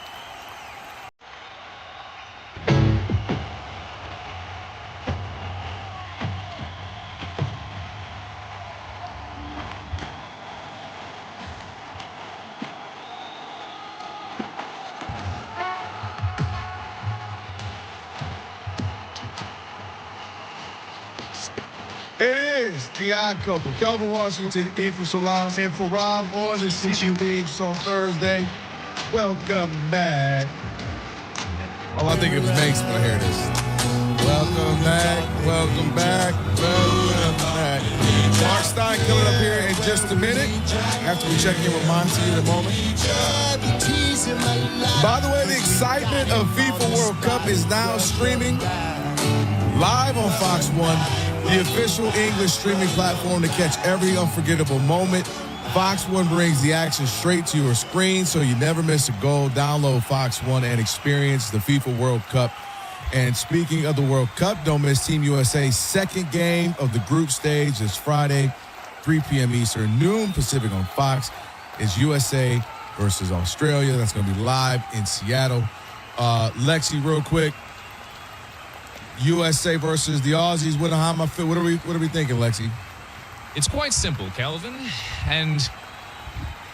It is the Odd Couple. Kelvin Washington, Ethan Salam, and for Rob on the CU Leagues on Thursday. Welcome back. Oh, I think it was Mace when I hear this. Welcome back, welcome back, welcome back. Mark Stein coming up here in just a minute after we check in with Monty in a moment. By the way, the excitement of FIFA World Cup is now streaming live on Fox 1. The official English streaming platform to catch every unforgettable moment. Fox 1 brings the action straight to your screen so you never miss a goal. Download Fox 1 and experience the FIFA World Cup. And speaking of the World Cup, don't miss Team USA's second game of the group stage this Friday, 3 p.m. Eastern, noon Pacific on Fox. It's USA versus Australia. That's going to be live in Seattle. Lexi, real quick. USA versus the Aussies. What are we thinking, Lexi? It's quite simple, Calvin. And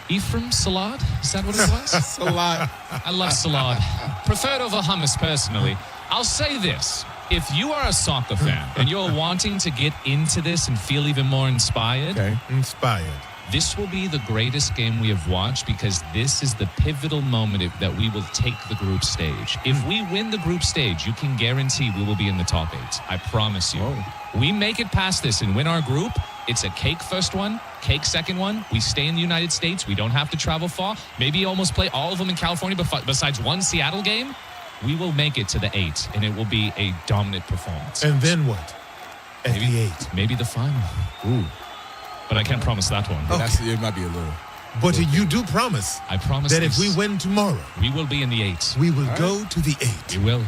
Ephraim Salad? Is that what it was? Salad. I love salad. Preferred over hummus, personally. I'll say this. If you are a soccer fan and you're wanting to get into this and feel even more inspired, this will be the greatest game we have watched because this is the pivotal moment that we will take the group stage. If we win the group stage, you can guarantee we will be in the top 8. I promise you. Whoa. We make it past this and win our group, it's a cake first one, cake second one. We stay in the United States. We don't have to travel far. Maybe almost play all of them in California besides one Seattle game. We will make it to the 8, and it will be a dominant performance. And then what? Maybe the 8. Maybe the final. Ooh. But I can't promise that one. Okay. It might be a little. But you do promise. I promise that if we win tomorrow, we will be in the 8. We will go to the 8. We will.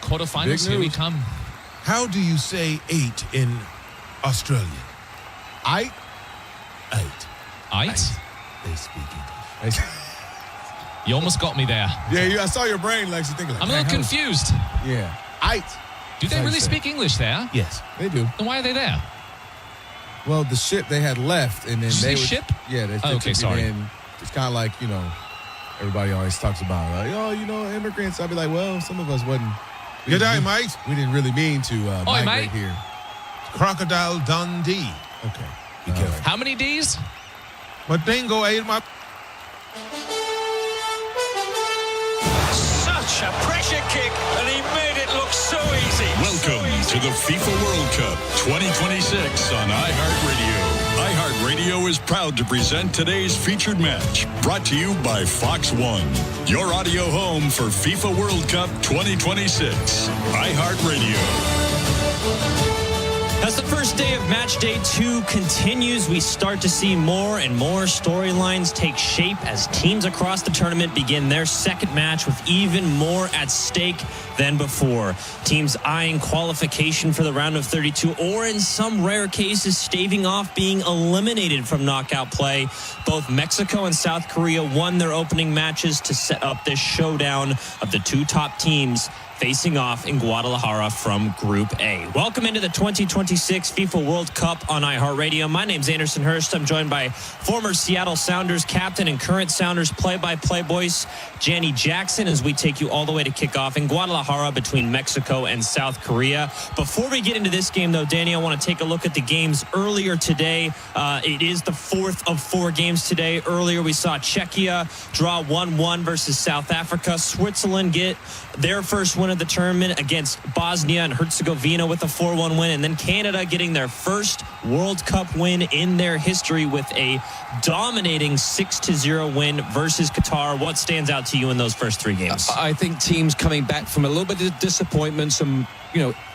Quarterfinals, here we come. How do you say 8 in Australian? Eight. They speak English. You almost got me there. Yeah, I saw your brain, Lexi, thinking like, I'm a little confused. Yeah. Eight. Do they really speak English there? Yes, they do. Then why are they there? Well, the ship they had left, and then ship? Yeah, they okay, sorry. In. It's kind of like, everybody always talks about like, immigrants. I'd be like, well, some of us wasn't. Good day, mate. We didn't really mean to migrate here. Crocodile Dundee. Okay. Be careful. How many D's? My dingo ate my. Such a pressure kick, and he made it look so easy. Welcome to the FIFA World Cup 2026 on iHeartRadio. iHeartRadio is proud to present today's featured match, brought to you by Fox 1, your audio home for FIFA World Cup 2026. iHeartRadio. As the first day of match day 2 continues, we start to see more and more storylines take shape as teams across the tournament begin their second match with even more at stake than before. Teams eyeing qualification for the round of 32, or in some rare cases, staving off being eliminated from knockout play. Both Mexico and South Korea won their opening matches to set up this showdown of the two top teams facing off in Guadalajara from Group A. Welcome into the 2026 FIFA World Cup on iHeartRadio. My name's Anderson Hurst. I'm joined by former Seattle Sounders captain and current Sounders play-by-play voice, Janny Jackson, as we take you all the way to kickoff in Guadalajara between Mexico and South Korea. Before we get into this game, though, Danny, I want to take a look at the games earlier today. It is the fourth of 4 games today. Earlier, we saw Czechia draw 1-1 versus South Africa. Switzerland get their first win of the tournament against Bosnia and Herzegovina with a 4-1 win, and then Canada getting their first World Cup win in their history with a dominating 6-0 win versus Qatar. What stands out to you in those first 3 games? I think teams coming back from a little bit of disappointment, some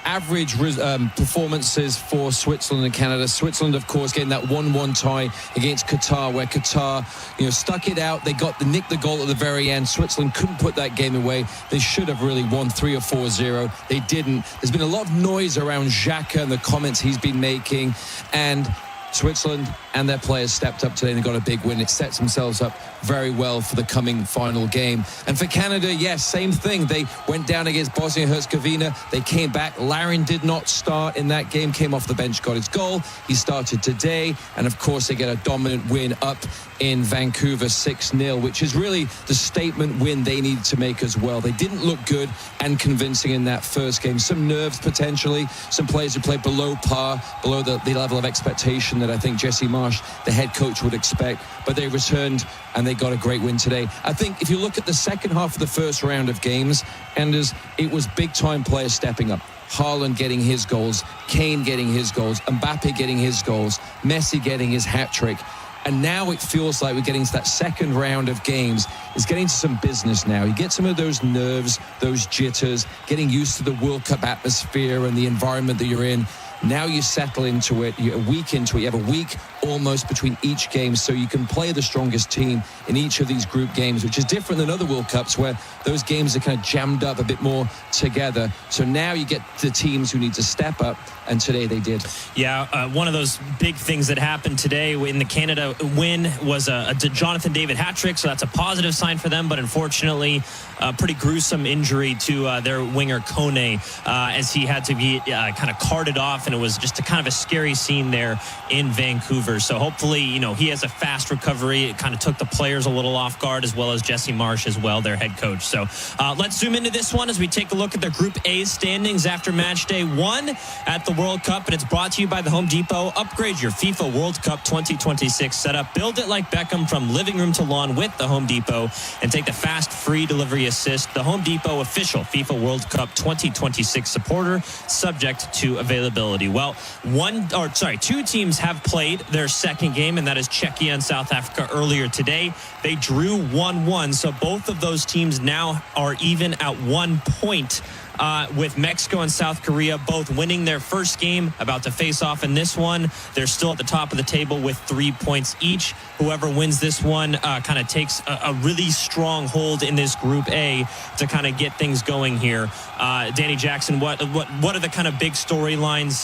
average performances for Switzerland and Canada. Switzerland, of course, getting that 1-1 tie against Qatar, where Qatar, stuck it out. They nicked the goal at the very end. Switzerland couldn't put that game away. They should have really won 3 or 4-0. They didn't. There's been a lot of noise around Xhaka and the comments he's been making, and Switzerland and their players stepped up today and they got a big win. It sets themselves up very well for the coming final game. And for Canada, yes, same thing. They went down against Bosnia and Herzegovina. They came back. Larin did not start in that game, came off the bench, got his goal. He started today. And of course, they get a dominant win up in Vancouver, 6-0, which is really the statement win they needed to make as well. They didn't look good and convincing in that first game. Some nerves potentially, some players who played below par, below the level of expectation that I think Jesse Marsh, the head coach, would expect. But they returned and they got a great win today. I think if you look at the second half of the first round of games, Anders, it was big-time players stepping up. Haaland getting his goals, Kane getting his goals, Mbappe getting his goals, Messi getting his hat-trick. And now it feels like we're getting to that second round of games. It's getting to some business now. You get some of those nerves, those jitters, getting used to the World Cup atmosphere and the environment that you're in. Now you settle into it. You're a week into it. You have a week almost between each game, so you can play the strongest team in each of these group games, which is different than other World Cups where those games are kind of jammed up a bit more together. So now you get the teams who need to step up, and today they did. Yeah, one of those big things that happened today in the Canada win was a Jonathan David hat-trick, so that's a positive sign for them, but unfortunately, a pretty gruesome injury to their winger Kone as he had to be kind of carted off, and it was just a kind of a scary scene there in Vancouver. So hopefully, he has a fast recovery. It kind of took the players a little off guard, as well as Jesse Marsh as well, their head coach. So let's zoom into this one as we take a look at their Group A standings after match day 1 at the World Cup, and it's brought to you by the Home Depot. Upgrade your FIFA World Cup 2026 setup. Build it like Beckham from living room to lawn with the Home Depot, and take the fast free delivery assist. The Home Depot official FIFA World Cup 2026 supporter, subject to availability. Well, 2 teams have played their second game, and that is Czechia and South Africa earlier today. They drew 1-1, so both of those teams now are even at 1 point. With Mexico and South Korea both winning their first game, about to face off in this one. They're still at the top of the table with 3 points each. Whoever wins this one kind of takes a really strong hold in this Group A to kind of get things going here. Danny Jackson, what are the kind of big storylines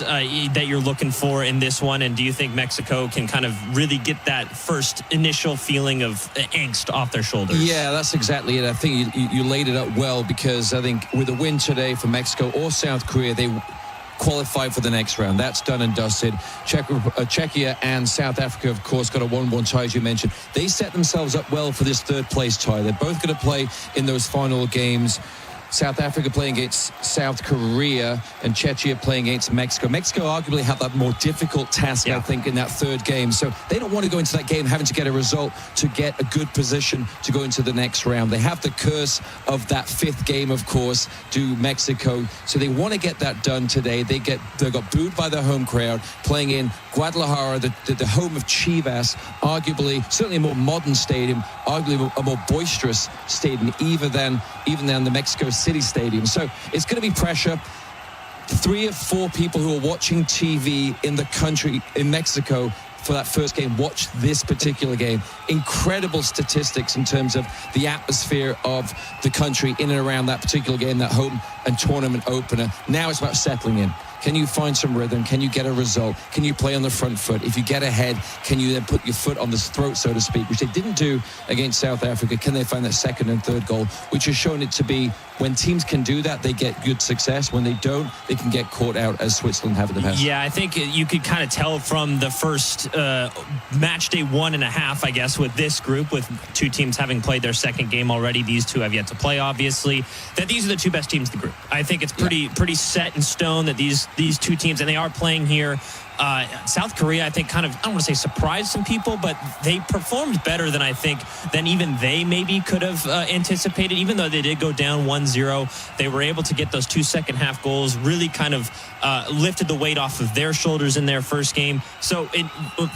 that you're looking for in this one? And do you think Mexico can kind of really get that first initial feeling of angst off their shoulders? Yeah, that's exactly it. I think you laid it up well, because I think with a win today for Mexico or South Korea, they qualified for the next round. That's done and dusted. Czechia and South Africa, of course, got a 1-1 tie, as you mentioned. They set themselves up well for this third place tie. They're both going to play in those final games. South Africa playing against South Korea and Czechia playing against Mexico. Mexico arguably have that more difficult task, I think, in that third game. So they don't want to go into that game having to get a result to get a good position to go into the next round. They have the curse of that fifth game, of course, to Mexico. So they want to get that done today. They got booed by their home crowd playing in Guadalajara, the home of Chivas, arguably, certainly a more modern stadium, arguably a more boisterous stadium, even than the Mexico City Stadium. So it's going to be pressure. 3 or 4 people who are watching TV in the country, in Mexico, for that first game, watch this particular game. Incredible statistics in terms of the atmosphere of the country in and around that particular game, that home and tournament opener. Now it's about settling in. Can you find some rhythm? Can you get a result? Can you play on the front foot? If you get ahead, can you then put your foot on the throat, so to speak, which they didn't do against South Africa? Can they find that second and third goal, which has shown it to be when teams can do that, they get good success. When they don't, they can get caught out, as Switzerland have in the past. Yeah, I think you could kind of tell from the first match day 1.5, I guess, with this group, with 2 teams having played their second game already. These 2 have yet to play, obviously, that these are the 2 best teams in the group. I think it's pretty set in stone that these 2 teams, and they are playing here. South Korea, I think, kind of, I don't want to say surprised some people, but they performed better than I think than even they maybe could have anticipated. Even though they did go down 1-0, they were able to get those 2 second-half goals, really kind of lifted the weight off of their shoulders in their first game. So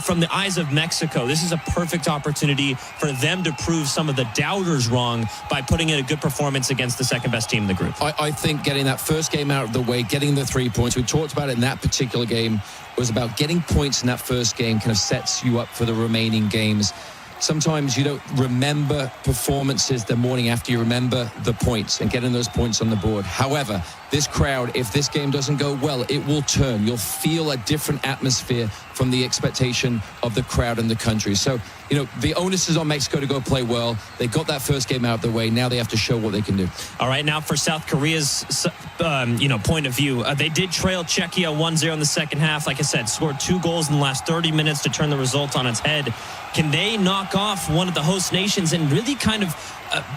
from the eyes of Mexico, this is a perfect opportunity for them to prove some of the doubters wrong by putting in a good performance against the second-best team in the group. I think getting that first game out of the way, getting the 3 points, we talked about it in that particular game, was about getting points in that first game kind of sets you up for the remaining games. Sometimes you don't remember performances the morning after, you remember the points and getting those points on the board. However, this crowd, if this game doesn't go well, it will turn. You'll feel a different atmosphere from the expectation of the crowd and the country. So, you know, the onus is on Mexico to go play well. They got that first game out of the way. Now they have to show what they can do. All right, now for South Korea's, point of view, they did trail Czechia 1-0 in the second half. Like I said, scored 2 goals in the last 30 minutes to turn the result on its head. Can they knock off one of the host nations and really kind of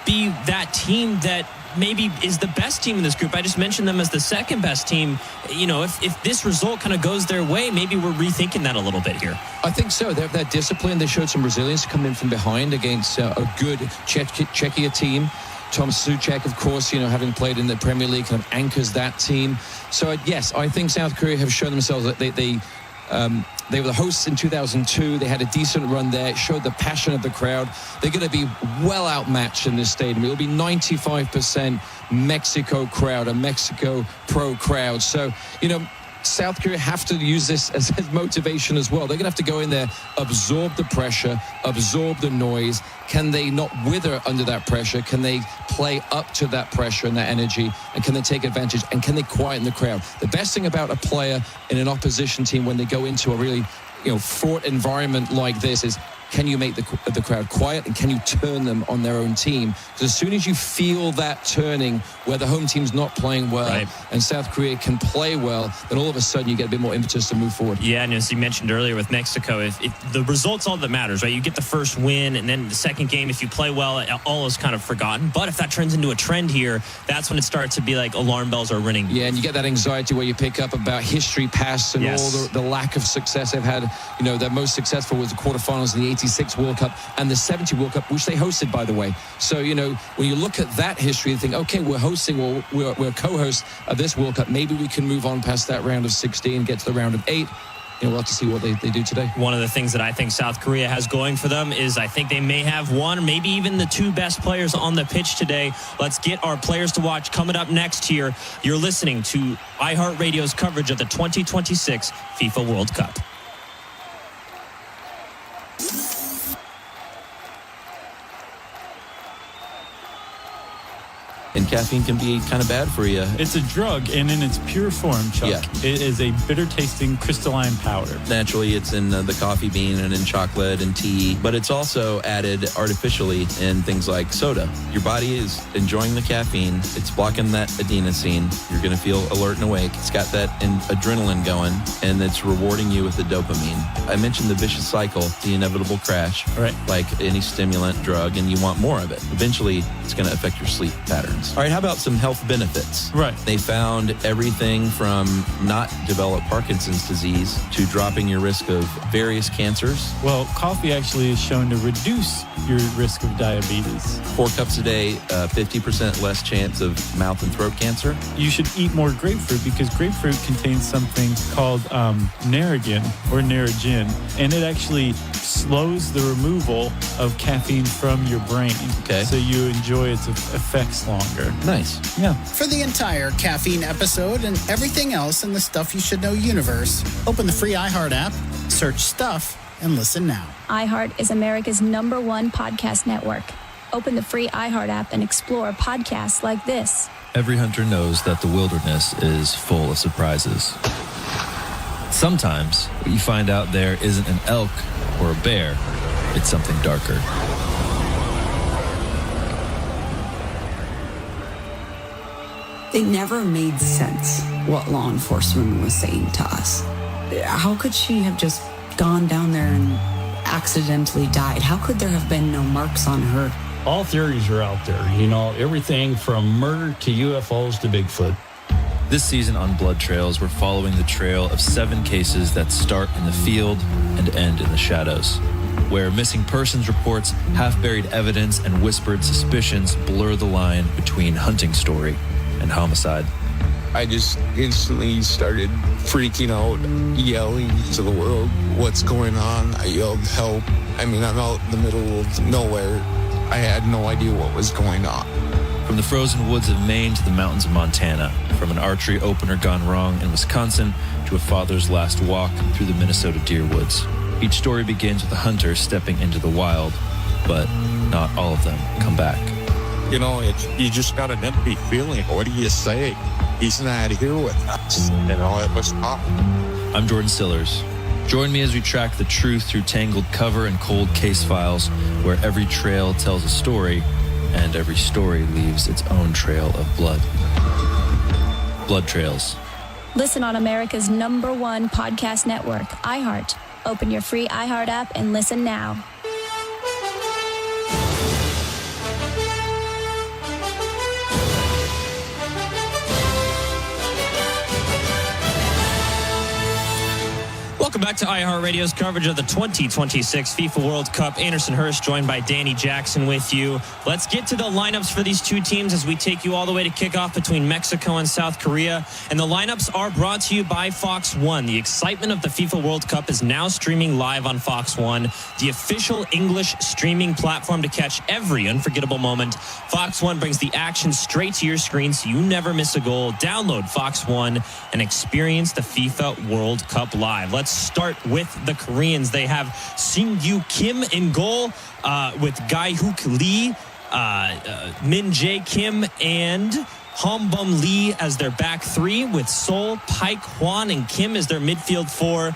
be that team that maybe is the best team in this group? I just mentioned them as the second best team. You know, if this result kind of goes their way, maybe we're rethinking that a little bit here. I think so. They're disciplined. They showed some resilience to come in from behind against a good Czechia team. Tom Souček, of course, you know, having played in the Premier League, kind of anchors that team. So, yes, I think South Korea have shown themselves that they were the hosts in 2002. They had a decent run there. It showed the passion of the crowd. They're going to be well outmatched in this stadium. It'll be 95% Mexico crowd, a Mexico pro crowd. So, you know, South Korea have to use this as motivation as well. They're going to have to go in there, absorb the pressure, absorb the noise. Can they not wither under that pressure? Can they play up to that pressure and that energy? And can they take advantage? And can they quieten the crowd? The best thing about a player in an opposition team when they go into a really, fraught environment like this is, can you make the crowd quiet, and can you turn them on their own team? Because as soon as you feel that turning where the home team's not playing well and South Korea can play well, then all of a sudden you get a bit more impetus to move forward. Yeah, and as you mentioned earlier with Mexico, if the result's all that matters, right? You get the first win, and then the second game, if you play well, all is kind of forgotten. But if that turns into a trend here, that's when it starts to be like alarm bells are ringing. Yeah, and you get that anxiety where you pick up about history past and all the lack of success they've had. You know, their most successful was the quarterfinals in the 86 World Cup and the 70 World Cup, which they hosted, by the way. So, you know, when you look at that history, you think, okay, we're hosting, or we're co-hosts of this World Cup. Maybe we can move on past that round of 16, get to the round of 8. You know, we'll have to see what they do today. One of the things that I think South Korea has going for them is I think they may have one, maybe even the 2 best players on the pitch today. Let's get our players to watch coming up next here. You're listening to iHeartRadio's coverage of the 2026 FIFA World Cup. And caffeine can be kind of bad for you. It's a drug, and in its pure form, Chuck, it is a bitter-tasting crystalline powder. Naturally, it's in the coffee bean and in chocolate and tea, but it's also added artificially in things like soda. Your body is enjoying the caffeine. It's blocking that adenosine. You're going to feel alert and awake. It's got that adrenaline going, and it's rewarding you with the dopamine. I mentioned the vicious cycle, the inevitable crash, like any stimulant drug, and you want more of it. Eventually, it's going to affect your sleep patterns. All right, how about some health benefits? They found everything from not develop Parkinson's disease to dropping your risk of various cancers. Well, coffee actually is shown to reduce your risk of diabetes. 4 cups a day, 50% less chance of mouth and throat cancer. You should eat more grapefruit because grapefruit contains something called narragin or narragin, and it actually slows the removal of caffeine from your brain. So you enjoy its effects longer. soccer. Nice. Yeah. For the entire caffeine episode and everything else in the Stuff You Should Know universe, open the free iHeart app, search Stuff, and listen now. iHeart is America's #1 podcast network. Open the free iHeart app and explore podcasts like this. Every hunter knows that the wilderness is full of surprises. Sometimes you find out there isn't an elk or a bear, it's something darker. It never made sense what law enforcement was saying to us. How could she have just gone down there and accidentally died? How could there have been no marks on her? All theories are out there, you know, everything from murder to UFOs to Bigfoot. This season on Blood Trails, we're following the trail of 7 cases that start in the field and end in the shadows, where missing persons reports, half-buried evidence, and whispered suspicions blur the line between hunting story and homicide. I just instantly started freaking out, yelling to the world, what's going on? I yelled, help. I mean, I'm out in the middle of nowhere. I had no idea what was going on. From the frozen woods of Maine to the mountains of Montana, from an archery opener gone wrong in Wisconsin to a father's last walk through the Minnesota deer woods. Each story begins with a hunter stepping into the wild, but not all of them come back. You know, you just got an empty feeling. What do you say? He's not here with us. You know, it was tough. I'm Jordan Stillers. Join me as we track the truth through tangled cover and cold case files, where every trail tells a story and every story leaves its own trail of blood. Blood Trails. Listen on America's #1 podcast network, iHeart. Open your free iHeart app and listen now. Welcome back to iHeartRadio's coverage of the 2026 FIFA World Cup. Anderson Hurst joined by Danny Jackson with you. Let's get to the lineups for these two teams as we take you all the way to kickoff between Mexico and South Korea. And the lineups are brought to you by Fox One. The excitement of the FIFA World Cup is now streaming live on Fox One, the official English streaming platform to catch every unforgettable moment. Fox One brings the action straight to your screen so you never miss a goal. Download Fox One and experience the FIFA World Cup live. Let's start with the Koreans. They have Sing-Yu Kim in goal with Gae-Hook Lee, Min Jae Kim, and Hong-Bum Lee as their back three, with Sol, Paik, Hwan, and Kim as their midfield four,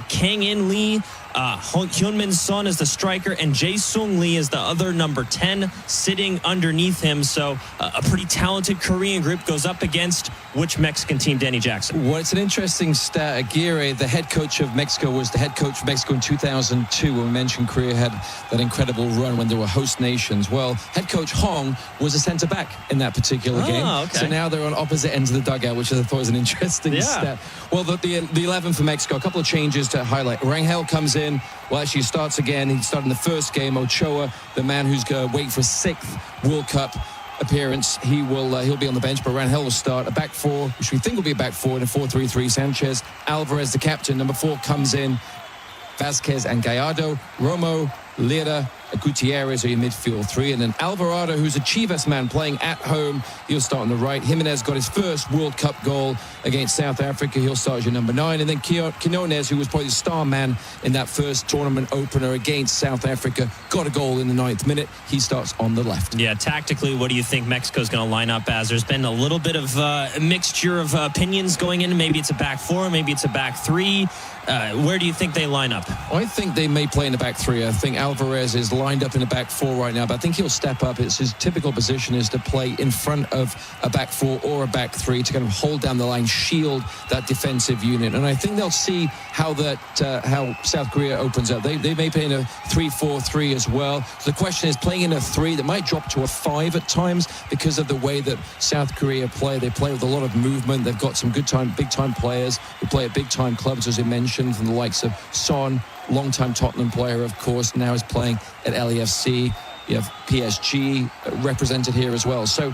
Kang-in Lee, Hyunmin Son as the striker, and Jae-Sung Lee as the other number 10 sitting underneath him. So a pretty talented Korean group goes up against which Mexican team, Danny Jackson? Well, it's an interesting stat. Aguirre, the head coach of Mexico, was the head coach of Mexico in 2002 when we mentioned Korea had that incredible run when they were host nations. Well, head coach Hong was a centre-back in that particular game. Okay. So now they're on opposite ends of the dugout, which I thought was an interesting stat. Well, the 11 for Mexico, a couple of changes to highlight. Rangel comes in. Well, actually, he starts again. He started in the first game. Ochoa, the man who's going to wait for his 6th World Cup appearance, he'll be on the bench, but Rangel will start. A back four, which we think will be a back four in a 4-3-3. Sanchez, Alvarez, the captain. Number 4 comes in. Vasquez and Gallardo, Romo, Lira, Gutierrez are your midfield 3, and then Alvarado, who's a Chivas man playing at home, he'll start on the right. Jimenez got his first World Cup goal against South Africa. He'll start as your number 9, and then Quinones, who was probably the star man in that first tournament opener against South Africa, got a goal in the 9th minute. He starts on the left. Yeah, tactically, what do you think Mexico's going to line up as? There's been a little bit of a mixture of opinions going in. Maybe it's a back 4, maybe it's a back 3. Where do you think they line up? I think they may play in the back 3. I think Alvarez is lined up in the back 4 right now, but I think he'll step up. It's his typical position is to play in front of a back 4 or a back 3 to kind of hold down the line, shield that defensive unit. And I think they'll see how South Korea opens up. They may play in a 3-4-3 as well. So the question is, playing in a 3 that might drop to a 5 at times because of the way that South Korea play. They play with a lot of movement. They've got some big time players who play at big time clubs, as you mentioned, from the likes of Son, longtime Tottenham player, of course, now is playing at LAFC. You have PSG represented here as well. So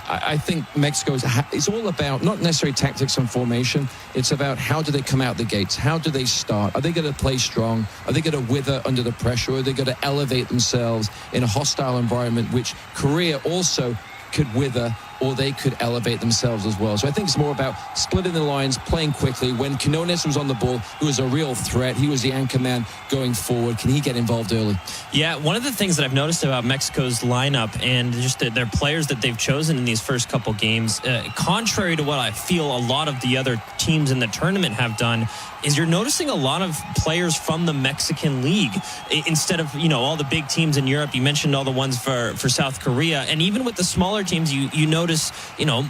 I think Mexico is all about not necessarily tactics and formation. It's about how do they come out the gates? How do they start? Are they going to play strong? Are they going to wither under the pressure? Or are they going to elevate themselves in a hostile environment, which Korea also could wither or they could elevate themselves as well. So I think it's more about splitting the lines, playing quickly. When Quinones was on the ball, he was a real threat. He was the anchor man going forward. Can he get involved early? Yeah, one of the things that I've noticed about Mexico's lineup and just their players that they've chosen in these first couple games, contrary to what I feel a lot of the other teams in the tournament have done, is you're noticing a lot of players from the Mexican League instead of, all the big teams in Europe. You mentioned all the ones for South Korea. And even with the smaller teams, you notice,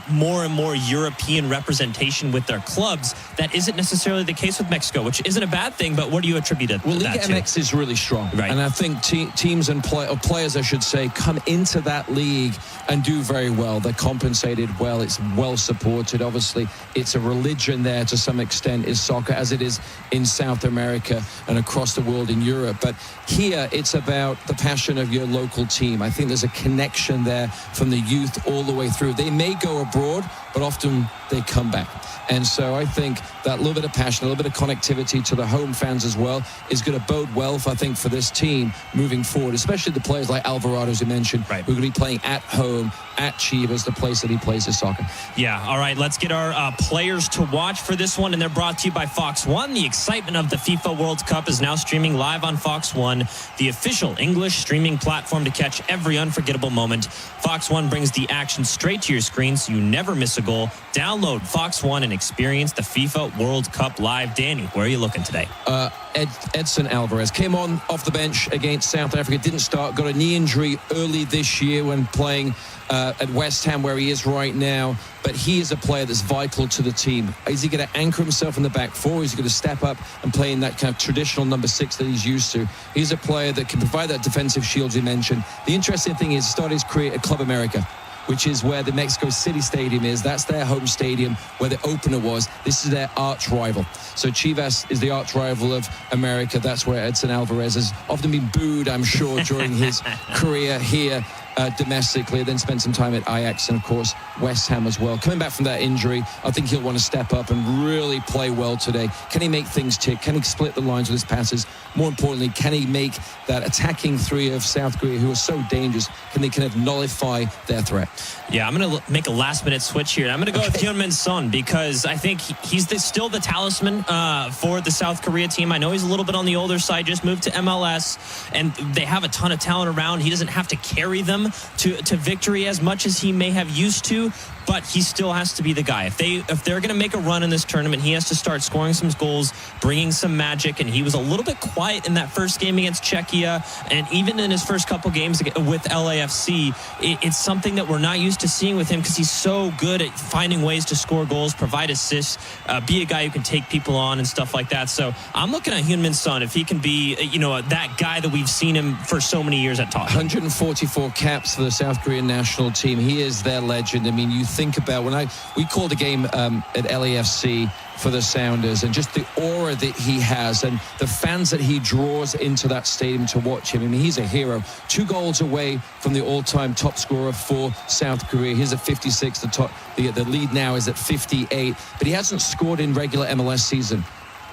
more and more European representation with their clubs. That isn't necessarily the case with Mexico, which isn't a bad thing, but what do you attribute that to? Well, Liga MX is really strong. Right. And I think teams and players, I should say, come into that league and do very well. They're compensated well. It's well supported. Obviously, it's a religion there to some extent, is soccer, as it is in South America and across the world in Europe. But here, it's about the passion of your local team. I think there's a connection there from the youth all the way through. They may go abroad, but often they come back. And so I think that little bit of passion, a little bit of connectivity to the home fans as well is going to bode well, for this team moving forward, especially the players like Alvarado, as you mentioned, who are going to be playing at home, at Chivas, the place that he plays his soccer. Yeah, all right, let's get our players to watch for this one, and they're brought to you by Fox One. The excitement of the FIFA World Cup is now streaming live on Fox One, the official English streaming platform to catch every unforgettable moment. Fox One brings the action straight to your screen so you never miss a goal. Download Fox One and experience the FIFA World Cup live. Danny, where are you looking today? Edson Alvarez came on off the bench against South Africa, didn't start, got a knee injury early this year when playing at West Ham, where he is right now. But he is a player that's vital to the team. Is he going to anchor himself in the back four? Is he going to step up and play in that kind of traditional number 6 that he's used to? He's a player that can provide that defensive shield you mentioned. The interesting thing is he started his career at Club America, which is where the Mexico City Stadium is. That's their home stadium where the opener was. This is their arch rival. So Chivas is the arch rival of America. That's where Edson Alvarez has often been booed, I'm sure, during his career here domestically, then spent some time at Ajax and, of course, West Ham as well. Coming back from that injury, I think he'll want to step up and really play well today. Can he make things tick? Can he split the lines with his passes? More importantly, can he make that attacking three of South Korea, who are so dangerous, can they kind of nullify their threat? Yeah, I'm going to make a last-minute switch here. I'm going to go with Heung-min Son because I think he's still the talisman for the South Korea team. I know he's a little bit on the older side, just moved to MLS, and they have a ton of talent around. He doesn't have to carry them to victory as much as he may have used to, but he still has to be the guy. If they're going to make a run in this tournament, he has to start scoring some goals, bringing some magic, and he was a little bit quiet in that first game against Czechia, and even in his first couple games with LAFC, it's something that we're not used to seeing with him because he's so good at finding ways to score goals, provide assists, be a guy who can take people on and stuff like that. So I'm looking at Heung-min Son, if he can be, that guy that we've seen him for so many years at Tottenham. 144 caps for the South Korean national team. He is their legend. I mean, you think about we called a game at LAFC for the Sounders, and just the aura that he has and the fans that he draws into that stadium to watch him. I mean, he's a hero. 2 goals away from the all-time top scorer for South Korea. He's at 56. The lead now is at 58, but he hasn't scored in regular MLS season.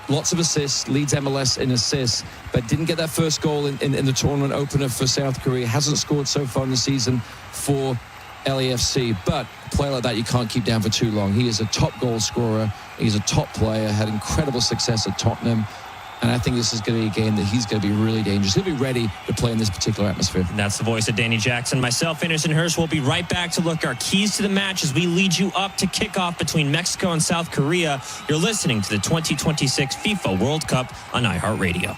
Lots of assists, leads MLS in assists, but didn't get that first goal in the tournament opener for South Korea. Hasn't scored so far in the season for LAFC, but a player like that you can't keep down for too long. He is a top goal scorer. He's a top player, had incredible success at Tottenham, and I think this is going to be a game that he's going to be really dangerous. He'll be ready to play in this particular atmosphere. And that's the voice of Danny Jackson. Myself, Anderson Hurst, will be right back to look our keys to the match as we lead you up to kickoff between Mexico and South Korea. You're listening to the 2026 FIFA World Cup on iHeartRadio.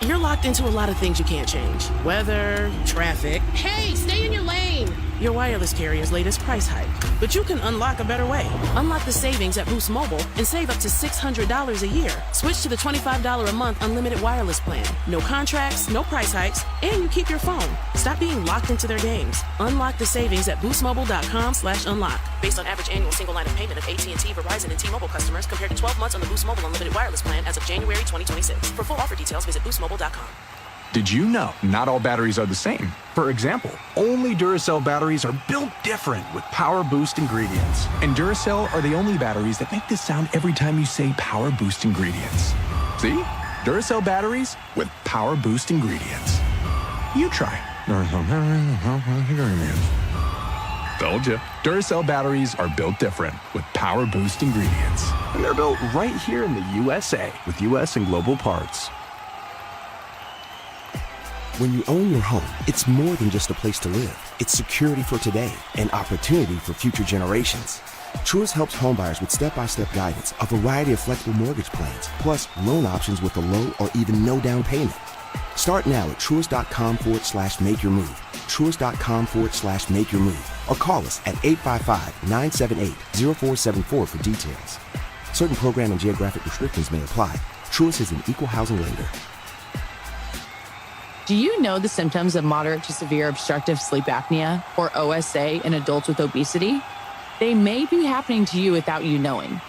You're locked into a lot of things you can't change. Weather, traffic. Hey, stay in your lane. Your wireless carrier's latest price hike. But you can unlock a better way. Unlock the savings at Boost Mobile and save up to $600 a year. Switch to the $25 a month unlimited wireless plan. No contracts, no price hikes, and you keep your phone. Stop being locked into their games. Unlock the savings at boostmobile.com/unlock. Based on average annual single line of payment of AT&T, Verizon, and T-Mobile customers compared to 12 months on the Boost Mobile unlimited wireless plan as of January 2026. For full offer details, visit boostmobile.com. Did you know not all batteries are the same? For example, only Duracell batteries are built different with Power Boost ingredients. And Duracell are the only batteries that make this sound every time you say Power Boost ingredients. See? Duracell batteries with Power Boost ingredients. You try. Told ya. Duracell batteries are built different with power boost ingredients. And they're built right here in the USA with US and global parts. When you own your home, it's more than just a place to live. It's security for today and opportunity for future generations. Truist helps homebuyers with step-by-step guidance, a variety of flexible mortgage plans, plus loan options with a low or even no down payment. Start now at Truist.com/make your move. Truist.com/make your move. Or call us at 855-978-0474 for details. Certain program and geographic restrictions may apply. Truist is an equal housing lender. Do you know the symptoms of moderate to severe obstructive sleep apnea, or OSA, in adults with obesity? They may be happening to you without you knowing.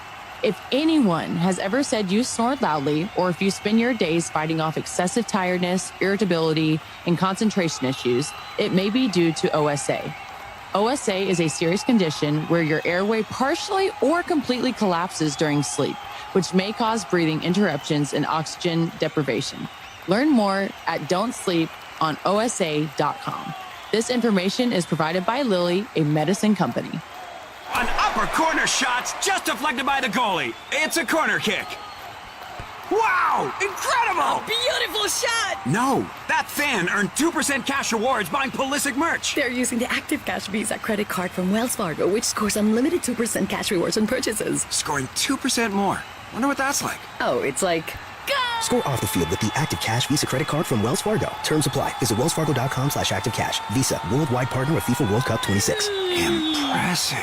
If anyone has ever said you snore loudly, or if you spend your days fighting off excessive tiredness, irritability, and concentration issues, it may be due to OSA. OSA is a serious condition where your airway partially or completely collapses during sleep, which may cause breathing interruptions and oxygen deprivation. Learn more at don'tsleeponosa.com. This information is provided by Lilly, a medicine company. An upper corner shot's just deflected by the goalie. It's a corner kick. Wow! Incredible! Beautiful shot! No, that fan earned 2% cash rewards buying Pulisic merch. They're using the Active Cash Visa credit card from Wells Fargo, which scores unlimited 2% cash rewards on purchases. Scoring 2% more. Wonder what that's like. Oh, it's like... Score off the field with the Active Cash Visa credit card from Wells Fargo. Terms apply. Visit wellsfargo.com/activecash. Visa, worldwide partner of FIFA World Cup 26. Impressive.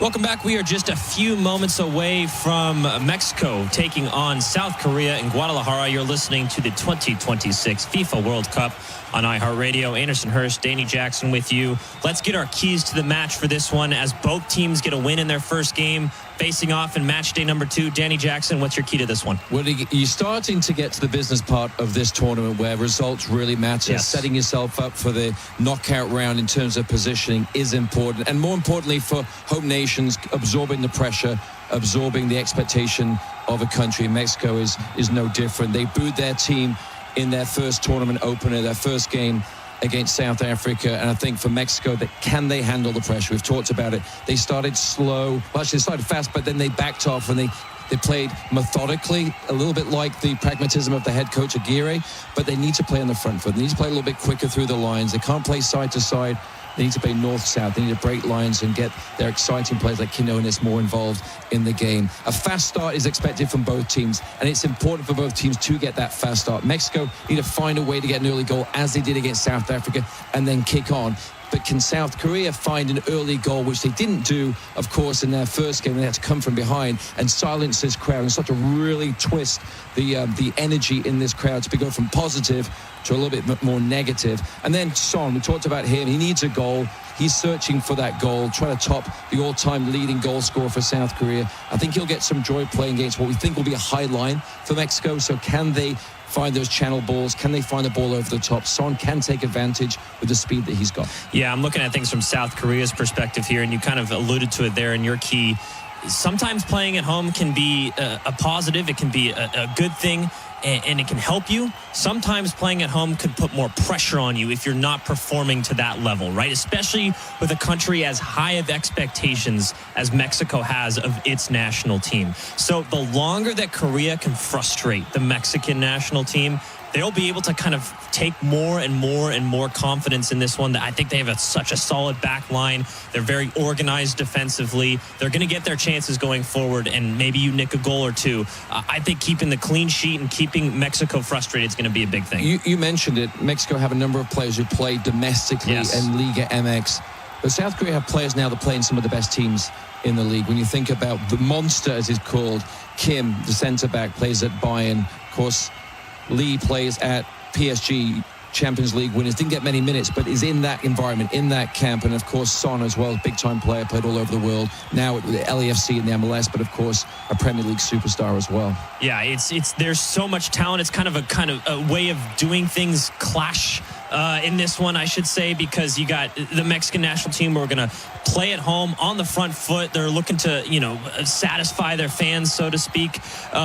Welcome back. We are just a few moments away from Mexico taking on South Korea in Guadalajara. You're listening to the 2026 FIFA World Cup on iHeartRadio. Anderson Hurst, Danny Jackson with you. Let's get our keys to the match for this one as both teams get a win in their first game, facing off in match day number 2. Danny Jackson, what's your key to this one? Well, you're starting to get to the business part of this tournament where results really matter. Yes. Setting yourself up for the knockout round in terms of positioning is important. And more importantly for home nations, absorbing the pressure, absorbing the expectation of a country. Mexico is no different. They booed their team in their first tournament opener, their first game against South Africa, and I think for Mexico, that can they handle the pressure? We've talked about it. They started slow, well, actually they started fast, but then they backed off and they played methodically, a little bit like the pragmatism of the head coach Aguirre, but they need to play on the front foot. They need to play a little bit quicker through the lines. They can't play side to side. They need to play north-south. They need to break lines and get their exciting players like Quinones more involved in the game. A fast start is expected from both teams, and it's important for both teams to get that fast start. Mexico need to find a way to get an early goal, as they did against South Africa, and then kick on. But can South Korea find an early goal, which they didn't do, of course, in their first game? They had to come from behind and silence this crowd and start to really twist the energy in this crowd to go from positive to a little bit more negative. And then Son, we talked about him. He needs a goal. He's searching for that goal, trying to top the all-time leading goal scorer for South Korea. I think he'll get some joy playing against what we think will be a high line for Mexico. So can they find those channel balls? Can they find the ball over the top? Son can take advantage with the speed that he's got. Yeah, I'm looking at things from South Korea's perspective here, and you kind of alluded to it there in your key. Sometimes playing at home can be a positive. It can be a good thing, and it can help you. Sometimes playing at home could put more pressure on you if you're not performing to that level, right? Especially with a country as high of expectations as Mexico has of its national team. So the longer that Korea can frustrate the Mexican national team, they'll be able to kind of take more and more and more confidence in this one. I think they have such a solid back line. They're very organized defensively. They're going to get their chances going forward, and maybe you nick a goal or two. I think keeping the clean sheet and keeping Mexico frustrated is going to be a big thing. You mentioned it. Mexico have a number of players who play domestically in Liga MX. But South Korea have players now that play in some of the best teams in the league. When you think about the monster, as it's called, Kim, the centre-back, plays at Bayern. Of course, Lee plays at PSG, Champions League winners. Didn't get many minutes, but is in that environment, in that camp. And of course, Son as well, big-time player, played all over the world. Now at the LAFC in the MLS, but of course, a Premier League superstar as well. Yeah, it's there's so much talent. It's kind of a way of doing things clash in this one, I should say, because you got the Mexican national team who are going to play at home on the front foot. They're looking to, satisfy their fans, so to speak,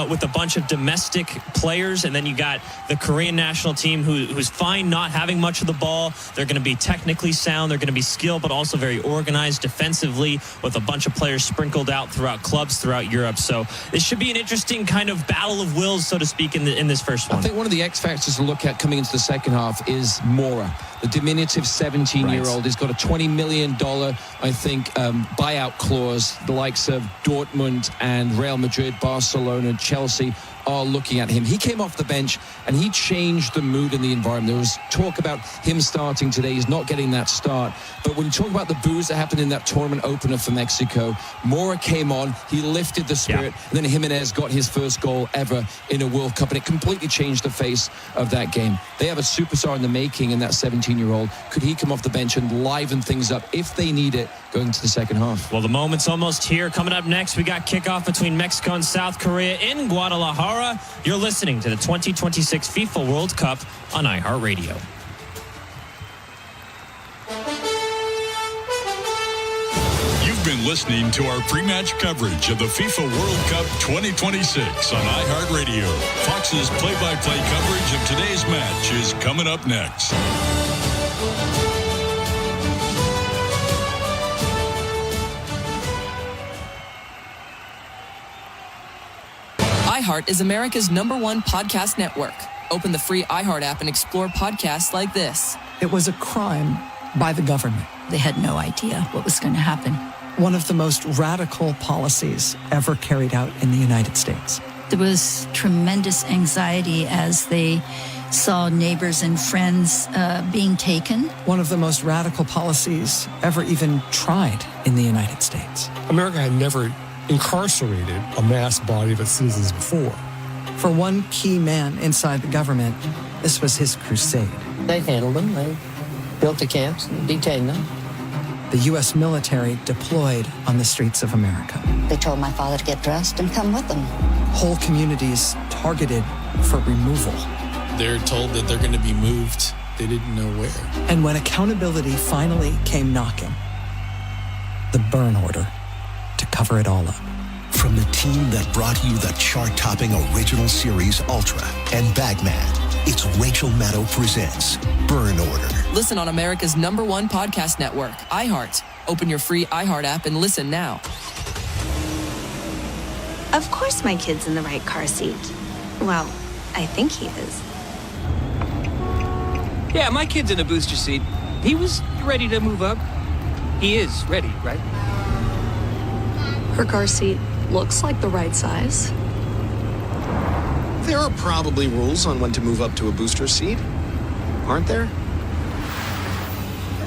with a bunch of domestic players. And then you got the Korean national team who's fine not having much of the ball. They're going to be technically sound. They're going to be skilled, but also very organized defensively with a bunch of players sprinkled out throughout clubs throughout Europe. So this should be an interesting kind of battle of wills, so to speak, in this first one. I think one of the X factors to look at coming into the second half is Mora, the diminutive 17-year-old. He's got a $20 million, I think, buyout clause. The likes of Dortmund and Real Madrid, Barcelona, Chelsea are looking at him. He came off the bench and he changed the mood in the environment. There was talk about him starting today. He's not getting that start. But when you talk about the boos that happened in that tournament opener for Mexico, Mora came on, he lifted the spirit, and then Jimenez got his first goal ever in a World Cup, and it completely changed the face of that game. They have a superstar in the making in that 17-year-old. Could he come off the bench and liven things up if they need it going into the second half? Well, the moment's almost here. Coming up next, we got kickoff between Mexico and South Korea in Guadalajara. You're listening to the 2026 FIFA World Cup on iHeartRadio. You've been listening to our pre-match coverage of the FIFA World Cup 2026 on iHeartRadio. Fox's play-by-play coverage of today's match is coming up next. iHeart is America's #1 podcast network. Open the free iHeart app and explore podcasts like this. It was a crime by the government. They had no idea what was going to happen. One of the most radical policies ever carried out in the United States. There was tremendous anxiety as they saw neighbors and friends being taken. One of the most radical policies ever even tried in the United States. America had never incarcerated a mass body of its citizens before. For one key man inside the government, this was his crusade. They handled them. They built the camps and detained them. The U.S. military deployed on the streets of America. They told my father to get dressed and come with them. Whole communities targeted for removal. They're told that they're going to be moved. They didn't know where. And when accountability finally came knocking, the burn order to cover it all up. From the team that brought you the chart-topping original series Ultra and Bagman, it's Rachel Maddow presents Burn Order. Listen on America's #1 podcast network, iHeart. Open your free iHeart app and listen now. Of course my kid's in the right car seat. Well, I think he is. Yeah, my kid's in a booster seat. He was ready to move up. He is ready, right? Her car seat looks like the right size. There are probably rules on when to move up to a booster seat, aren't there?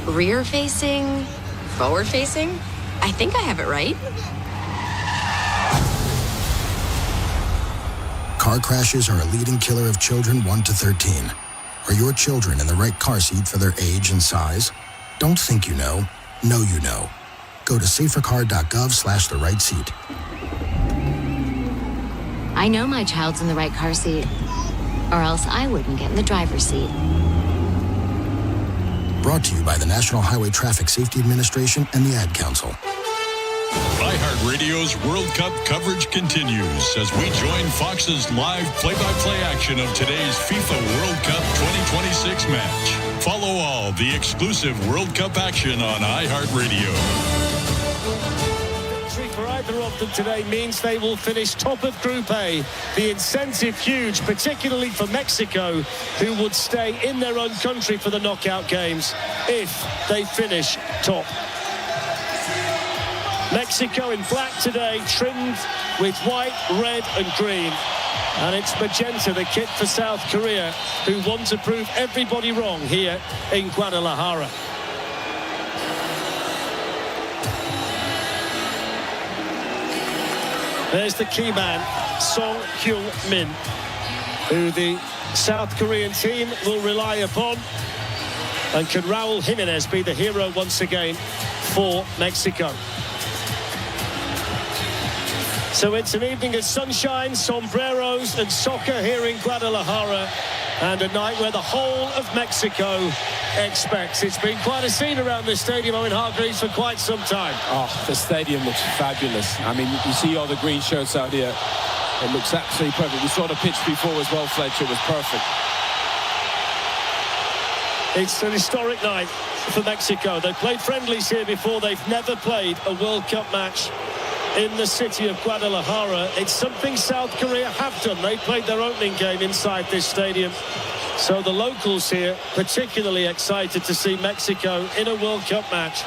Rear facing, forward facing. I think I have it right. Car crashes are a leading killer of children 1 to 13. Are your children in the right car seat for their age and size? Don't think you know. Know you know. Go to safercar.gov/the right seat. I know my child's in the right car seat, or else I wouldn't get in the driver's seat. Brought to you by the National Highway Traffic Safety Administration and the Ad Council. iHeartRadio's World Cup coverage continues as we join Fox's live play-by-play action of today's FIFA World Cup 2026 match. Follow all the exclusive World Cup action on iHeartRadio. Victory for either of them today means they will finish top of Group A. The incentive huge, particularly for Mexico, who would stay in their own country for the knockout games if they finish top. Mexico in black today, trimmed with white, red and green. And it's magenta, the kit for South Korea, who want to prove everybody wrong here in Guadalajara. There's the key man, Song Hyun-min, who the South Korean team will rely upon. And can Raul Jimenez be the hero once again for Mexico? So it's an evening of sunshine, sombreros and soccer here in Guadalajara. and a night where the whole of Mexico expects. It's been quite a scene around this stadium, Owen Hargreaves, for quite some time. Oh, the stadium looks fabulous. I mean, you see all the green shirts out here. It looks absolutely perfect. We saw the pitch before as well, Fletch. It was perfect. It's an historic night for Mexico. They've played friendlies here before. They've never played a World Cup match in the city of Guadalajara. It's something South Korea have done. They played their opening game inside this stadium. So the locals here particularly excited to see Mexico in a World Cup match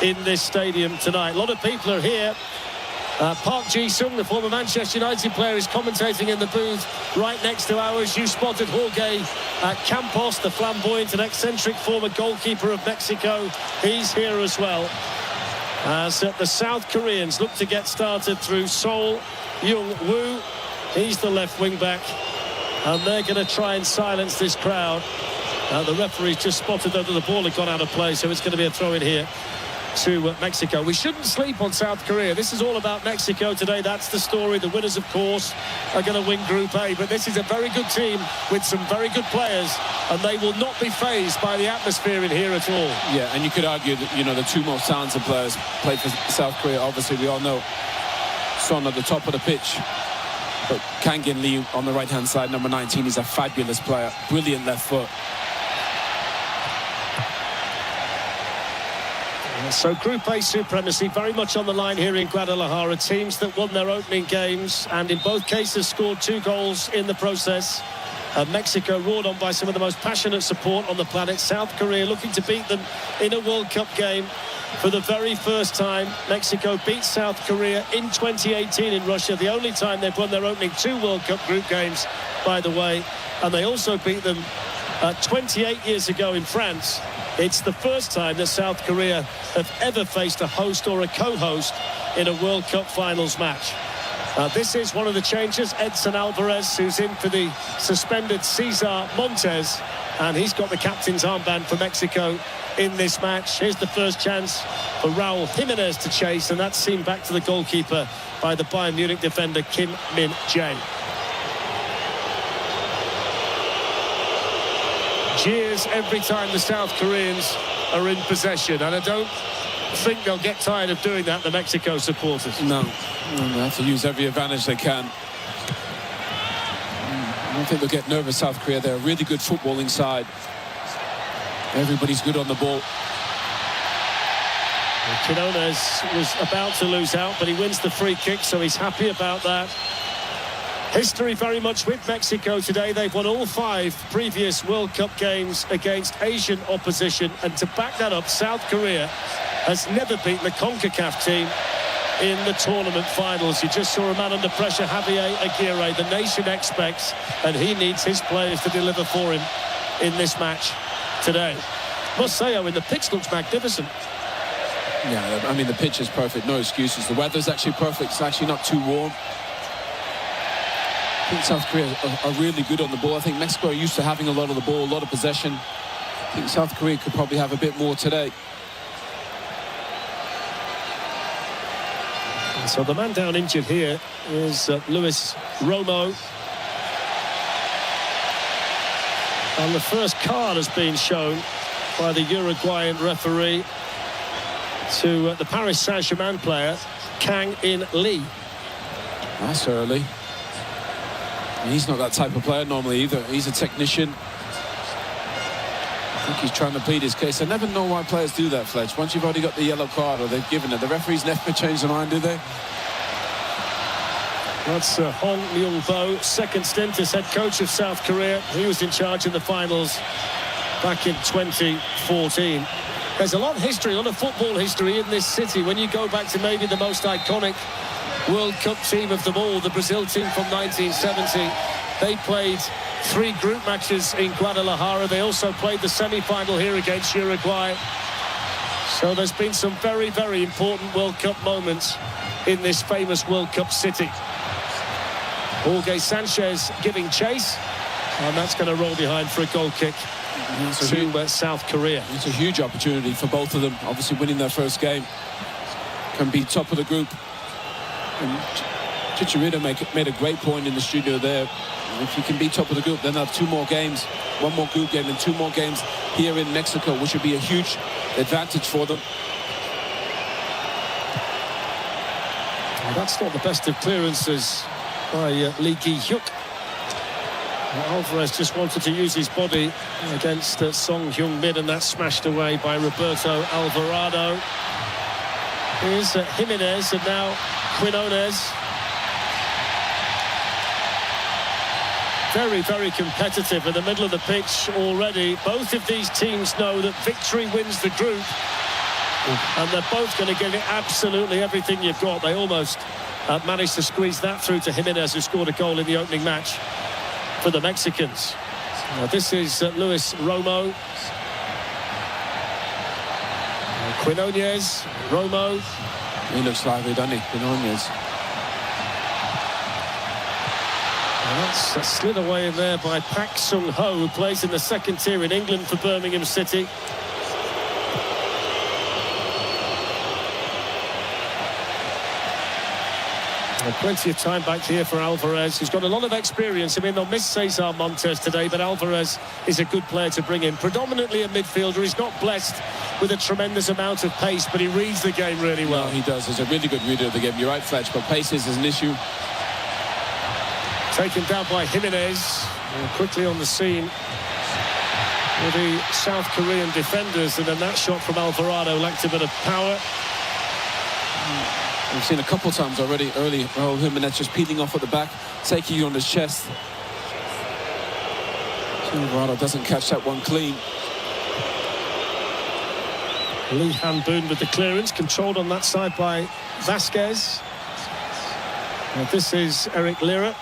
in this stadium tonight. A lot of people are here. Park Ji-sung, the former Manchester United player, is commentating in the booth right next to ours. You spotted Jorge Campos, the flamboyant and eccentric former goalkeeper of Mexico. He's here as well. As the South Koreans look to get started through Sol Young-woo. He's the left wing back, and they're going to try and silence this crowd. The referee's just spotted that the ball had gone out of play, so it's going to be a throw in here to Mexico. We shouldn't sleep on South Korea. This is all about Mexico today. That's the story. The winners, of course, are going to win Group A, but this is a very good team with some very good players, and they will not be fazed by the atmosphere in here at all. Yeah, and you could argue that, you know, the two most talented players played for South Korea. Obviously, we all know Son at the top of the pitch, but Kangin Lee on the right-hand side, number 19, he's a fabulous player. Brilliant left foot. So Group A supremacy very much on the line here in Guadalajara. Teams that won their opening games and in both cases scored 2 goals in the process. Mexico roared on by some of the most passionate support on the planet. South Korea looking to beat them in a World Cup game for the very first time. Mexico beat South Korea in 2018 in Russia, the only time they've won their opening 2 World Cup group games, by the way. And they also beat them 28 years ago in France. It's the first time that South Korea have ever faced a host or a co-host in a World Cup finals match. This is one of the changes, Edson Alvarez, who's in for the suspended Cesar Montes, and he's got the captain's armband for Mexico in this match. Here's the first chance for Raul Jimenez to chase, and that's seen back to the goalkeeper by the Bayern Munich defender Kim Min-jae. Cheers every time the South Koreans are in possession, and I don't think they'll get tired of doing that, the Mexico supporters. No, they have to use every advantage they can. I don't think they'll get nervous, South Korea. They're a really good footballing side. Everybody's good on the ball. Quinones was about to lose out, but he wins the free kick, so he's happy about that. History very much with Mexico today. They've won all 5 previous World Cup games against Asian opposition, and to back that up, South Korea has never beaten the CONCACAF team in the tournament finals. You just saw a man under pressure, Javier Aguirre. The nation expects, and he needs his players to deliver for him in this match today. Must say, Owen, the pitch looks magnificent. Yeah, I mean, the pitch is perfect, no excuses. The weather's actually perfect. It's actually not too warm. I think South Korea are really good on the ball. I think Mexico are used to having a lot of the ball, a lot of possession. I think South Korea could probably have a bit more today. So the man down injured here is Luis Romo. And the first card has been shown by the Uruguayan referee to the Paris Saint-Germain player, Kang In Lee. That's early. And he's not that type of player normally either. He's a technician. I think he's trying to plead his case. I never know why players do that, Fletch. Once you've already got the yellow card or they've given it, the referees never change their mind, do they? That's Hong Myung-bo, second stint as head coach of South Korea. He was in charge in the finals back in 2014. There's a lot of history, a lot of football history in this city. When you go back to maybe the most iconic World Cup team of them all, the Brazil team from 1970, they played 3 group matches in Guadalajara. They also played the semi-final here against Uruguay. So there's been some very, very important World Cup moments in this famous World Cup city. Jorge Sanchez giving chase, and that's going to roll behind for a goal kick to South Korea. It's a huge opportunity for both of them. Obviously winning their first game, can be top of the group. And Chicharito made a great point in the studio there. If you can be top of the group, then have 2 more games, 1 more group game and 2 more games here in Mexico, which would be a huge advantage for them. Well, that's not the best of clearances by Lee Gi-hyuk. Alvarez just wanted to use his body against Song Hyung-min, and that's smashed away by Roberto Alvarado. Here's Jimenez, and now Quinones. Very, very competitive in the middle of the pitch already. Both of these teams know that victory wins the group. And they're both going to give it absolutely everything you've got. They almost managed to squeeze that through to Jimenez, who scored a goal in the opening match for the Mexicans. This is Luis Romo. Quinones, Romo. He looks lively, doesn't he, Quinones? That's slid away in there by Pak Sung-ho, who plays in the 2nd tier in England for Birmingham City. And plenty of time back here for Alvarez, who's got a lot of experience. I mean, they'll miss Cesar Montes today, but Alvarez is a good player to bring in. Predominantly a midfielder. He's not blessed with a tremendous amount of pace, but he reads the game really well. No, he does. He's a really good reader of the game. You're right, Fletch, but pace is an issue. Taken down by Jimenez, quickly on the scene with the South Korean defenders, and then that shot from Alvarado lacked a bit of power. We've seen a couple times already early, Raul Jimenez just peeling off at the back, taking you on his chest. Alvarado doesn't catch that one clean. Lee Han-boon with the clearance, controlled on that side by Vasquez. And this is Eric Lira.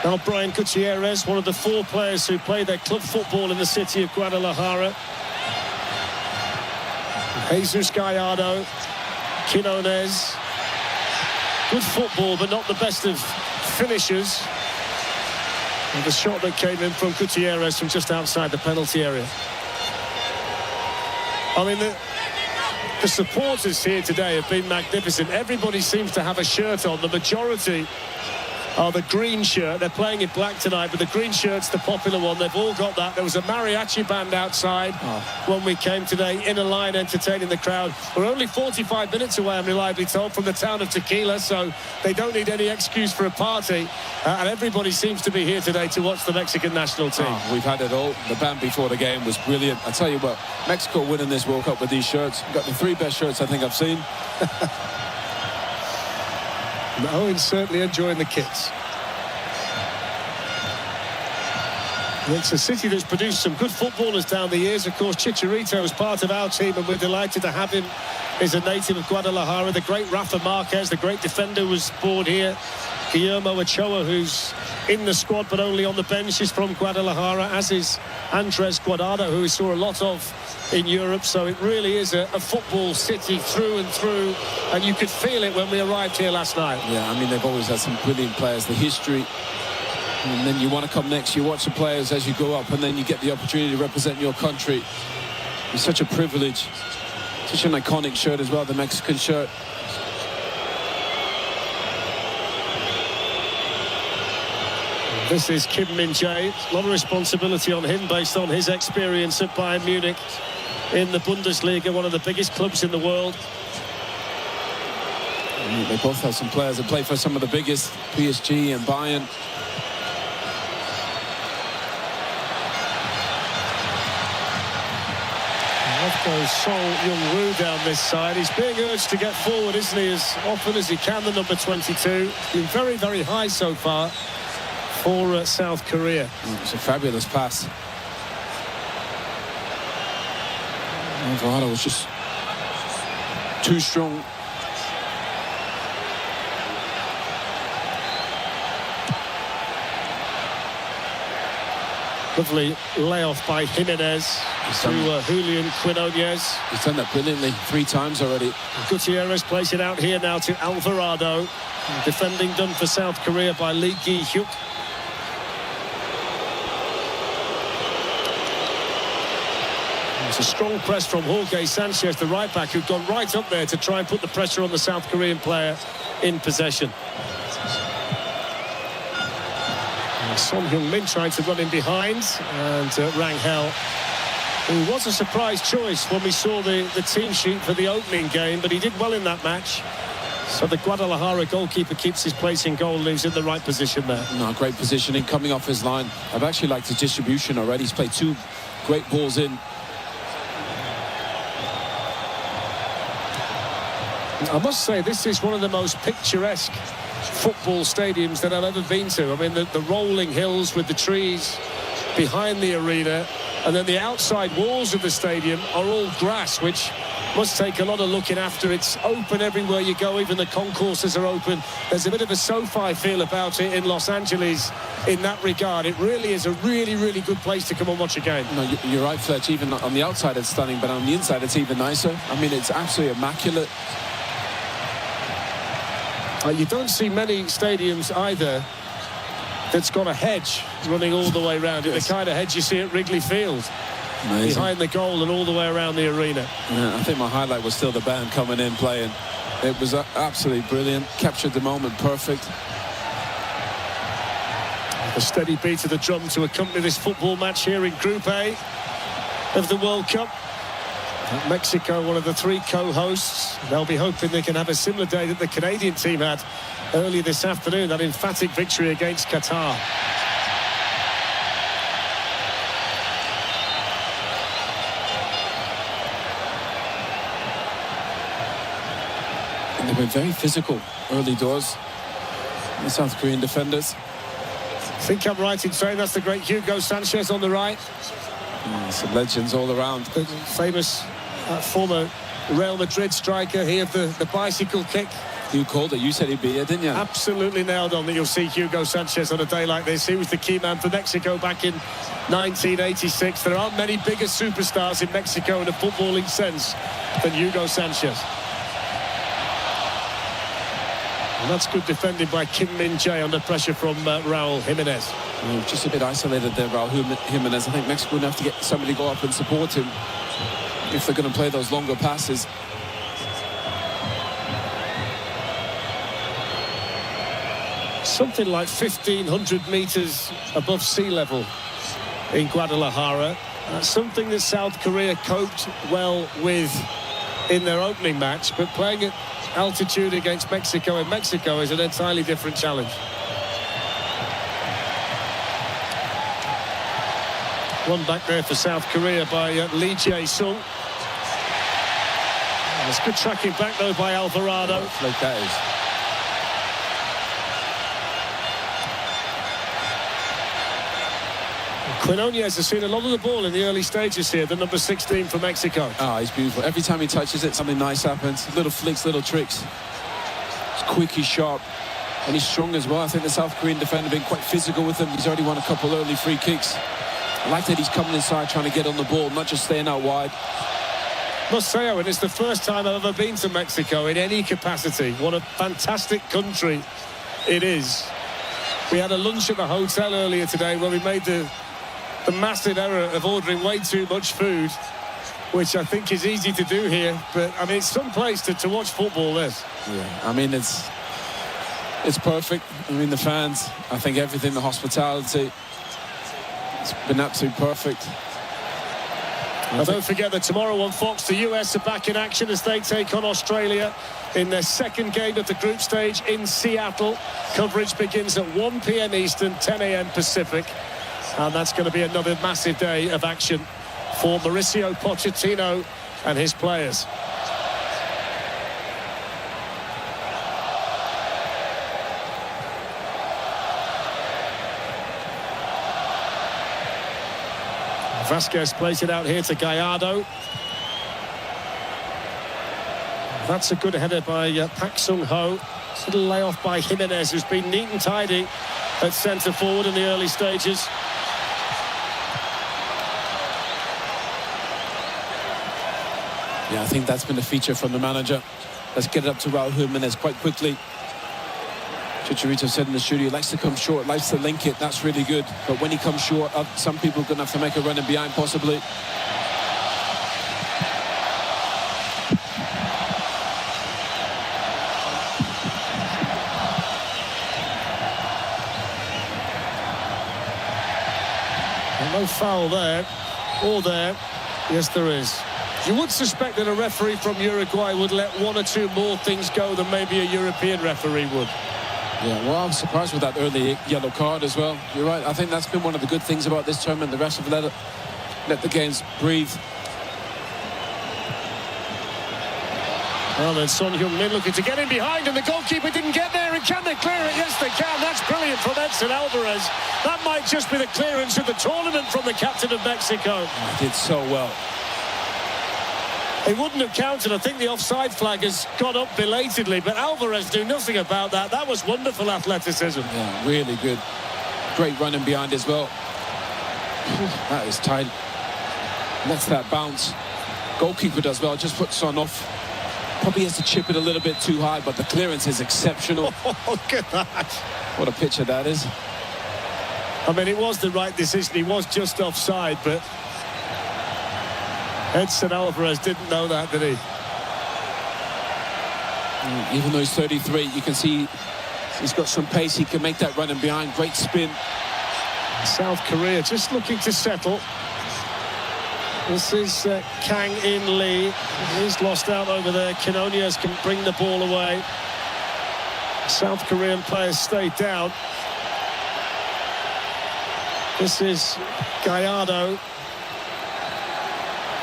Now Brian Gutierrez, one of the 4 players who play their club football in the city of Guadalajara. Jesus Gallardo, Quinones. Good football, but not the best of finishers. And the shot that came in from Gutierrez from just outside the penalty area. I mean, the supporters here today have been magnificent. Everybody seems to have a shirt on. The majority are the green shirt. They're playing in black tonight, but the green shirt's the popular one. They've all got that. There was a mariachi band outside when we came today, in a line entertaining the crowd. We're only 45 minutes away, I'm reliably told, from the town of Tequila, so they don't need any excuse for a party. And everybody seems to be here today to watch the Mexican national team. We've had it all. The band before the game was brilliant. I tell you what, Mexico winning this World Cup with these shirts. Got the 3 best shirts I think I've seen. Owen's certainly enjoying the kits. It's a city that's produced some good footballers down the years. Of course, Chicharito is part of our team, and we're delighted to have him. He's a native of Guadalajara. The great Rafa Marquez, the great defender, was born here. Guillermo Ochoa, who's in the squad but only on the bench, is from Guadalajara, as is Andres Guardado, who we saw a lot of in Europe. So it really is a football city through and through, and you could feel it when we arrived here last night. Yeah, I mean, they've always had some brilliant players. The history, and then you want to come next, you watch the players as you go up, and then you get the opportunity to represent your country. It's such a privilege. Such an iconic shirt as well, the Mexican shirt. This is Kim Min-jae. A lot of responsibility on him based on his experience at Bayern Munich in the Bundesliga, one of the biggest clubs in the world. And they both have some players that play for some of the biggest, PSG and Bayern. Off goes Song Young-woo down this side. He's being urged to get forward, isn't he, as often as he can, the number 22. Been very, very high so far for South Korea. It's a fabulous pass. Alvarado was just too strong. Lovely layoff by Jimenez to Julian Quinones. He's done that brilliantly 3 times already. Gutierrez plays it out here now to Alvarado. Defending done for South Korea by Lee Gi-hyuk. It's a strong press from Jorge Sanchez, the right back, who'd gone right up there to try and put the pressure on the South Korean player in possession. Son Heung-min tried to run in behind, and Rangel, who was a surprise choice when we saw the team sheet for the opening game, but he did well in that match. So the Guadalajara goalkeeper keeps his place in goal, leaves in the right position there. No, great positioning coming off his line. I've actually liked his distribution already. He's played 2 great balls in. I must say, this is one of the most picturesque football stadiums that I've ever been to. I mean, the rolling hills with the trees behind the arena, and then the outside walls of the stadium are all grass, which must take a lot of looking after. It's open everywhere you go, even the concourses are open. There's a bit of a SoFi feel about it in Los Angeles in that regard. It really is a really good place to come and watch a game. No, you're right, Fletch. Even on the outside it's stunning, but on the inside it's even nicer. I mean, it's absolutely immaculate. You don't see many stadiums either that's got a hedge running all the way around it. Yes. The kind of hedge you see at Wrigley Field. Amazing. Behind the goal and all the way around the arena. Yeah, I think my highlight was still the band coming in playing. It was absolutely brilliant. Captured the moment perfect. A steady beat of the drum to accompany this football match here in Group A of the World Cup. Mexico, one of the 3 co-hosts. They'll be hoping they can have a similar day that the Canadian team had earlier this afternoon, that emphatic victory against Qatar. And they were very physical early doors, the South Korean defenders. I think I'm right in saying that's the great Hugo Sanchez on the right. Yeah, some legends all around. The famous former Real Madrid striker. He had the bicycle kick. You called it. You said he'd be here, didn't you? Absolutely nailed on that you'll see Hugo Sanchez on a day like this. He was the key man for Mexico back in 1986. There aren't many bigger superstars in Mexico in a footballing sense than Hugo Sanchez. And that's good defending by Kim Min-jae under pressure from Raul Jimenez. Just a bit isolated there, Raul Jimenez. I think Mexico would have to get somebody to go up and support him if they're going to play those longer passes. Something like 1,500 meters above sea level in Guadalajara. That's something that South Korea coped well with in their opening match, but playing at altitude against Mexico in Mexico is an entirely different challenge. One back there for South Korea by Lee Jae-sung. It's good tracking back though by Alvarado. Like that is. Quinones has seen a lot of the ball in the early stages here, the number 16 for Mexico. Oh, he's beautiful. Every time he touches it, something nice happens. Little flicks, little tricks. He's quick, he's sharp, and he's strong as well. I think the South Korean defender been quite physical with him. He's already won a couple early free kicks. I like that he's coming inside, trying to get on the ball, not just staying out wide. Must say, Owen, it's the first time I've ever been to Mexico in any capacity. What a fantastic country it is. We had a lunch at the hotel earlier today where we made the massive error of ordering way too much food, which I think is easy to do here. But, I mean, it's some place to watch football, this. Yeah, I mean, it's perfect. I mean, the fans, I think everything, the hospitality, it's been absolutely perfect. And don't forget that tomorrow on Fox, the US are back in action as they take on Australia in their second game of the group stage in Seattle. Coverage begins at 1 p.m. Eastern, 10 a.m. Pacific. And that's going to be another massive day of action for Mauricio Pochettino and his players. Vasquez plays it out here to Gallardo. That's a good header by Pak Sung-ho. Little layoff by Jimenez, who's been neat and tidy at centre forward in the early stages. Yeah, I think that's been a feature from the manager. Let's get it up to Raul Jimenez quite quickly. Chicharito said in the studio, he likes to come short, likes to link it. That's really good. But when he comes short, some people are going to have to make a run in behind, possibly. And no foul there, or there. Yes, there is. You would suspect that a referee from Uruguay would let one or two more things go than maybe a European referee would. Yeah, well, I'm surprised with that early yellow card as well. You're right. I think that's been one of the good things about this tournament. The rest have let the games breathe. Well, then Son Heung-min looking to get in behind, and the goalkeeper didn't get there. And can they clear it? Yes, they can. That's brilliant from Edson Alvarez. That might just be the clearance of the tournament from the captain of Mexico. He did so well. It wouldn't have counted. I think the offside flag has gone up belatedly, but Alvarez knew nothing about that. That was wonderful athleticism. Yeah, really good. Great running behind as well. That is tight. Lets that bounce. Goalkeeper does well. Just puts Son off. Probably has to chip it a little bit too high, but the clearance is exceptional. Oh, look at that. What a picture that is. I mean, it was the right decision. He was just offside, but Edson Alvarez didn't know that, did he? Even though he's 33, you can see he's got some pace. He can make that running behind. Great spin. South Korea just looking to settle. This is Kang In Lee. He's lost out over there. Quinones can bring the ball away. South Korean players stay down. This is Gallardo.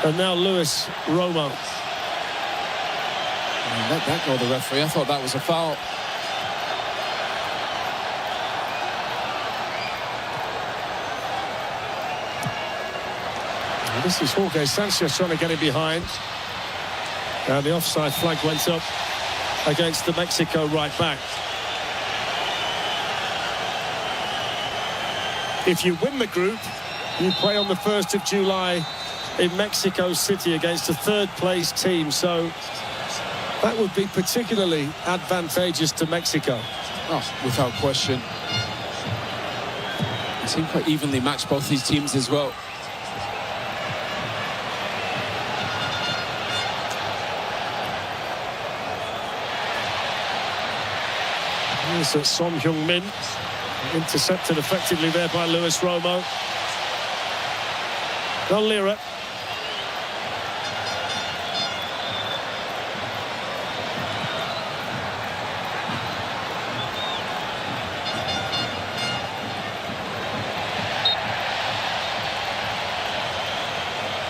And now Luis Romo. Let that go, the referee. I thought that was a foul. This is Jorge Sanchez trying to get it behind. And the offside flag went up against the Mexico right back. If you win the group, you play on the 1st of July in Mexico City against a third-place team. So that would be particularly advantageous to Mexico. Oh, without question. They seem quite evenly matched, both these teams as well. Here's Son Heung-min, intercepted effectively there by Luis Romo. Lira.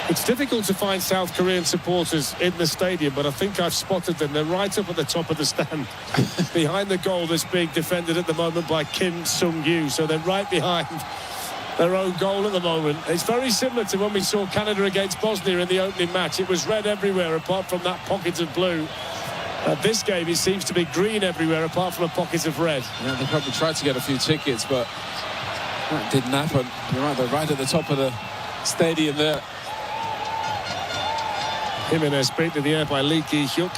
It's difficult to find South Korean supporters in the stadium, but I think I've spotted them. They're right up at the top of the stand, behind the goal that's being defended at the moment by Kim Sung-yu. So they're right behind their own goal at the moment. It's very similar to when we saw Canada against Bosnia in the opening match. It was red everywhere apart from that pocket of blue. This game, it seems to be green everywhere apart from a pocket of red. Yeah, they probably tried to get a few tickets, but that didn't happen. You're right, they're right at the top of the stadium there. Jimenez beat to the air by Lee Ki-hyuk.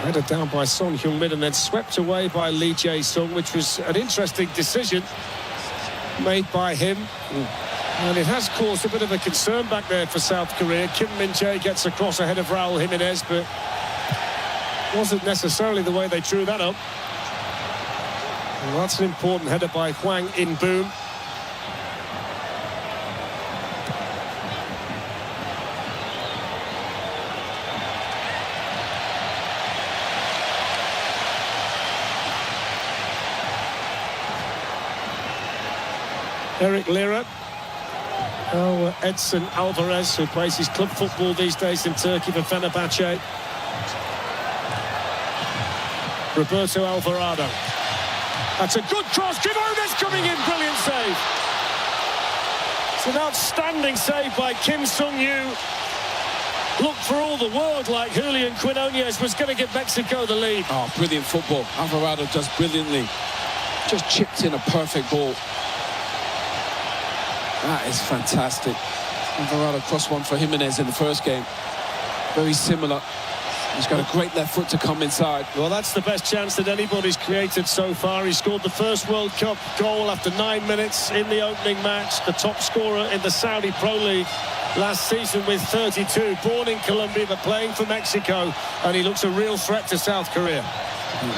Headed down by Son Heung-min and then swept away by Lee Jae-sung, which was an interesting decision made by him. And it has caused a bit of a concern back there for South Korea. Kim Min-jae gets across ahead of Raul Jimenez, but wasn't necessarily the way they drew that up. Well, that's an important header by Hwang In-boom. Eric Lira. Oh, Edson Alvarez, who plays his club football these days in Turkey for Fenerbahce. Roberto Alvarado. That's a good cross. Quinones coming in. Brilliant save. It's an outstanding save by Kim Sung-yu. Looked for all the world like Julian Quinones was going to give Mexico the lead. Oh, brilliant football. Alvarado does brilliantly. Just chipped in a perfect ball. That is fantastic. Alvarado crossed one for Jimenez in the first game. Very similar. He's got a great left foot to come inside. Well, that's the best chance that anybody's created so far. He scored the first World Cup goal after 9 minutes in the opening match. The top scorer in the Saudi Pro League last season with 32. Born in Colombia but playing for Mexico, and he looks a real threat to South Korea.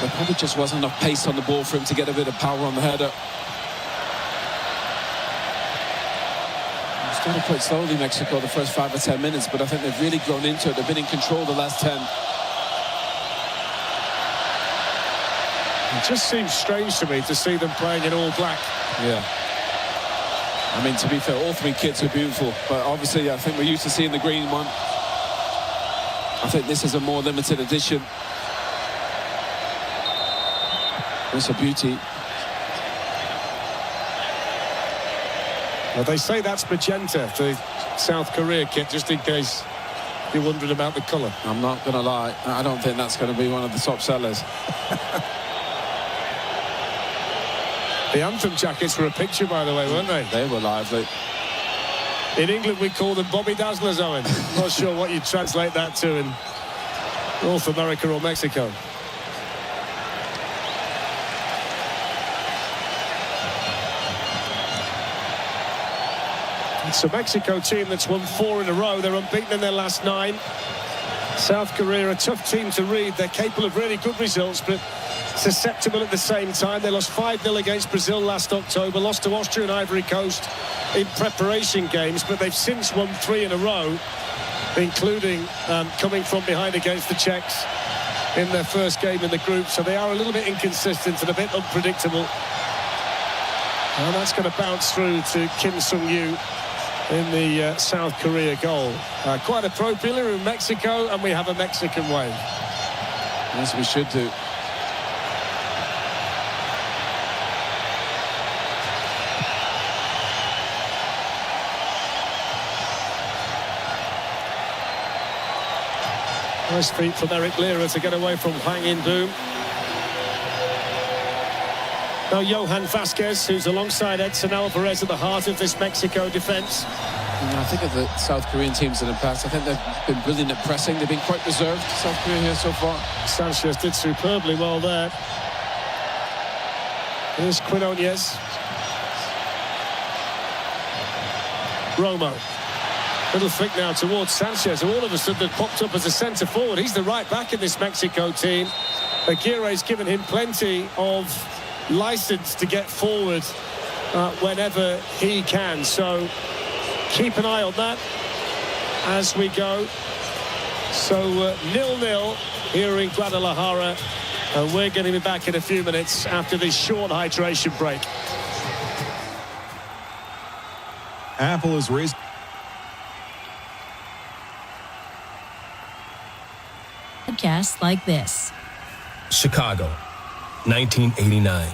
There probably just wasn't enough pace on the ball for him to get a bit of power on the header. Started quite slowly, Mexico, the first 5 or 10 minutes, but I think they've really grown into it. They've been in control the last 10. It just seems strange to me to see them playing in all black. Yeah. I mean, to be fair, all 3 kits are beautiful, but obviously I think we're used to seeing the green one. I think this is a more limited edition. It's a beauty. Well, they say that's magenta, the South Korea kit, just in case you're wondering about the colour. I'm not going to lie, I don't think that's going to be one of the top sellers. The anthem jackets were a picture, by the way, weren't they? They were lively. In England, we call them Bobby Dazzlers, Owen. Not sure what you'd translate that to in North America or Mexico. It's a Mexico team that's won 4 in a row. They're unbeaten in their last 9. South Korea, a tough team to read. They're capable of really good results, but susceptible at the same time. They lost 5-0 against Brazil last October, lost to Austria and Ivory Coast in preparation games, but they've since won 3 in a row, including coming from behind against the Czechs in their first game in the group. So they are a little bit inconsistent and a bit unpredictable. And that's going to bounce through to Kim Sung-yu in the South Korea goal. Quite appropriately, we're in Mexico and we have a Mexican wave. As we should do. Nice feet from Eric Lira to get away from Hwang In-boom. Now Johan Vasquez, who's alongside Edson Alvarez at the heart of this Mexico defence. I think of the South Korean teams in the past, I think they've been brilliant at pressing. They've been quite reserved, South Korea, here so far. Sanchez did superbly well there. Here's Quinones. Romo. Little flick now towards Sanchez, who all of a sudden popped up as a centre forward. He's the right back in this Mexico team. Aguirre's given him plenty of license to get forward whenever he can. So keep an eye on that as we go. So 0-0 here in Guadalajara. And we're going to be back in a few minutes after this short hydration break. Apple is raised. Podcasts like this. Chicago, 1989.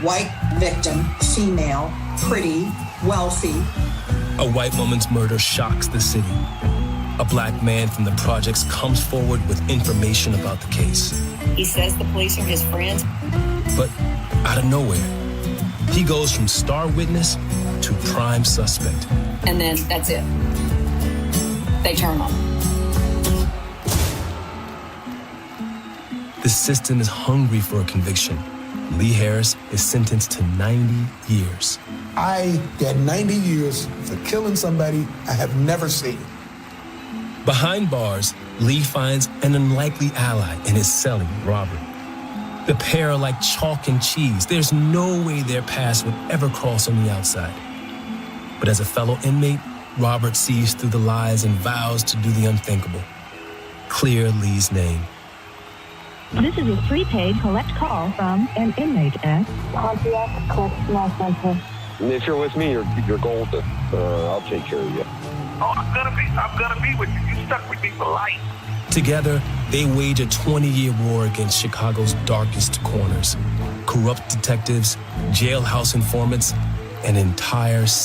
White victim, female, pretty, wealthy. A white woman's murder shocks the city. A black man from the projects comes forward with information about the case. He says the police are his friends. But out of nowhere, he goes from star witness to prime suspect. And then that's it. They turn him. The system is hungry for a conviction. Lee Harris is sentenced to 90 years. I get 90 years for killing somebody I have never seen. Behind bars, Lee finds an unlikely ally in his cellie, Robert. The pair are like chalk and cheese. There's no way their paths would ever cross on the outside. But as a fellow inmate, Robert sees through the lies and vows to do the unthinkable. Clear Lee's name. This is a prepaid collect call from an inmate at Pontiac Correctional Center. If you're with me, you're golden. I'll take care of you. Oh, I'm gonna be with you. You stuck with me for life. Together, they wage a 20-year war against Chicago's darkest corners. Corrupt detectives, jailhouse informants, an entire